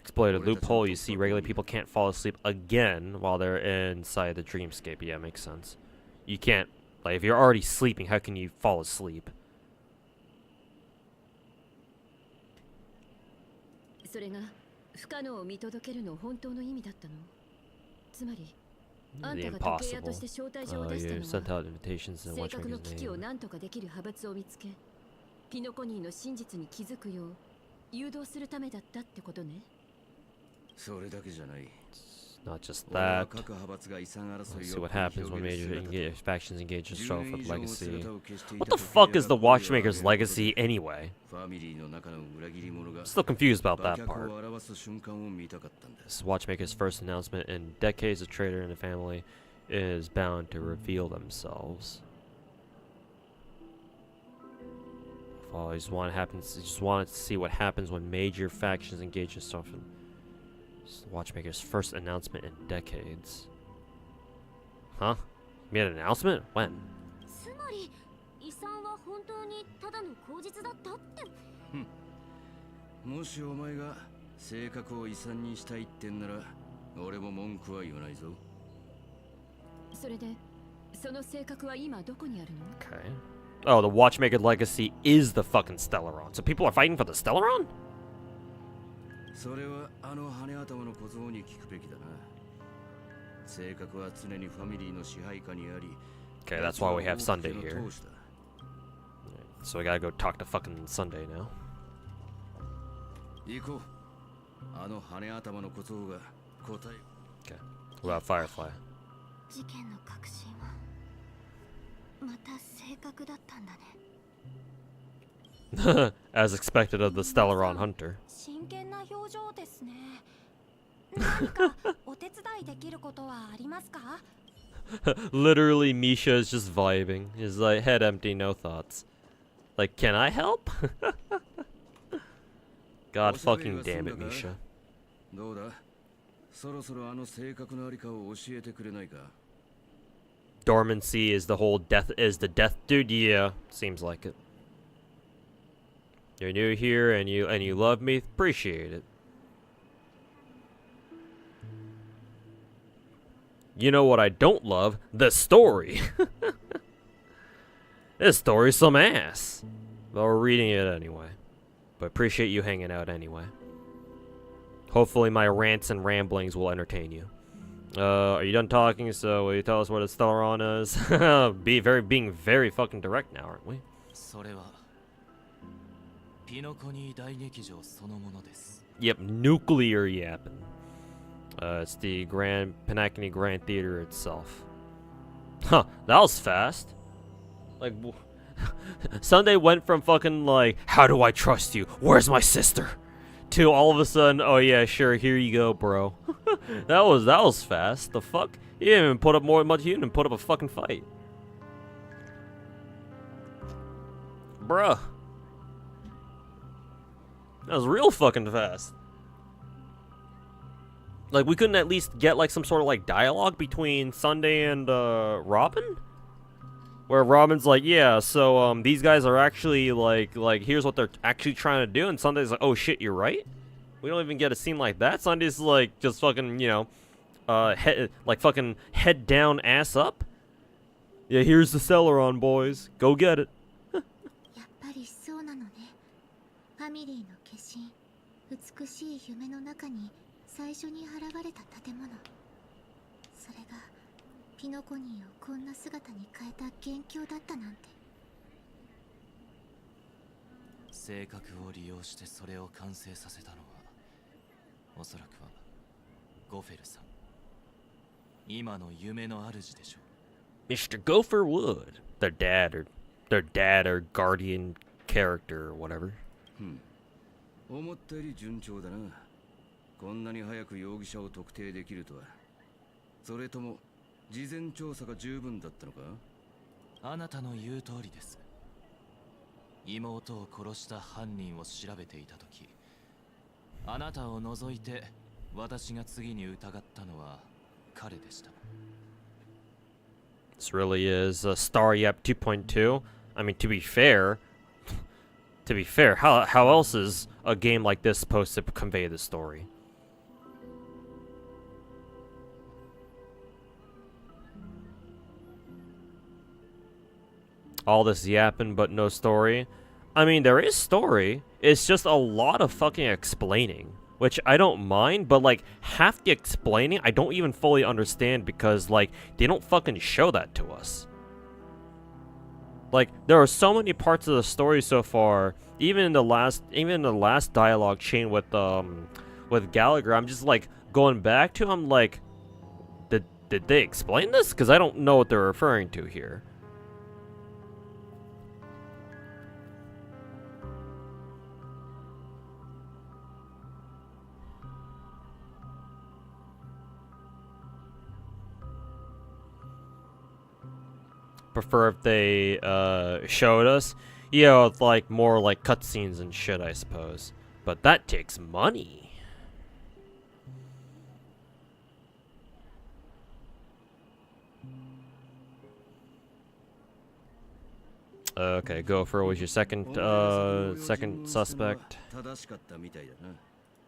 [SPEAKER 1] Exploit a loophole, you see regular people can't fall asleep again while they're inside the dreamscape. Yeah, makes sense. You can't, like, if you're already sleeping, how can you fall asleep?
[SPEAKER 10] それが不可能を見届けるの本当の意味だったの。つまり、あん
[SPEAKER 1] The
[SPEAKER 10] たが時計屋
[SPEAKER 1] impossible.
[SPEAKER 10] として招待状を出した
[SPEAKER 1] You
[SPEAKER 10] の
[SPEAKER 1] sent
[SPEAKER 10] は
[SPEAKER 1] out invitations in
[SPEAKER 10] 正確の
[SPEAKER 1] Watchmaker's
[SPEAKER 10] 危機を
[SPEAKER 1] name.
[SPEAKER 10] 何とかできる派閥を見つけ、ピノコニーの真実に気づくよう誘導するためだったってことね。
[SPEAKER 5] それだけじゃない。
[SPEAKER 1] Not just that. Let's see what happens when major factions engage in struggle for the legacy. What the fuck is the Watchmaker's legacy anyway? Still confused about that part. This Watchmaker's first announcement in decades of traitor in the family is bound to reveal themselves. Oh, I just want to see what happens when major factions engage in struggle. Watchmaker's first announcement in decades. Huh? Made an announcement? When?
[SPEAKER 4] つまり遺産は本当にただの口実だったって。
[SPEAKER 5] もしお前が性格を遺産にしたいってんなら俺も文句は言わないぞ。
[SPEAKER 10] それで、その性格は今どこにあるの？
[SPEAKER 1] Okay. Oh, the Watchmaker legacy is the fucking Stellaron. So people are fighting for the Stellaron?
[SPEAKER 5] それはあの羽頭の小僧に聞くべきだな。性格は常にファミリーの支配下にあり。
[SPEAKER 1] Okay, that's why we have Sunday here. So we gotta go talk to fucking Sunday now.
[SPEAKER 5] 行こう。あの羽頭の小僧が答え。
[SPEAKER 1] Okay. What about Firefly?
[SPEAKER 3] 事件の核心はまた正確だったんだね。
[SPEAKER 1] As expected of the Stellaron Hunter.
[SPEAKER 4] 真剣な表情ですね。何かお手伝いできることはありますか？
[SPEAKER 1] Literally, Misha is just vibing. He's like, head empty, no thoughts. Like, can I help? God fucking damn it, Misha.
[SPEAKER 5] どうだそろそろあの性格のありかを教えてくれないか
[SPEAKER 1] Dormancy is the whole death dude? Yeah, seems like it. You're new here and you love me? Appreciate it. You know what I don't love? The story. This story's some ass. But we're reading it anyway. But appreciate you hanging out anyway. Hopefully my rants and ramblings will entertain you. Are you done talking? So will you tell us what a Stellaron is? Being very fucking direct now, aren't we?
[SPEAKER 6] それはピノコニー大劇場そのものです
[SPEAKER 1] Yep, nuclear yapping. It's the Penacony Grand Theater itself. Huh, that was fast. Like, Sunday went from fucking like, how do I trust you? Where's my sister? To all of a sudden, oh yeah, sure, here you go, bro. that was fast. The fuck? He didn't even put up he didn't even put up a fucking fight. Bruh. That was real fucking fast. Like, we couldn't at least get, like, some sort of, like, dialogue between Sunday and, Robin? Where Robin's like, yeah, so, these guys are actually, like, here's what they're actually trying to do, and Sunday's like, oh shit, you're right? We don't even get a scene like that. Sunday's, like, just fucking, you know, fucking head down, ass up. Yeah, here's the Stellaron, boys. Go get it.
[SPEAKER 3] やっぱりそうなのね。ファミリーの化身、美しい夢の中に最初に現れた建物。それがピノコニーをこんな姿に変えた元凶だったなんて。
[SPEAKER 6] 性格を利用してそれを完成させたのはおそらくはゴフェルさん今の夢の主でしょう
[SPEAKER 1] Mr. Gopher Wood, their dad or guardian character or whatever.
[SPEAKER 5] 思ったより順調だなこんなに早く容疑者を特定できるとはそれとも事前調査が十分だったのか
[SPEAKER 6] あなたの言う通りです妹を殺した犯人を調べていたときあなたを除いて私が次に疑ったのは彼でした
[SPEAKER 1] This really is Star Yap 2.2. I mean, to be fair, how else is a game like this supposed to convey the story? All this yapping, but no story. I mean, there is story. It's just a lot of fucking explaining. Which I don't mind, but like, half the explaining I don't even fully understand because like, they don't fucking show that to us. Like, there are so many parts of the story so far, even in the last dialogue chain with Gallagher, I'm just like, going back to, I'm like, did they explain this? Because I don't know what they're referring to here. Prefer if they showed us, you know, with like more like cutscenes and shit, I suppose. But that takes money. Okay, Gopher was your second suspect.
[SPEAKER 5] 正しかったみたいだな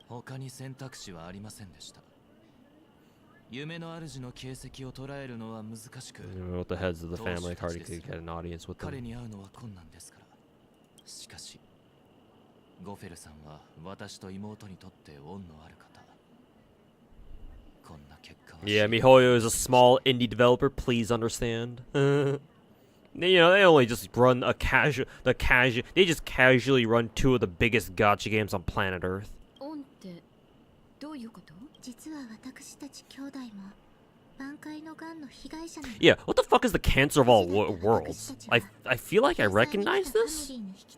[SPEAKER 6] 他に選択肢はありませんでした夢の主の形跡を捉えるのは難しく
[SPEAKER 1] With the heads of the family, it's hard to get an audience with
[SPEAKER 6] 彼
[SPEAKER 1] them.
[SPEAKER 6] に会うのは困難ですからしかしゴフェルさんは私と妹にとって恩のある方こんな結果は
[SPEAKER 1] Yeah, MiHoYo is a small indie developer, please understand. You know, they only just run they just casually run two of the biggest gacha games on planet Earth.
[SPEAKER 10] 恩ってどういうこと？
[SPEAKER 3] 実は私たち兄弟も挽回の癌の被害者なの。
[SPEAKER 1] Yeah, what the fuck is the cancer of all worlds? I feel like I recognize this.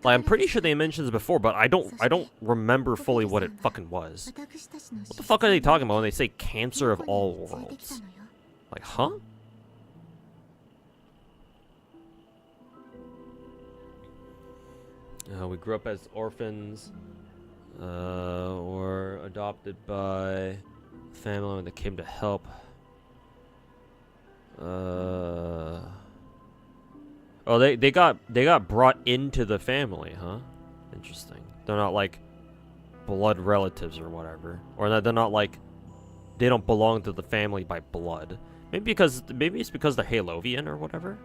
[SPEAKER 1] Like, I'm pretty sure they mentioned this before, but I don't remember fully what it fucking was. What the fuck are they talking about when they say cancer of all worlds? Like, huh? We grew up as orphans, or adopted by family when they came to help. Oh, they got brought into the family, huh? Interesting. They're not like blood relatives or whatever, or they're not like they don't belong to the family by blood. Maybe it's because they're Halovian or whatever.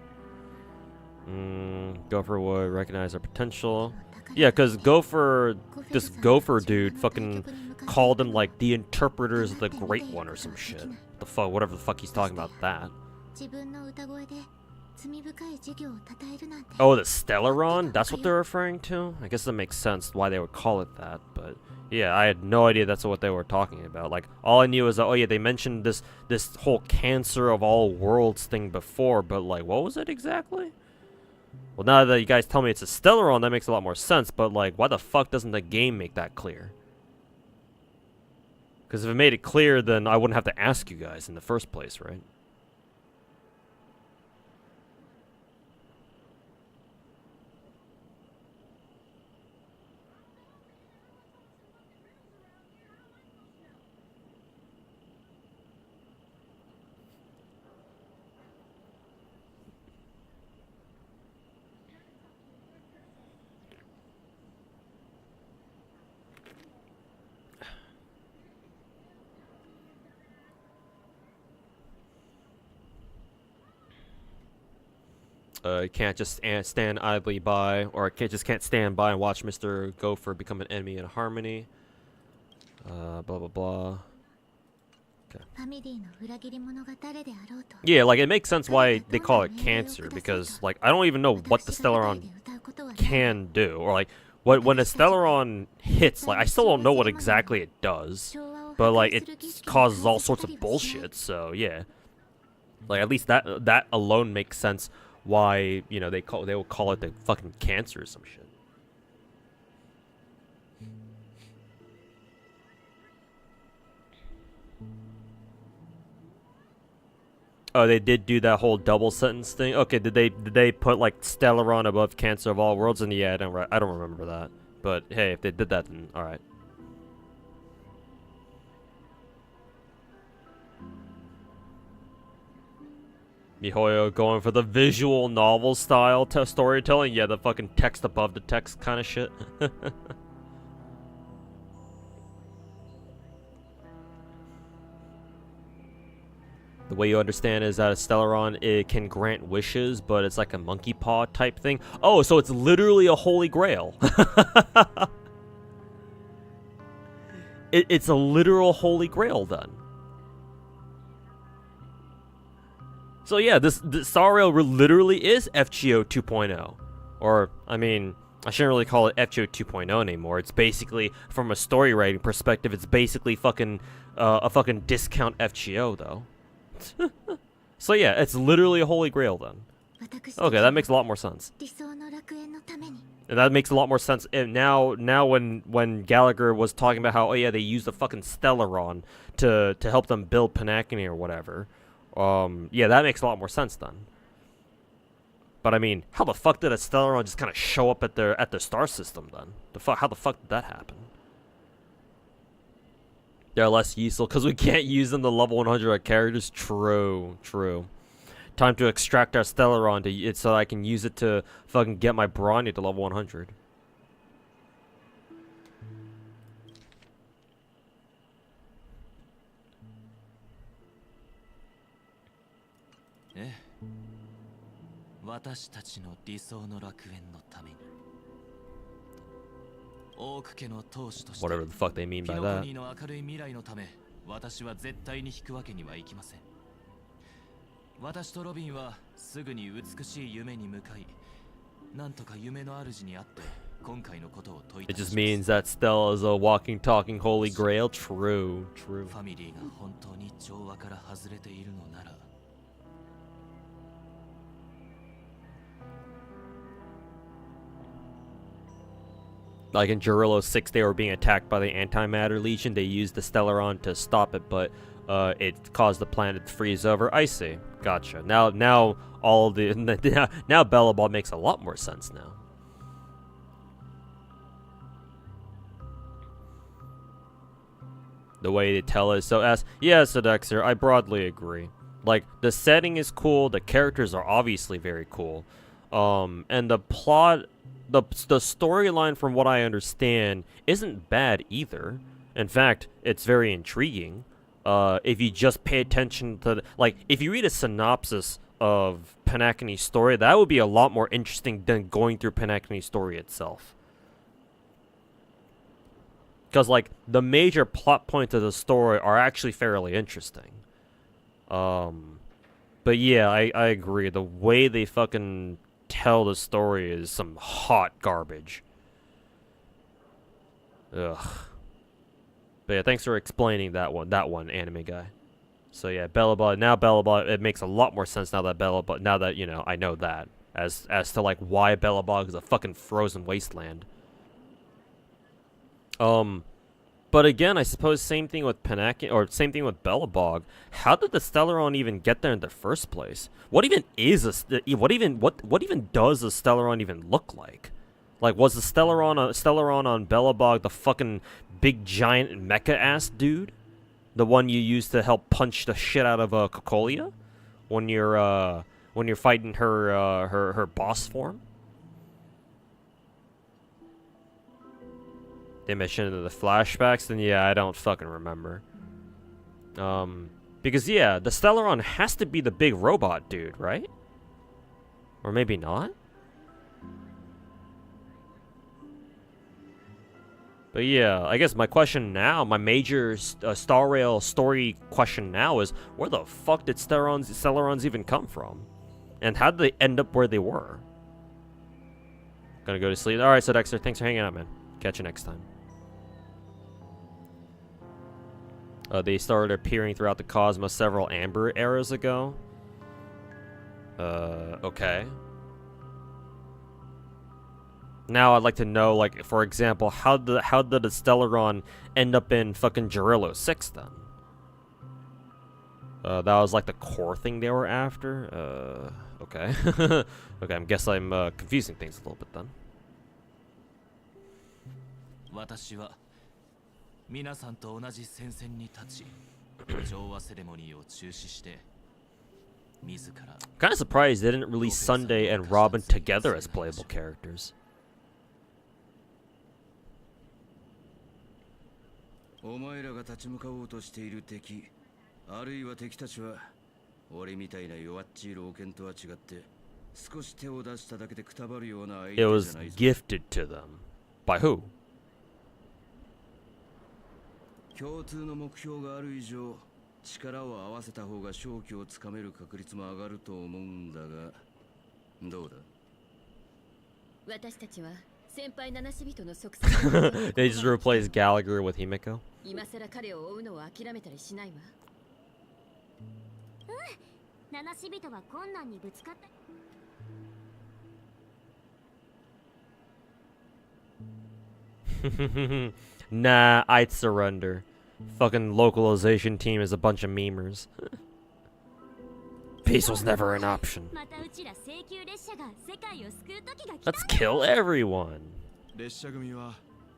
[SPEAKER 1] Gopher would recognize our potential. Yeah, because this Gopher dude fucking called them like the interpreters of the Great One or some shit. The fuck, whatever the fuck he's talking about that. Oh, the Stellaron? That's what they're referring to? I guess that makes sense why they would call it that, but yeah, I had no idea that's what they were talking about. Like, all I knew was that, oh yeah, they mentioned this whole cancer of all worlds thing before, but like, what was it exactly? Well, now that you guys tell me it's a Stellaron, that makes a lot more sense, but like, why the fuck doesn't the game make that clear? Because if it made it clear, then I wouldn't have to ask you guys in the first place, right? Can't just stand idly by, or can't stand by and watch Mr. Gopher become an enemy in Harmony. Blah blah blah. Okay. Yeah, like it makes sense why they call it cancer, because like I don't even know what the Stellaron can do, or like when a Stellaron hits, like I still don't know what exactly it does, but like it causes all sorts of bullshit. So yeah, like at least that alone makes sense. Why, you know, they will call it the fucking cancer or some shit. Oh, they did do that whole double sentence thing. Okay, did they put like Stellaron above Cancer of All Worlds? And yeah, I don't remember that. But hey, if they did that, then all right. MiHoYo going for the visual novel style storytelling. Yeah, the fucking text above the text kind of shit. The way you understand is that a Stellaron, it can grant wishes, but it's like a monkey paw type thing. Oh, so it's literally a holy grail. It's a literal holy grail then. So yeah, this Star Rail literally is FGO 2.0. Or, I mean, I shouldn't really call it FGO 2.0 anymore. It's basically, from a story writing perspective, it's basically fucking a fucking discount FGO though. So yeah, it's literally a holy grail then. Okay, that makes a lot more sense. And that makes a lot more sense. And now when Gallagher was talking about how, oh yeah, they used the fucking Stellaron to help them build penacony or whatever. Yeah, that makes a lot more sense then. But I mean, how the fuck did a Stellaron just kind of show up at the star system then? How the fuck did that happen? They're less useful because we can't use them to level 100 characters. True. Time to extract our Stellaron so I can use it to fucking get my Brawny to level 100. Whatever the fuck they mean by that. It just means that Stella is a walking, talking holy grail. True. Like in Jarrillo 6, they were being attacked by the Antimatter Legion. They used the Stellaron to stop it, but it caused the planet to freeze over. I see. Gotcha. Now all the now Bellaball makes a lot more sense now. The way they tell it. So so Dexter, I broadly agree. Like, the setting is cool, the characters are obviously very cool. And the plot, the storyline, from what I understand, isn't bad either. In fact, it's very intriguing. If you just pay attention to, like, if you read a synopsis of Penacony's story, that would be a lot more interesting than going through Penacony's story itself. Because, like, the major plot points of the story are actually fairly interesting. But yeah, I agree. The way they fucking tell the story is some hot garbage. Ugh. But yeah, thanks for explaining that one, anime guy. So yeah, Belobog, it makes a lot more sense now that, you know, I know that. As to, like, why Belobog is a fucking frozen wasteland. But again, I suppose same thing with Penacony, or same thing with Belobog. How did the Stellaron even get there in the first place? What even is what even does a Stellaron even look like? Like, was the Stellaron on Belobog the fucking big giant mecha ass dude? The one you use to help punch the shit out of Cocolia when you're fighting her boss form? They mentioned in the flashbacks, then yeah, I don't fucking remember. Because yeah, the Stellaron has to be the big robot dude, right? Or maybe not? But yeah, I guess my question now, my major Star Rail story question now is, where the fuck did Stellarons even come from? And how did they end up where they were? Gonna go to sleep. Alright, so Dexter, thanks for hanging out, man. Catch you next time. They started appearing throughout the cosmos several Amber eras ago. Okay. Now I'd like to know, like, for example, how did the Stellaron end up in fucking Jarrillo 6 then? That was like the core thing they were after? Okay. Okay, I guess I'm confusing things a little bit then.
[SPEAKER 6] 私は皆さんと同じ戦線に立ち、調和セレモニーを中止して自ら
[SPEAKER 1] Kind of surprised they didn't release Sunday and Robin together as playable characters.
[SPEAKER 5] お前らが立ち向かおうとしている敵、あるいは敵たちは俺みたいな弱っちい老犬とは違って少し手を出しただけでくたばるような相手
[SPEAKER 1] It
[SPEAKER 5] じゃ
[SPEAKER 1] was
[SPEAKER 5] ないぞ。
[SPEAKER 1] gifted to them. By who?
[SPEAKER 5] 共通の目標がある以上、力を合わせた方が勝機をつかめる確率も上がると思うんだが、どうだ？
[SPEAKER 10] 私たちは先輩七死人の即
[SPEAKER 1] They just replaced Gallagher with Himiko.
[SPEAKER 10] 今さら彼を追うのを諦めたりしないわ。
[SPEAKER 4] 七死人は困難にぶつかった。
[SPEAKER 1] Nah, I'd surrender. Fucking localization team is a bunch of memers. Peace was never an option.
[SPEAKER 4] またうちら請求列車が世界を救う時が来た。
[SPEAKER 1] Let's kill everyone.
[SPEAKER 2] 列車組は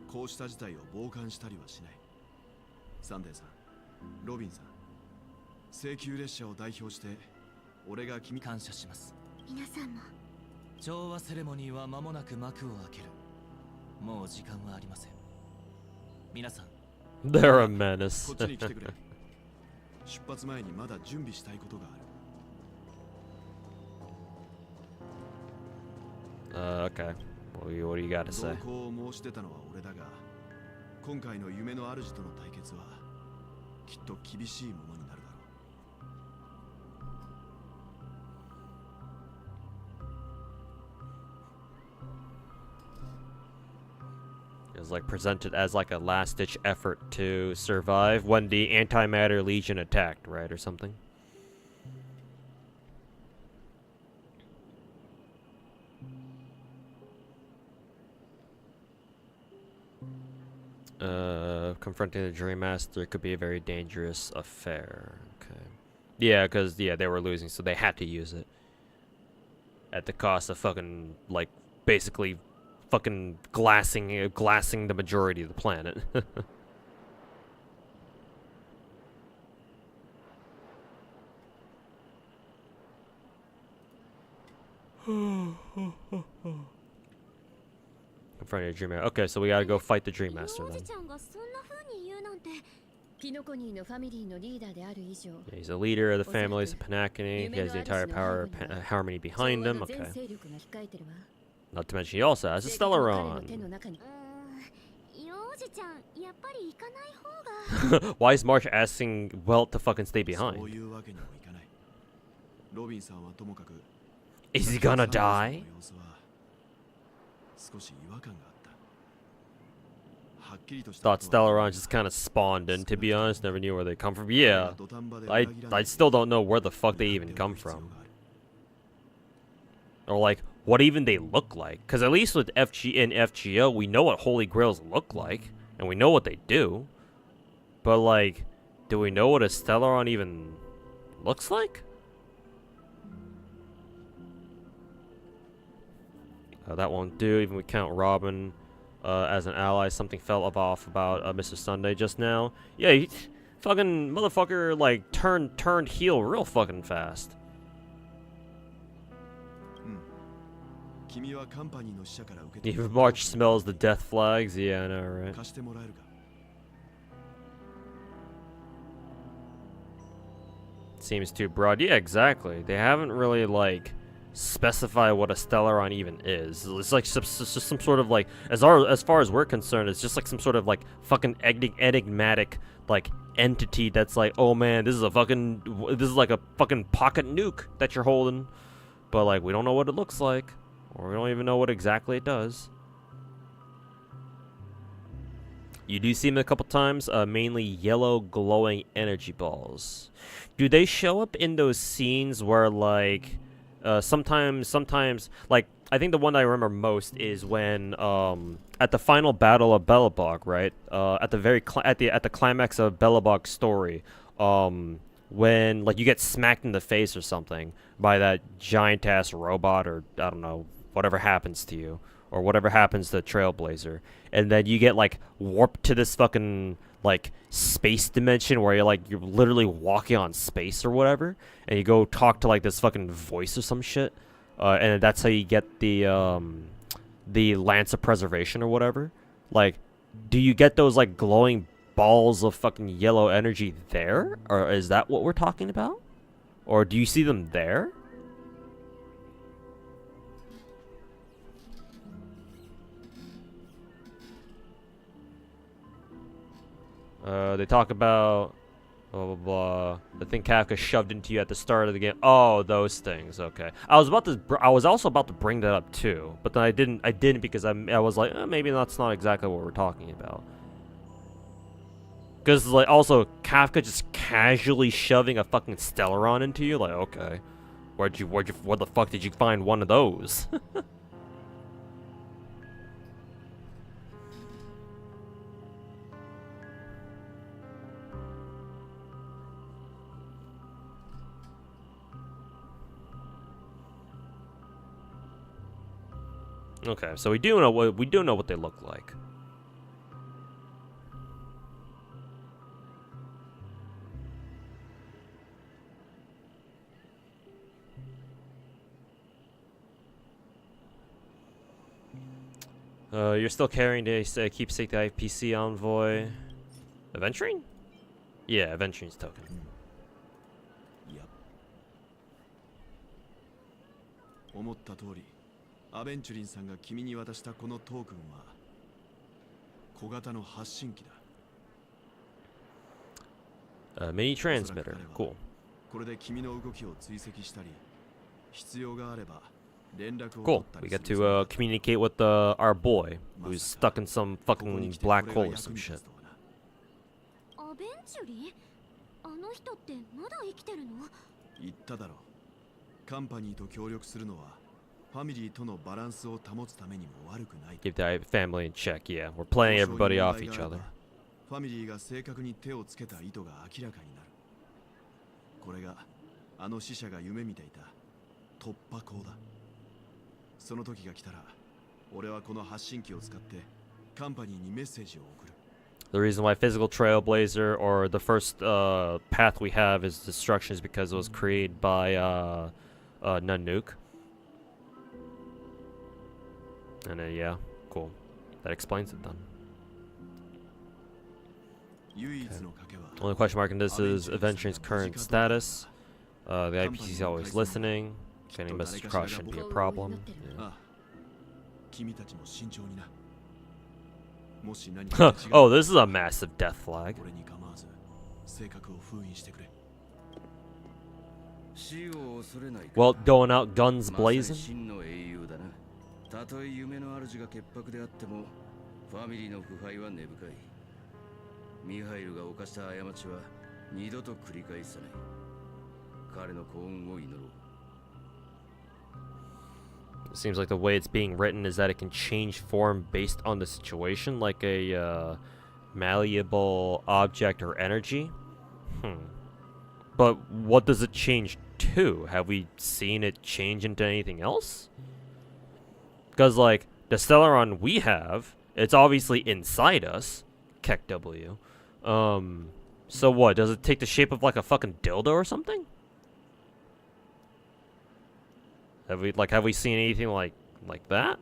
[SPEAKER 2] こうした事態を傍観したりはしない。サンデーさん、ロビンさん、請求列車を代表して俺が君
[SPEAKER 6] 感謝します。
[SPEAKER 4] 皆さんも
[SPEAKER 6] 調和セレモニーは間もなく幕を開ける。もう時間はありません。皆さん、
[SPEAKER 1] They're a menace.
[SPEAKER 2] こっちに来てくれ。出発前にまだ準備したいことがある。
[SPEAKER 1] Okay. What do you got to
[SPEAKER 2] 同
[SPEAKER 1] say?
[SPEAKER 2] 行を申し出たのは俺だが、今回の夢の主との対決はきっと厳しいものになるだろう。
[SPEAKER 1] It was like presented as like a last-ditch effort to survive when the Antimatter Legion attacked, right, or something. Confronting the Dream Master could be a very dangerous affair. Okay. Yeah, because yeah, they were losing, so they had to use it. At the cost of fucking, like, basically glassing the majority of the planet. Confront your dream master. Okay, so we gotta go fight the dream master then.
[SPEAKER 10] ちゃんがそんな風に言うなんて。ピノコニーのファミリーのリーダーである以上。
[SPEAKER 1] Yeah, he's a leader of the family. He's a penacony. He has the entire power of harmony behind him. Okay. Not to mention he also has a Stellaron.
[SPEAKER 3] 幼児ちゃんやっぱり行かない方が
[SPEAKER 1] Why is March asking Welt to fucking stay behind?
[SPEAKER 2] そういうわけにもいかない。ロビンさんはともかく
[SPEAKER 1] Is he gonna die?
[SPEAKER 2] 少し違和感があった。はっきりとした
[SPEAKER 1] Thought Stellaron just kind of spawned in, to be honest. Never knew where they come from. Yeah. I still don't know where the fuck they even come from. Or like, what even they look like. Because at least with FG and FGO, we know what Holy Grails look like. And we know what they do. But like, do we know what a Stellaron even looks like? That won't do. Even we count Robin as an ally. Something fell off about Mr. Sunday just now. Yeah, he fucking motherfucker like turned heel real fucking fast. Even March smells the death flags. Yeah, I know, right? Seems too broad. Yeah, exactly. They haven't really like specify what a Stellaron even is. It's like just some sort of like, as far as we're concerned, it's just like some sort of like fucking enigmatic like entity that's like, oh man, this is like a fucking pocket nuke that you're holding, but like we don't know what it looks like, or we don't even know what exactly it does. You do see them a couple times, mainly yellow glowing energy balls. Do they show up in those scenes where like sometimes like I think the one that I remember most is when at the final battle of Belobog, right? At the climax of Belobog's story, when like you get smacked in the face or something by that giant ass robot, or I don't know, whatever happens to you, or whatever happens to Trailblazer, and then you get like warped to this fucking like space dimension where you're literally walking on space or whatever, and you go talk to like this fucking voice or some shit, and that's how you get the Lance of Preservation or whatever. Like, do you get those like glowing balls of fucking yellow energy there, or is that what we're talking about, or do you see them there? They talk about blah blah blah. The thing Kafka shoved into you at the start of the game. Oh, those things. Okay. I was also about to bring that up too, but then I didn't because I was like, maybe that's not exactly what we're talking about. Because like also Kafka just casually shoving a fucking Stellaron into you. Like, okay, where the fuck did you find one of those? Okay, so we do know what they look like. You're still carrying the keepsake, the IPC envoy. Aventurine? Yeah, Aventurine's token.
[SPEAKER 2] Yep. 思った通り、アベンチュリンさんが君に渡したこのトークンは小型の発信機だ。
[SPEAKER 1] Mini transmitter. Cool.
[SPEAKER 2] これで君の動きを追跡したり、必要があれば連絡を取
[SPEAKER 1] Cool.
[SPEAKER 2] った
[SPEAKER 1] We
[SPEAKER 2] り
[SPEAKER 1] get
[SPEAKER 2] する。
[SPEAKER 1] to communicate with our boy, who's stuck in some fucking black hole or some shit.
[SPEAKER 3] アベンチュリー？あの人ってまだ生きてるの？
[SPEAKER 2] 言っただろう。カンパニーと協力するのはファミリーとのバランスを保つためにも悪くない。
[SPEAKER 1] Keep the family in check. Yeah, we're playing everybody off each other.
[SPEAKER 2] ファミリーが正確に手をつけた意図が明らかになる。これがあの死者が夢見ていた突破口だ。その時が来たら、俺はこの発信機を使ってカンパニーにメッセージを送る。
[SPEAKER 1] The reason why physical Trailblazer or the first path we have is destruction is because it was created by Nanook. And yeah, cool. That explains it then. Only question mark in this is Adventuring's current status. The IPC is always listening. Getting message across shouldn't be a problem. Yeah. Oh, this is a massive death flag. Well, going out guns blazing.
[SPEAKER 5] たとえ夢の主が潔白であってもファミリーの腐敗は根深い。ミハイルが犯した過ちは二度と繰り返さない。彼の幸運を祈ろう。
[SPEAKER 1] It seems like the way it's being written is that it can change form based on the situation, like a malleable object or energy. But what does it change to? Have we seen it change into anything else? Because, like, the Stellaron we have, it's obviously inside us. Keck W. So what? Does it take the shape of, like, a fucking dildo or something? Have we seen anything like that?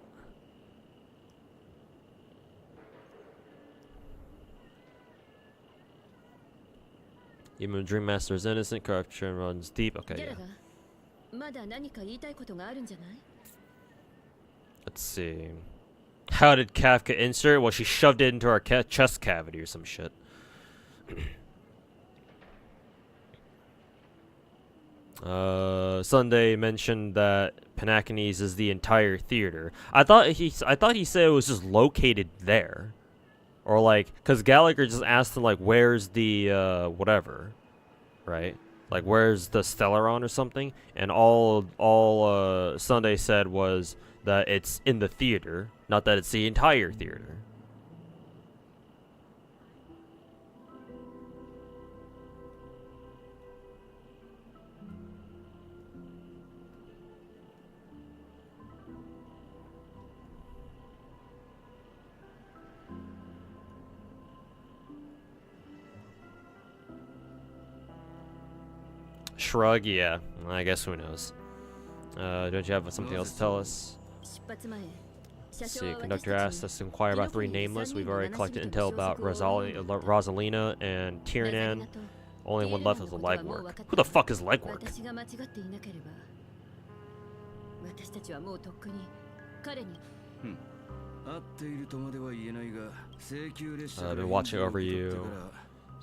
[SPEAKER 1] Even Dream Master is innocent, corruption runs deep. Okay, yeah. Let's see. How did Kafka insert? Well, she shoved it into our chest cavity or some shit. Sunday mentioned that Penacony's is the entire theater. I thought he said it was just located there, or like, cause Gallagher just asked him like, where's the whatever, right? Like, where's the Stellaron or something? And all Sunday said was that it's in the theater, not that it's the entire theater. Shrug, yeah. I guess who knows. Don't you have something else to tell us? Let's see, conductor asked us to inquire about 3 nameless. We've already collected intel about Rosalina and Tiernan. Only one left is the legwork. Who the fuck is legwork? I've been watching over you.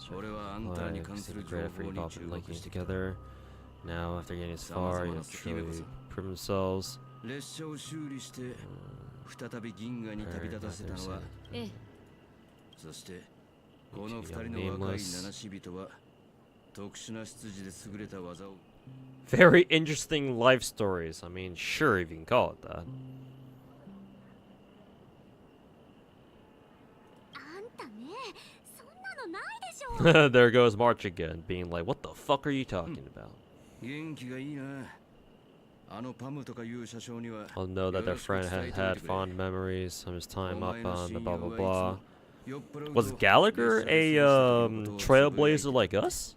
[SPEAKER 1] Great for you all linking together. Now, after getting as far, you have truly prove themselves. Very interesting life stories. I mean, sure, if you can call it that. There goes March again, being like, what the fuck are you talking about? I'll know that their friend had fond memories of his time up on the blah blah blah. Was Gallagher a trailblazer like us?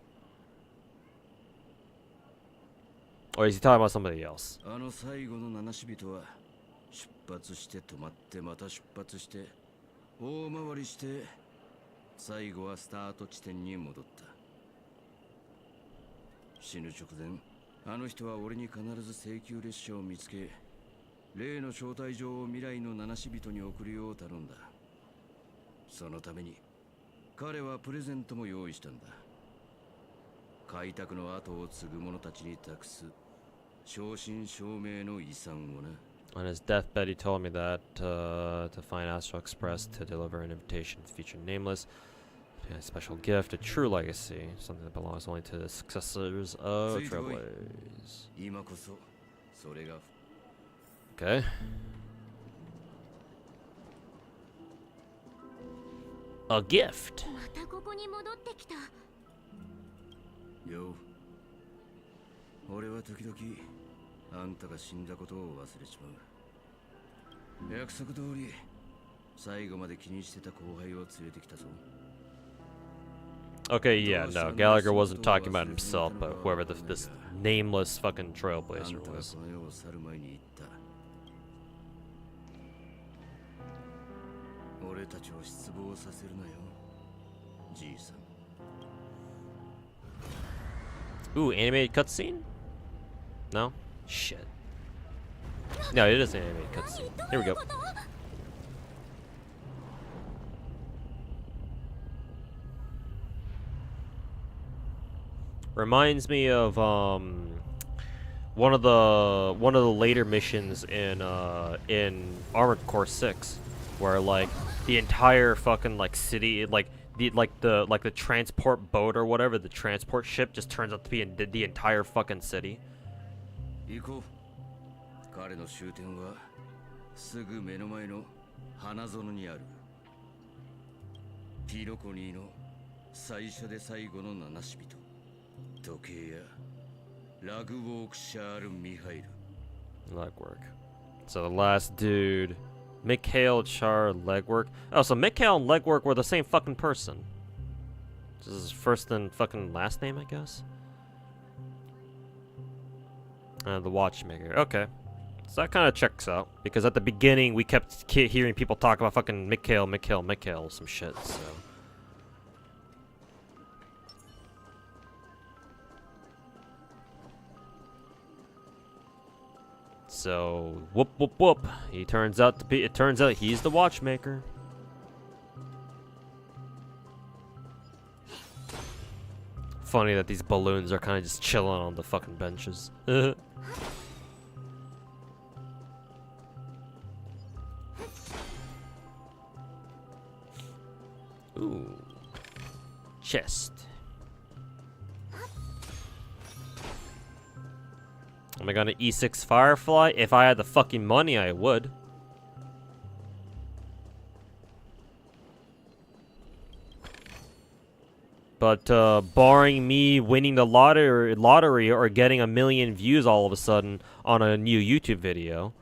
[SPEAKER 1] Or is he talking about somebody else? On his deathbed, he told me that to find Astral Express to deliver an invitation featuring Nameless. A special gift, a true legacy, something that belongs only to the successors of Trailblaze. Okay. A gift.
[SPEAKER 5] Yo. 俺は時々あんたが死んだことを忘れちまう。約束通り最後まで気にしてた後輩を連れてきたぞ。
[SPEAKER 1] Okay, yeah, no, Gallagher wasn't talking about himself, but whoever this nameless fucking trailblazer was.
[SPEAKER 5] 俺たちを失望させるなよ、じいさん。
[SPEAKER 1] Ooh, animated cutscene? No? Shit. No, it is an animated cutscene. Here we go. Reminds me of one of the later missions in Armored Core 6, where like the entire fucking like city, like the transport boat or whatever, the transport ship just turns out to be in the entire fucking city.
[SPEAKER 5] 行こう。彼の終点はすぐ目の前の花園にある。ピロコニーの最初で最後の七死人。時計やラグウォークシャール・ミハイル。
[SPEAKER 1] Legwork. So the last dude, Mikhail Char Legwork. Oh, so Mikhail and Legwork were the same fucking person. This is his first and fucking last name, I guess. The watchmaker. Okay. So that kind of checks out. Because at the beginning, we kept hearing people talk about fucking Mikhail, some shit, so. So, whoop, whoop, whoop. It turns out he's the watchmaker. Funny that these balloons are kind of just chilling on the fucking benches. Ooh. Chest. Am I gonna E6 Firefly? If I had the fucking money, I would. But, barring me winning the lottery or getting 1 million views all of a sudden on a new YouTube video,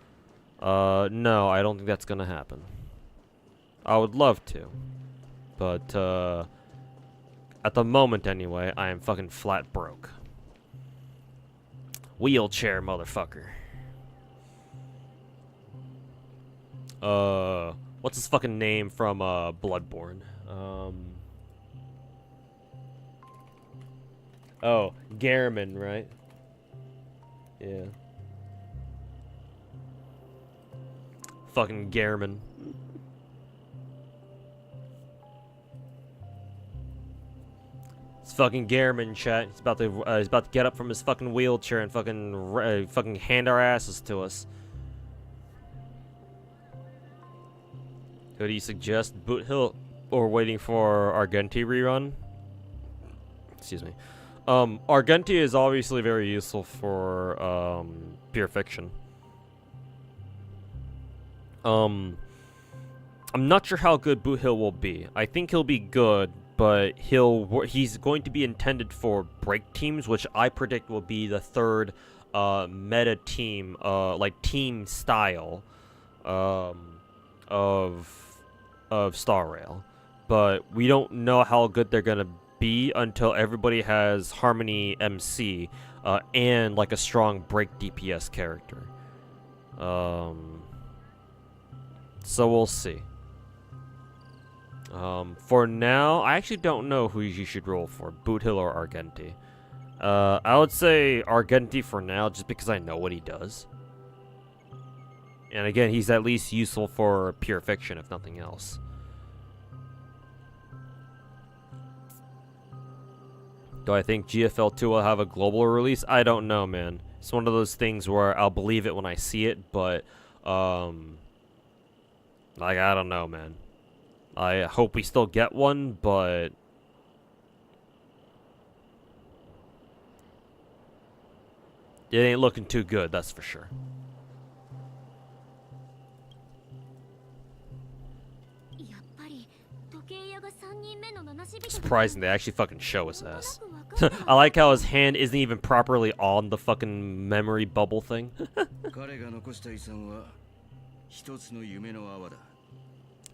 [SPEAKER 1] no, I don't think that's gonna happen. I would love to. But, at the moment anyway, I am fucking flat broke. Wheelchair, motherfucker. What's his fucking name from, Bloodborne? Oh, Garamond, right? Yeah. Fucking Garamond. It's fucking Garamond, chat. He's about to get up from his fucking wheelchair and fucking hand our asses to us. Who do you suggest? Boot Hill or waiting for Argenti rerun? Excuse me. Argenti is obviously very useful for pure fiction. I'm not sure how good Boot Hill will be. I think he'll be good, but he's going to be intended for break teams, which I predict will be the third meta team, like team style of Star Rail. But we don't know how good they're gonna be until everybody has Harmony MC and like a strong break DPS character. So we'll see. For now, I actually don't know who you should roll for, Boot Hill or Argenti. I would say Argenti for now, just because I know what he does. And again, he's at least useful for pure fiction, if nothing else. Do I think GFL 2 will have a global release? I don't know, man. It's one of those things where I'll believe it when I see it, but, like, I don't know, man. I hope we still get one, but it ain't looking too good, that's for sure. Surprising they actually fucking show his ass. I like how his hand isn't even properly on the fucking memory bubble thing.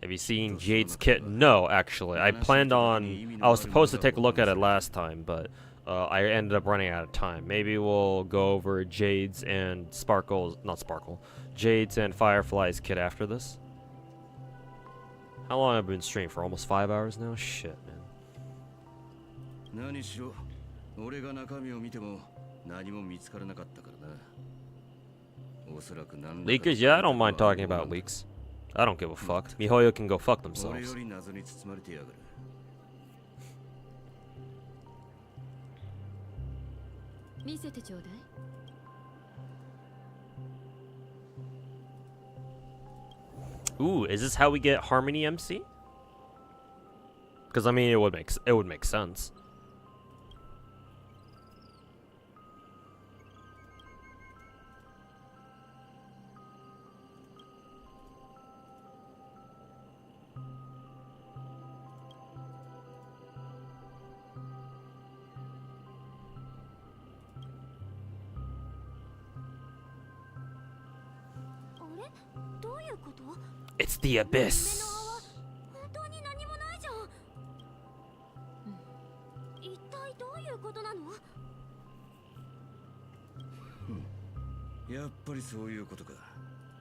[SPEAKER 1] Have you seen Jade's kit? No, actually. I was supposed to take a look at it last time, but I ended up running out of time. Maybe we'll go over Jade's and Jade's and Firefly's kit after this. How long have I been streaming for? Almost 5 hours now? Shit, man.
[SPEAKER 5] 何しろ俺が中身を見ても何も見つからなかったからな。おそらく何らか
[SPEAKER 1] Leakers? Yeah, I don't mind talking about leaks. I don't give a fuck. Mihoyo can go fuck
[SPEAKER 5] 俺
[SPEAKER 1] themselves.
[SPEAKER 5] より謎に包まれてやがる。
[SPEAKER 10] 見せてちょうだい。
[SPEAKER 1] Ooh, is this how we get Harmony MC? Because I mean, it would make sense. It's the abyss.
[SPEAKER 4] 本当に何もないじゃん。一体どういうことなの？
[SPEAKER 5] やっぱりそういうことか。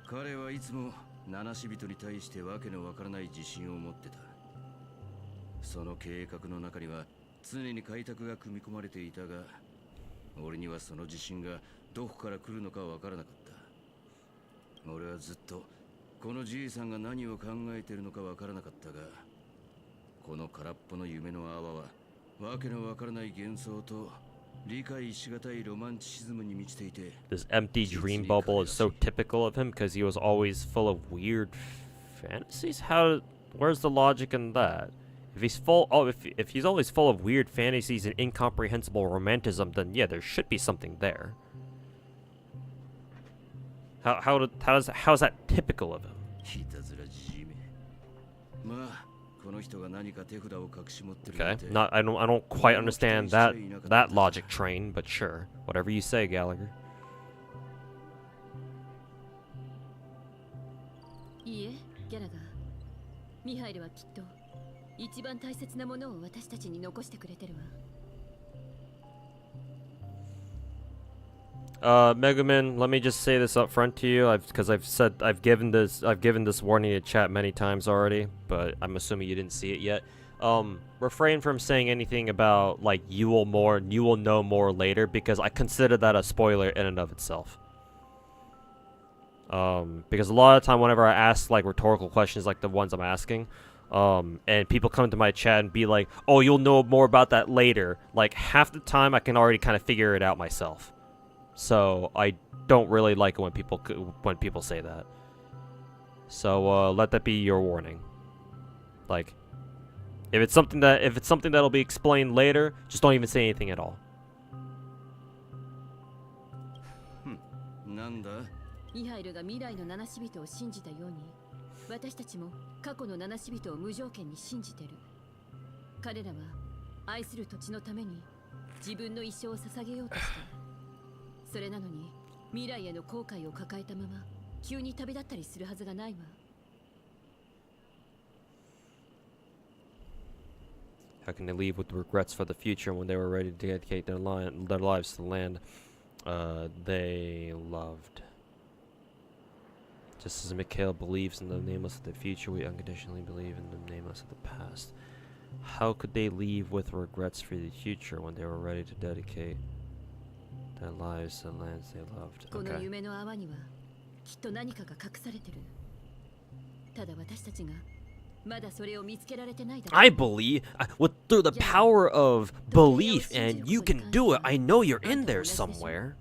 [SPEAKER 5] 彼はいつも七死人に対してわけのわからない自信を持ってた。その計画の中には常に開拓が組み込まれていたが、俺にはその自信がどこから来るのかわからなかった。俺はずっとこのじいさんが何を考えているのかわからなかったが、この空っぽの夢の泡はわけのわからない幻想と理解しがたいロマンチシズムに満ちていて。
[SPEAKER 1] This empty dream bubble is so typical of him because he was always full of weird fantasies. Where's the logic in that? If he's if he's always full of weird fantasies and incomprehensible romanticism, then yeah, there should be something there. How's that typical of him?
[SPEAKER 5] ひたずらじじめ。まあ、この人が何か手札を隠し持ってる
[SPEAKER 1] Okay, I don't quite understand that logic train, but sure, whatever you say, Gallagher.
[SPEAKER 10] いいえ、ギャラガー。ミハイルはきっと一番大切なものを私たちに残してくれてるわ。
[SPEAKER 1] Megaman, let me just say this up front to you, because I've given this warning to chat many times already, but I'm assuming you didn't see it yet. Refrain from saying anything about like you will know more later, because I consider that a spoiler in and of itself. Because a lot of the time whenever I ask like rhetorical questions like the ones I'm asking, and people come to my chat and be like, "Oh, you'll know more about that later," like half the time I can already kind of figure it out myself. So I don't really like it when people say that. So let that be your warning. Like, if it's something that'll be explained later, just don't even say anything at all.
[SPEAKER 5] なんだ？
[SPEAKER 10] ミハイルが未来の七死人を信じたように、私たちも過去の七死人を無条件に信じてる。彼らは愛する土地のために自分の一生を捧げようとした。それなのに未来への後悔を抱えたまま急に旅立ったりするはずがないわ。
[SPEAKER 1] How can they leave with regrets for the future when they were ready to dedicate their lives to the land they loved? Just as Mikhail believes in the nameless of the future, we unconditionally believe in the nameless of the past. How could they leave with regrets for the future when they were ready to dedicate their lives to the lands they loved?
[SPEAKER 10] この夢の泡にはきっと何かが隠されてる。ただ私たちがまだそれを見つけられてないだけ。
[SPEAKER 1] I believe through the power of belief, and you can do it. I know you're in there somewhere.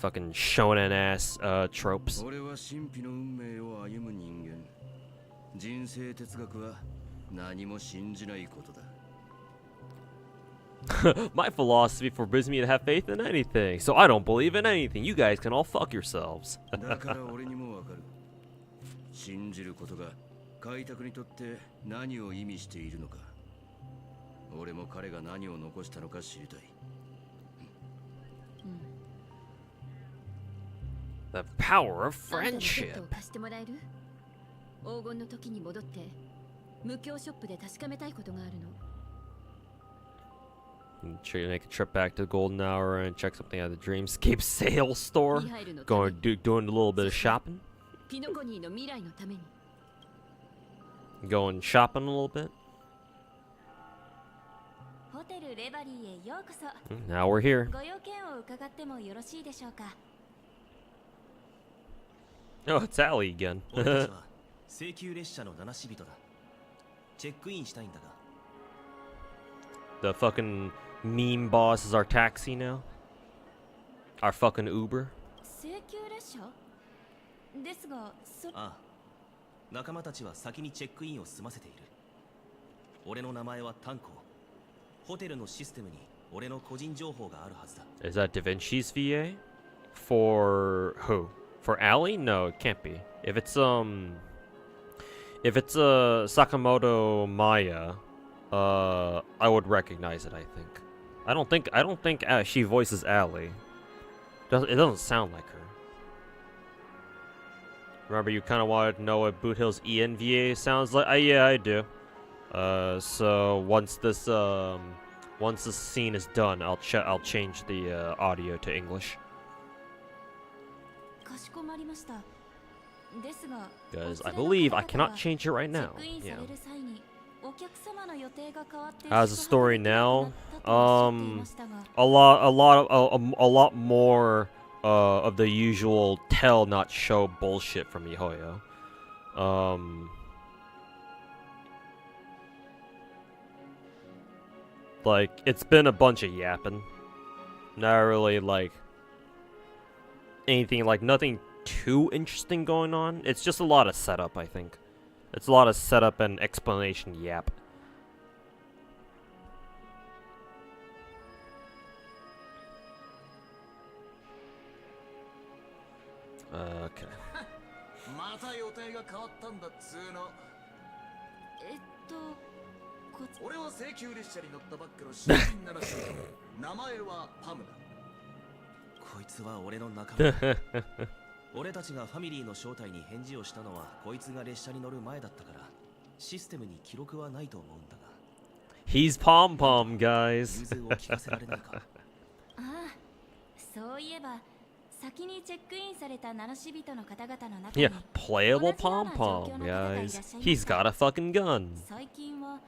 [SPEAKER 1] Fucking shonen ass tropes.
[SPEAKER 5] 俺は神秘の運命を歩む人間。人生哲学は何も信じないことだ。
[SPEAKER 1] My philosophy forbids me to have faith in anything, so I don't believe in anything. You guys can all fuck yourselves.
[SPEAKER 5] だから俺にもわかる。信じることが開拓にとって何を意味しているのか。俺も彼が何を残したのか知りたい。
[SPEAKER 1] The power of friendship.
[SPEAKER 10] 貸してもらえる？黄金の時に戻って無教ショップで確かめたいことがあるの。
[SPEAKER 1] Sure, you make a trip back to the Golden Hour and check something at the Dreamscape sale store. Doing a little bit of shopping.
[SPEAKER 10] ピノコニーの未来のために。
[SPEAKER 1] Going shopping a little bit.
[SPEAKER 4] ホテルレバリーへようこそ。
[SPEAKER 1] Now we're here.
[SPEAKER 4] ご用件を伺ってもよろしいでしょうか。
[SPEAKER 1] Oh, it's Allie again.
[SPEAKER 6] 俺たちは請求列車の七死人だ。チェックインしたいんだが。
[SPEAKER 1] The fucking meme boss is our taxi now. Our fucking Uber.
[SPEAKER 4] 請求列車ですが、
[SPEAKER 6] ああ、仲間たちは先にチェックインを済ませている。俺の名前はタンコ。ホテルのシステムに俺の個人情報があるはずだ。
[SPEAKER 1] Is that Da Vinci's VA? For who? For Allie? No, it can't be. If it's Sakamoto Maya, I would recognize it. I think. I don't think she voices Allie. It doesn't sound like her. Remember, you kind of wanted to know what Boot Hill's ENVA sounds like? Yeah, I do. So once this scene is done, I'll change the audio to English.
[SPEAKER 4] かしこまりました。ですが、
[SPEAKER 1] Because I believe I cannot change it right now.
[SPEAKER 4] チェックインさ
[SPEAKER 1] Yeah.
[SPEAKER 4] れる際にお客様の予定が変わって
[SPEAKER 1] As a story now,
[SPEAKER 4] 宿泊できなくなったとおっしゃっていましたが、
[SPEAKER 1] a lot more of the usual tell not show bullshit from Mihoyo. Like it's been a bunch of yapping. Not really like anything, like nothing too interesting going on. It's just a lot of setup, I think. It's a lot of setup and explanation yap. Okay.
[SPEAKER 8] また予定が変わったんだっつーの。俺は請求列車に乗ったばっかの新人ならしい。名前はパムだ。
[SPEAKER 6] こいつは俺の仲間だ。俺たちがファミリーの正体に返事をしたのはこいつが列車に乗る前だったからシステムに記録はないと思うんだが。
[SPEAKER 1] He's pom pom, guys.
[SPEAKER 6] 融通を聞かせられないか。
[SPEAKER 4] ああ、そういえば先にチェックインされた七死人の方々の中に
[SPEAKER 1] Yeah, playable pom pom, guys. He's got a fucking gun.
[SPEAKER 4] 最近は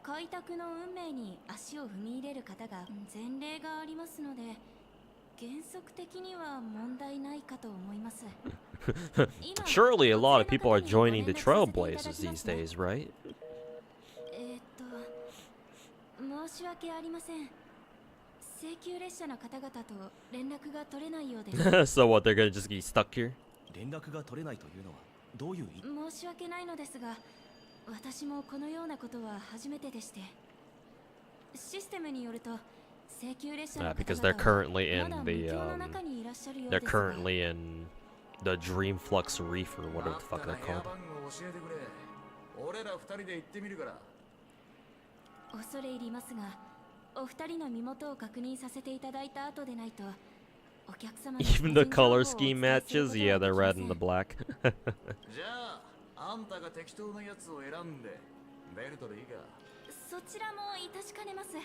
[SPEAKER 4] 開拓の運命に足を踏み入れる方が前例がありますので原則的には問題ないかと思います。
[SPEAKER 1] Surely a lot of people are joining the Trailblazers these days, right?
[SPEAKER 4] 申し訳ありません。請求列車の方々と連絡が取れないようです。
[SPEAKER 1] So what, they're gonna just get stuck here?
[SPEAKER 6] 連絡が取れないというのはどういう意味？
[SPEAKER 4] 申し訳ないのですが、私もこのようなことは初めてでして。システムによると、請求列車の方々は
[SPEAKER 1] Because they're currently in
[SPEAKER 4] まだ
[SPEAKER 1] the
[SPEAKER 4] 無境の中にいらっしゃるよう
[SPEAKER 1] they're
[SPEAKER 4] ですが。
[SPEAKER 1] currently in the Dreamflux Reef or whatever the fuck they're called.
[SPEAKER 8] 俺ら二人で行ってみるから。
[SPEAKER 4] 恐れ入りますが、お二人の身元を確認させていただいた後でないと、お客様の
[SPEAKER 1] Even the color scheme matches? Yeah, the red and the black.
[SPEAKER 8] じゃあ、あんたが適当なやつを選んで、ベルトでいいか。
[SPEAKER 4] そちらも致しかねます。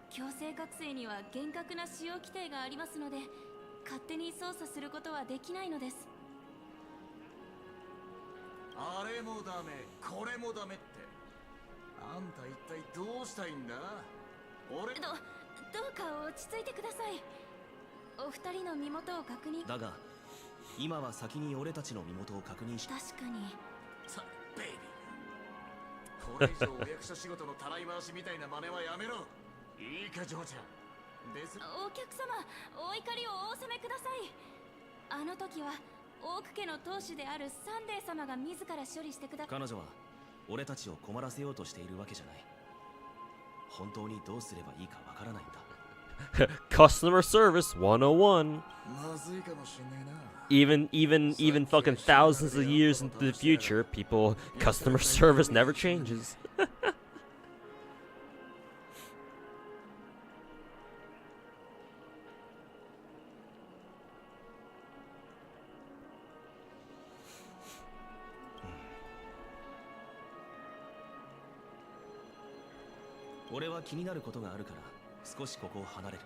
[SPEAKER 4] 強制覚醒には厳格な使用規定がありますので、勝手に操作することはできないのです。
[SPEAKER 8] あれもダメ、これもダメって。あんた一体どうしたいんだ？俺
[SPEAKER 4] どうか落ち着いてください。お二人の身元を確認。
[SPEAKER 6] だが今は先に俺たちの身元を確認し。
[SPEAKER 4] 確かに。
[SPEAKER 8] さ、ベイビー。これ以上お役所仕事のたらい回しみたいな真似はやめろ。いいか、ジョーちゃん。です。
[SPEAKER 4] お客様、お怒りをお収めください。あの時はオーク家の当主であるサンデー様が自ら処理してくだ。
[SPEAKER 6] 彼女は俺たちを困らせようとしているわけじゃない。本当にどうすればいいかわからないんだ。
[SPEAKER 1] Customer service 101.
[SPEAKER 8] まずいかもしんねえな。
[SPEAKER 1] Even fucking thousands of years into the future, customer service never changes.
[SPEAKER 6] 俺は気になることがあるから少しここを離れる。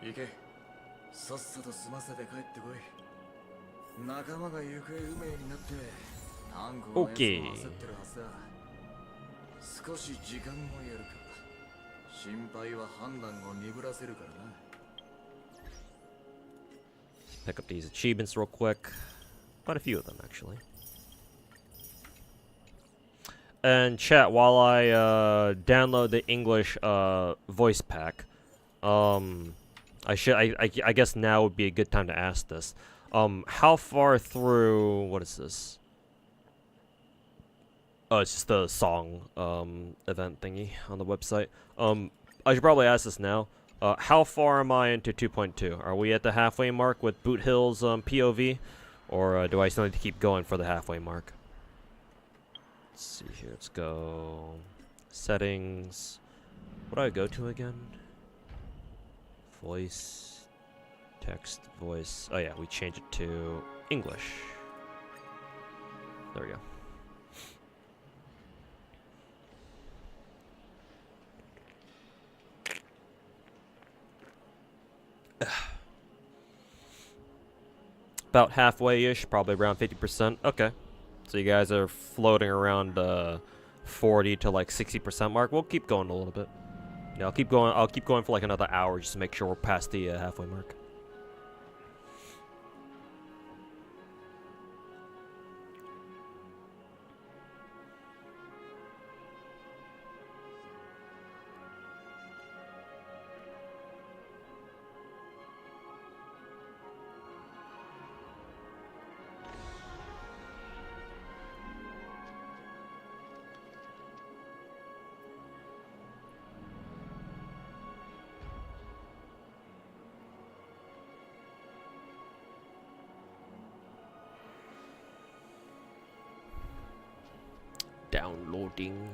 [SPEAKER 8] 行け。さっさと済ませて帰ってこい。仲間が行方不明になって
[SPEAKER 2] タンクのやつも
[SPEAKER 1] OK
[SPEAKER 2] 焦ってるはずだ。少し時間をやるか。心配は判断を鈍らせるからな。
[SPEAKER 1] Pick up these achievements real quick. Quite a few of them, actually. And chat, while I download the English voice pack, I guess now would be a good time to ask this. How far through, what is this? Oh, it's just the song event thingy on the website. I should probably ask this now. How far am I into 2.2? Are we at the halfway mark with Boot Hill's POV? Or do I still need to keep going for the halfway mark? Let's see here. Let's go. Settings. What do I go to again? Voice. Text. Voice. Oh yeah, we change it to English. There we go. About halfway-ish, probably around 50%. Okay. So you guys are floating around 40 to like 60% mark. We'll keep going a little bit. Yeah, I'll keep going for like another hour just to make sure we're past the halfway mark. Downloading.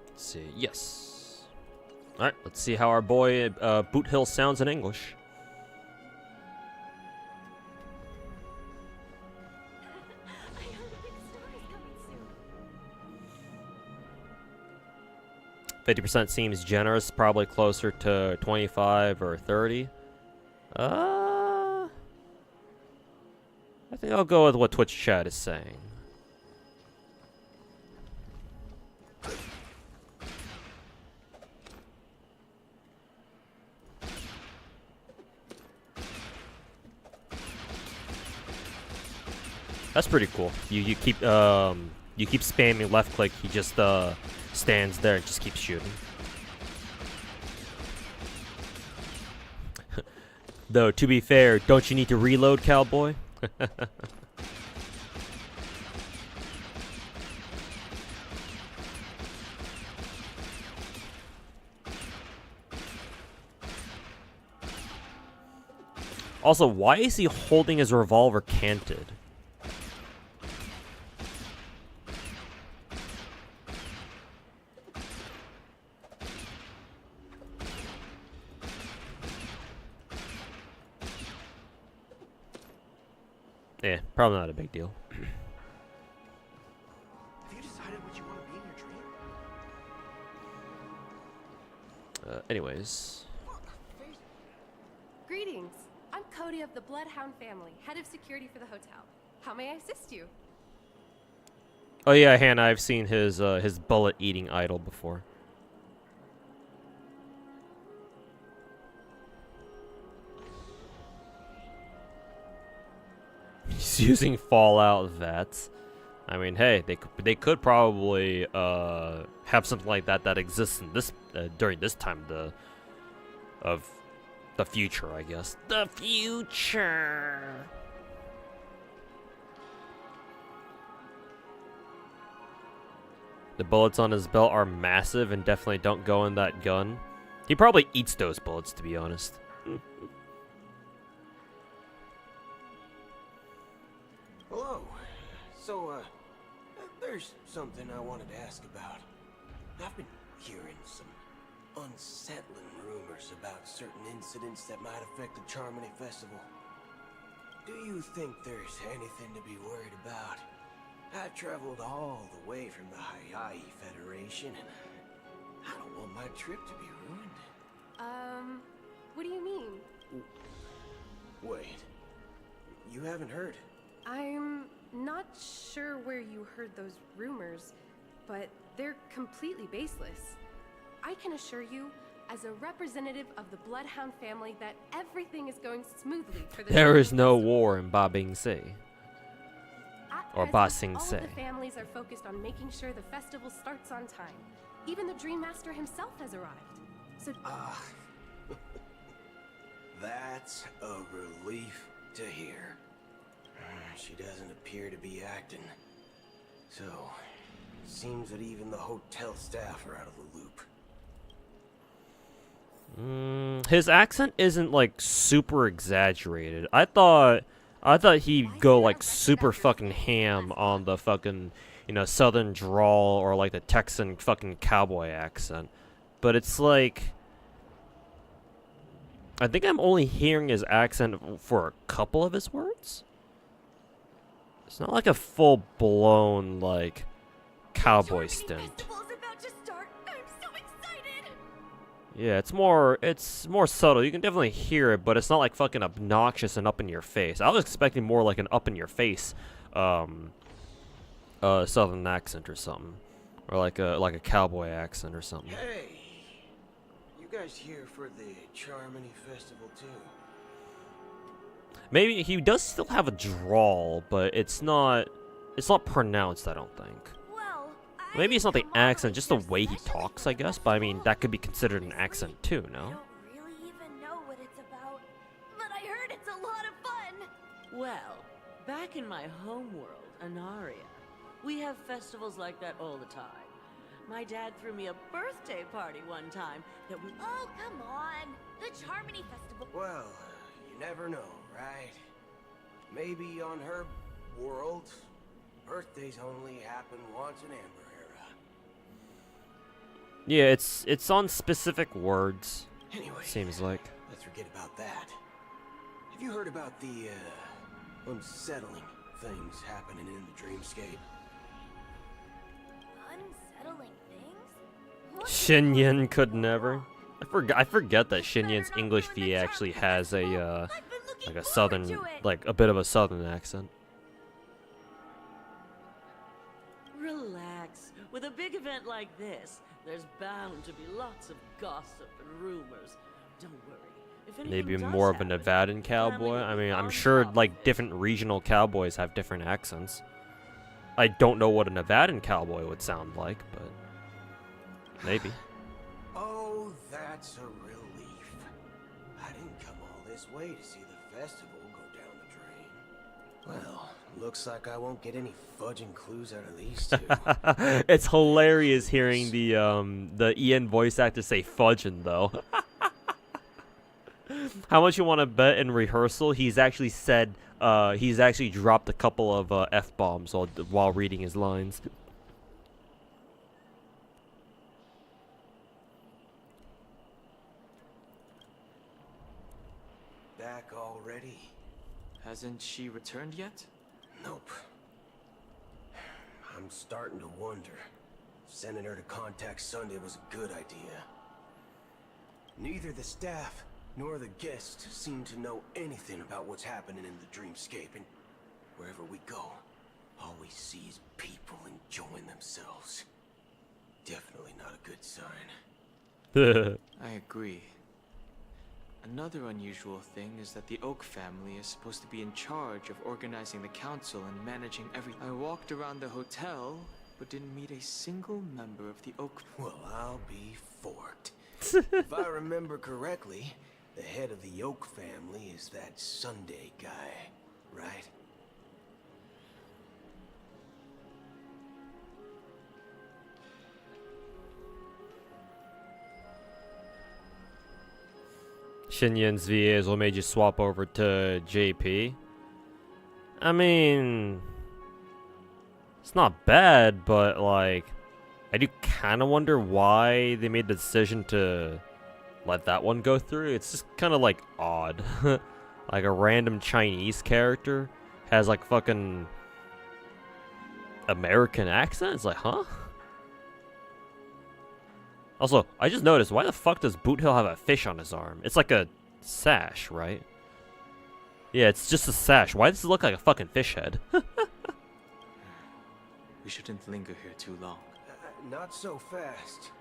[SPEAKER 1] Let's see. Yes. All right. Let's see how our boy Boot Hill sounds in English.
[SPEAKER 4] I heard a big story's coming soon.
[SPEAKER 1] 50% seems generous. Probably closer to 25 or 30. I think I'll go with what Twitch chat is saying. That's pretty cool. You keep spamming left click. He just stands there and just keeps shooting. Though to be fair, don't you need to reload, cowboy? Also, why is he holding his revolver canted? Yeah, probably not a big deal.
[SPEAKER 11] Have you decided what you want to be in your dream?
[SPEAKER 1] Anyways.
[SPEAKER 12] Greetings. I'm Cody of the Bloodhound family, head of security for the hotel. How may I assist you?
[SPEAKER 1] Oh yeah, Hannah, I've seen his bullet-eating idol before. He's using Fallout vets. I mean, hey, they could probably have something like that exists in this during this time of the future, I guess. The future. The bullets on his belt are massive and definitely don't go in that gun. He probably eats those bullets, to be honest.
[SPEAKER 11] Hello. So, there's There's something I wanted to ask about. I've been hearing some unsettling rumors about certain incidents that might affect the Charmony Festival. Do you think there's anything to be worried about? I've traveled all the way from the Hayai Federation, and I don't want my trip to be ruined.
[SPEAKER 12] What do you mean?
[SPEAKER 11] Wait, you haven't heard?
[SPEAKER 12] I'm not sure where you heard those rumors, but they're completely baseless. I can assure you, as a representative of the Bloodhound family, that everything is going smoothly for the
[SPEAKER 1] There is
[SPEAKER 12] Charmony
[SPEAKER 1] no
[SPEAKER 12] Festival.
[SPEAKER 1] war in Ba Bing Se.
[SPEAKER 12] At
[SPEAKER 1] Or
[SPEAKER 12] present,
[SPEAKER 1] Ba Sing
[SPEAKER 12] all
[SPEAKER 1] Se.
[SPEAKER 12] of the families are focused on making sure the festival starts on time. Even the Dream Master himself has arrived. So
[SPEAKER 11] That's a relief to hear. She doesn't appear to be acting. So, seems that even the hotel staff are out of the loop.
[SPEAKER 1] His accent isn't like super exaggerated. I thought he'd go like super fucking ham on the fucking, you know, southern drawl or like the Texan fucking cowboy accent. But it's like, I think I'm only hearing his accent for a couple of his words. It's not like a full-blown like cowboy stint. Yeah, it's more subtle. You can definitely hear it, but it's not like fucking obnoxious and up in your face. I was expecting more like an up in your face southern accent or something. Or like a cowboy accent or something.
[SPEAKER 11] Hey, you guys here for the Charmony Festival too?
[SPEAKER 1] Maybe he does still have a drawl, but it's not pronounced, I don't think. Maybe it's not the accent, just the way he talks, I guess. But I mean, that could be considered an accent too, no?
[SPEAKER 9] Really even know what it's about, but I heard it's a lot of fun.
[SPEAKER 13] Well, back in my home world, Anaria, we have festivals like that all the time. My dad threw me a birthday party one time that we...
[SPEAKER 9] Oh, come on. The Charmony Festival.
[SPEAKER 11] Well, you never know, right? Maybe on her world, birthdays only happen once in Amber Era.
[SPEAKER 1] Yeah, it's on specific words.
[SPEAKER 11] Anyway,
[SPEAKER 1] seems like.
[SPEAKER 11] Let's forget about that. Have you heard about the unsettling things happening in the dreamscape?
[SPEAKER 9] Unsettling things?
[SPEAKER 1] Shinyan could never. I forget that Shinyan's English VA actually has a like a southern, like a bit of a southern accent.
[SPEAKER 13] Relax. With a big event like this, there's bound to be lots of gossip and rumors. Don't worry. If anything
[SPEAKER 1] Maybe
[SPEAKER 13] does
[SPEAKER 1] more of a
[SPEAKER 13] happen,
[SPEAKER 1] Nevadan cowboy. I mean, I'm sure like different regional cowboys have different accents. I don't know what a Nevadan cowboy would sound like, but maybe.
[SPEAKER 11] Oh, that's a relief. I didn't come all this way to see the festival go down the drain. Well, looks like I won't get any fudging clues out of these two.
[SPEAKER 1] It's hilarious hearing the Ian voice actor say fudging though. How much you want to bet in rehearsal? He's actually said he's actually dropped a couple of F-bombs while reading his lines.
[SPEAKER 11] Back already?
[SPEAKER 6] Hasn't she returned yet?
[SPEAKER 11] Nope. I'm starting to wonder. Sending her to contact Sunday was a good idea. Neither the staff nor the guests seem to know anything about what's happening in the dreamscape, and wherever we go, all we see is people enjoying themselves. Definitely not a good sign.
[SPEAKER 6] I agree. Another unusual thing is that the Oak family is supposed to be in charge of organizing the council and managing everything. I walked around the hotel, but didn't meet a single member of the Oak.
[SPEAKER 11] Well, I'll be forked. If I remember correctly, the head of the Oak family is that Sunday guy, right?
[SPEAKER 1] Shinyan's VA is what made you swap over to JP. I mean, It's not bad, but like, I do kind of wonder why they made the decision to let that one go through. It's just kind of like odd. Like a random Chinese character has like fucking American accent. It's like, huh? Also, I just noticed, why the fuck does Boot Hill have a fish on his arm? It's like a sash, right? Yeah, it's just a sash. Why does it look like a fucking fish head?
[SPEAKER 14] We shouldn't linger here too long.
[SPEAKER 11] Not so fast.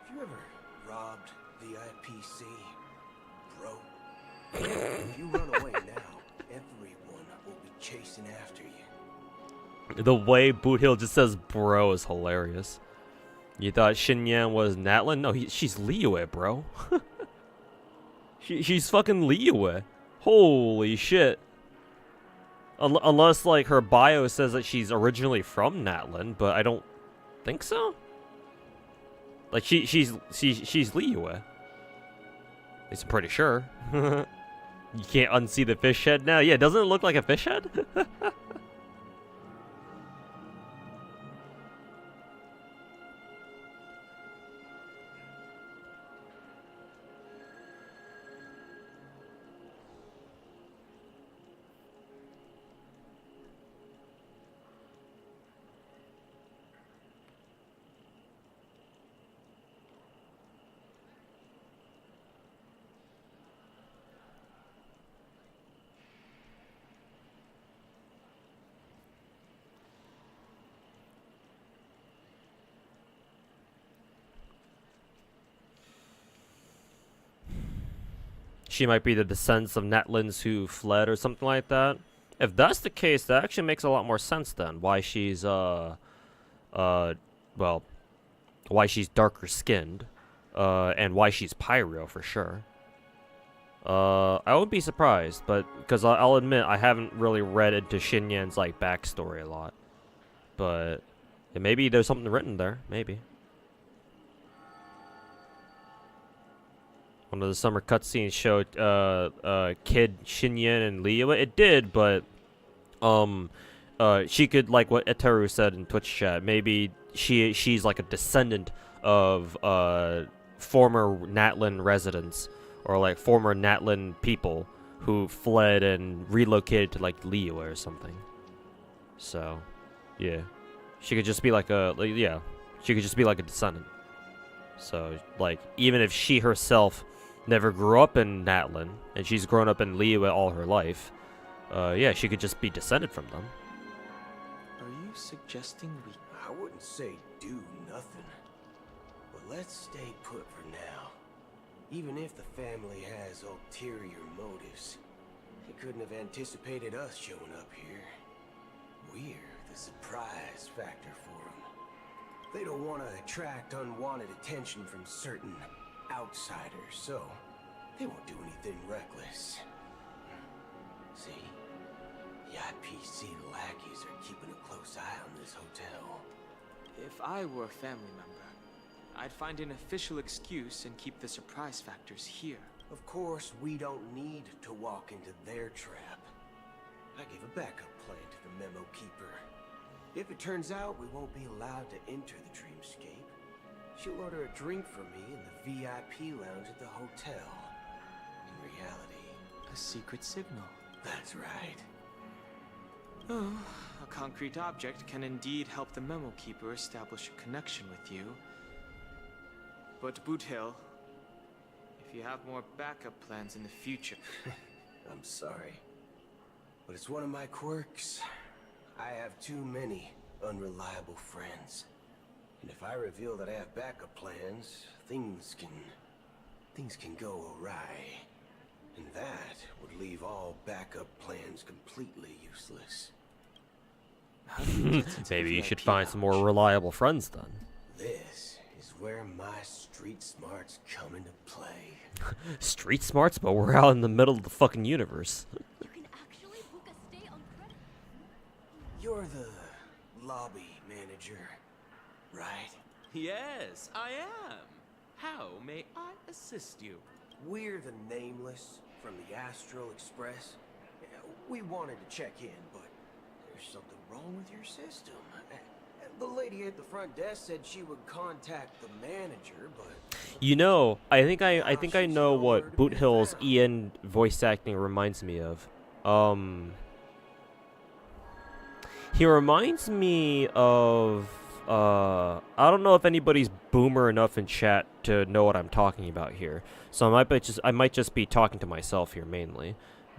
[SPEAKER 11] Have you ever robbed VIPC, bro? If you run away now, everyone will be chasing after you.
[SPEAKER 1] The way Boot Hill just says bro is hilarious. You thought Xinyan was Natlin? No, she's Liyue, bro. She's fucking Liyue. Holy shit. Unless, like, her bio says that she's originally from Natlin, but I don't think so. Like, she's Liyue. At least I'm pretty sure. You can't unsee the fish head now. Yeah, doesn't it look like a fish head? She might be the descendants of Natlins who fled or something like that. If that's the case, that actually makes a lot more sense then. Why she's, well, why she's darker skinned, and why she's Pyro for sure. I would be surprised, but, because I'll admit, I haven't really read into Xinyan's, like, backstory a lot. But, yeah, maybe there's something written there, maybe. One of the summer cutscenes showed Kid, Xinyan, and Liyue. It did, but she could, like what Eteru said in Twitch chat, maybe she's like a descendant of former Natlin residents or like former Natlin people who fled and relocated to like Liyue or something. So, yeah, she could just be like she could just be like a descendant. So, like, even if she herself never grew up in Natlin, and she's grown up in Liyue all her life, yeah, she could just be descended from them.
[SPEAKER 11] Are you suggesting we... I wouldn't say do nothing, but let's stay put for now. Even if the family has ulterior motives, they couldn't have anticipated us showing up here. We're the surprise factor for them. They don't want to attract unwanted attention from certain outsiders, so they won't do anything reckless. See, the IPC lackeys are keeping a close eye on this hotel.
[SPEAKER 14] If I were a family member, I'd find an official excuse and keep the surprise factors here.
[SPEAKER 11] Of course, we don't need to walk into their trap. I gave a backup plan to the memo keeper. If it turns out we won't be allowed to enter the dreamscape, she'll order a drink for me in the VIP lounge at the hotel. In reality...
[SPEAKER 14] A secret signal.
[SPEAKER 11] That's right.
[SPEAKER 14] Oh, a concrete object can indeed help the memo keeper establish a connection with you. But Boot Hill, if you have more backup plans in the future...
[SPEAKER 11] I'm sorry, but it's one of my quirks. I have too many unreliable friends. And if I reveal that I have backup plans, things can go awry. And that would leave all backup plans completely useless.
[SPEAKER 1] Maybe you should find some more reliable friends then.
[SPEAKER 11] This is where my street smarts come into play.
[SPEAKER 1] Street smarts? But we're out in the middle of the fucking universe.
[SPEAKER 3] You can actually book a stay on credit.
[SPEAKER 11] You're the lobby manager, right?
[SPEAKER 6] Yes, I am. How may I assist you?
[SPEAKER 11] We're the Nameless from the Astral Express. We wanted to check in, but there's something wrong with your system. The lady at the front desk said she would contact the manager, but
[SPEAKER 1] You know, I think I know what Boot Hill's Ian voice acting reminds me of. He reminds me of I don't know if anybody's boomer enough in chat to know what I'm talking about here. So I might just be talking to myself here mainly.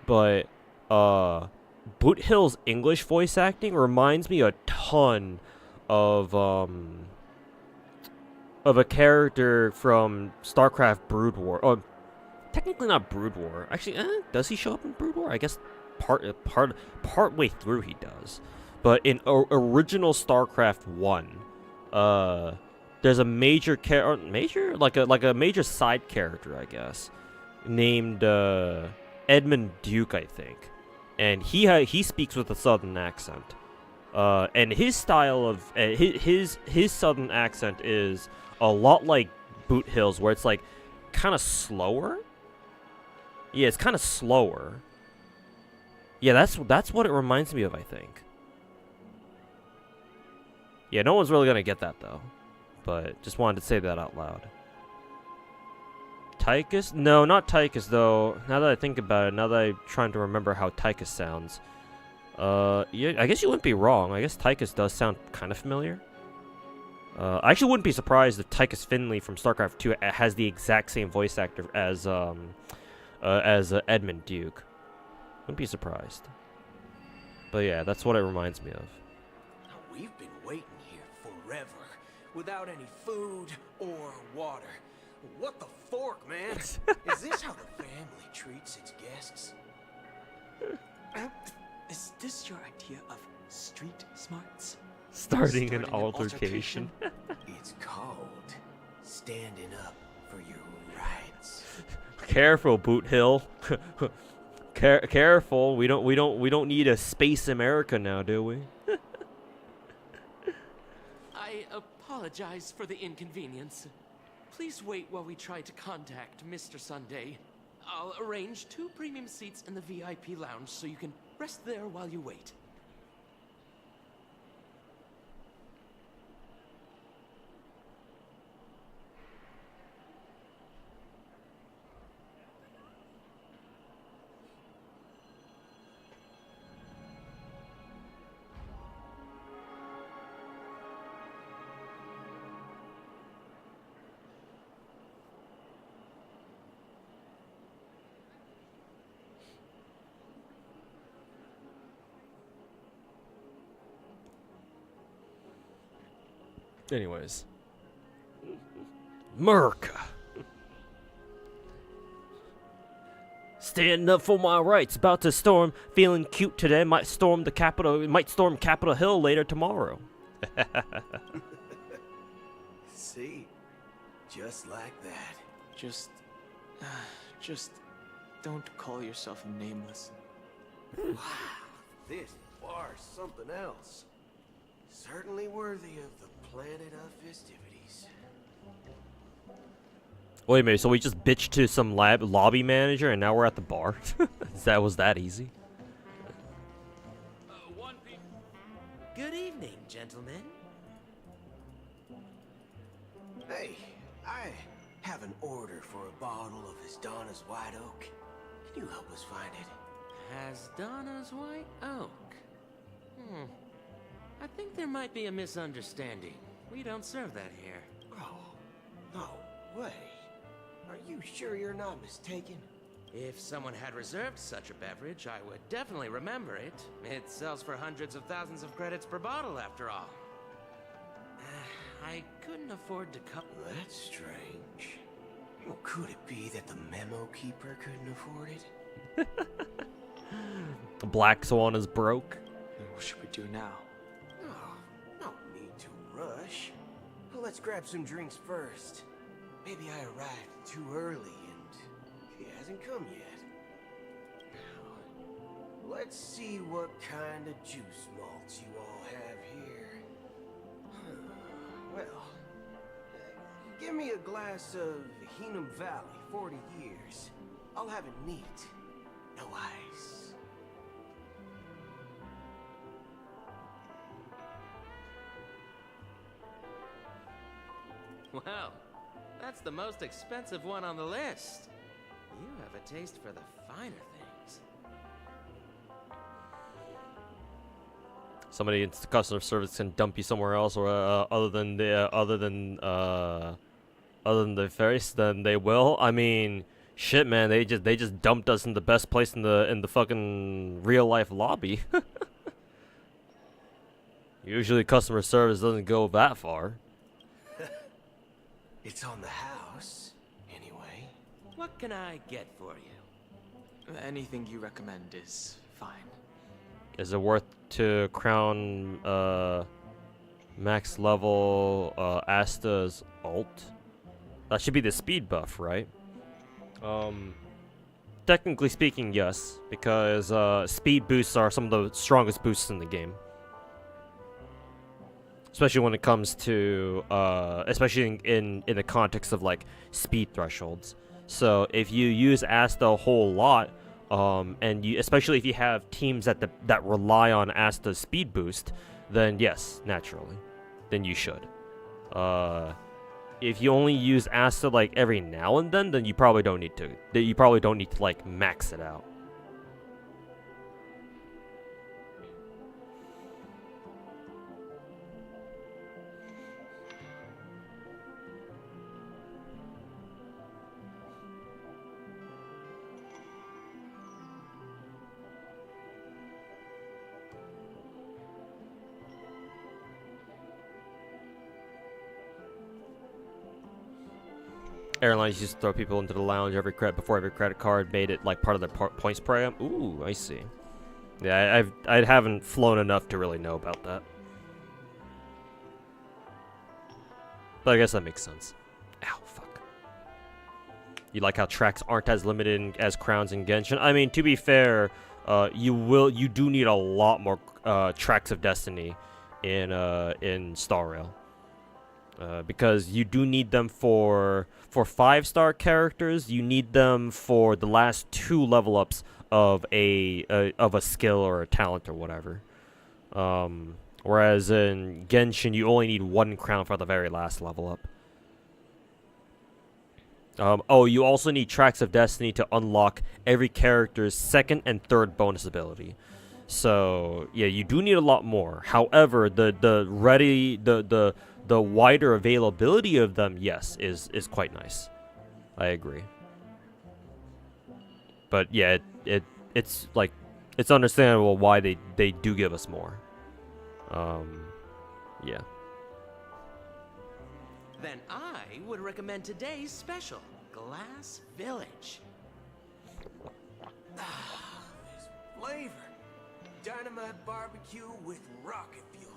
[SPEAKER 1] But Boot Hill's English voice acting reminds me a ton of a character from StarCraft Brood War. Oh, technically not Brood War. Actually, does he show up in Brood War? I guess part way through he does. But in original StarCraft 1, there's a major major side character, I guess, named Edmund Duke, I think, and he speaks with a southern accent. And his style of his southern accent is a lot like Boot Hill's, where it's like kind of slower. Yeah, it's kind of slower. Yeah, that's what it reminds me of, I think. Yeah, no one's really gonna get that though, but just wanted to say that out loud. Tychus? No, not Tychus though. Now that I think about it, now that I'm trying to remember how Tychus sounds. Yeah, I guess you wouldn't be wrong. I guess Tychus does sound kind of familiar. I actually wouldn't be surprised if Tychus Finley from StarCraft 2 has the exact same voice actor as Edmund Duke. Wouldn't be surprised. But yeah, that's what it reminds me of.
[SPEAKER 11] we've been waiting here forever, without any food or water. What the fork, man? Is this how the family treats its guests?
[SPEAKER 14] Is this your idea of street smarts?
[SPEAKER 1] Starting an altercation.
[SPEAKER 11] It's called standing up for your rights.
[SPEAKER 1] Careful, Boot Hill. Careful. We don't need a space America now, do we?
[SPEAKER 15] I apologize for the inconvenience. Please wait while we try to contact Mr. Sunday. I'll arrange 2 premium seats in the VIP lounge so you can rest there while you wait.
[SPEAKER 1] Anyways. America. Standing up for my rights. About to storm. Feeling cute today. Might storm Capitol Hill later tomorrow.
[SPEAKER 11] See? Just like that.
[SPEAKER 14] Just don't call yourself nameless.
[SPEAKER 11] Wow, this bar's something else. Certainly worthy of the planet of festivities.
[SPEAKER 1] Wait a minute, so we just bitched to some lobby manager and now we're at the bar? Was that easy?
[SPEAKER 11] Good evening, gentlemen. Hey, I have an order for a bottle of Hasdana's White Oak. Can you help us find it?
[SPEAKER 15] Hasdana's White Oak? I think there might be a misunderstanding. We don't serve that here.
[SPEAKER 11] Oh, no way. Are you sure you're not mistaken?
[SPEAKER 15] If someone had reserved such a beverage, I would definitely remember it. It sells for hundreds of thousands of credits per bottle, after all. I couldn't afford to cut.
[SPEAKER 11] That's strange. Well, could it be that the memo keeper couldn't afford it?
[SPEAKER 1] The Black Swan is broke.
[SPEAKER 14] What should we do now?
[SPEAKER 11] Oh, no need to rush. Well, let's grab some drinks first. Maybe I arrived too early and he hasn't come yet. Now, let's see what kind of juice malts you all have here. Well, give me a glass of Hingham Valley, 40 years. I'll have it neat. No ice.
[SPEAKER 15] Well, that's the most expensive one on the list. You have a taste for the finer things.
[SPEAKER 1] Somebody in customer service can dump you somewhere else, or other than the face, then they will. I mean, shit, man, they just dumped us in the best place in the fucking real life lobby. Usually, customer service doesn't go that far.
[SPEAKER 11] It's on the house, anyway.
[SPEAKER 15] What can I get for you?
[SPEAKER 14] Anything you recommend is fine.
[SPEAKER 1] Is it worth to crown max level Asta's ult? That should be the speed buff, right? Technically speaking, yes, because speed boosts are some of the strongest boosts in the game. Especially when it comes to, especially in the context of like speed thresholds. So if you use Asta a whole lot, and especially if you have teams that rely on Asta's speed boost, then yes, naturally, then you should. If you only use Asta like every now and then you probably don't need to. You probably don't need to like max it out. Airlines used to throw people into the lounge before every credit card made it like part of their points program. Ooh, I see. Yeah, I haven't flown enough to really know about that. But I guess that makes sense. Ow, fuck. You like how tracks aren't as limited as crowns in Genshin? I mean, to be fair, you do need a lot more tracks of destiny in Star Rail. Because you do need them for 5-star characters. You need them for the last 2 level ups of a skill or a talent or whatever. Whereas in Genshin, you only need 1 crown for the very last level up. Oh, you also need tracks of destiny to unlock every character's 2nd and 3rd bonus ability. So yeah, you do need a lot more. However, the wider availability of them, yes, is quite nice. I agree. But yeah, it's like, it's understandable why they do give us more. Yeah.
[SPEAKER 15] Then I would recommend today's special, Glass Village.
[SPEAKER 11] This flavor. Dynamite barbecue with rocket fuel.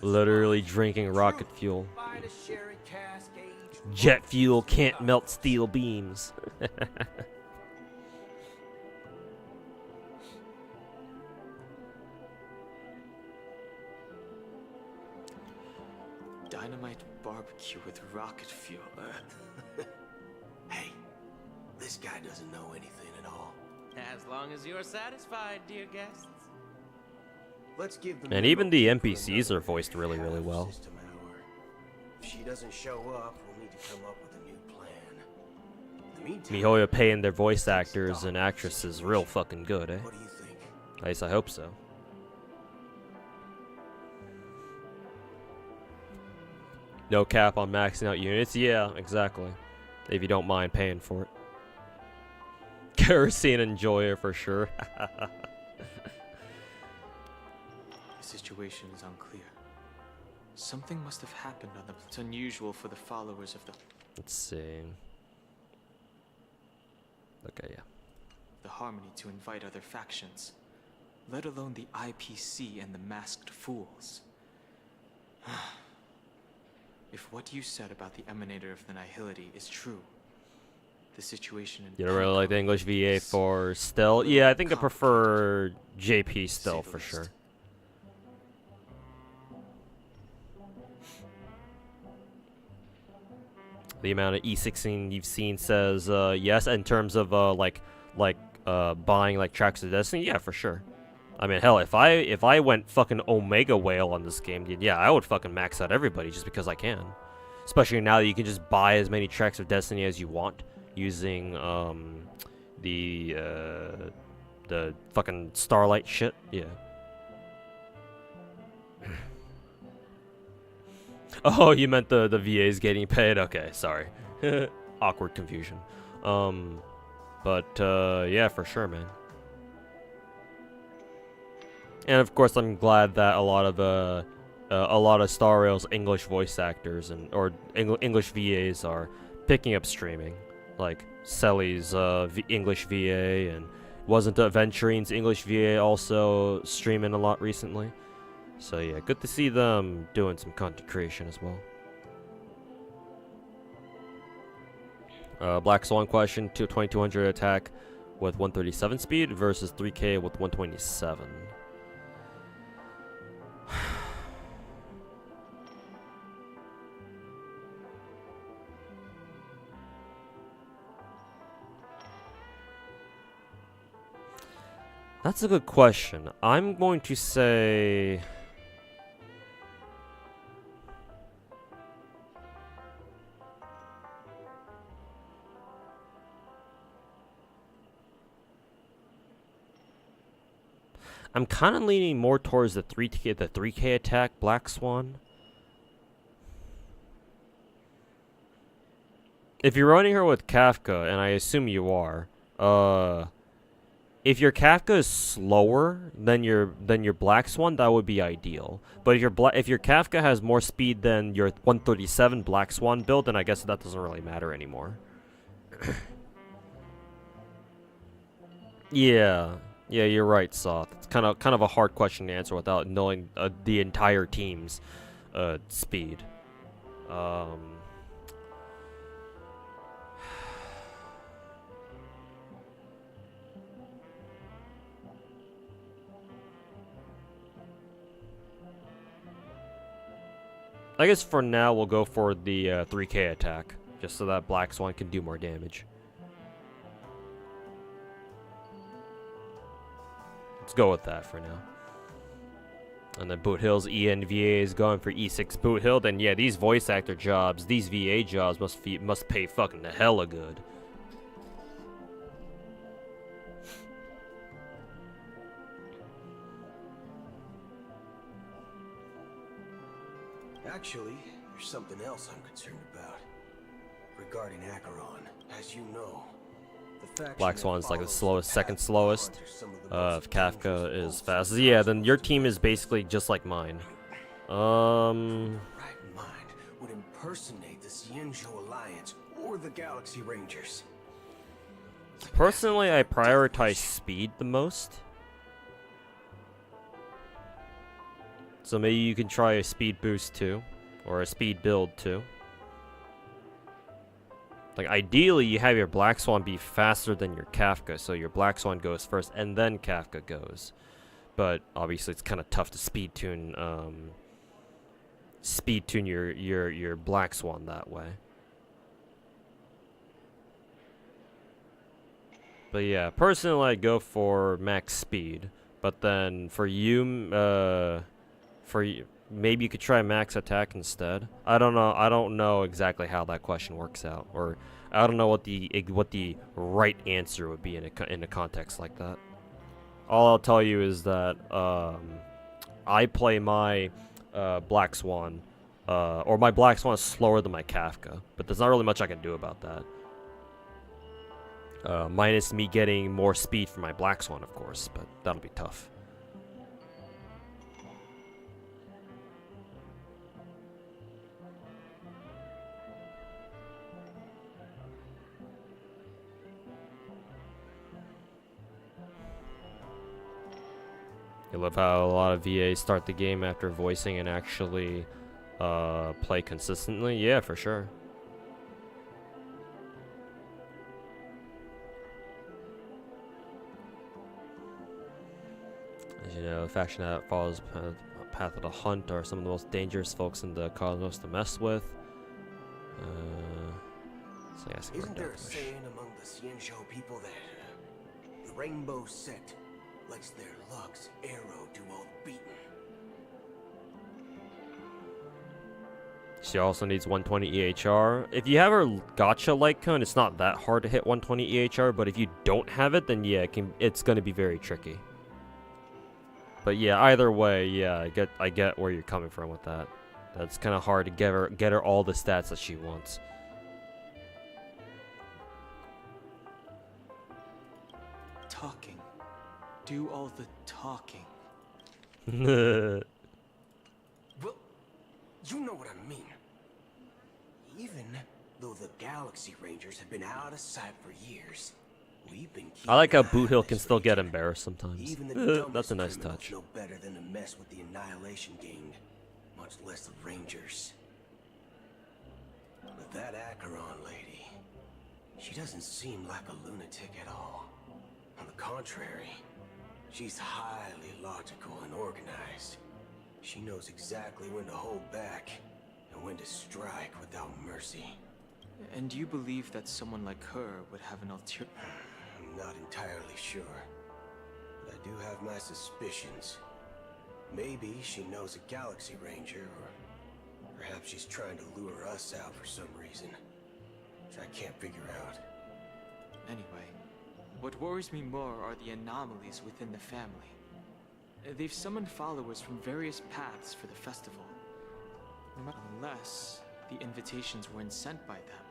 [SPEAKER 1] Literally drinking rocket fuel.
[SPEAKER 11] Finest sherry cask aged.
[SPEAKER 1] Jet fuel can't melt steel beams.
[SPEAKER 14] Dynamite barbecue with rocket fuel.
[SPEAKER 11] Hey, this guy doesn't know anything at all.
[SPEAKER 15] As long as you're satisfied, dear guests.
[SPEAKER 11] Let's give them.
[SPEAKER 1] And even the NPCs are voiced really, really well.
[SPEAKER 11] If she doesn't show up, we'll need to come up with a new plan. In the meantime,
[SPEAKER 1] MiHoYo paying their voice actors and actresses real fucking good, eh?
[SPEAKER 11] what do you think?
[SPEAKER 1] At least I hope so. No cap on maxing out units? Yeah, exactly. If you don't mind paying for it. Kerosene enjoyer for sure.
[SPEAKER 14] The situation is unclear. Something must have happened on the... It's unusual for the followers of the...
[SPEAKER 1] Let's see. Okay, yeah.
[SPEAKER 14] The Harmony to invite other factions, let alone the IPC and the Masked Fools. If what you said about the Emanator of the Nihility is true, the situation in...
[SPEAKER 1] You don't really like the English VA for Still? Yeah, I think I prefer JP Still for sure. The amount of E16 you've seen says yes. In terms of buying like tracks of Destiny, yeah, for sure. I mean, hell, if I went fucking Omega Whale on this game, yeah, I would fucking max out everybody just because I can. especially now that you can just buy as many tracks of Destiny as you want using the fucking Starlight shit. Yeah. Oh, you meant the VAs getting paid? Okay, sorry. Awkward confusion. But yeah, for sure, man. And of course, I'm glad that a lot of Star Rail's English voice actors or English VAs are picking up streaming, like Selly's English VA, and wasn't Aventurine's English VA also streaming a lot recently? So yeah, good to see them doing some content creation as well. Black Swan question: 2200 attack with 137 speed versus 3K with 127. That's a good question. I'm going to say... I'm kind of leaning more towards the 3K attack Black Swan. If you're running her with Kafka, and I assume you are, if your Kafka is slower than your Black Swan, that would be ideal. But if your Kafka has more speed than your 137 Black Swan build, then I guess that doesn't really matter anymore. Yeah, you're right, Soth. It's kind of a hard question to answer without knowing the entire team's speed. I guess for now we'll go for the 3K attack, just so that Black Swan can do more damage. Let's go with that for now. And then Boot Hill's ENVA is going for E6 Boot Hill. Then yeah, these voice actor jobs, these VA jobs must pay fucking the hella good.
[SPEAKER 11] Actually, there's something else I'm concerned about. Regarding Acheron, as you know,
[SPEAKER 1] Black Swan's like the slowest, second slowest. If Kafka is fast, yeah, then your team is basically just like mine.
[SPEAKER 11] Right mind would impersonate the Xianzhou Alliance or the Galaxy Rangers.
[SPEAKER 1] Personally, I prioritize speed the most. So maybe you can try a speed boost too, or a speed build too. Like ideally, you have your Black Swan be faster than your Kafka, so your Black Swan goes first and then Kafka goes. But obviously, it's kind of tough to speed tune your Black Swan that way. But yeah, personally, I go for max speed. But then for you, maybe you could try max attack instead. I don't know exactly how that question works out, or I don't know what the right answer would be in a context like that. All I'll tell you is that I play my Black Swan, or my Black Swan is slower than my Kafka, but there's not really much I can do about that. Minus me getting more speed for my Black Swan, of course, but that'll be tough. I love how a lot of VAs start the game after voicing and actually play consistently. Yeah, for sure. As you know, faction that follows path of the hunt are some of the most dangerous folks in the cosmos to mess with. So yeah,
[SPEAKER 11] isn't there a saying among the Xianzhou people that the rainbow set lets their luck's arrow do all the beating?
[SPEAKER 1] She also needs 120 EHR. If you have her gacha like cone, it's not that hard to hit 120 EHR, but if you don't have it, then yeah, it's gonna be very tricky. But yeah, either way, yeah, I get where you're coming from with that. That's kind of hard to get her all the stats that she wants.
[SPEAKER 14] Talking. Do all the talking.
[SPEAKER 11] Well, you know what I mean. Even though the Galaxy Rangers have been out of sight for years, we've been keeping
[SPEAKER 1] I like how
[SPEAKER 11] an eye
[SPEAKER 1] Boot Hill
[SPEAKER 11] on
[SPEAKER 1] can
[SPEAKER 11] this
[SPEAKER 1] still get
[SPEAKER 11] region.
[SPEAKER 1] embarrassed sometimes.
[SPEAKER 11] Even the
[SPEAKER 1] That's a
[SPEAKER 11] dumbest
[SPEAKER 1] nice
[SPEAKER 11] criminals
[SPEAKER 1] touch.
[SPEAKER 11] know better than to mess with the Annihilation Gang, much less the Rangers. But that Acheron lady, she doesn't seem like a lunatic at all. On the contrary, she's highly logical and organized. She knows exactly when to hold back and when to strike without mercy.
[SPEAKER 14] And you believe that someone like her would have an ulterior...
[SPEAKER 11] I'm not entirely sure, but I do have my suspicions. Maybe she knows a Galaxy Ranger, or perhaps she's trying to lure us out for some reason, which I can't figure out.
[SPEAKER 14] Anyway, what worries me more are the anomalies within the family. They've summoned followers from various paths for the festival. Unless the invitations weren't sent by them.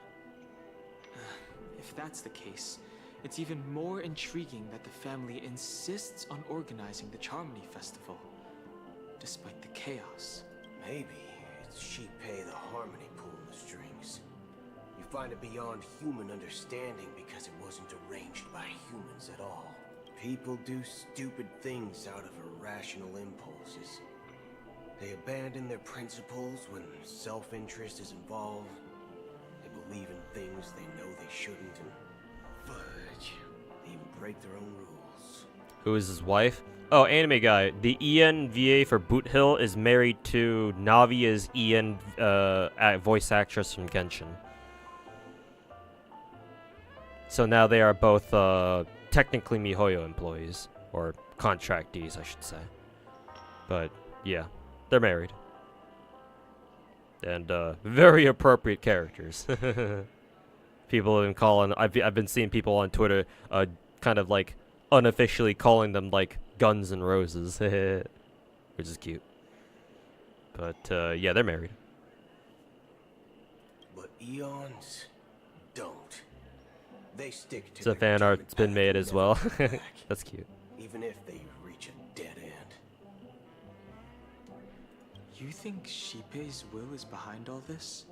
[SPEAKER 14] If that's the case, it's even more intriguing that the family insists on organizing the Charmony Festival, despite the chaos.
[SPEAKER 11] Maybe it's she pay the Harmony pulling the strings. You find it beyond human understanding because it wasn't arranged by humans at all. People do stupid things out of irrational impulses. They abandon their principles when self-interest is involved. They believe in things they know they shouldn't and fudge. They even break their own rules.
[SPEAKER 1] Who is his wife? Oh, anime guy. The ENVA for Boot Hill is married to Navia's voice actress from Genshin. So now they are both technically MiHoYo employees, or contractees, I should say. But yeah, they're married. And very appropriate characters. People have been calling. I've been seeing people on Twitter, kind of like unofficially calling them like Guns and Roses, which is cute. But yeah, they're married.
[SPEAKER 11] But Eons don't. They stick to
[SPEAKER 1] So fan art's been made as well. That's cute.
[SPEAKER 11] Even if they reach a dead end.
[SPEAKER 14] You think Shippei's will is behind all this?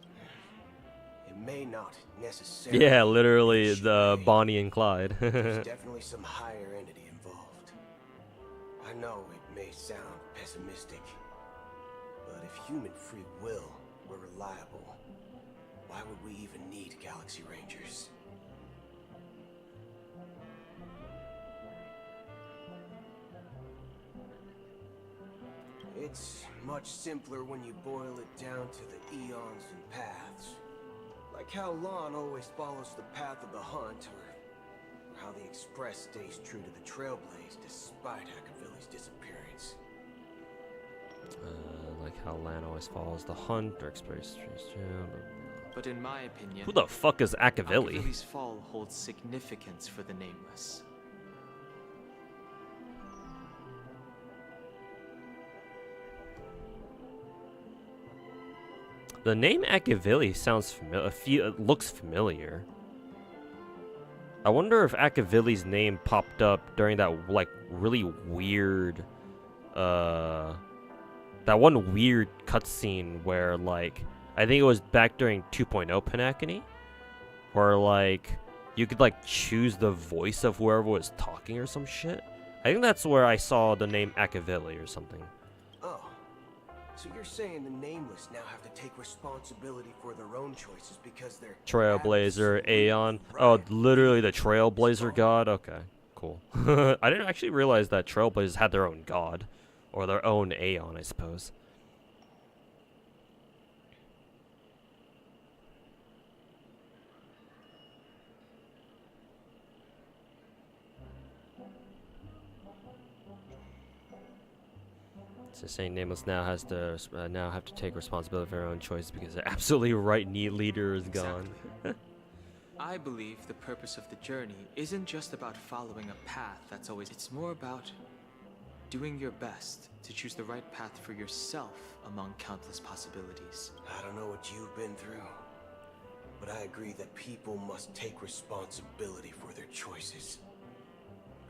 [SPEAKER 11] It may not necessarily.
[SPEAKER 1] Yeah, literally the Bonnie and Clyde.
[SPEAKER 11] There's definitely some higher entity involved. I know it may sound pessimistic, but if human free will were reliable, why would we even need Galaxy Rangers? It's much simpler when you boil it down to the eons and paths. Like how Lon always follows the path of the hunt, or how the Express stays true to the Trailblaze despite Akavilli's disappearance.
[SPEAKER 1] Like how Lan always follows the hunt or express.
[SPEAKER 14] But in my opinion,
[SPEAKER 1] Who the fuck is Akavilli?
[SPEAKER 14] Akavilli's fall holds significance for the Nameless.
[SPEAKER 1] The name Akavilli sounds familiar. Looks familiar. I wonder if Akavilli's name popped up during that like really weird, that one weird cutscene where like I think it was back during 2.0 penacony, where like you could like choose the voice of whoever was talking or some shit. I think that's where I saw the name Akavilli or something.
[SPEAKER 11] Oh, so you're saying the Nameless now have to take responsibility for their own choices because they're
[SPEAKER 1] Trailblazer, Aeon. Oh, literally the Trailblazer god? Okay, cool. I didn't actually realize that Trailblazers had their own god. Or their own Aeon, I suppose. So saying Nameless now has to now have to take responsibility for her own choices because the absolutely right leader is gone.
[SPEAKER 14] I believe the purpose of the journey isn't just about following a path that's always. It's more about doing your best to choose the right path for yourself among countless possibilities.
[SPEAKER 11] I don't know what you've been through, but I agree that people must take responsibility for their choices.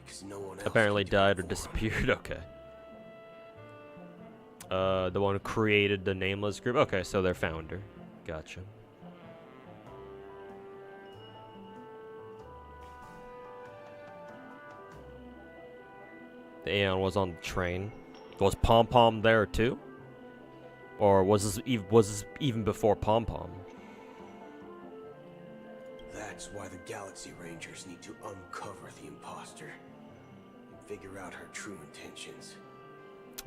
[SPEAKER 11] Because no one else
[SPEAKER 1] Apparently
[SPEAKER 11] can do
[SPEAKER 1] died
[SPEAKER 11] it
[SPEAKER 1] or
[SPEAKER 11] for
[SPEAKER 1] disappeared. Okay. The one who created the Nameless group. Okay, so their founder. Gotcha. The Aeon was on the train. Was Pom Pom there too? Or was this even before Pom Pom?
[SPEAKER 11] That's why the Galaxy Rangers need to uncover the imposter and figure out her true intentions.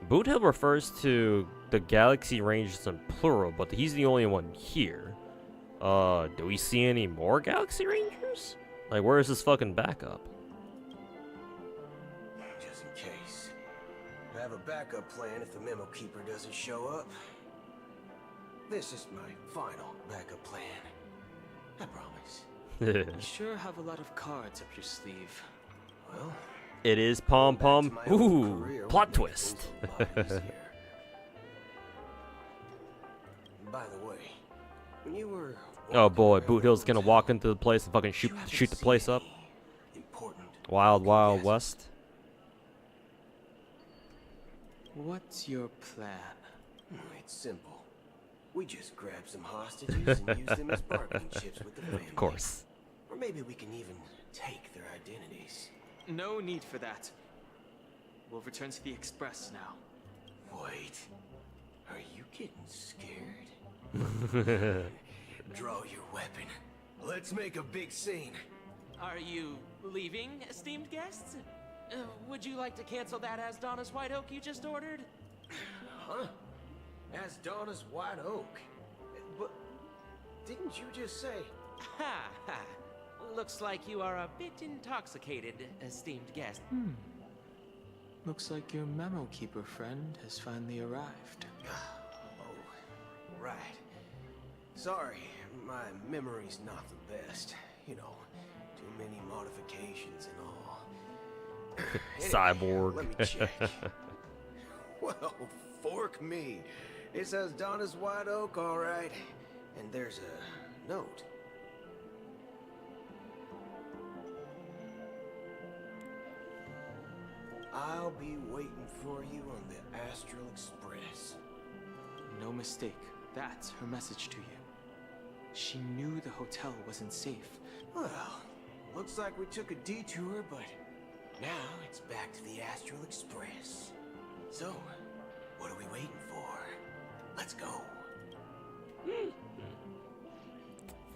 [SPEAKER 1] Boot Hill refers to the Galaxy Rangers in plural, but he's the only one here. Do we see any more Galaxy Rangers? Like, where is this fucking backup?
[SPEAKER 11] Just in case. I have a backup plan if the Memo Keeper doesn't show up. This is my final backup plan. I promise.
[SPEAKER 14] You sure have a lot of cards up your sleeve.
[SPEAKER 11] Well,
[SPEAKER 1] it is Pom Pom. Ooh, plot twist.
[SPEAKER 11] By the way, when you were
[SPEAKER 1] Oh boy, Boot Hill's gonna walk into the place and fucking shoot the place up. Wild Wild West.
[SPEAKER 14] What's your plan?
[SPEAKER 11] It's simple. We just grab some hostages and use them as bargaining chips with the family.
[SPEAKER 1] Of course.
[SPEAKER 11] Or maybe we can even take their identities.
[SPEAKER 14] No need for that. We'll return to the Express now.
[SPEAKER 11] Wait. Are you getting scared? Draw your weapon. Let's make a big scene.
[SPEAKER 15] Are you leaving, esteemed guests? Would you like to cancel that as Donna's White Oak you just ordered?
[SPEAKER 11] Huh? As Donna's White Oak? But didn't you just say?
[SPEAKER 15] Ha ha. Looks like you are a bit intoxicated, esteemed guest.
[SPEAKER 14] Looks like your Memo Keeper friend has finally arrived.
[SPEAKER 11] Oh, right. Sorry, my memory's not the best. You know, too many modifications and all.
[SPEAKER 1] Cyborg.
[SPEAKER 11] Let me check. Well, fork me. It says Donna's White Oak, all right. And there's a note. I'll be waiting for you on the Astral Express.
[SPEAKER 14] No mistake. That's her message to you. She knew the hotel wasn't safe.
[SPEAKER 11] Well, looks like we took a detour, but now it's back to the Astral Express. So, what are we waiting for? Let's go.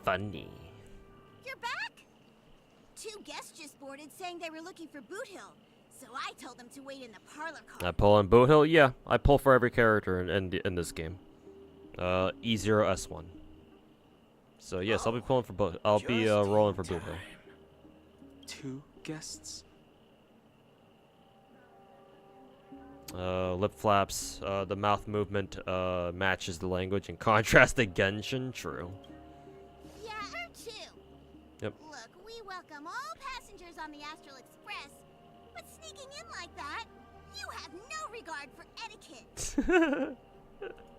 [SPEAKER 1] Funny.
[SPEAKER 16] You're back? 2 guests just boarded saying they were looking for Boot Hill, so I told them to wait in the parlor car.
[SPEAKER 1] I pull on Boot Hill? Yeah, I pull for every character in this game. E0S1. So yes, I'll be pulling for both. I'll be rolling for Boot Hill.
[SPEAKER 14] 2 guests?
[SPEAKER 1] Lip flaps, the mouth movement matches the language. In contrast to Genshin, true.
[SPEAKER 16] Yeah, her too.
[SPEAKER 1] Yep.
[SPEAKER 16] Look, we welcome all passengers on the Astral Express, but sneaking in like that, you have no regard for etiquette.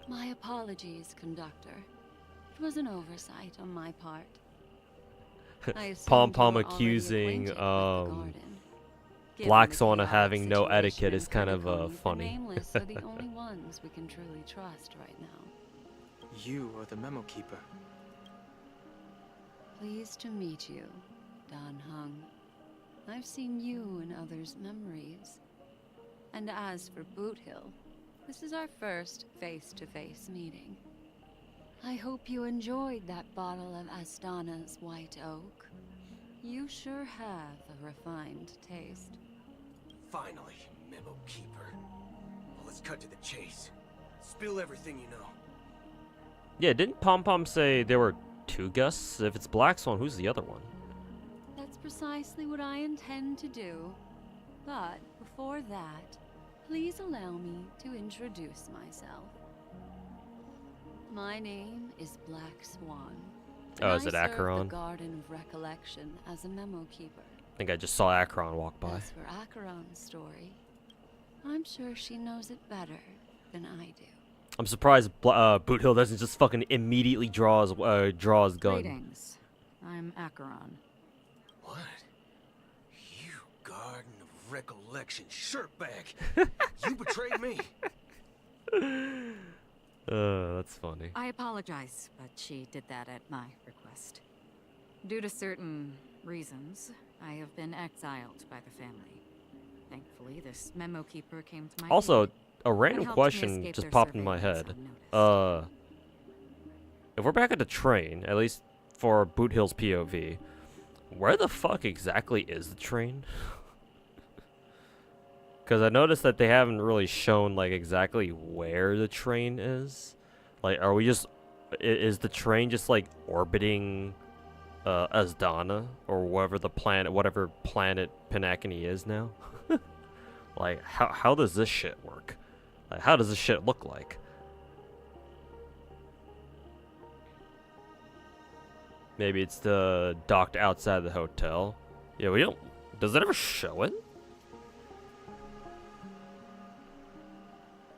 [SPEAKER 10] My apologies, conductor. It was an oversight on my part.
[SPEAKER 1] Pom Pom accusing Black Swan of having no etiquette is kind of funny.
[SPEAKER 10] Nameless are the only ones we can truly trust right now.
[SPEAKER 14] You are the Memo Keeper.
[SPEAKER 10] Pleased to meet you, Dan Hung. I've seen you in others' memories. And as for Boot Hill, this is our first face-to-face meeting. I hope you enjoyed that bottle of Astana's White Oak. You sure have a refined taste.
[SPEAKER 11] Finally, Memo Keeper. Well, let's cut to the chase. Spill everything you know.
[SPEAKER 1] Yeah, didn't Pom Pom say there were 2 guests? If it's Black Swan, who's the other one?
[SPEAKER 10] That's precisely what I intend to do. But before that, Please allow me to introduce myself. My name is Black Swan.
[SPEAKER 1] Oh, is it
[SPEAKER 10] I serve
[SPEAKER 1] Acheron?
[SPEAKER 10] the Garden of Recollection as a memo keeper.
[SPEAKER 1] I think I just saw Acheron walk by.
[SPEAKER 10] As for Acheron's story, I'm sure she knows it better than I do.
[SPEAKER 1] I'm surprised Boot Hill doesn't just fucking immediately draw his gun.
[SPEAKER 17] Greetings. I'm Acheron.
[SPEAKER 11] What? You Garden of Recollection shirtbag! You betrayed me!
[SPEAKER 1] That's funny.
[SPEAKER 17] I apologize, but she did that at my request. Due to certain reasons, I have been exiled by the family. Thankfully, this memo keeper came to my
[SPEAKER 1] Also,
[SPEAKER 17] aid
[SPEAKER 1] a random
[SPEAKER 17] and helped me
[SPEAKER 1] question
[SPEAKER 17] escape
[SPEAKER 1] just
[SPEAKER 17] their
[SPEAKER 1] popped in my
[SPEAKER 17] surveillance
[SPEAKER 1] head. If we're back at the train, at least for Boot Hill's POV, where the fuck exactly is the train? Because I noticed that they haven't really shown, like, exactly where the train is. Like, are we just... Is the train just, like, orbiting Asdana? Or whatever planet Penacony is now? Like, how does this shit work? Like, how does this shit look like? Maybe it's the docked outside the hotel. Yeah, we don't... Does it ever show it?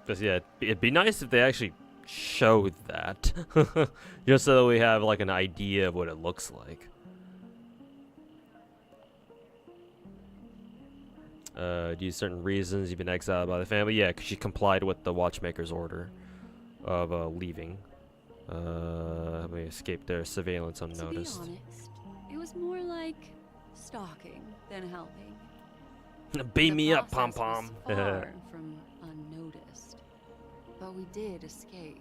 [SPEAKER 1] Because, yeah, it'd be nice if they actually showed that. Just so that we have, like, an idea of what it looks like. Due to certain reasons, you've been exiled by the family. Yeah, because she complied with the watchmaker's order of leaving. We escaped their surveillance unnoticed.
[SPEAKER 10] To be honest, it was more like stalking than helping.
[SPEAKER 1] Beam
[SPEAKER 10] The
[SPEAKER 1] me up,
[SPEAKER 10] process
[SPEAKER 1] pom-pom.
[SPEAKER 10] was far from unnoticed, but we did escape.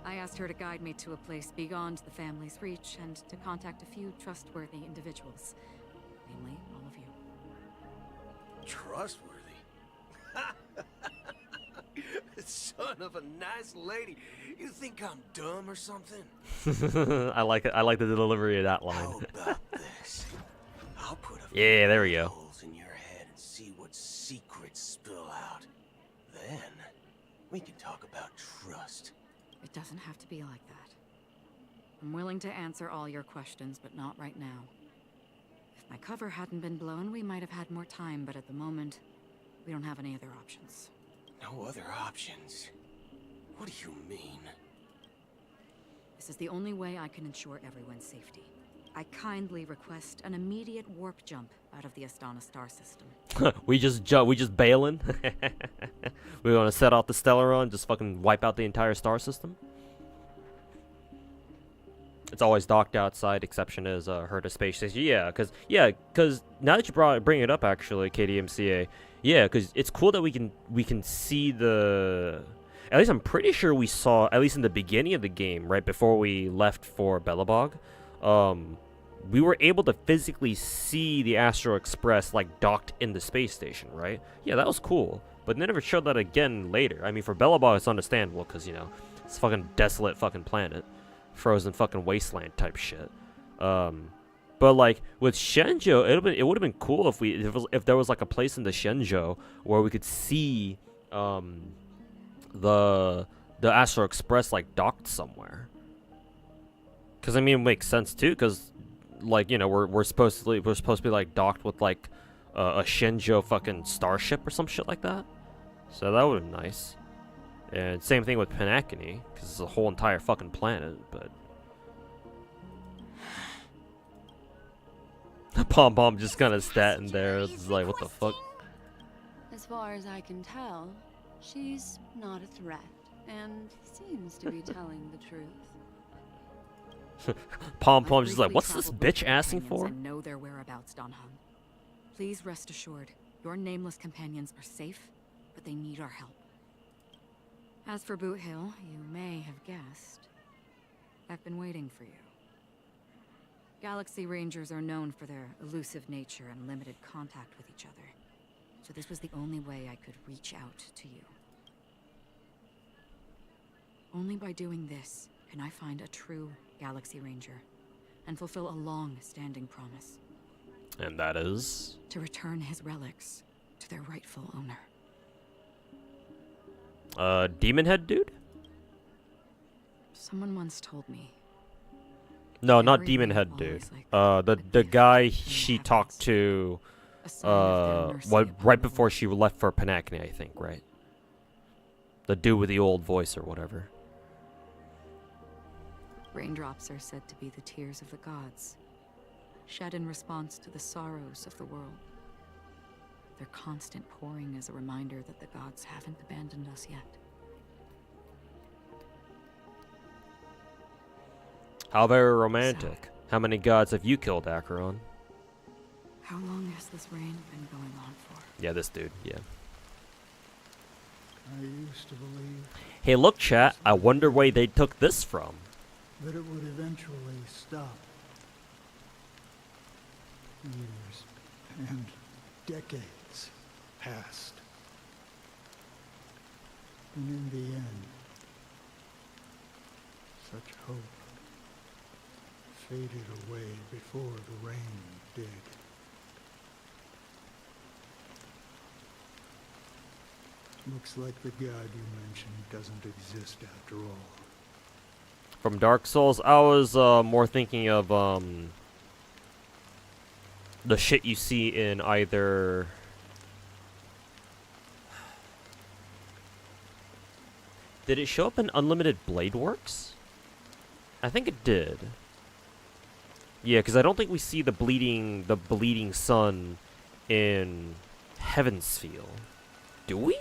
[SPEAKER 17] I asked her to guide me to a place beyond the family's reach and to contact a few trustworthy individuals. Namely, all of you.
[SPEAKER 11] Trustworthy? Son of a nice lady. You think I'm dumb or something?
[SPEAKER 1] I like it. I like the delivery of that line.
[SPEAKER 11] How about this? I'll put a
[SPEAKER 1] Yeah, there we
[SPEAKER 11] few
[SPEAKER 1] go.
[SPEAKER 11] holes in your head and see what secrets spill out. Then we can talk about trust.
[SPEAKER 17] It doesn't have to be like that. I'm willing to answer all your questions, but not right now. If my cover hadn't been blown, we might have had more time, but at the moment, we don't have any other options.
[SPEAKER 11] No other options? What do you mean?
[SPEAKER 17] This is the only way I can ensure everyone's safety. I kindly request an immediate warp jump out of the Astana star system.
[SPEAKER 1] we just bailing. We're gonna set off the Stellaron, just fucking wipe out the entire star system. It's always docked outside. Exception is her to space station. Yeah, cause now that you bring it up, actually, KDMCA. Yeah, cause it's cool that we can see the. At least I'm pretty sure we saw, at least in the beginning of the game, right before we left for Belobog, we were able to physically see the Astro Express, like, docked in the space station, right? Yeah, that was cool. But they never showed that again later. I mean, for Belobog, it's understandable, because, you know, it's a fucking desolate fucking planet. Frozen fucking wasteland type shit. But, like, with Shenzhou, it would have been cool if there was, like, a place in the Shenzhou where we could see, the Astro Express, like, docked somewhere. Because, I mean, it makes sense, too, because, like, you know, we're supposed to be, like, docked with, like, a Shenzhou fucking starship or some shit like that. So that would have been nice. And same thing with Penacony, because it's a whole entire fucking planet, but... Pom Pom just kind of sat in there, it's like, what the fuck?
[SPEAKER 10] As far as I can tell, she's not a threat, and seems to be telling the truth.
[SPEAKER 1] Pom Pom just like, what's this bitch asking for?
[SPEAKER 17] I know their whereabouts, Don Hung. Please rest assured, your nameless companions are safe, but they need our help. As for Boot Hill, you may have guessed, I've been waiting for you. Galaxy Rangers are known for their elusive nature and limited contact with each other, so this was the only way I could reach out to you. Only by doing this can I find a true Galaxy Ranger and fulfill a long-standing promise.
[SPEAKER 1] And that is?
[SPEAKER 17] To return his relics to their rightful owner.
[SPEAKER 1] Demon head dude?
[SPEAKER 17] Someone once told me.
[SPEAKER 1] No, not demon head dude. The guy she talked to, right before she left for penacony, I think, right? The dude with the old voice or whatever.
[SPEAKER 17] Raindrops are said to be the tears of the gods, shed in response to the sorrows of the world. Their constant pouring is a reminder that the gods haven't abandoned us yet.
[SPEAKER 1] How very romantic. So, how many gods have you killed, Acheron?
[SPEAKER 17] How long has this rain been going on for?
[SPEAKER 1] Yeah, this dude, yeah.
[SPEAKER 18] I used to believe...
[SPEAKER 1] Hey, look, chat. I wonder where they took this from.
[SPEAKER 18] That it would eventually stop. Years and decades passed. And in the end, such hope faded away before the rain did. Looks like the god you mentioned doesn't exist after all.
[SPEAKER 1] From Dark Souls, I was more thinking of the shit you see in either... Did it show up in Unlimited Blade Works? I think it did. Yeah, because I don't think we see the bleeding sun in Heaven's Feel. Do we?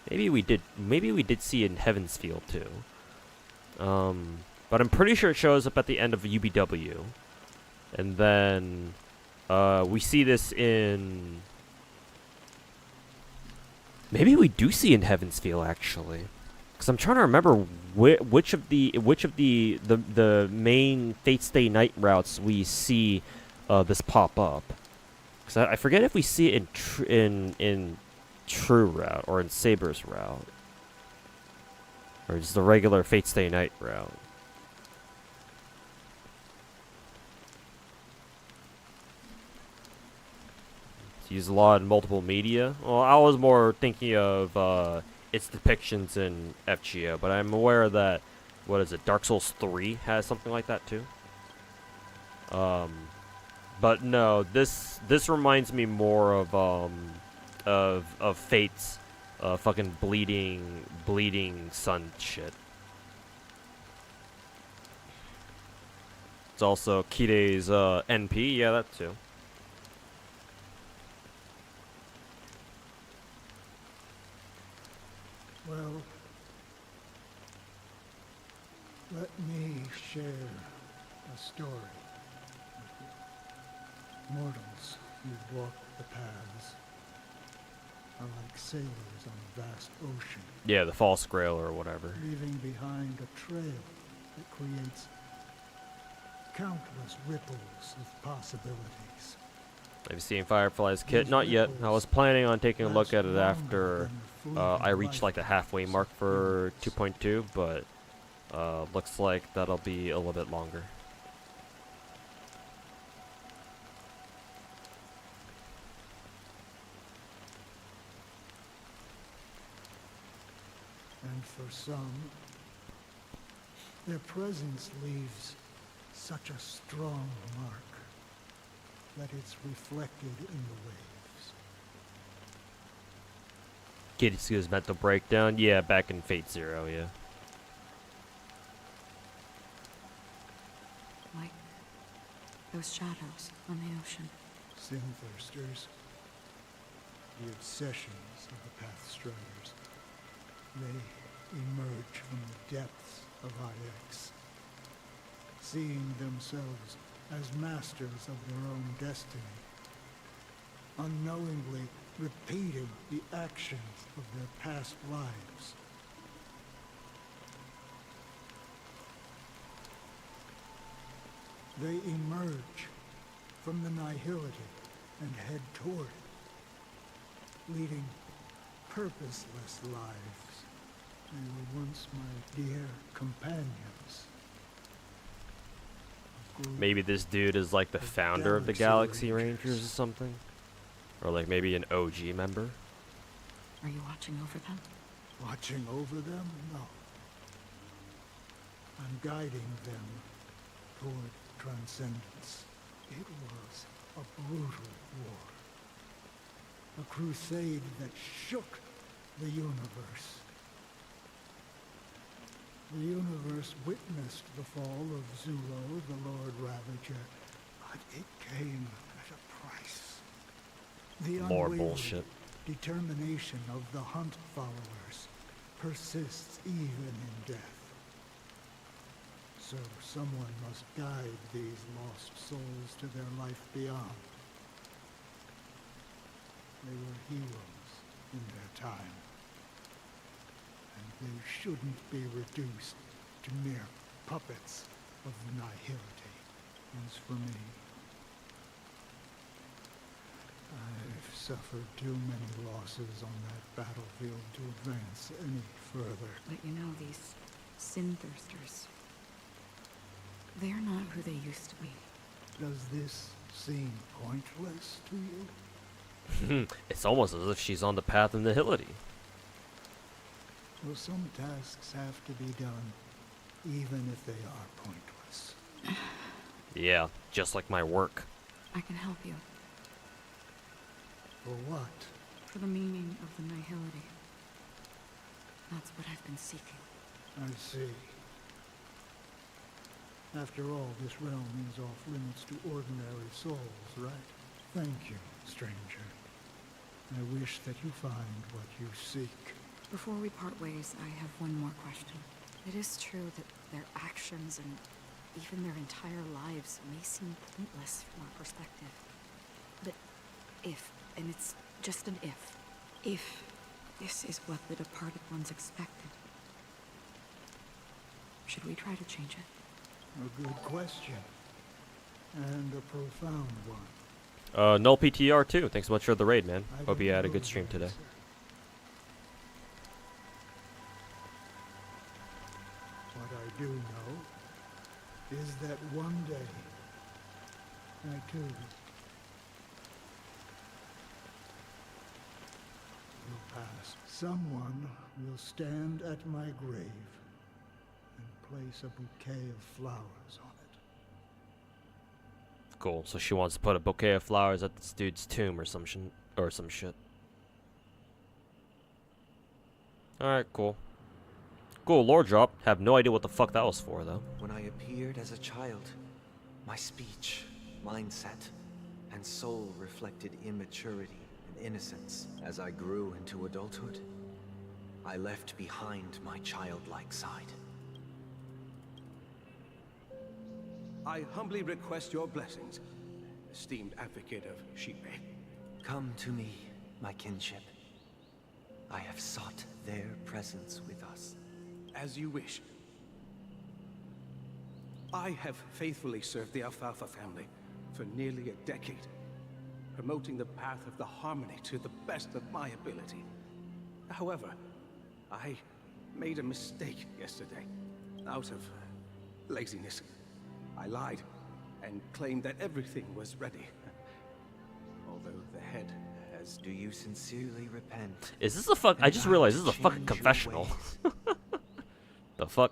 [SPEAKER 1] Maybe we did. Maybe we did see it in Heaven's Feel too. But I'm pretty sure it shows up at the end of UBW, and then we see this in. Maybe we do see in Heaven's Feel actually. Because I'm trying to remember which of the main Fate Stay Night routes we see this pop up. Because I forget if we see it in True route or in Saber's route, or just the regular Fate Stay Night route. It's used a lot in multiple media. Well, I was more thinking of its depictions in FGO, but I'm aware that, what is it, Dark Souls 3 has something like that too. But no, this reminds me more of Fate's fucking bleeding sun shit. It's also Kide's NP, yeah, that too.
[SPEAKER 18] Well, let me share a story with you. Mortals who walk the paths are like sailors on a vast ocean.
[SPEAKER 1] Yeah, the False Grail or whatever.
[SPEAKER 18] Leaving behind a trail that creates countless ripples of possibilities.
[SPEAKER 1] Have you seen Firefly's kit? Not yet. I was planning on taking a look at it after I reached like the halfway mark for 2.2, but looks like that'll be a little bit longer.
[SPEAKER 18] And for some, their presence leaves such a strong mark that it's reflected in the waves.
[SPEAKER 1] Kitsu's mental breakdown? Yeah, back in Fate Zero, yeah.
[SPEAKER 17] Like those shadows on the ocean.
[SPEAKER 18] Sinthirsters, the obsessions of the Pathstriders. They emerge from the depths of IX, seeing themselves as masters of their own destiny, unknowingly repeating the actions of their past lives. They emerge from the nihility and head toward it, leading purposeless lives. They were once my dear companions. Of
[SPEAKER 1] Maybe this dude is like the founder of the Galaxy Rangers or something? Or like maybe an OG member?
[SPEAKER 17] Are you watching over them?
[SPEAKER 18] Watching over them? No. I'm guiding them toward transcendence. It was a brutal war. A crusade that shook the universe. The universe witnessed the fall of Zulo, the Lord Ravager, but it came at a price. The
[SPEAKER 1] More
[SPEAKER 18] unwavering
[SPEAKER 1] bullshit.
[SPEAKER 18] determination of the Hunt followers persists even in death. So someone must guide these lost souls to their life beyond. They were heroes in their time. And they shouldn't be reduced to mere puppets of nihility. As for me, I've suffered too many losses on that battlefield to advance any further.
[SPEAKER 17] But you know, these sin thirsters, they're not who they used to be.
[SPEAKER 18] Does this seem pointless to you?
[SPEAKER 1] It's almost as if she's on the path of nihility.
[SPEAKER 18] Well, some tasks have to be done, even if they are pointless.
[SPEAKER 1] Yeah, just like my work.
[SPEAKER 17] I can help you.
[SPEAKER 18] For what?
[SPEAKER 17] For the meaning of the nihility. That's what I've been seeking.
[SPEAKER 18] I see. After all, this realm is off limits to ordinary souls, right? Thank you, stranger. I wish that you find what you seek.
[SPEAKER 17] Before we part ways, I have one more question. It is true that their actions and even their entire lives may seem pointless from our perspective. But if, and it's just an if this is what the departed ones expected, should we try to change it?
[SPEAKER 18] A good question. And a profound one.
[SPEAKER 1] Null PTR too. Thanks so much for the raid, man. Hope you had a good stream today.
[SPEAKER 18] What I do know is that one day, I too will pass. Someone will stand at my grave and place a bouquet of flowers on it.
[SPEAKER 1] Cool. So she wants to put a bouquet of flowers at this dude's tomb or some shit. Alright, cool. Cool, lore drop. Have no idea what the fuck that was for, though.
[SPEAKER 11] When I appeared as a child, my speech, mindset, and soul reflected immaturity and innocence. As I grew into adulthood, I left behind my childlike side.
[SPEAKER 19] I humbly request your blessings, esteemed advocate of Shipe.
[SPEAKER 11] Come to me, my kinship. I have sought their presence with us.
[SPEAKER 19] As you wish. I have faithfully served the Alfalfa family for nearly a decade, promoting the path of the harmony to the best of my ability. However, I made a mistake yesterday, out of laziness. I lied and claimed that everything was ready. Although the head has...
[SPEAKER 11] Do you sincerely repent?
[SPEAKER 1] Is this a fuck? I just realized this is a fucking confessional. The fuck?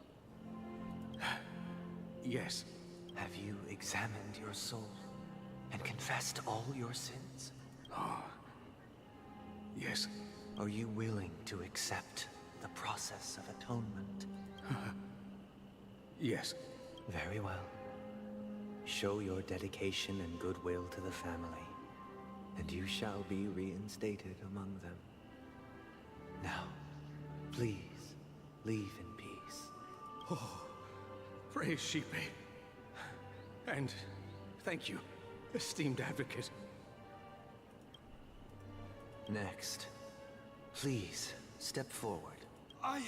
[SPEAKER 19] Yes.
[SPEAKER 11] Have you examined your soul and confessed all your sins?
[SPEAKER 19] Yes.
[SPEAKER 11] Are you willing to accept the process of atonement?
[SPEAKER 19] Yes.
[SPEAKER 11] Very well. Show your dedication and goodwill to the family, and you shall be reinstated among them. Now, please, leave in peace.
[SPEAKER 19] Oh, praise Shipe. And thank you, esteemed advocate.
[SPEAKER 11] Next, please, step forward.
[SPEAKER 20] I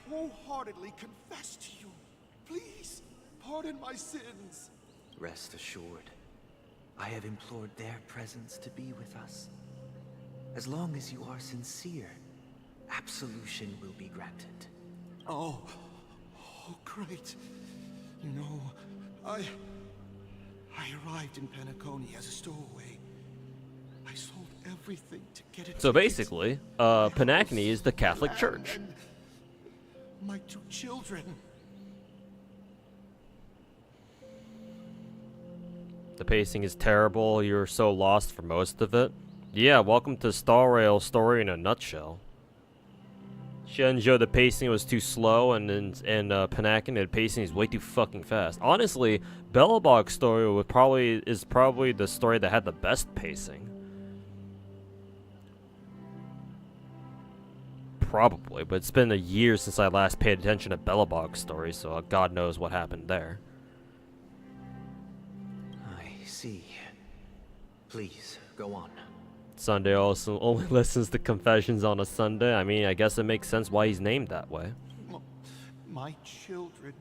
[SPEAKER 20] wholeheartedly confess to you. Please, pardon my sins.
[SPEAKER 11] Rest assured, I have implored their presence to be with us. As long as you are sincere, absolution will be granted.
[SPEAKER 20] Oh, great. You know, I arrived in Penacony as a stowaway. I sold everything to get it.
[SPEAKER 1] So basically, Penacony is the Catholic Church.
[SPEAKER 20] My 2 children.
[SPEAKER 1] The pacing is terrible. You're so lost for most of it. Yeah, welcome to Star Rail story in a nutshell. Shenzhou, the pacing was too slow, and in Penacony, the pacing is way too fucking fast. Honestly, Belobog's story is probably the story that had the best pacing. Probably, but it's been a year since I last paid attention to Belobog's story, so God knows what happened there.
[SPEAKER 11] I see. Please, go on.
[SPEAKER 1] Sunday also only listens to confessions on a Sunday. I mean, I guess it makes sense why he's named that way.
[SPEAKER 20] My children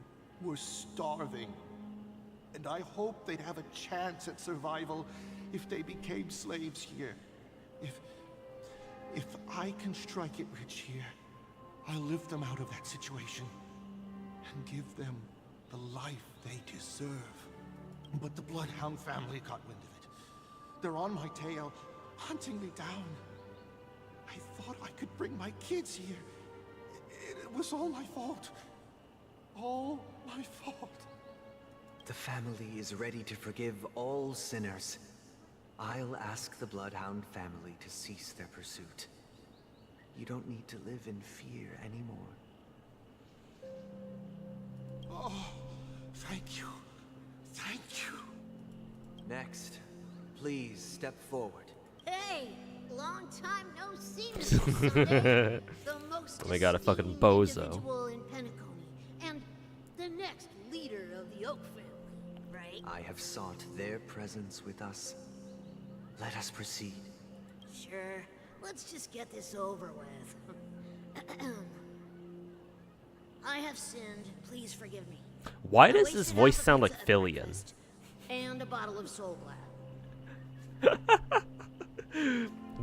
[SPEAKER 20] were starving, and I hoped they'd have a chance at survival if they became slaves here. If I can strike it rich here, I'll lift them out of that situation and give them the life they deserve. But the Bloodhound family got wind of it. They're on my tail, hunting me down. I thought I could bring my kids here. It was all my fault. All my fault.
[SPEAKER 11] The family is ready to forgive all sinners. I'll ask the Bloodhound family to cease their pursuit. You don't need to live in fear anymore.
[SPEAKER 20] Oh, thank you. Thank you.
[SPEAKER 11] Next, please step forward.
[SPEAKER 16] Hey, long time no see, Mr. Sunday. The most
[SPEAKER 1] We got a fucking
[SPEAKER 16] esteemed
[SPEAKER 1] bozo.
[SPEAKER 16] individual in Penacony, and the next leader of the Oak family, right?
[SPEAKER 11] I have sought their presence with us. Let us proceed.
[SPEAKER 16] Sure. Let's just get this over with. I have sinned. Please forgive me.
[SPEAKER 1] Why
[SPEAKER 16] Now
[SPEAKER 1] does
[SPEAKER 16] wait
[SPEAKER 1] this
[SPEAKER 16] it
[SPEAKER 1] voice
[SPEAKER 16] out for
[SPEAKER 1] sound like
[SPEAKER 16] pizza and
[SPEAKER 1] Fillion?
[SPEAKER 16] breakfast, and a bottle of Soul Glad.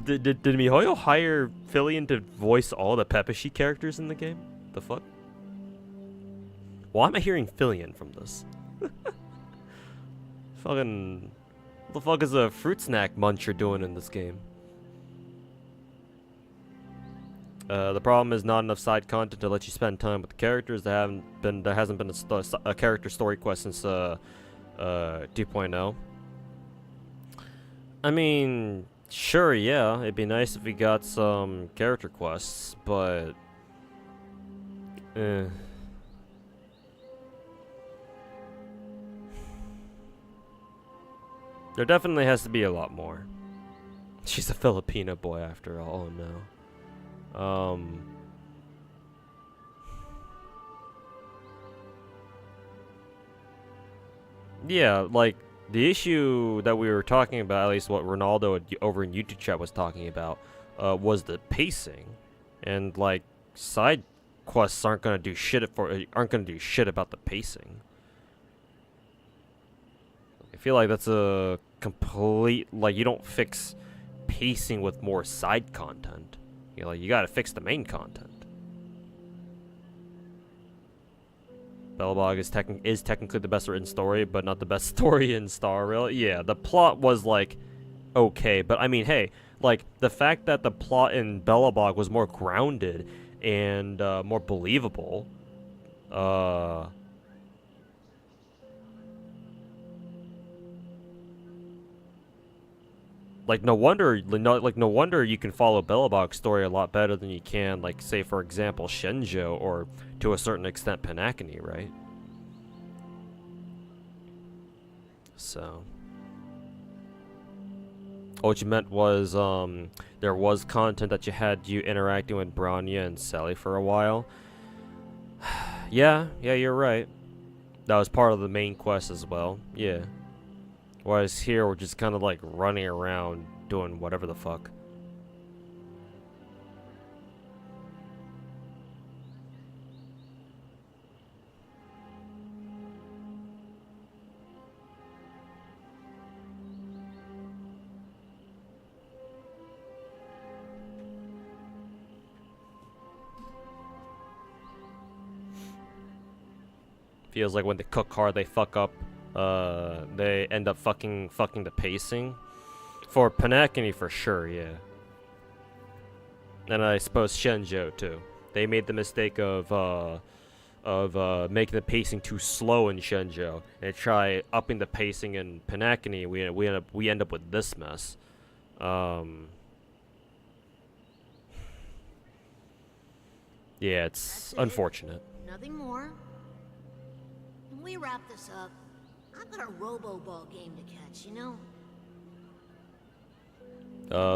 [SPEAKER 1] Did MiHoYo hire Fillion to voice all the Pepeshi characters in the game? The fuck? Why am I hearing Fillion from this? Fucking... What the fuck is a fruit snack muncher doing in this game? The problem is not enough side content to let you spend time with the characters. There hasn't been a character story quest since 2.0. I mean, sure, yeah, it'd be nice if we got some character quests, but there definitely has to be a lot more. She's a Filipino boy after all. Oh no. Yeah, like the issue that we were talking about, at least what Ronaldo over in YouTube chat was talking about, was the pacing, and like side quests aren't gonna do shit about the pacing. I feel like that's a complete, like, you don't fix pacing with more side content. You know, like, you gotta fix the main content. Belobog is technically the best written story, but not the best story in Star Rail. Yeah, the plot was, like, okay, but I mean, hey, like, the fact that the plot in Belobog was more grounded and more believable, like, no wonder you can follow Belobog's story a lot better than you can, like, say, for example, Shenzhou, or to a certain extent, Penacony, right? So, what you meant was, there was content that you had you interacting with Bronya and Sally for a while. Yeah, you're right. That was part of the main quest as well, yeah. Whereas here, we're just kind of like running around doing whatever the fuck. Feels like when they cook hard, they fuck up. they end up fucking the pacing. For penacony for sure, yeah. And I suppose Shenzhou too. They made the mistake of making the pacing too slow in Shenzhou and try upping the pacing in penacony. We end up with this mess. Yeah, it's unfortunate.
[SPEAKER 16] Nothing more. When we wrap this up, I've got a robo-ball game to catch, you know?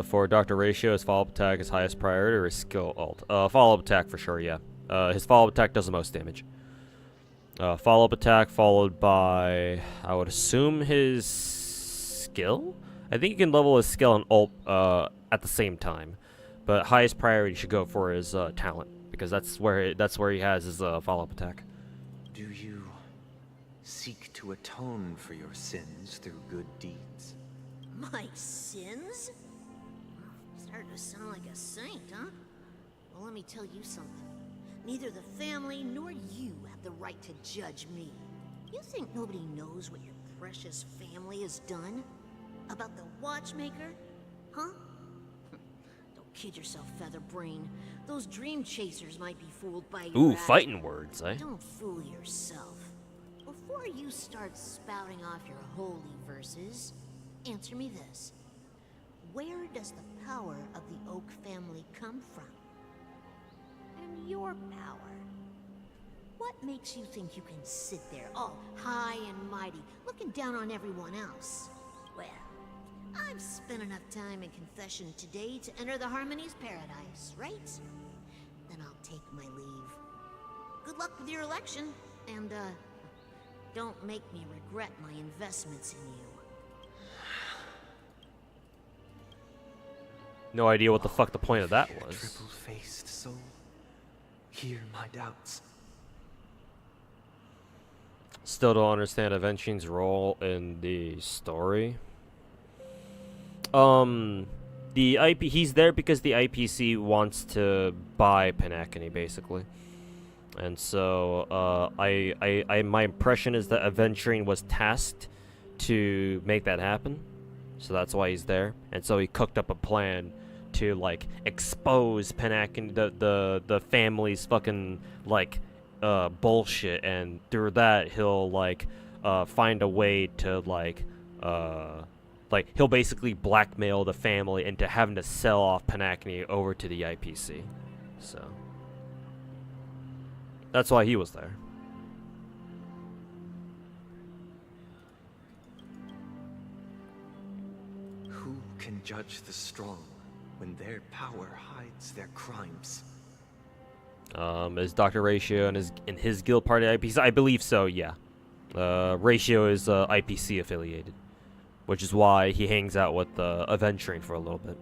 [SPEAKER 1] For Dr. Ratio, his follow-up attack is highest priority or his skill alt? Follow-up attack for sure, yeah. His follow-up attack does the most damage. Follow-up attack followed by, I would assume, his skill? I think you can level his skill and ult at the same time. But highest priority should go for his talent, because that's where he has his follow-up attack.
[SPEAKER 21] Do you seek to atone for your sins through good deeds?
[SPEAKER 16] My sins? Starting to sound like a saint, huh? Well, let me tell you something. Neither the family nor you have the right to judge me. You think nobody knows what your precious family has done? About the watchmaker? Huh? Don't kid yourself, Featherbrain. Those dream chasers might be fooled by your
[SPEAKER 1] Ooh,
[SPEAKER 16] act.
[SPEAKER 1] fighting words, eh?
[SPEAKER 16] Don't fool yourself. Before you start spouting off your holy verses, answer me this. Where does the power of the Oak family come from? And your power? What makes you think you can sit there all high and mighty, looking down on everyone else? Well, I've spent enough time in confession today to enter the Harmony's paradise, right? Then I'll take my leave. Good luck with your election, and don't make me regret my investments in you.
[SPEAKER 1] No idea what the fuck the point of that was.
[SPEAKER 21] Triple-faced soul, hear my doubts.
[SPEAKER 1] Still don't understand Aventine's role in the story. He's there because the IPC wants to buy penacony, basically. And so, my impression is that Aventurine was tasked to make that happen. So that's why he's there. And so he cooked up a plan to, like, expose penacony, the family's fucking, like, bullshit. And through that, he'll, like, find a way to, like, he'll basically blackmail the family into having to sell off penacony over to the IPC. So that's why he was there.
[SPEAKER 21] Who can judge the strong when their power hides their crimes?
[SPEAKER 1] Is Dr. Ratio in his guild party IPC? I believe so, yeah. Ratio is IPC affiliated, which is why he hangs out with Aventurine for a little bit.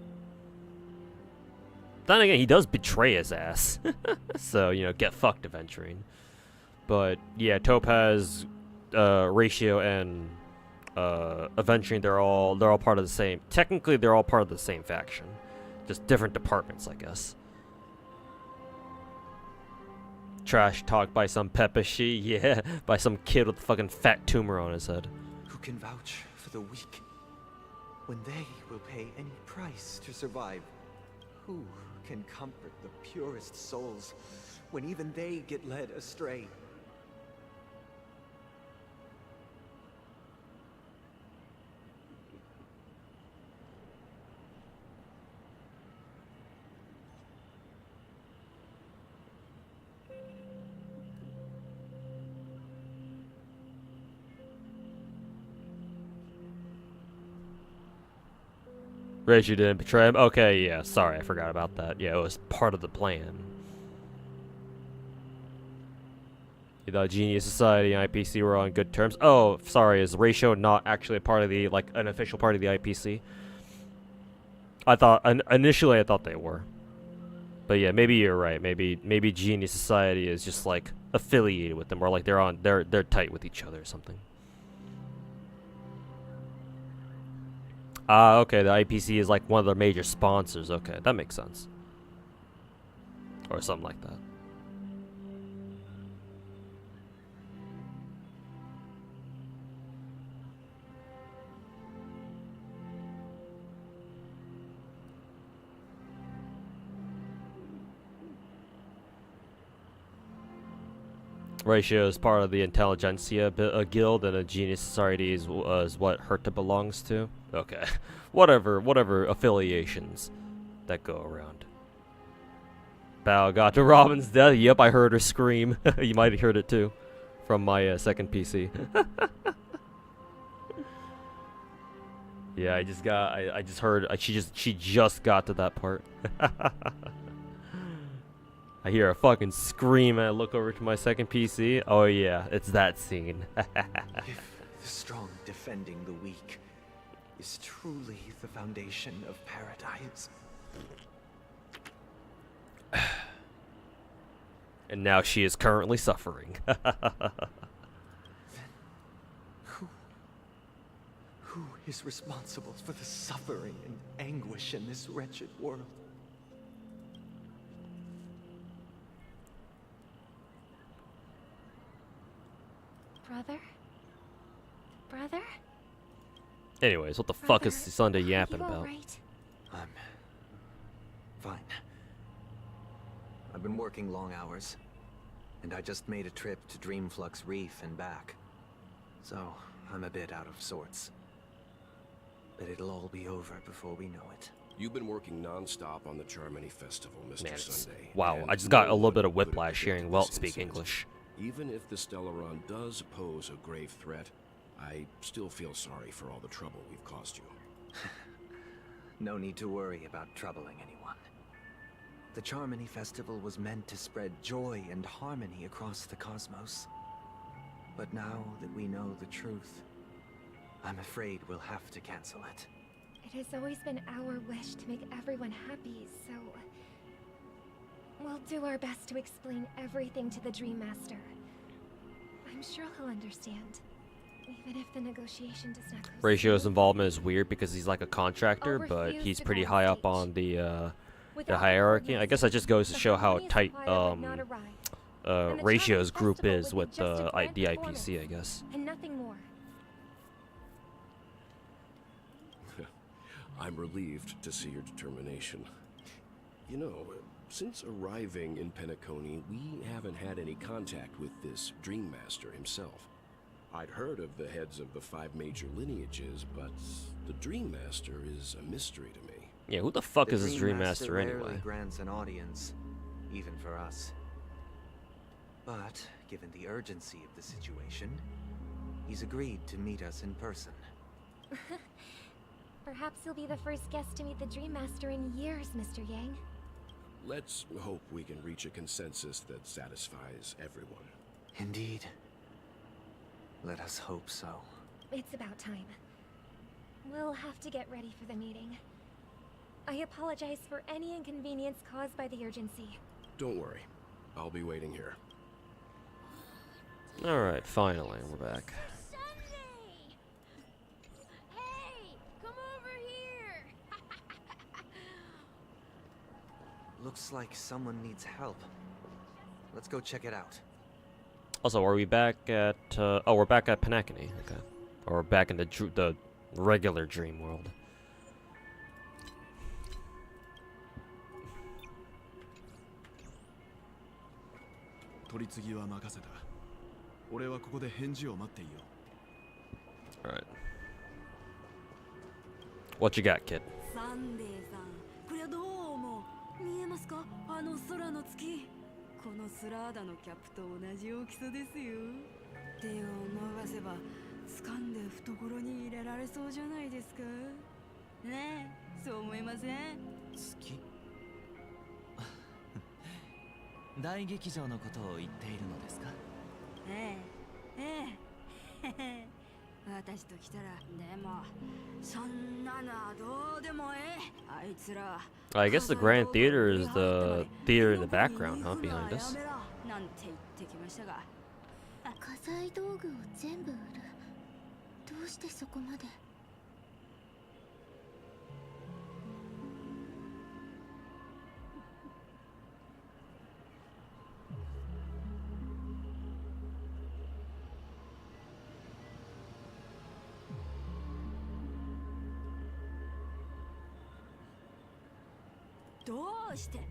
[SPEAKER 1] Then again, he does betray his ass. So, you know, get fucked, Aventurine. But, yeah, Topaz, Ratio, and Aventurine, they're all part of the same... Technically, they're all part of the same faction. Just different departments, I guess. Trash talk by some Pepeshi, yeah, by some kid with a fucking fat tumor on his head.
[SPEAKER 21] Who can vouch for the weak when they will pay any price to survive? Who can comfort the purest souls when even they get led astray?
[SPEAKER 1] Ratio didn't betray him? Okay, yeah, sorry, I forgot about that. Yeah, it was part of the plan. The Genius Society and IPC were on good terms. Oh, sorry, is Ratio not actually a part of the, like, an official part of the IPC? I thought, initially I thought they were. But yeah, maybe you're right. Maybe Genius Society is just, like, affiliated with them, or like they're tight with each other or something. Okay, the IPC is like one of their major sponsors. Okay, that makes sense. Or something like that. Ratio is part of the intelligentsia guild, and a genius society is what Herta belongs to. Okay, whatever affiliations that go around. Bow got to Robin's death. Yep, I heard her scream. You might have heard it too, from my second PC. Yeah, I just heard. She just got to that part. I hear a fucking scream and I look over to my second PC. Oh yeah, it's that scene.
[SPEAKER 21] If the strong defending the weak is truly the foundation of paradise.
[SPEAKER 1] And now she is currently suffering.
[SPEAKER 21] Who is responsible for the suffering and anguish in this wretched world?
[SPEAKER 3] Brother?
[SPEAKER 1] Anyways, what the fuck is Sunday yapping about?
[SPEAKER 21] I'm fine. I've been working long hours, and I just made a trip to Dreamflux Reef and back. So, I'm a bit out of sorts. But it'll all be over before we know it.
[SPEAKER 7] You've been working non-stop on the Charmony Festival, Mr. Sunday.
[SPEAKER 1] Wow, I just got a little bit of whiplash hearing Welt speak English.
[SPEAKER 7] Even if the Stellaron does pose a grave threat, I still feel sorry for all the trouble we've caused you.
[SPEAKER 21] No need to worry about troubling anyone. The Charmony Festival was meant to spread joy and harmony across the cosmos. But now that we know the truth, I'm afraid we'll have to cancel it.
[SPEAKER 22] It has always been our wish to make everyone happy, so we'll do our best to explain everything to the Dream Master. I'm sure he'll understand, even if the negotiation does not go.
[SPEAKER 1] Ratio's involvement is weird because he's like a contractor, but he's pretty high up on the hierarchy. I guess that just goes to show how tight Ratio's group is with the IPC, I guess.
[SPEAKER 22] And nothing more.
[SPEAKER 7] I'm relieved to see your determination. You know, since arriving in Penacony, we haven't had any contact with this Dream Master himself. I'd heard of the heads of the 5 major lineages, but the Dream Master is a mystery to me.
[SPEAKER 1] Yeah, who the fuck is this Dream Master
[SPEAKER 21] rarely
[SPEAKER 1] anyway?
[SPEAKER 21] Grants an audience, even for us. But given the urgency of the situation, he's agreed to meet us in person.
[SPEAKER 22] Perhaps you'll be the first guest to meet the Dream Master in years, Mr. Yang.
[SPEAKER 7] Let's hope we can reach a consensus that satisfies everyone.
[SPEAKER 21] Indeed. Let us hope so.
[SPEAKER 22] It's about time. We'll have to get ready for the meeting. I apologize for any inconvenience caused by the urgency.
[SPEAKER 7] Don't worry. I'll be waiting here.
[SPEAKER 1] Alright, finally, we're back.
[SPEAKER 21] Looks like someone needs help. Let's go check it out.
[SPEAKER 1] Also, are we back at, oh, we're back at penacony, okay. Or we're back in the regular dream world. Alright. What you got, kid?
[SPEAKER 9] サンデーさん、これはどう思う？見えますか？あの空の月。このスラーダのキャップと同じ大きさですよ。手を伸ばせば掴んで懐に入れられそうじゃないですか？ねえ、そう思いません？
[SPEAKER 6] 月大劇場のことを言っているのですか？
[SPEAKER 9] ええ。私と来たら、でもそんなのはどうでもええ。あいつら。
[SPEAKER 1] I guess the Grand Theater is the theater in the background, huh, behind us.
[SPEAKER 9] なんて言ってきましたが。
[SPEAKER 3] 家財道具を全部売る。どうしてそこまで。
[SPEAKER 9] どうしてって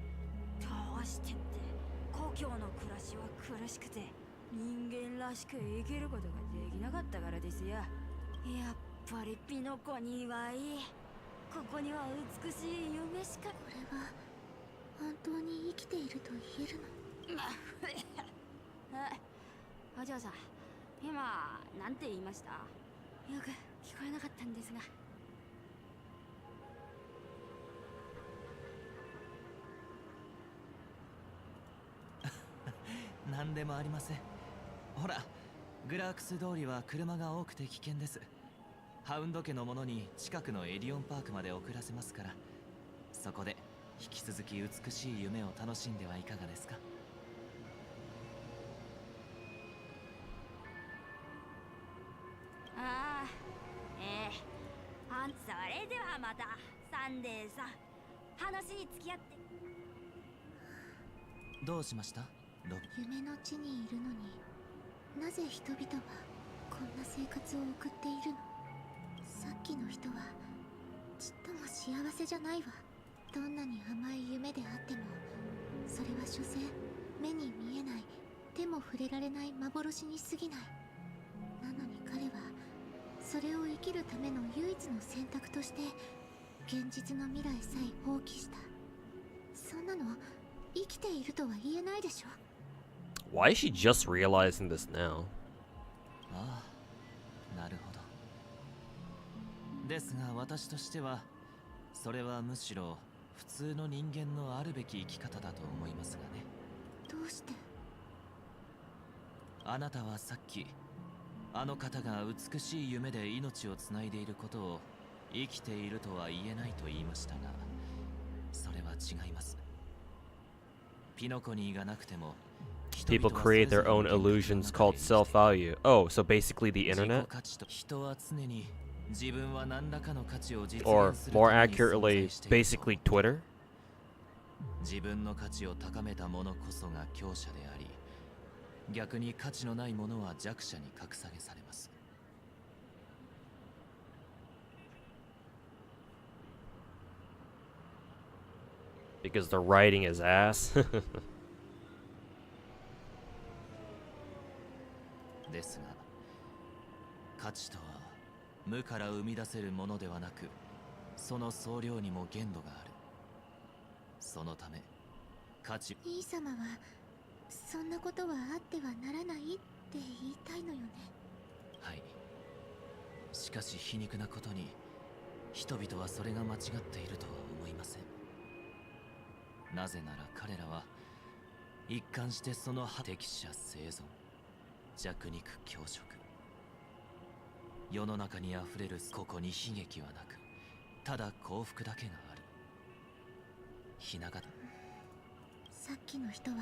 [SPEAKER 9] 故郷の暮らしは苦しくて人間らしく生きることができなかったからですよ。やっぱりピノコにはいい。ここには美しい夢しか。
[SPEAKER 3] これは本当に生きていると言えるの？
[SPEAKER 9] お嬢さん、今なんて言いました？よく聞こえなかったんですが。
[SPEAKER 6] 何でもありません。ほら、グラークス通りは車が多くて危険です。ハウンド家の者に近くのエディオンパークまで送らせますから、そこで引き続き美しい夢を楽しんではいかがですか？
[SPEAKER 9] ああ、それではまたサンデーさん、話に付き合って。
[SPEAKER 6] どうしました？ロビ。
[SPEAKER 3] 夢の地にいるのに、なぜ人々はこんな生活を送っているの？さっきの人はちっとも幸せじゃないわ。どんなに甘い夢であっても、それは所詮目に見えない、手も触れられない幻に過ぎない。なのに彼はそれを生きるための唯一の選択として現実の未来さえ放棄した。そんなの生きているとは言えないでしょ。
[SPEAKER 1] Why is she just realizing this now?
[SPEAKER 6] ああ、なるほど。ですが私としては、それはむしろ普通の人間のあるべき生き方だと思いますがね。
[SPEAKER 3] どうして？
[SPEAKER 6] あなたはさっき、あの方が美しい夢で命をつないでいることを生きているとは言えないと言いましたが、それは違います。ピノコニーがなくても、
[SPEAKER 1] People create their own illusions called self-value. Oh, so basically the internet? Or more accurately, basically Twitter?
[SPEAKER 6] 自分の価値を高めたものこそが強者であり、逆に価値のないものは弱者に格下げされます。
[SPEAKER 1] Because the writing is ass.
[SPEAKER 6] ですが、価値とは無から生み出せるものではなく、その総量にも限度がある。そのため、価値。
[SPEAKER 3] 兄様はそんなことはあってはならないって言いたいのよね。
[SPEAKER 6] はい。しかし皮肉なことに、人々はそれが間違っているとは思いません。なぜなら彼らは一貫してその適者生存、弱肉強食。世の中にあふれるここに悲劇はなく、ただ幸福だけがある。ひなが
[SPEAKER 3] さっきの人は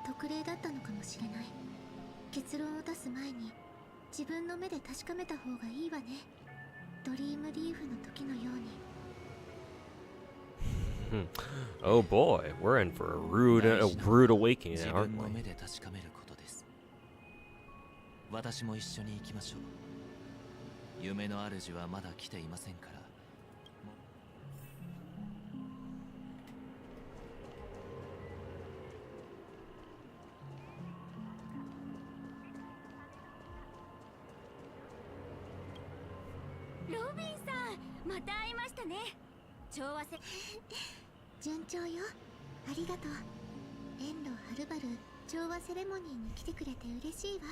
[SPEAKER 3] 特例だったのかもしれない。結論を出す前に自分の目で確かめた方がいいわね。ドリームリーフの時のように。
[SPEAKER 1] Oh boy, we're in for a rude awakening now, aren't we?
[SPEAKER 6] 私も一緒に行きましょう。夢の主はまだ来ていませんから。
[SPEAKER 9] ロビンさん、また会いましたね。調和せ
[SPEAKER 3] 順調よ。ありがとう。遠路はるばる調和セレモニーに来てくれて嬉しいわ。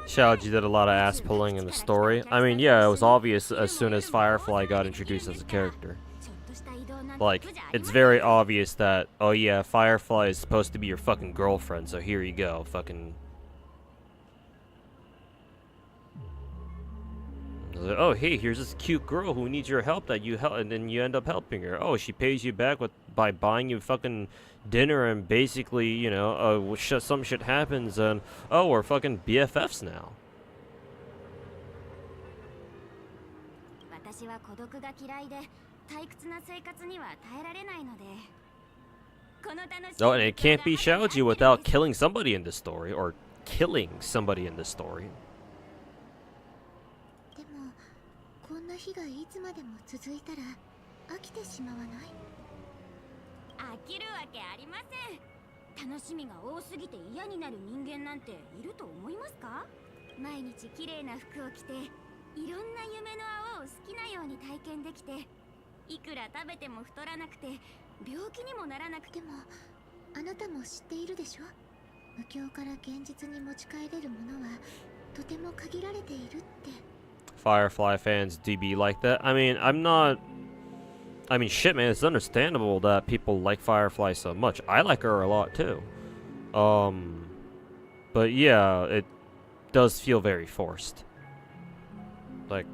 [SPEAKER 1] Xiaoji did a lot of ass pulling in the story. I mean, yeah, it was obvious as soon as Firefly got introduced as a character. Like, it's very obvious that, oh yeah, Firefly is supposed to be your fucking girlfriend, so here you go, fucking... Oh, hey, here's this cute girl who needs your help that you help, and then you end up helping her. Oh, she pays you back by buying you fucking dinner, and basically, you know, some shit happens, and oh, we're fucking BFFs now. Oh, and it can't be Xiaoji without killing somebody in this story, or killing somebody in this story.
[SPEAKER 3] こんな日がいつまでも続いたら飽きてしまわない？
[SPEAKER 9] 飽きるわけありません。
[SPEAKER 4] 楽しみが多すぎて嫌になる人間なんていると思いますか？毎日綺麗な服を着て、いろんな夢の泡を好きなように体験できて、いくら食べても太らなくて病気にもならなくても。
[SPEAKER 3] あなたも知っているでしょ。無境から現実に持ち帰れるものはとても限られているって。
[SPEAKER 1] Firefly fans do be like that. I mean, shit, man, it's understandable that people like Firefly so much. I like her a lot too. But yeah, it does feel very forced. Like,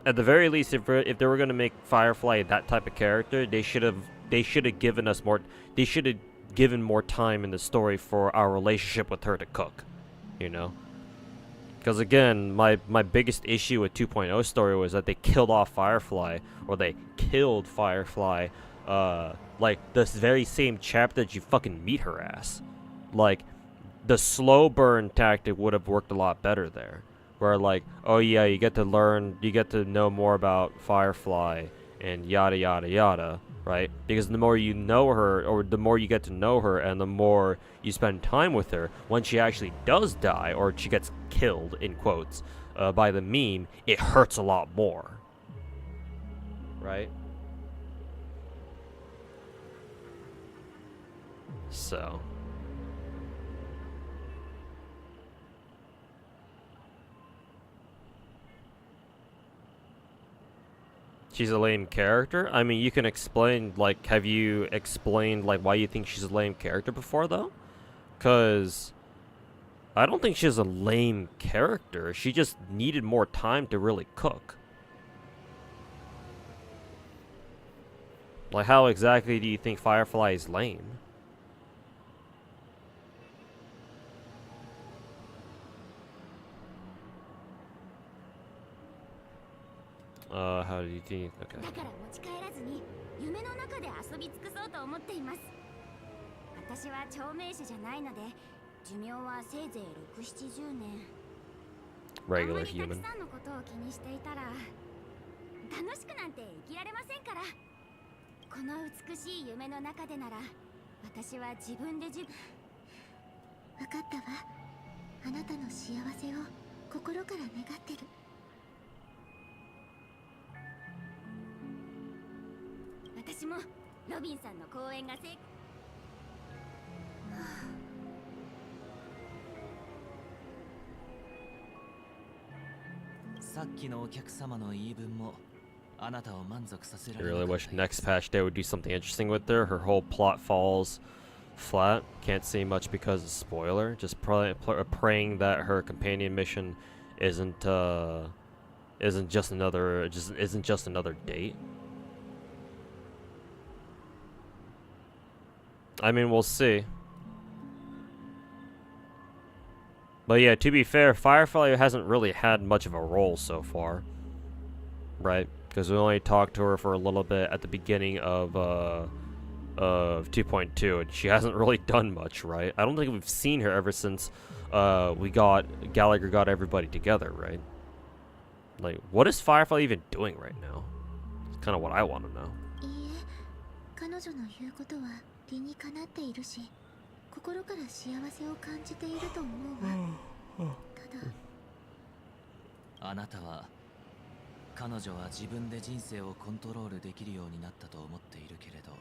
[SPEAKER 1] at the very least, if they were gonna make Firefly that type of character, they should have given us more. They should have given more time in the story for our relationship with her to cook, you know. Because again, my biggest issue with 2.0 story was that they killed off Firefly, or they killed Firefly, like this very same chapter that you fucking meet her ass. Like, the slow burn tactic would have worked a lot better there. Where like, oh yeah, you get to know more about Firefly and yada yada yada, right? Because the more you know her, or the more you get to know her, and the more you spend time with her, when she actually does die, or she gets killed, in quotes, by the meme, it hurts a lot more. Right? So... she's a lame character? I mean, you can explain, like, have you explained, like, why you think she's a lame character before, though? Because I don't think she's a lame character. She just needed more time to really cook. Like, how exactly do you think Firefly is lame? How do you think? Okay.
[SPEAKER 4] だから持ち帰らずに夢の中で遊び尽くそうと思っています。私は長命種じゃないので寿命はせいぜい6、70年。あんま
[SPEAKER 1] Regular
[SPEAKER 4] り
[SPEAKER 1] human.
[SPEAKER 4] たくさんのことを気にしていたら楽しくなんて生きられませんから。この美しい夢の中でなら私は自分で
[SPEAKER 3] 分かったわ。あなたの幸せを心から願ってる。
[SPEAKER 4] 私もロビンさんの講演が成功。
[SPEAKER 6] さっきのお客様の言い分もあなたを満足させら
[SPEAKER 1] I
[SPEAKER 6] れな
[SPEAKER 1] really
[SPEAKER 6] かった
[SPEAKER 1] wish next patch they would do something interesting with her. Her whole plot falls flat. Can't say much because of spoiler. Just praying that her companion mission isn't just another date. I mean, we'll see. But yeah, to be fair, Firefly hasn't really had much of a role so far. Right? Because we only talked to her for a little bit at the beginning of 2.2, and she hasn't really done much, right? I don't think we've seen her ever since Gallagher got everybody together, right? Like, what is Firefly even doing right now? It's kind of what I want to know.
[SPEAKER 3] 彼女の言うことは理にかなっているし、心から幸せを感じていると思うわ。ただ、
[SPEAKER 6] あなたは彼女は自分で人生をコントロールできるようになったと思っているけれど、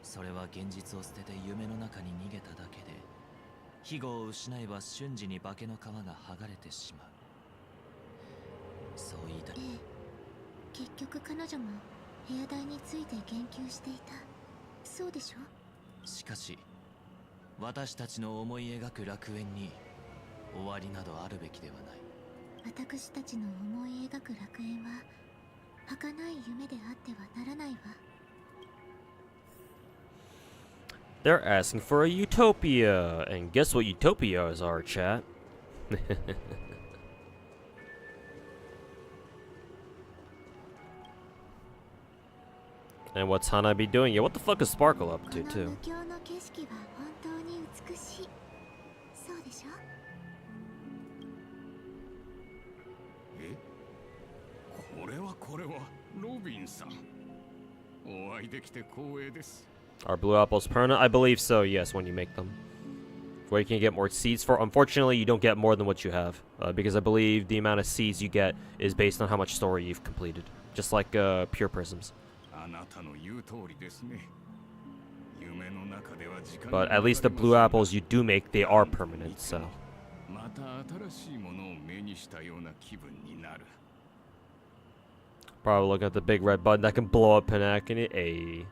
[SPEAKER 6] それは現実を捨てて夢の中に逃げただけで、庇護を失えば瞬時に化けの皮が剥がれてしまう。そう言いたい。
[SPEAKER 3] 結局彼女も部屋代について言及していた。そうでしょ？
[SPEAKER 6] しかし私たちの思い描く楽園に終わりなどあるべきではない。
[SPEAKER 3] 私たちの思い描く楽園は儚い夢であってはならないわ。
[SPEAKER 1] They're asking for a utopia, and guess what utopias are, chat? And what's Hanabi doing? Yeah, what the fuck is Sparkle up to, too?
[SPEAKER 3] 無境の景色は本当に美しい。そうでしょ？
[SPEAKER 5] これはロビンさん。お会いできて光栄です。
[SPEAKER 1] Are blue apples permanent? I believe so, yes, when you make them. Where you can get more seeds for. Unfortunately, you don't get more than what you have. Because I believe the amount of seeds you get is based on how much story you've completed. Just like pure prisms. But at least the blue apples you do make, they are permanent, so. Probably looking at the big red button that can blow up penacony. Ay.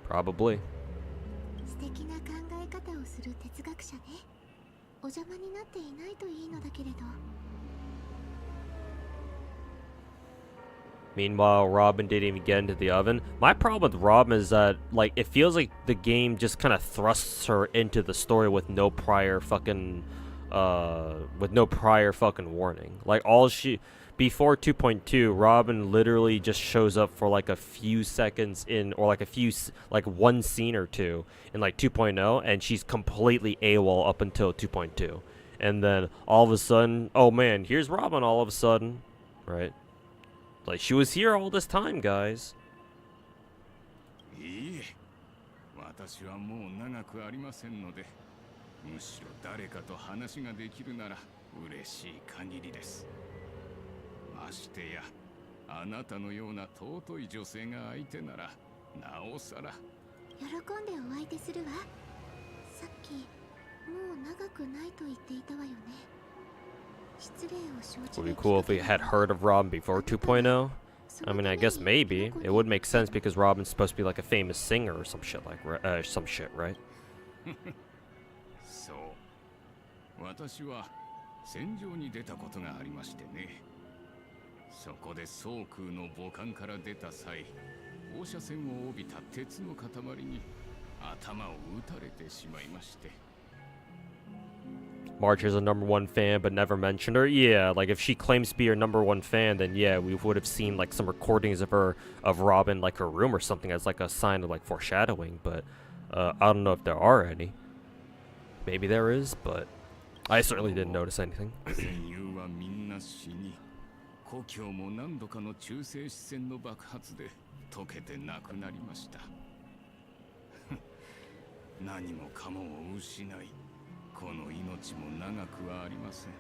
[SPEAKER 1] Probably.
[SPEAKER 3] 素敵な考え方をする哲学者ね。お邪魔になっていないといいのだけれど。
[SPEAKER 1] Meanwhile, Robin didn't even get into the oven. My problem with Robin is that, like, it feels like the game just kind of thrusts her into the story with no prior fucking warning. Like, before 2.2, Robin literally just shows up for, like, a few seconds in, or, like, one scene or two in, like, 2.0, and she's completely AWOL up until 2.2. And then, all of a sudden, oh man, here's Robin all of a sudden, right? Like, she was here all this time, guys.
[SPEAKER 5] いいえ、私はもう長くありませんので、むしろ誰かと話ができるなら嬉しい限りです。ましてや、あなたのような尊い女性が相手なら、なおさら。
[SPEAKER 3] 喜んでお相手するわ。さっき、もう長くないと言っていたわよね。
[SPEAKER 1] Would be cool if we had heard of Robin before 2.0. I mean, I guess maybe it would make sense because Robin's supposed to be like a famous singer or some shit, like some shit, right?
[SPEAKER 5] そう。私は戦場に出たことがありましてね。そこで総空の母艦から出た際、放射線を帯びた鉄の塊に頭を撃たれてしまいまして。
[SPEAKER 1] March is a #1 fan, but never mentioned her. Yeah, like if she claims to be your #1 fan, then yeah, we would have seen like some recordings of Robin, like her room or something, as like a sign of like foreshadowing. But I don't know if there are any. Maybe there is, but I certainly didn't notice anything.
[SPEAKER 5] 故郷も何度かの中性子線の爆発で溶けてなくなりました。何もかもを失い。 この命も長くはありません。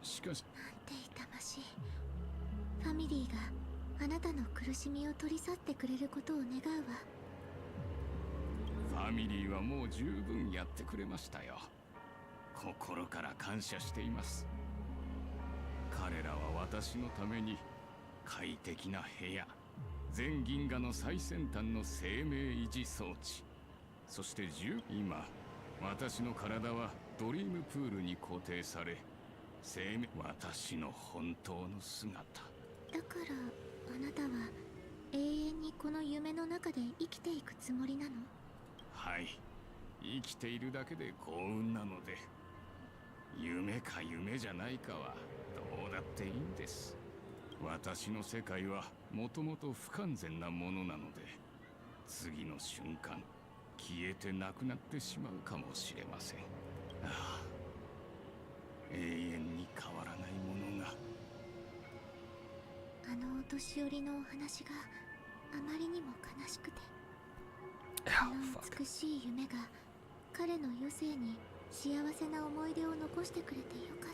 [SPEAKER 5] しかし、
[SPEAKER 3] なんて痛ましい。ファミリーがあなたの苦しみを取り去ってくれることを願うわ。
[SPEAKER 5] ファミリーはもう十分やってくれましたよ。心から感謝しています。彼らは私のために快適な部屋、全銀河の最先端の生命維持装置、そして今。 私の体はドリームプールに固定され、私の本当の姿。
[SPEAKER 3] だからあなたは永遠にこの夢の中で生きていくつもりなの？
[SPEAKER 5] はい、生きているだけで幸運なので、夢か夢じゃないかはどうだっていいんです。私の世界はもともと不完全なものなので、次の瞬間。 消えてなくなってしまうかもしれません。ああ、永遠に変わらないものが。
[SPEAKER 3] あのお年寄りのお話があまりにも悲しくて、あの美しい夢が彼の余生に幸せな思い出を残してくれてよかっ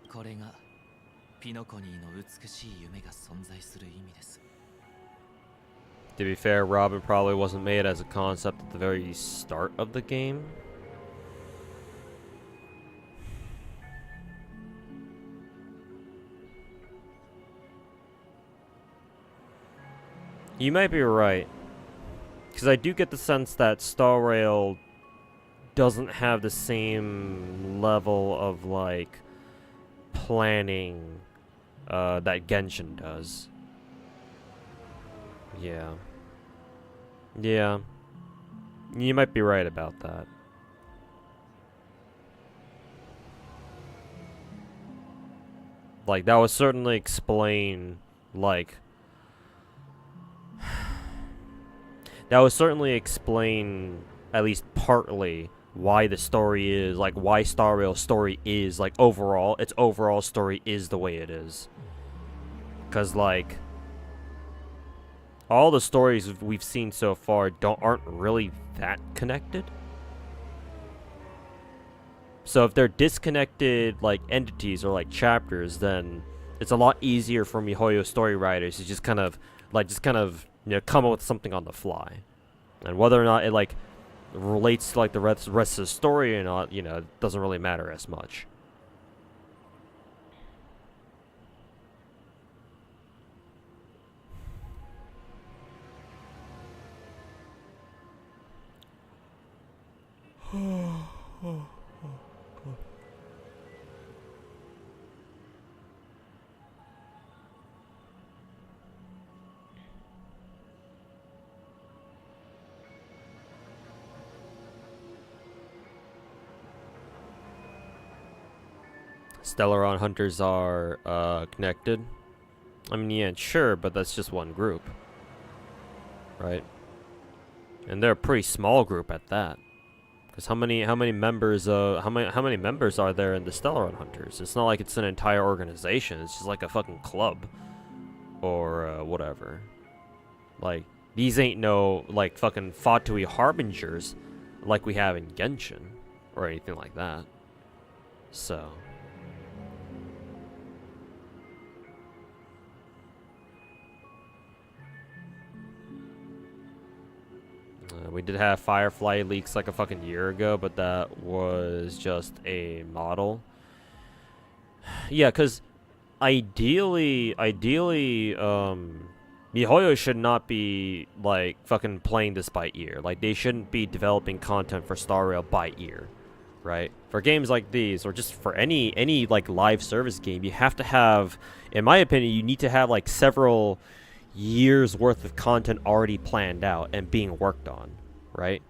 [SPEAKER 3] た。
[SPEAKER 6] これがピノコニーの美しい夢が存在する意味です。
[SPEAKER 1] To be fair, Robin probably wasn't made as a concept at the very start of the game. You might be right. Because I do get the sense that Star Rail doesn't have the same level of, like, planning that Genshin does. Yeah. Yeah. You might be right about that. Like, that would certainly explain, like... that would certainly explain, at least partly, why the story is, like, why Star Rail's story is, like, overall, its overall story is the way it is. Because, like... all the stories we've seen so far aren't really that connected. So if they're disconnected like entities or like chapters, then it's a lot easier for MiHoYo story writers to just kind of you know, come up with something on the fly. And whether or not it like relates to like the rest of the story or not, you know, it doesn't really matter as much. Stellaron hunters are connected. I mean, yeah, sure, but that's just one group, right? And they're a pretty small group at that. Because how many members how many members are there in the Stellaron hunters? It's not like it's an entire organization. It's just like a fucking club or whatever. Like these ain't no like fucking Fatui harbingers like we have in Genshin or anything like that. So. We did have Firefly leaks like a fucking year ago, but that was just a model. Yeah, because ideally, MiHoYo should not be like fucking playing this by ear. Like they shouldn't be developing content for Star Rail by ear, right? For games like these, or just for any like live service game, you have to have, in my opinion, you need to have like several years worth of content already planned out and being worked on, right?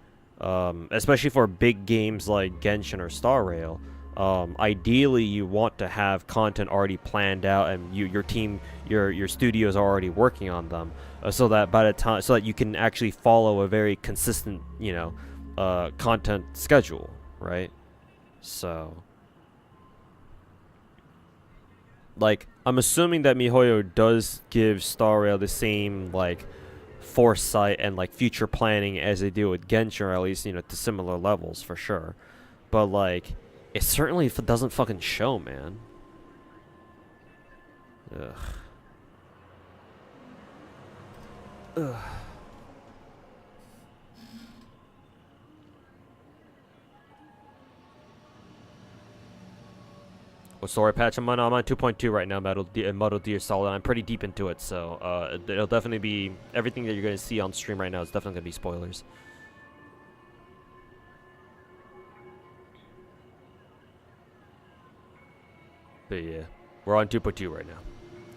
[SPEAKER 1] Especially for big games like Genshin or Star Rail. Ideally you want to have content already planned out and your team, your studios are already working on them, so that by the time, so that you can actually follow a very consistent, you know, content schedule, right? So like, I'm assuming that MiHoYo does give Star Rail the same, like, foresight and, like, future planning as they do with Genshin, or at least, you know, to similar levels, for sure. But, like, it certainly doesn't fucking show, man. Ugh. Ugh. What story patch I'm on? I'm on 2.2 right now, Metal Gear Solid. I'm pretty deep into it, so it'll definitely be, everything that you're going to see on stream right now is definitely going to be spoilers. But yeah, we're on 2.2 right now.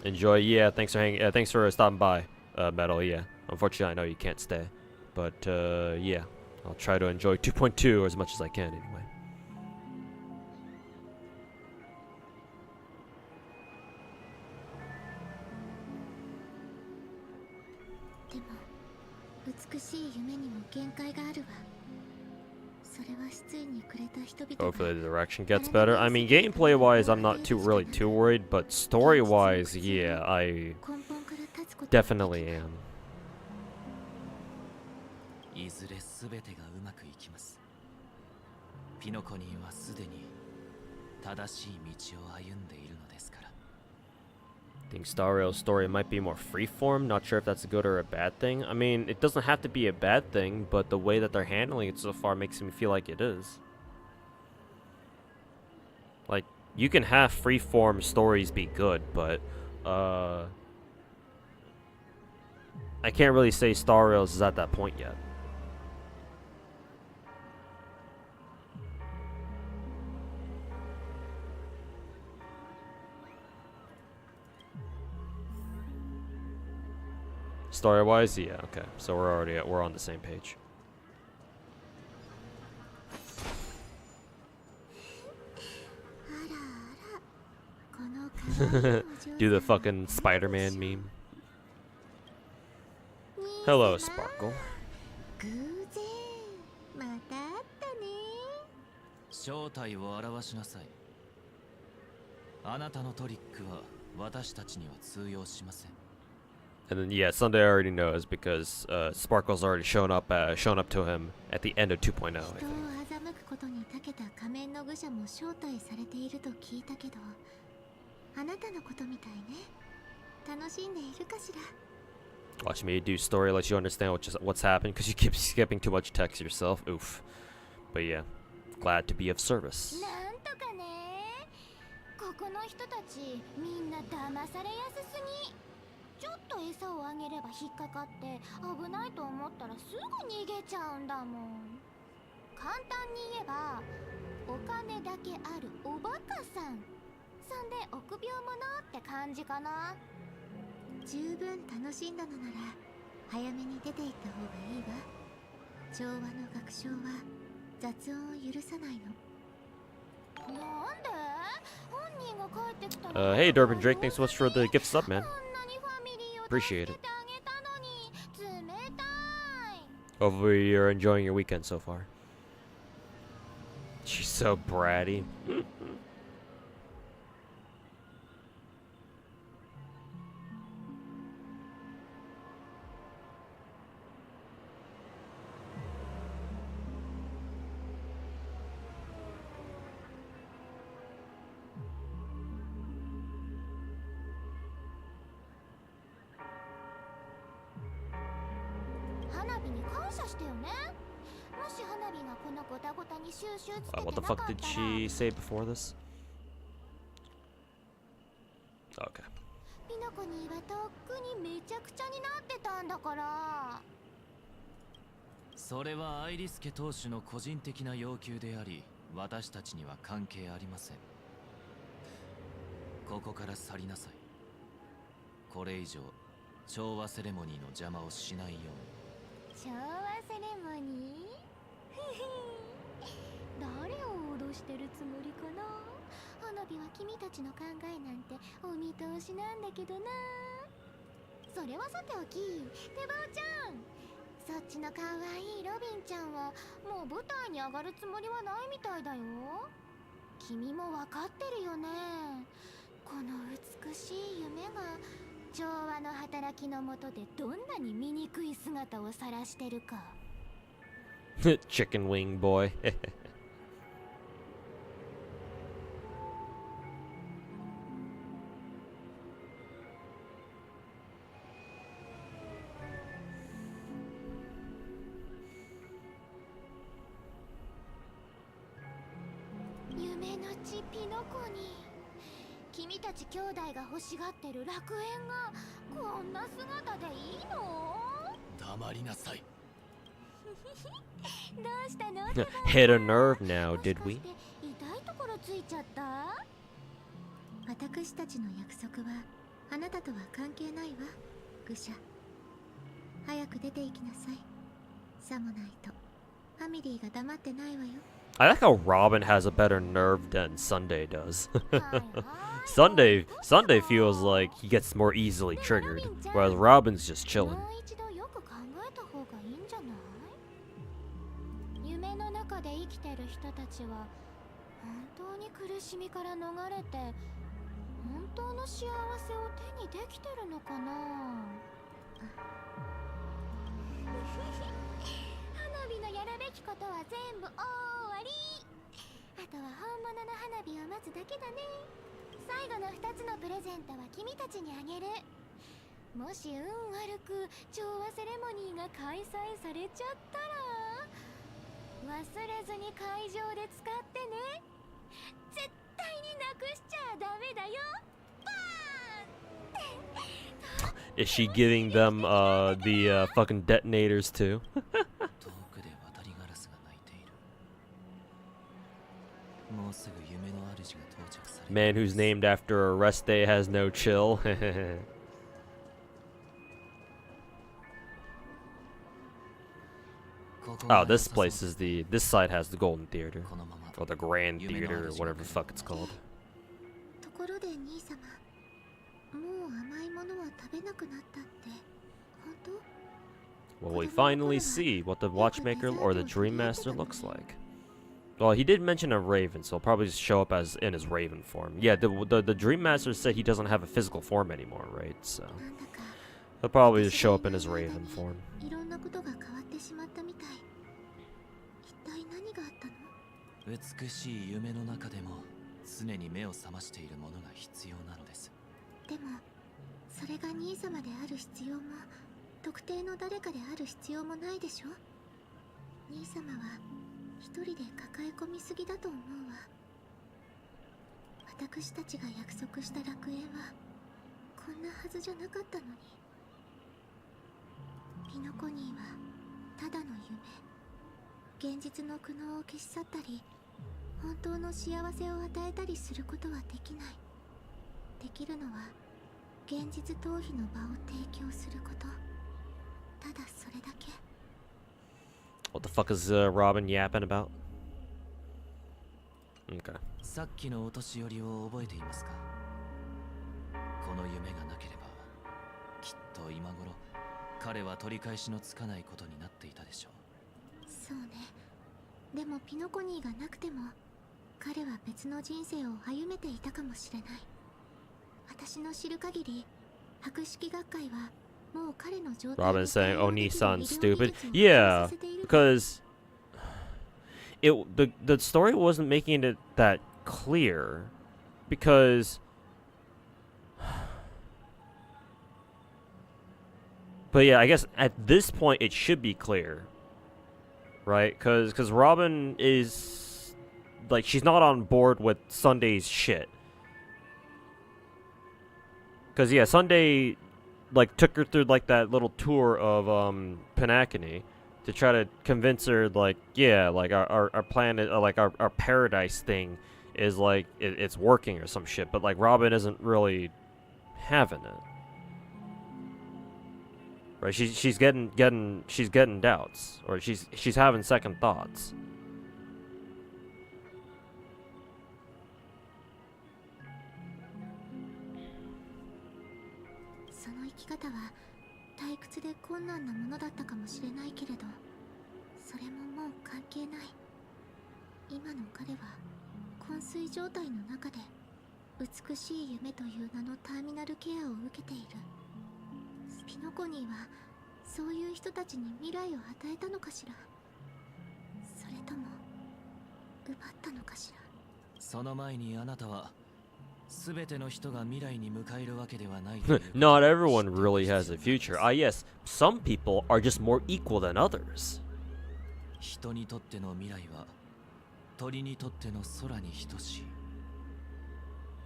[SPEAKER 1] Enjoy. Yeah, thanks for stopping by, Metal. Yeah, unfortunately I know you can't stay, but yeah, I'll try to enjoy 2.2 as much as I can anyway.
[SPEAKER 3] 美しい夢にも限界があるわ。それは失意にくれた人々。
[SPEAKER 1] Hopefully the direction gets better. I mean, gameplay-wise, I'm not really too worried, but story-wise, yeah, I definitely am.
[SPEAKER 6] いずれ全てがうまくいきます。ピノコニーはすでに正しい道を歩んでいるのですから。
[SPEAKER 1] I think Star Rail's story might be more freeform. Not sure if that's a good or a bad thing. I mean, it doesn't have to be a bad thing, but the way that they're handling it so far makes me feel like it is. Like, you can have freeform stories be good, but I can't really say Star Rail's is at that point yet. Story-wise, yeah, okay. So we're on the same page. Do the fucking Spider-Man meme. Hello, Sparkle.
[SPEAKER 6] 正体を表しなさい。あなたのトリックは私たちには通用しません。
[SPEAKER 1] And then yeah, Sunday already knows because Sparkle's already shown up to him at the end of 2.0. I
[SPEAKER 3] 人を
[SPEAKER 1] think.
[SPEAKER 3] 欺くことに長けた仮面の愚者も招待されていると聞いたけど、あなたのことみたいね。楽しんでいるかしら。
[SPEAKER 1] Watch me do story, let you understand what's happening because you keep skipping too much text yourself. Oof. But yeah, glad to be of service.
[SPEAKER 4] なんとかね。ここの人たちみんな騙されやすすぎ。ちょっと餌をあげれば引っかかって危ないと思ったらすぐ逃げちゃうんだもん。簡単に言えばお金だけあるおバカさん。そんで臆病者って感じかな。
[SPEAKER 3] 十分楽しんだのなら早めに出て行った方がいいわ。調和の学章は雑音を許さないの。
[SPEAKER 4] なんで？本人が帰ってきたら
[SPEAKER 1] Hey, Durbin Drake, thanks so much for the gift sub, man. Appreciate it. Hopefully you're enjoying your weekend so far. She's so bratty. What the fuck did she say before this? Okay.
[SPEAKER 4] ピノコニーはとっくにめちゃくちゃになってたんだから。
[SPEAKER 6] それはアイリスケ当主の個人的な要求であり、私たちには関係ありません。ここから去りなさい。これ以上調和セレモニーの邪魔をしないように。
[SPEAKER 4] 調和セレモニー？誰を脅してるつもりかな。花火は君たちの考えなんてお見通しなんだけどな。それはさておき、手羽ちゃん、そっちのかわいいロビンちゃんはもう舞台に上がるつもりはないみたいだよ。君もわかってるよね。この美しい夢が調和の働きのもとでどんなに醜い姿を晒してるか。
[SPEAKER 1] Chicken wing boy.
[SPEAKER 4] Kimi 君たち兄弟が欲しがってる楽園がこんな姿でいいの？
[SPEAKER 6] 黙りなさい。
[SPEAKER 4] どうしたの？
[SPEAKER 1] Hit a nerve now, did we?
[SPEAKER 4] 痛いところついちゃった？
[SPEAKER 3] 私たちの約束はあなたとは関係ないわ、愚者。早く出て行きなさい。さもないとファミリーが黙ってないわよ。
[SPEAKER 1] I like how Robin has a better nerve than Sunday does. Sunday feels like he gets more easily triggered, whereas Robin's just chilling.
[SPEAKER 4] 夢の中で生きてる人たちは本当に苦しみから逃れて本当の幸せを手にできてるのかな。花火のやるべきことは全部終わり。あとは本物の花火を待つだけだね。最後の2つのプレゼントは君たちにあげる。もし運悪く調和セレモニーが開催されちゃったら忘れずに会場で使ってね。絶対になくしちゃダメだよ。バーン
[SPEAKER 1] Is she giving them the fucking detonators too? Man who's named after a rest day has no chill. Oh, this place is this side has the Golden Theater. Or the Grand Theater, or whatever the fuck it's called.
[SPEAKER 3] ところで兄様、もう甘いものは食べなくなったって本当？
[SPEAKER 1] Well, we finally see what the Watchmaker or the Dream Master looks like. Well, he did mention a raven, so he'll probably just show up as in his raven form. Yeah, the Dream Master said he doesn't have a physical form anymore, right? So, He'll probably just show up in his Raven form.
[SPEAKER 3] いろんなことが変わってしまったみたい。一体何があったの？
[SPEAKER 6] 美しい夢の中でも常に目を覚ましているものが必要なのです。
[SPEAKER 3] でもそれが兄様である必要も特定の誰かである必要もないでしょ。兄様は一人で抱え込みすぎだと思うわ。私たちが約束した楽園はこんなはずじゃなかったのに。ピノコニーはただの夢、現実の苦悩を消し去ったり本当の幸せを与えたりすることはできない。できるのは現実逃避の場を提供すること。ただそれだけ。
[SPEAKER 1] What the fuck is Robin yapping about? Okay.
[SPEAKER 6] さっきのお年寄りを覚えていますか？この夢がなければきっと今頃彼は取り返しのつかないことになっていたでしょう。
[SPEAKER 3] そうね。でもピノコニーがなくても彼は別の人生を歩めていたかもしれない。私の知る限り博識学会はもう彼の状態
[SPEAKER 1] Robin saying, "Oh, Nissan's stupid." Yeah, because the story wasn't making it that clear, because but yeah, I guess at this point it should be clear, right? Because Robin is like, she's not on board with Sunday's shit. Because yeah, Sunday like took her through like that little tour of penacony to try to convince her, like, yeah, like our planet, like our paradise thing is like it's working or some shit. But like Robin isn't really having it. Right? She's getting doubts, or she's having second thoughts.
[SPEAKER 3] その生き方は退屈で困難なものだったかもしれないけれど、それももう関係ない。今の彼は昏睡状態の中で美しい夢という名のターミナルケアを受けている。ピノコニーはそういう人たちに未来を与えたのかしら。それとも奪ったのかしら。
[SPEAKER 6] その前にあなたは全ての人が未来に迎えるわけではない。
[SPEAKER 1] Not everyone really has a future. Ah, yes, some people are just more equal than others.
[SPEAKER 6] 人にとっての未来は鳥にとっての空に等しい。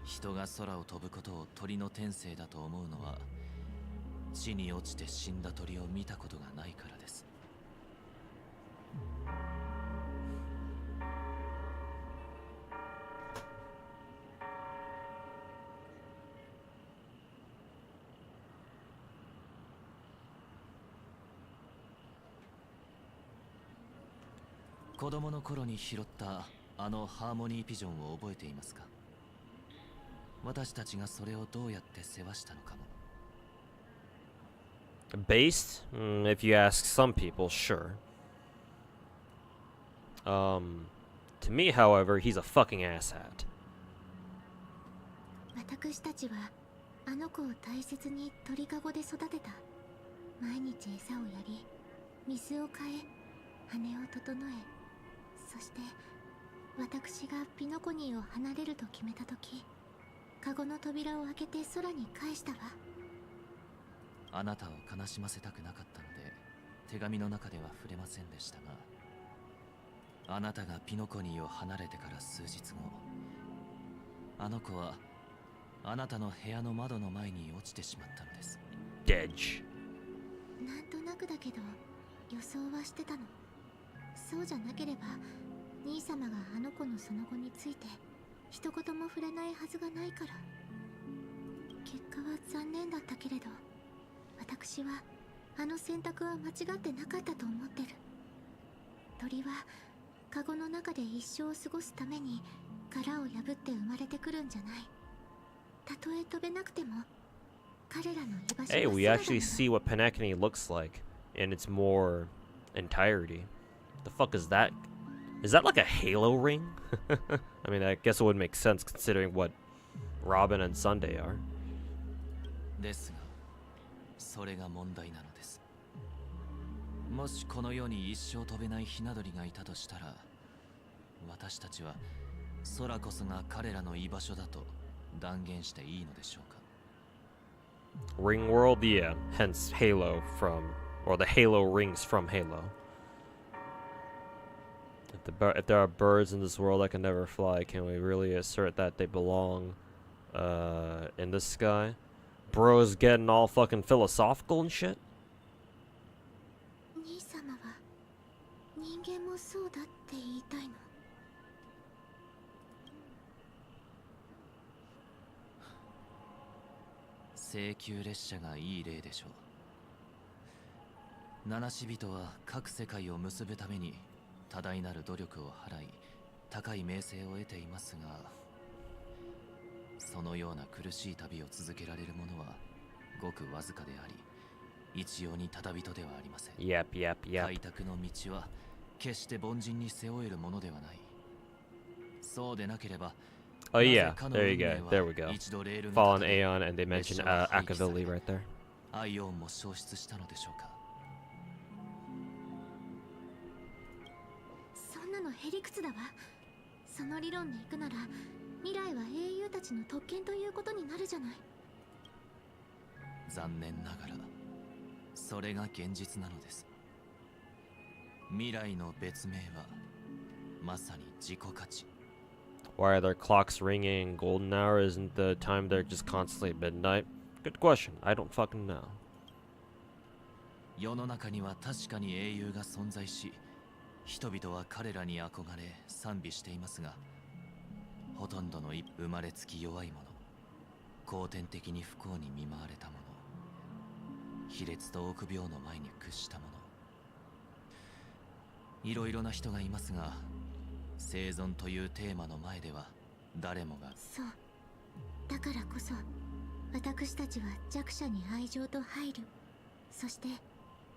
[SPEAKER 6] 人が空を飛ぶことを鳥の天性だと思うのは地に落ちて死んだ鳥を見たことがないからです。子供の頃に拾ったあのハーモニーピジョンを覚えていますか？私たちがそれをどうやって世話したのかも。
[SPEAKER 1] Based? If you ask some people, sure. To me, however, he's a fucking asshat.
[SPEAKER 3] 私たちはあの子を大切に鳥かごで育てた。毎日餌をやり、水を変え、羽を整え、そして私がピノコニーを離れると決めた時、カゴの扉を開けて空に返したわ。
[SPEAKER 6] あなたを悲しませたくなかったので手紙の中では触れませんでしたが、あなたがピノコニーを離れてから数日後、あの子はあなたの部屋の窓の前に落ちてしまったのです。
[SPEAKER 1] Dead.
[SPEAKER 3] なんとなくだけど予想はしてたの。そうじゃなければ兄様があの子のその後について一言も触れないはずがないから。結果は残念だったけれど、私はあの選択は間違ってなかったと思ってる。鳥はカゴの中で一生を過ごすために殻を破って生まれてくるんじゃない。たとえ飛べなくても彼らの居場所は
[SPEAKER 1] Hey, we actually see what penacony looks like in its more entirety. The fuck is that? Is that like a halo ring? I mean, I guess it would make sense considering what Robin and Sunday are.
[SPEAKER 6] ですがそれが問題なのです。もしこの世に一生飛べないひな鳥がいたとしたら、私たちは空こそが彼らの居場所だと断言していいのでしょうか。
[SPEAKER 1] Ring world, yeah. Hence Halo from, or the Halo rings from Halo. If there are birds in this world that can never fly, can we really assert that they belong in the sky? Bro's getting all fucking philosophical and shit.
[SPEAKER 3] 兄様は人間もそうだって言いたいの？
[SPEAKER 6] 請求列車がいい例でしょう。七死人は各世界を結ぶために多大なる努力を払い、高い名声を得ていますが、そのような苦しい旅を続けられる者はごくわずかであり、一様にただ人ではありません。開拓の道は決して凡人に背負えるものではない。そうでなければ、
[SPEAKER 1] Oh yeah, there you go. There we go. Fallen Aeon, and they mentioned Akavili right there.
[SPEAKER 6] アイオンも消失したのでしょうか。
[SPEAKER 3] そんなのへりくつだわ。その理論でいくなら、未来は英雄たちの特権ということになるじゃない。
[SPEAKER 6] 残念ながら、それが現実なのです。未来の別名はまさに自己価値。
[SPEAKER 1] Why are their clocks ringing golden hour? Isn't the time there just constantly at midnight? Good question. I don't fucking know.
[SPEAKER 6] 世の中には確かに英雄が存在し、人々は彼らに憧れ賛美していますが、ほとんどの生まれつき弱い者、後天的に不幸に見舞われた者、卑劣と臆病の前に屈した者、いろいろな人がいますが、生存というテーマの前では誰もが。
[SPEAKER 3] そう。だからこそ私たちは弱者に愛情と配慮、そして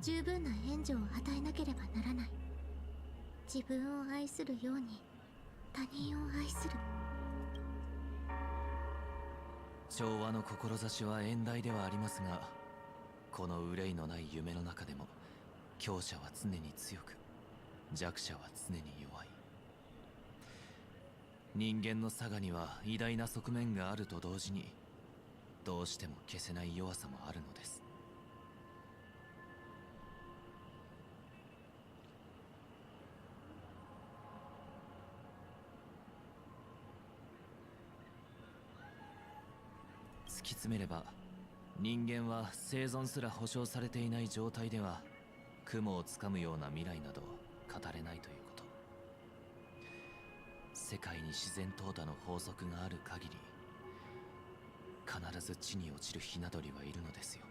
[SPEAKER 3] 十分な援助を与えなければならない。自分を愛するように他人を愛する。
[SPEAKER 6] 調和の志は遠大ではありますが、この憂いのない夢の中でも強者は常に強く、弱者は常に弱い。人間の差がには偉大な側面があると同時に、どうしても消せない弱さもあるのです。突き詰めれば、人間は生存すら保証されていない状態では雲をつかむような未来など語れないということ。世界に自然淘汰の法則がある限り、必ず地に落ちるひな鳥はいるのですよ。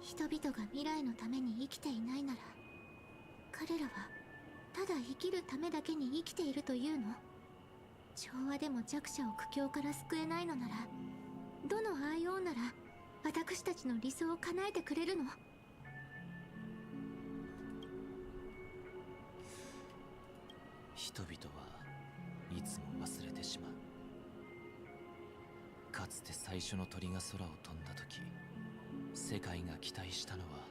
[SPEAKER 3] 人々が未来のために生きていないなら、彼らはただ生きるためだけに生きているというの？調和でも弱者を苦境から救えないのなら、どの愛王なら私たちの理想を叶えてくれるの？
[SPEAKER 6] 人々はいつも忘れてしまう。かつて最初の鳥が空を飛んだ時、世界が期待したのは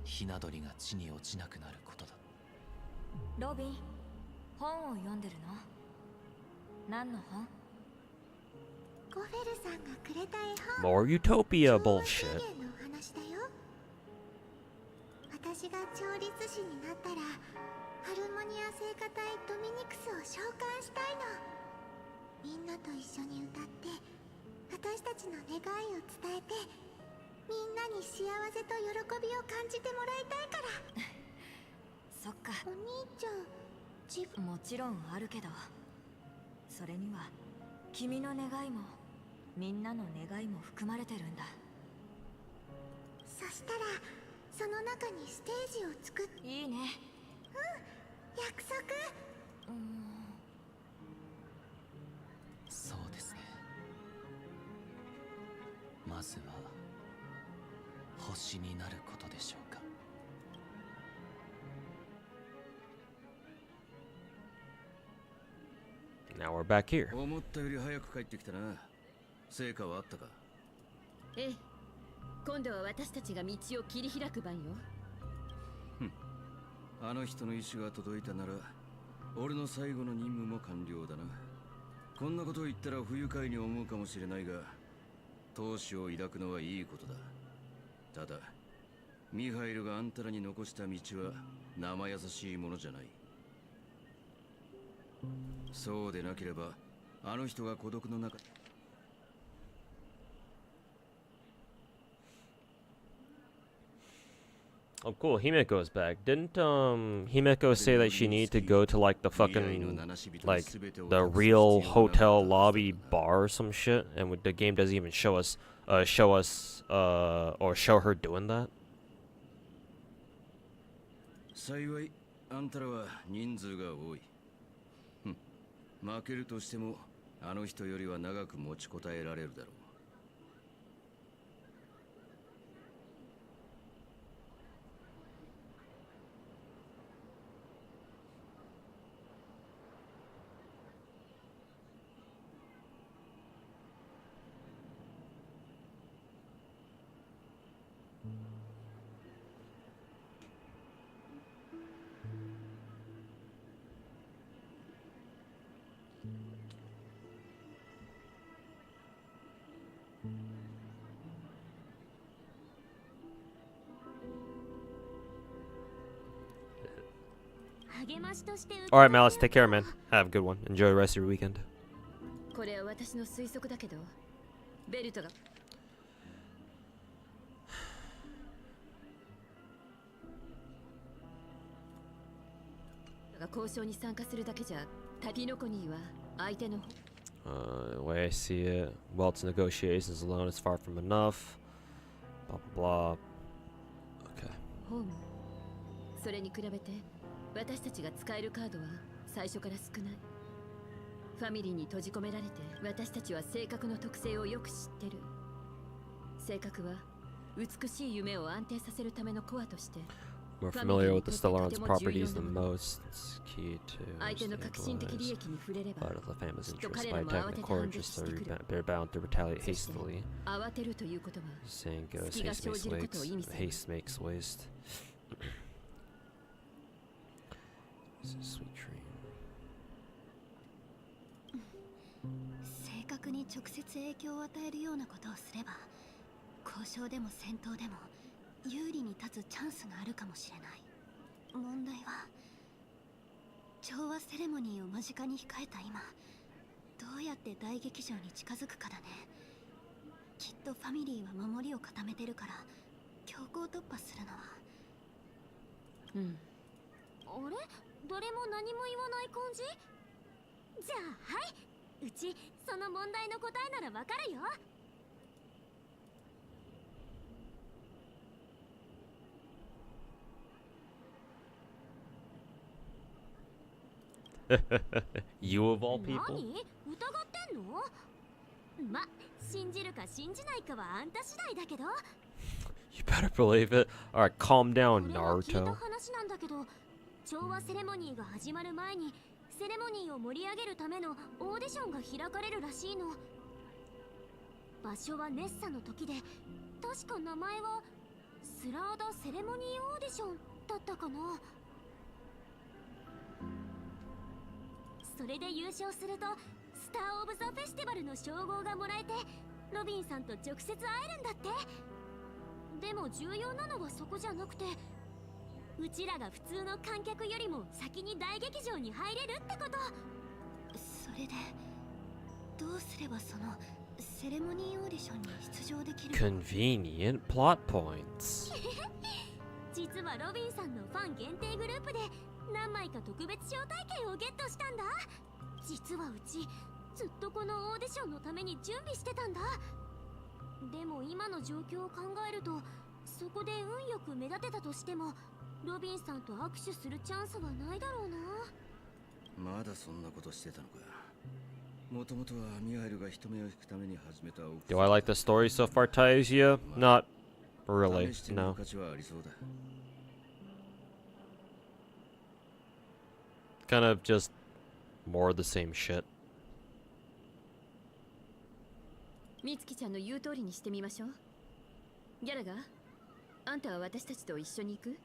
[SPEAKER 6] ひな鳥が地に落ちなくなることだ。
[SPEAKER 9] ロビン、本を読んでるの？何の本？
[SPEAKER 3] ゴフェルさんがくれた絵本。
[SPEAKER 1] More Utopia bullshit.
[SPEAKER 3] の話だよ。私が調律師になったらハルモニア聖歌隊ドミニクスを召喚したいの。みんなと一緒に歌って私たちの願いを伝えて、みんなに幸せと喜びを感じてもらいたいから。
[SPEAKER 9] そっか。
[SPEAKER 3] お兄ちゃん、自分
[SPEAKER 9] もちろんあるけど、それには君の願いもみんなの願いも含まれてるんだ。
[SPEAKER 3] したらその中にステージを作っ
[SPEAKER 9] いいね。
[SPEAKER 3] 約束。
[SPEAKER 6] そうですね。まずは星になることでしょうか。
[SPEAKER 1] Now we're back here.
[SPEAKER 2] 思ったより早く帰ってきたな。成果はあったか？
[SPEAKER 10] ええ、今度は私たちが道を切り開く番よ。
[SPEAKER 2] あの人の意志が届いたなら俺の最後の任務も完了だな。こんなことを言ったら不愉快に思うかもしれないが、闘志を抱くのはいいことだ。ただミハイルがあんたらに残した道は生優しいものじゃない。そうでなければあの人が孤独の中。
[SPEAKER 1] Oh, cool. Himeko's back. Didn't Himeko say that she needed to go to like the fucking like the real hotel lobby bar or some shit? And the game doesn't even show us or show her doing that.
[SPEAKER 2] 幸いあんたらは人数が多い。負けるとしてもあの人よりは長く持ちこたえられるだろう。
[SPEAKER 1] Alright, Malice, take care, man. Have a good one. Enjoy the rest of your weekend.
[SPEAKER 10] これは私の推測だけど、ベルトが交渉に参加するだけじゃ、ペナコニーは相手の。
[SPEAKER 1] The way I see it, Welt's negotiations alone is far from enough. Blah blah blah. Okay.
[SPEAKER 10] ホーム。それに比べて、私たちが使えるカードは最初から少ない。ファミリーに閉じ込められて、私たちは性格の特性をよく知ってる。性格は美しい夢を安定させるためのコアとして。
[SPEAKER 1] We're familiar with the Stellar's properties the most. It's key to stabilize part of the family's interest by attacking the core just they're bound to retaliate hastily. Saying goes, haste makes waste. It's a sweet dream.
[SPEAKER 3] 正確に直接影響を与えるようなことをすれば、交渉でも戦闘でも有利に立つチャンスがあるかもしれない。問題は調和セレモニーを間近に控えた今、どうやって大劇場に近づくかだね。きっとファミリーは守りを固めてるから強行突破するのは。
[SPEAKER 4] あれ、誰も何も言わない感じ？じゃあはい、うちその問題の答えならわかるよ。
[SPEAKER 1] You of all people?
[SPEAKER 4] 何？疑ってんの？ま、信じるか信じないかはあんた次第だけど。
[SPEAKER 1] You better believe it. Alright, calm down,
[SPEAKER 4] 聞いた
[SPEAKER 1] Naruto.
[SPEAKER 4] 話なんだけど、調和セレモニーが始まる前にセレモニーを盛り上げるためのオーディションが開かれるらしいの。場所はネッサの時で、確か名前はスラーダセレモニーオーディションだったかな。それで優勝するとスター・オブ・ザ・フェスティバルの称号がもらえて、ロビンさんと直接会えるんだって。でも重要なのはそこじゃなくて、うちらが普通の観客よりも先に大劇場に入れるってこと。
[SPEAKER 3] それでどうすればそのセレモニーオーディションに出場できる？
[SPEAKER 1] Convenient plot points.
[SPEAKER 4] 実はロビンさんのファン限定グループで何枚か特別招待券をゲットしたんだ。実はうちずっとこのオーディションのために準備してたんだ。でも今の状況を考えるとそこで運よく目立てたとしても、ロビンさんと握手するチャンスはないだろうな。
[SPEAKER 2] まだそんなことしてたのか。もともとはミハイルが人目を引くために始めた。
[SPEAKER 1] Do I like the story so far, Taisia? Not really, no. Kind of just more of the same shit.
[SPEAKER 10] 美月ちゃんの言う通りにしてみましょう。ギャラガー、あんたは私たちと一緒に行く？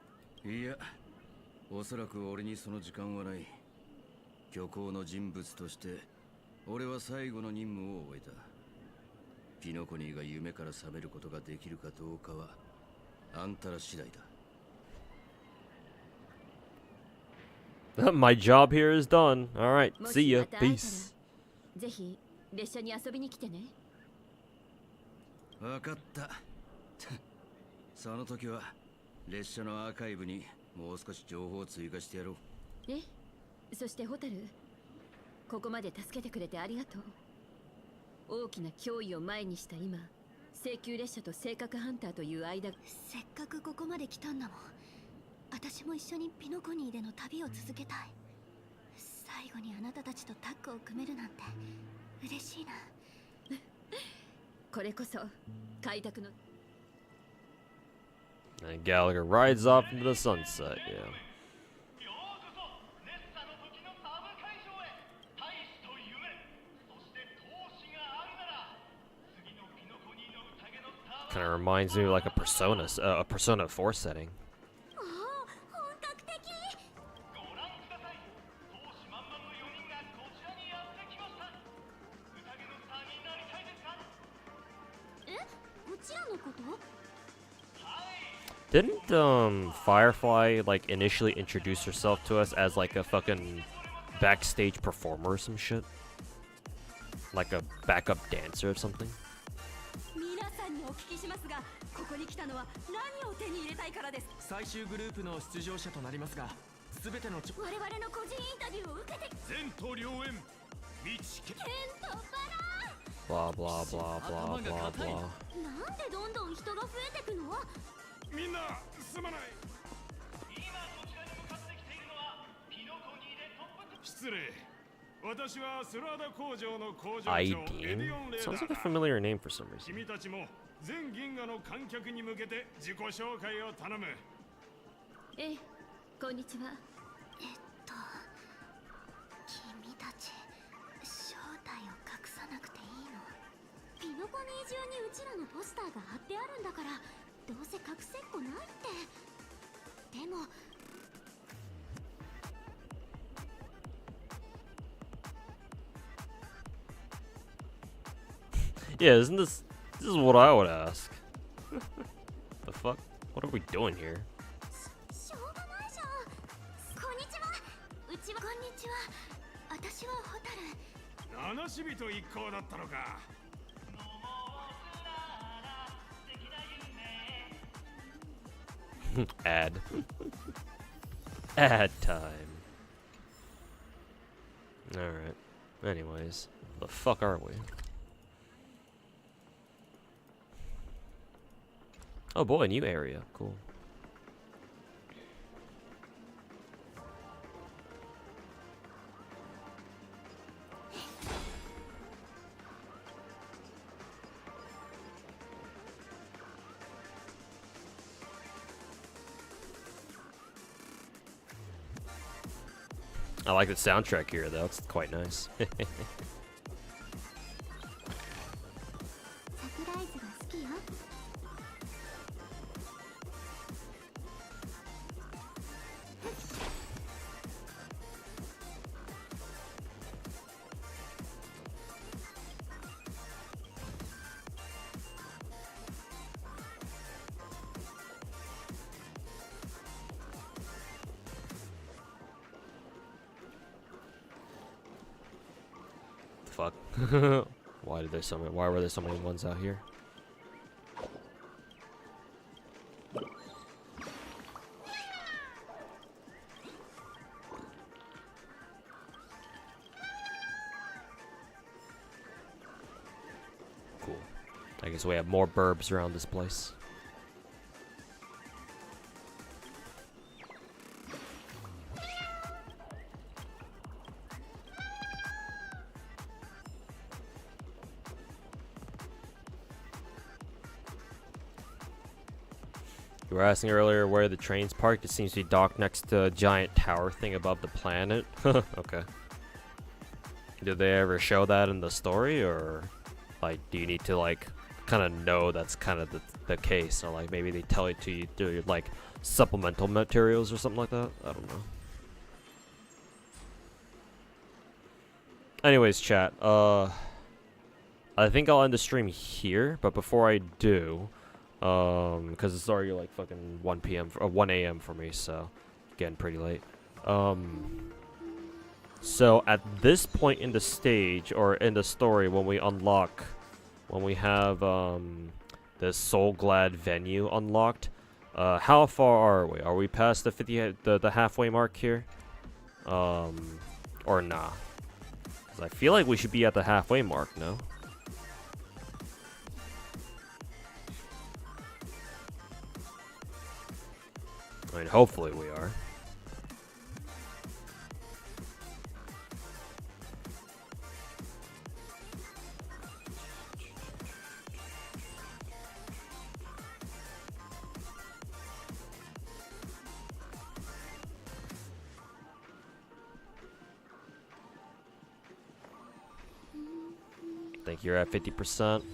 [SPEAKER 2] いや、おそらく俺にその時間はない。虚構の人物として俺は最後の任務を終えた。ピノコニーが夢から覚めることができるかどうかはあんたら次第だ。
[SPEAKER 1] My job here is done. Alright, see ya. Peace.
[SPEAKER 10] ぜひ列車に遊びに来てね。
[SPEAKER 2] わかった。その時は列車のアーカイブにもう少し情報を追加してやろう。
[SPEAKER 10] え、そしてホタル、ここまで助けてくれてありがとう。大きな脅威を前にした今、請求列車と正確ハンターという間。
[SPEAKER 3] せっかくここまで来たんだもん。私も一緒にピノコニーでの旅を続けたい。最後にあなたたちとタッグを組めるなんて嬉しいな。
[SPEAKER 10] これこそ開拓の。
[SPEAKER 1] And Gallagher rides off into the sunset, yeah. Kind of reminds me of like a Persona 4 setting. Didn't Firefly like initially introduce herself to us as like a fucking backstage performer or some shit? Like a backup dancer or something?
[SPEAKER 8] 皆さんにお聞きしますが、ここに来たのは何を手に入れたいからです。最終グループの出場者となりますが、すべての我々の個人インタビューを受けて
[SPEAKER 5] 前途良縁道
[SPEAKER 8] ケントバ
[SPEAKER 1] Blah blah blah blah blah blah.
[SPEAKER 4] なんでどんどん人が増えてくの？
[SPEAKER 5] みんなすまない。失礼。私はスラーダ工場の工場長エディオンレーダー。
[SPEAKER 1] Sounds like a familiar name for some reason.
[SPEAKER 5] 君たちも全銀河の観客に向けて自己紹介を頼む。
[SPEAKER 10] ええ、こんにちは。
[SPEAKER 3] 君たち正体を隠さなくていいの？
[SPEAKER 4] ピノコニー中にうちらのポスターが貼ってあるんだから、どうせ隠せっこないって。でも
[SPEAKER 1] Yeah, isn't this is what I would ask. The fuck? What are we doing here?
[SPEAKER 4] しょうがないじゃん。こんにちは。うちはこんにちは。私はホタル。
[SPEAKER 5] 七死人一行だったのか。
[SPEAKER 1] Ad. Ad time. Alright. Anyways, the fuck are we? Oh boy, new area. Cool. I like the soundtrack here, though. It's quite nice.
[SPEAKER 4] サプライズが好きよ。
[SPEAKER 1] Fuck. Why were there so many ones out here? Cool. I guess we have more burbs around this place. You were asking earlier where the train's parked. It seems to be docked next to a giant tower thing above the planet. Okay. Did they ever show that in the story, or like do you need to like kind of know that's kind of the case, or like maybe they tell it to you through like supplemental materials or something like that? I don't know. Anyways, chat, I think I'll end the stream here, but before I do, because it's already like fucking 1 p.m. or 1 a.m. for me, so getting pretty late. So at this point in the stage, or in the story, when we have the Soul Glad venue unlocked, how far are we? Are we past the halfway mark here? Or nah? 'Cause I feel like we should be at the halfway mark, no? I mean, hopefully we are. I think you're at 50%.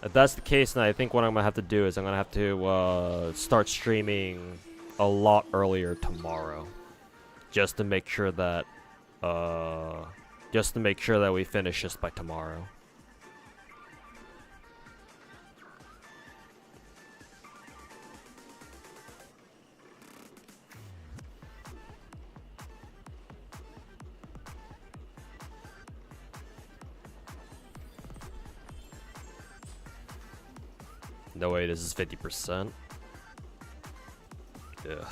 [SPEAKER 1] If that's the case, then I think what I'm gonna have to do is I'm gonna have to start streaming a lot earlier tomorrow, just to make sure that we finish this by tomorrow. No way, this is 50%. Ugh.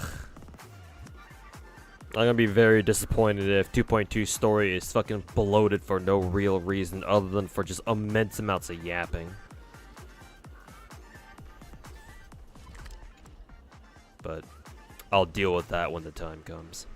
[SPEAKER 1] I'm gonna be very disappointed if 2.2 story is fucking bloated for no real reason other than for just immense amounts of yapping. But I'll deal with that when the time comes.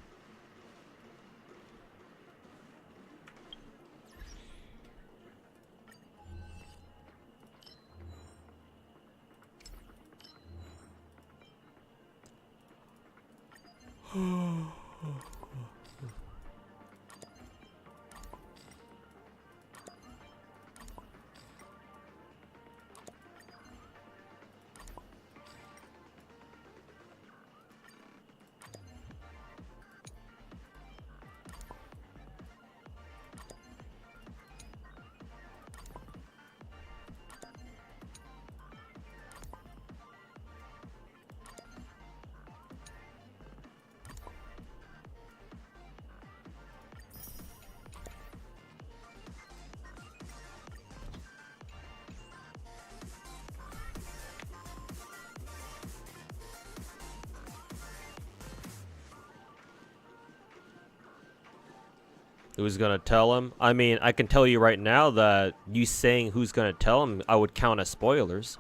[SPEAKER 1] Who's gonna tell him? I mean, I can tell you right now that you saying who's gonna tell him, I would count as spoilers.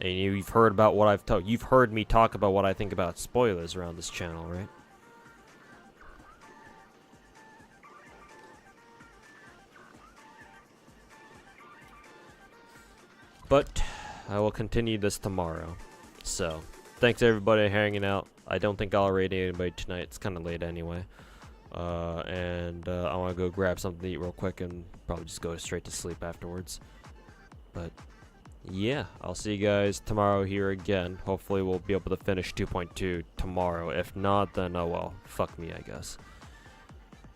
[SPEAKER 1] And you've heard about what I've told. You've heard me talk about what I think about spoilers around this channel, right? But I will continue this tomorrow. So, thanks everybody for hanging out. I don't think I'll raid anybody tonight. It's kind of late anyway. I want to go grab something to eat real quick and probably just go straight to sleep afterwards. But yeah, I'll see you guys tomorrow here again. Hopefully we'll be able to finish 2.2 tomorrow. If not, then oh well, fuck me, I guess.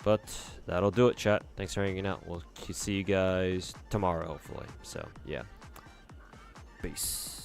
[SPEAKER 1] But that'll do it, chat. Thanks for hanging out. We'll see you guys tomorrow, hopefully. So yeah, peace.